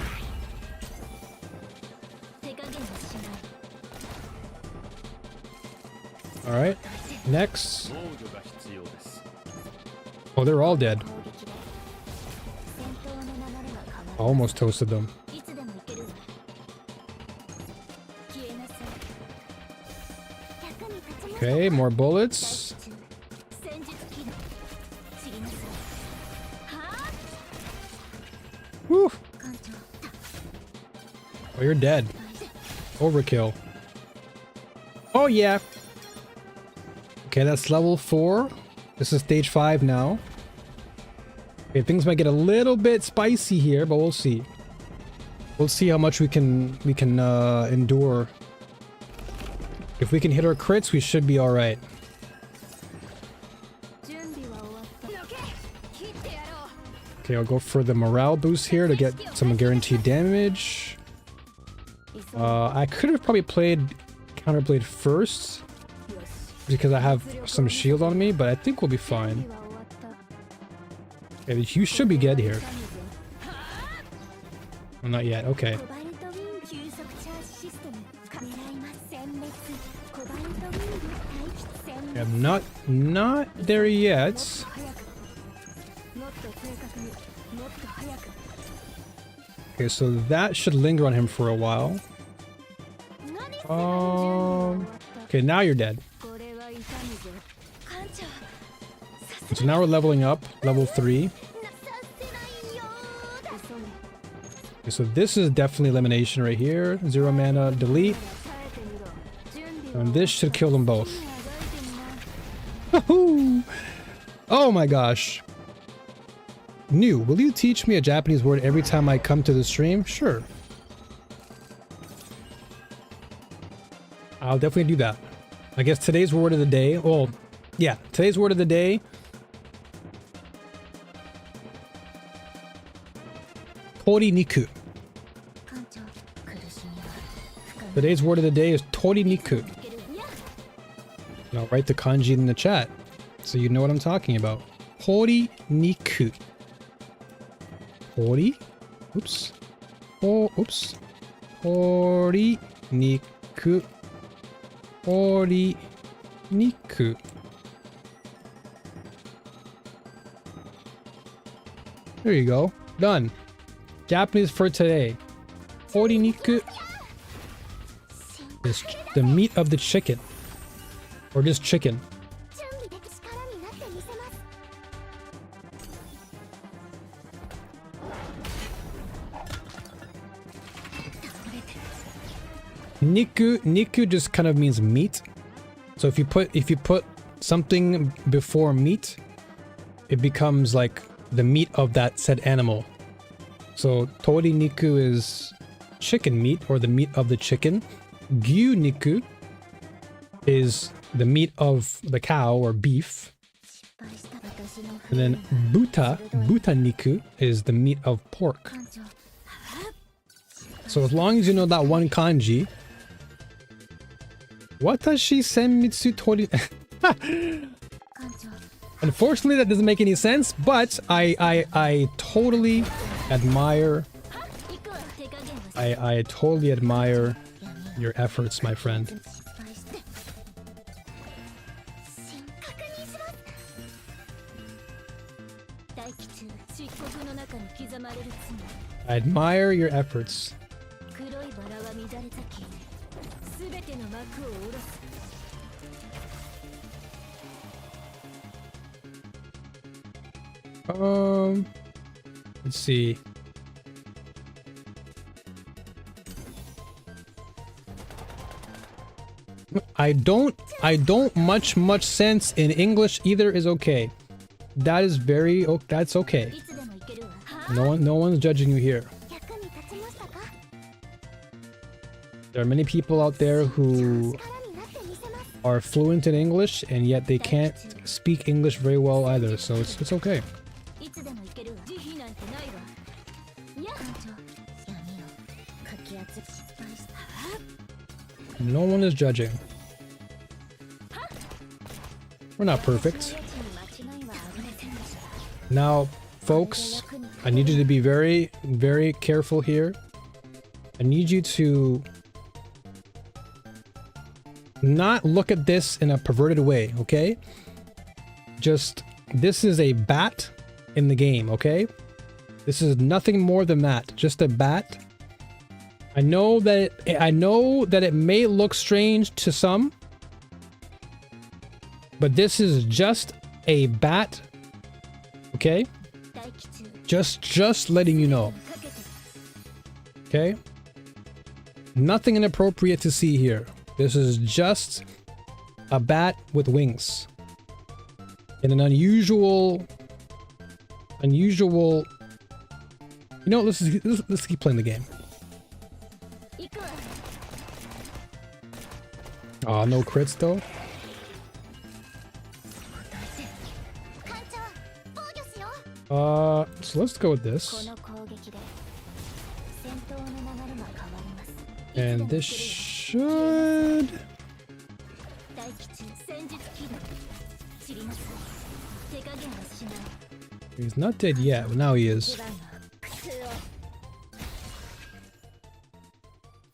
[SPEAKER 1] Alright, next. Oh, they're all dead. Almost toasted them. Okay, more bullets. Woo! Oh, you're dead. Overkill. Oh, yeah. Okay, that's level 4. This is stage 5 now. Okay, things might get a little bit spicy here, but we'll see. We'll see how much we can endure. If we can hit our crits, we should be all right. Okay, I'll go for the morale boost here to get some guaranteed damage. I could have probably played Counterblade first, because I have some shield on me, but I think we'll be fine. Okay, you should be dead here. Well, not yet. Okay. I'm not there yet. Okay, so that should linger on him for a while. Okay, now you're dead. So now we're leveling up, level 3. Okay, so this is definitely elimination right here. 0 mana, delete. And this should kill them both. Oh my gosh. New, will you teach me a Japanese word every time I come to the stream? Sure. I'll definitely do that. I guess today's word of the day. Well, yeah, today's word of the day. Toriniku. Today's word of the day is toriniku. And I'll write the kanji in the chat so you know what I'm talking about. Toriniku. Tori? Oops. Oh, oops. Toriniku. Toriniku. There you go. Done. Japanese for today. Toriniku is the meat of the chicken. Or just chicken. Niku just kind of means meat. So if you put something before meat, it becomes like the meat of that said animal. So tori niku is chicken meat or the meat of the chicken. Gyu niku is the meat of the cow or beef. And then buta niku is the meat of pork. So as long as you know that one kanji, Watashi senmitsu tori. Unfortunately, that doesn't make any sense, but I totally admire. I totally admire your efforts, my friend. I admire your efforts. Let's see. I don't much sense in English either is okay. That is very that's okay. No one's judging you here. There are many people out there who are fluent in English and yet they can't speak English very well either, so it's okay. No one is judging. We're not perfect. Now, folks, I need you to be very, very careful here. I need you to not look at this in a perverted way, okay? Just, this is a bat in the game, okay? This is nothing more than that, just a bat. I know that it may look strange to some, but this is just a bat, okay? Just letting you know, okay? Nothing inappropriate to see here. This is just a bat with wings in an unusual. You know, let's keep playing the game. Ah, no crits though. So let's go with this. And this should... He's not dead yet, but now he is.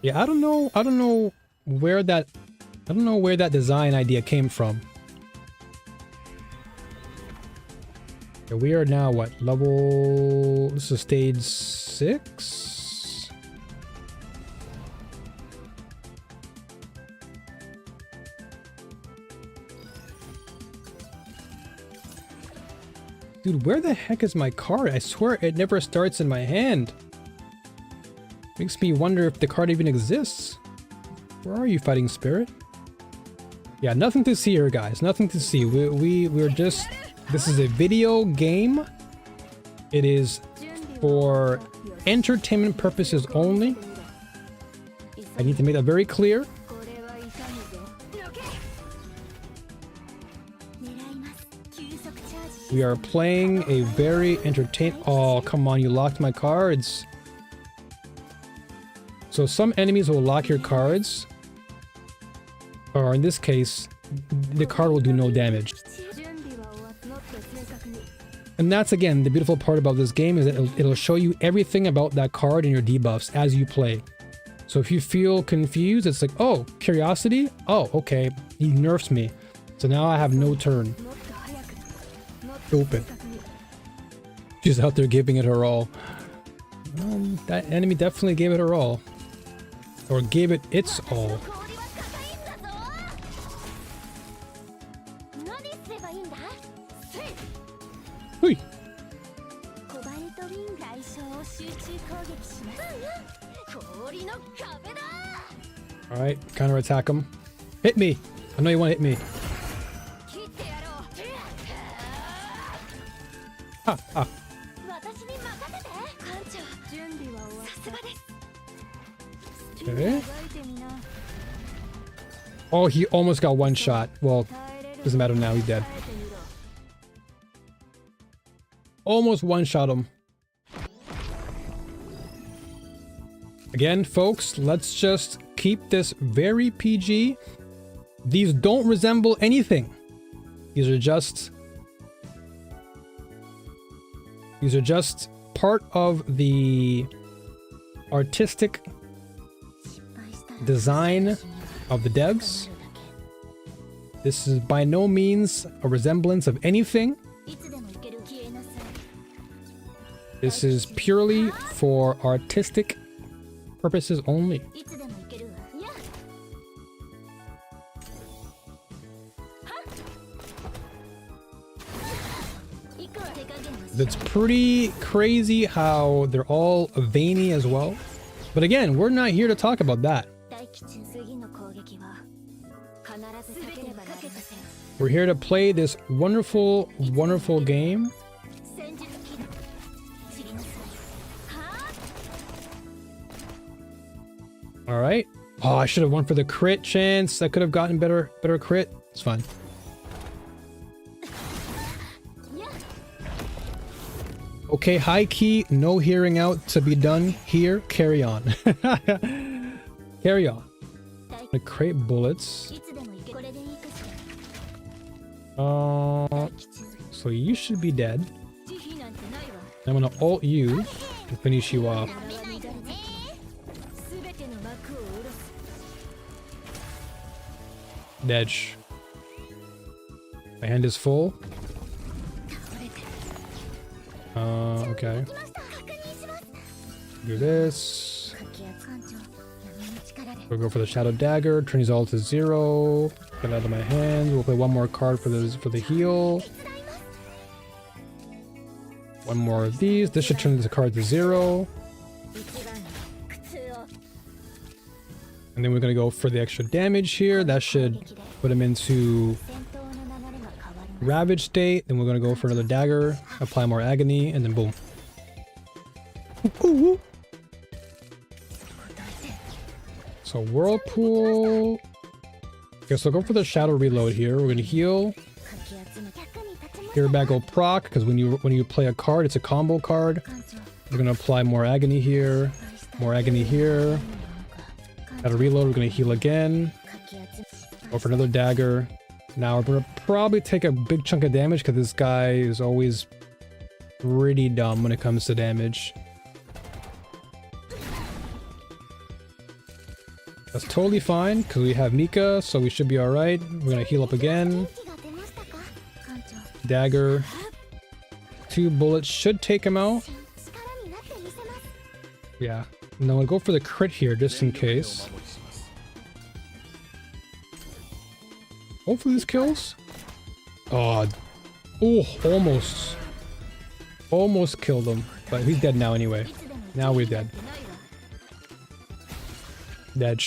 [SPEAKER 1] Yeah, I don't know where that design idea came from. Okay, we are now what level? This is stage 6. Dude, where the heck is my card? I swear it never starts in my hand. Makes me wonder if the card even exists. Where are you, fighting spirit? Yeah, nothing to see here, guys. Nothing to see. We're just... This is a video game. It is for entertainment purposes only. I need to make that very clear. We are playing a very Oh, come on, you locked my cards. So some enemies will lock your cards. Or in this case, the card will do no damage. And that's, again, the beautiful part about this game is that it'll show you everything about that card and your debuffs as you play. So if you feel confused, it's like, oh, curiosity? Oh, okay, he nerfs me. So now I have no turn. Open. She's out there giving it her all. That enemy definitely gave it her all. Or gave it its all. Hui. Alright, counterattack him. Hit me! I know you want to hit me. Ha ha. Okay. Oh, he almost got one shot. Well, doesn't matter now, he's dead. Almost one-shot him. Again, folks, let's just keep this very PG. These don't resemble anything. These are just part of the artistic design of the devs. This is by no means a resemblance of anything. This is purely for artistic purposes only. That's pretty crazy how they're all veiny as well. But again, we're not here to talk about that. We're here to play this wonderful, wonderful game. Alright. Oh, I should have won for the crit chance. I could have gotten better crit. It's fine. Okay, high key, no hearing out to be done here. Carry on. Carry on. The crate bullets. So you should be dead. I'm gonna ult you and finish you off. Edge. My hand is full. Okay. Do this. We'll go for the Shadow Dagger. Turn his ult to 0. Get it out of my hand. We'll play one more card for the heal. One more of these. This should turn this card to 0. And then we're gonna go for the extra damage here. That should put him into Ravage state. Then we're gonna go for another dagger, apply more agony, and then boom. Ooh. So Whirlpool. Okay, so go for the Shadow Reload here. We're gonna heal. Here back go proc, because when you play a card, it's a combo card. We're gonna apply more agony here, more agony here. Shadow Reload, we're gonna heal again. Go for another dagger. Now we're gonna probably take a big chunk of damage because this guy is always pretty dumb when it comes to damage. That's totally fine because we have Mika, so we should be alright. We're gonna heal up again. Dagger. 2 bullets should take him out. Yeah. And then we'll go for the crit here just in case. Hopefully this kills. Oh, almost. Almost killed him, but he's dead now anyway. Now we're dead. Dead.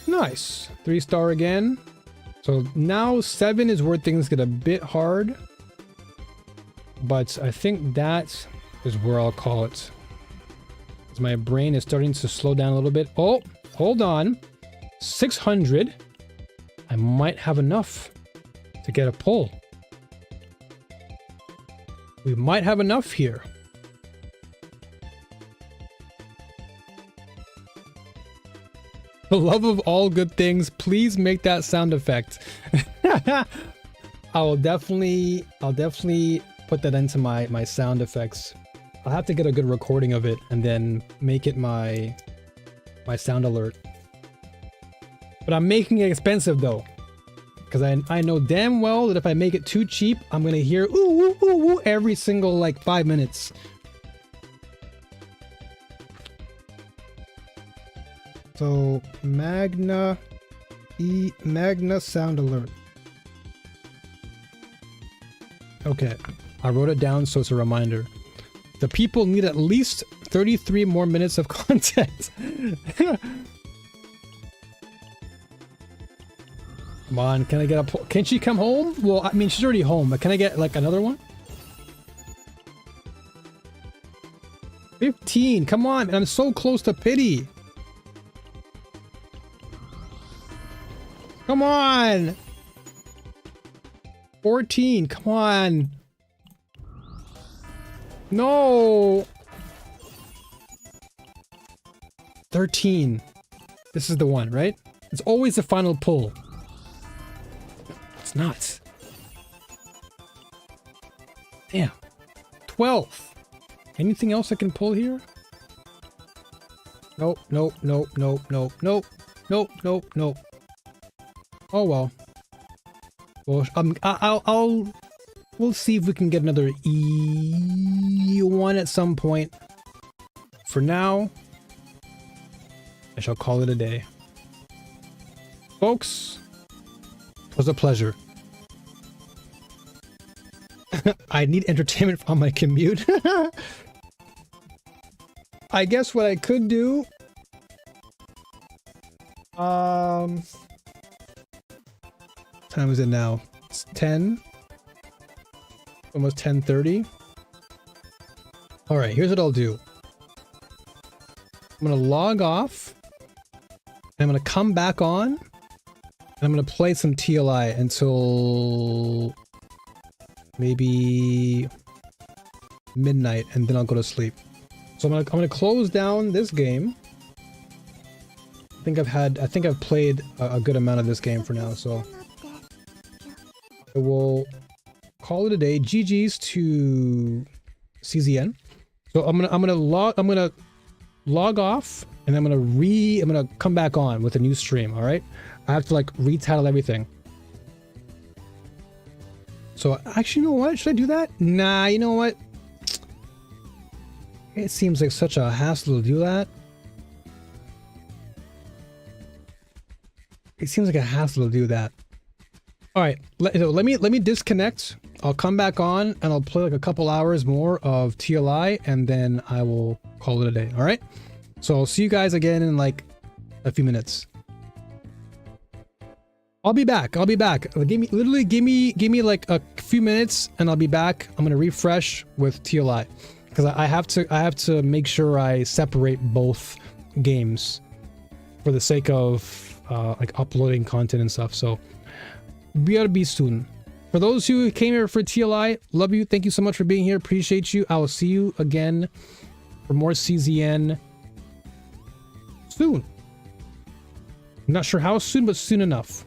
[SPEAKER 1] Nice. 3-star again. So now 7 is where things get a bit hard. But I think that is where I'll call it. As my brain is starting to slow down a little bit. Oh, hold on. 600. I might have enough to get a pull. We might have enough here. For the love of all good things, please make that sound effect. I'll definitely put that into my sound effects. I'll have to get a good recording of it and then make it my sound alert. But I'm making it expensive though. Because I know damn well that if I make it too cheap, I'm going to hear ooh, ooh, ooh, ooh every single like 5 minutes. So Magna sound alert. Okay, I wrote it down so it's a reminder. The people need at least 33 more minutes of content. Come on, can I get a pull? Can she come home? Well, I mean, she's already home, but can I get like another one? 15, come on, and I'm so close to pity. Come on. 14, come on. No. 13. This is the one, right? It's always the final pull. It's not. Damn. 12. Anything else I can pull here? Nope, nope, nope, nope, nope, nope, nope, nope, nope. Oh well. Well, we'll see if we can get another E1 at some point. For now, I shall call it a day. Folks, it was a pleasure. I need entertainment on my commute. I guess what I could do... What time is it now? It's 10. Almost 10:30. Alright, here's what I'll do. I'm gonna log off. And I'm gonna come back on. And I'm gonna play some TLI until... maybe... midnight, and then I'll go to sleep. So I'm gonna close down this game. I think I've played a good amount of this game for now, so... I will call it a day. GG's to CZN. So I'm gonna log off, and I'm gonna come back on with a new stream. All right, I have to like retitle everything. So actually, you know what? Should I do that? Nah, you know what? It seems like such a hassle to do that. It seems like a hassle to do that. All right, let me disconnect. I'll come back on and I'll play like a couple hours more of TLI, and then I will call it a day. All right. So I'll see you guys again in like a few minutes. I'll be back. Give me like a few minutes, and I'll be back. I'm gonna refresh with TLI because I have to make sure I separate both games for the sake of like uploading content and stuff. So. BRB soon. For those who came here for TLI, love you. Thank you so much for being here. Appreciate you. I will see you again for more CZN soon. I'm not sure how soon, but soon enough.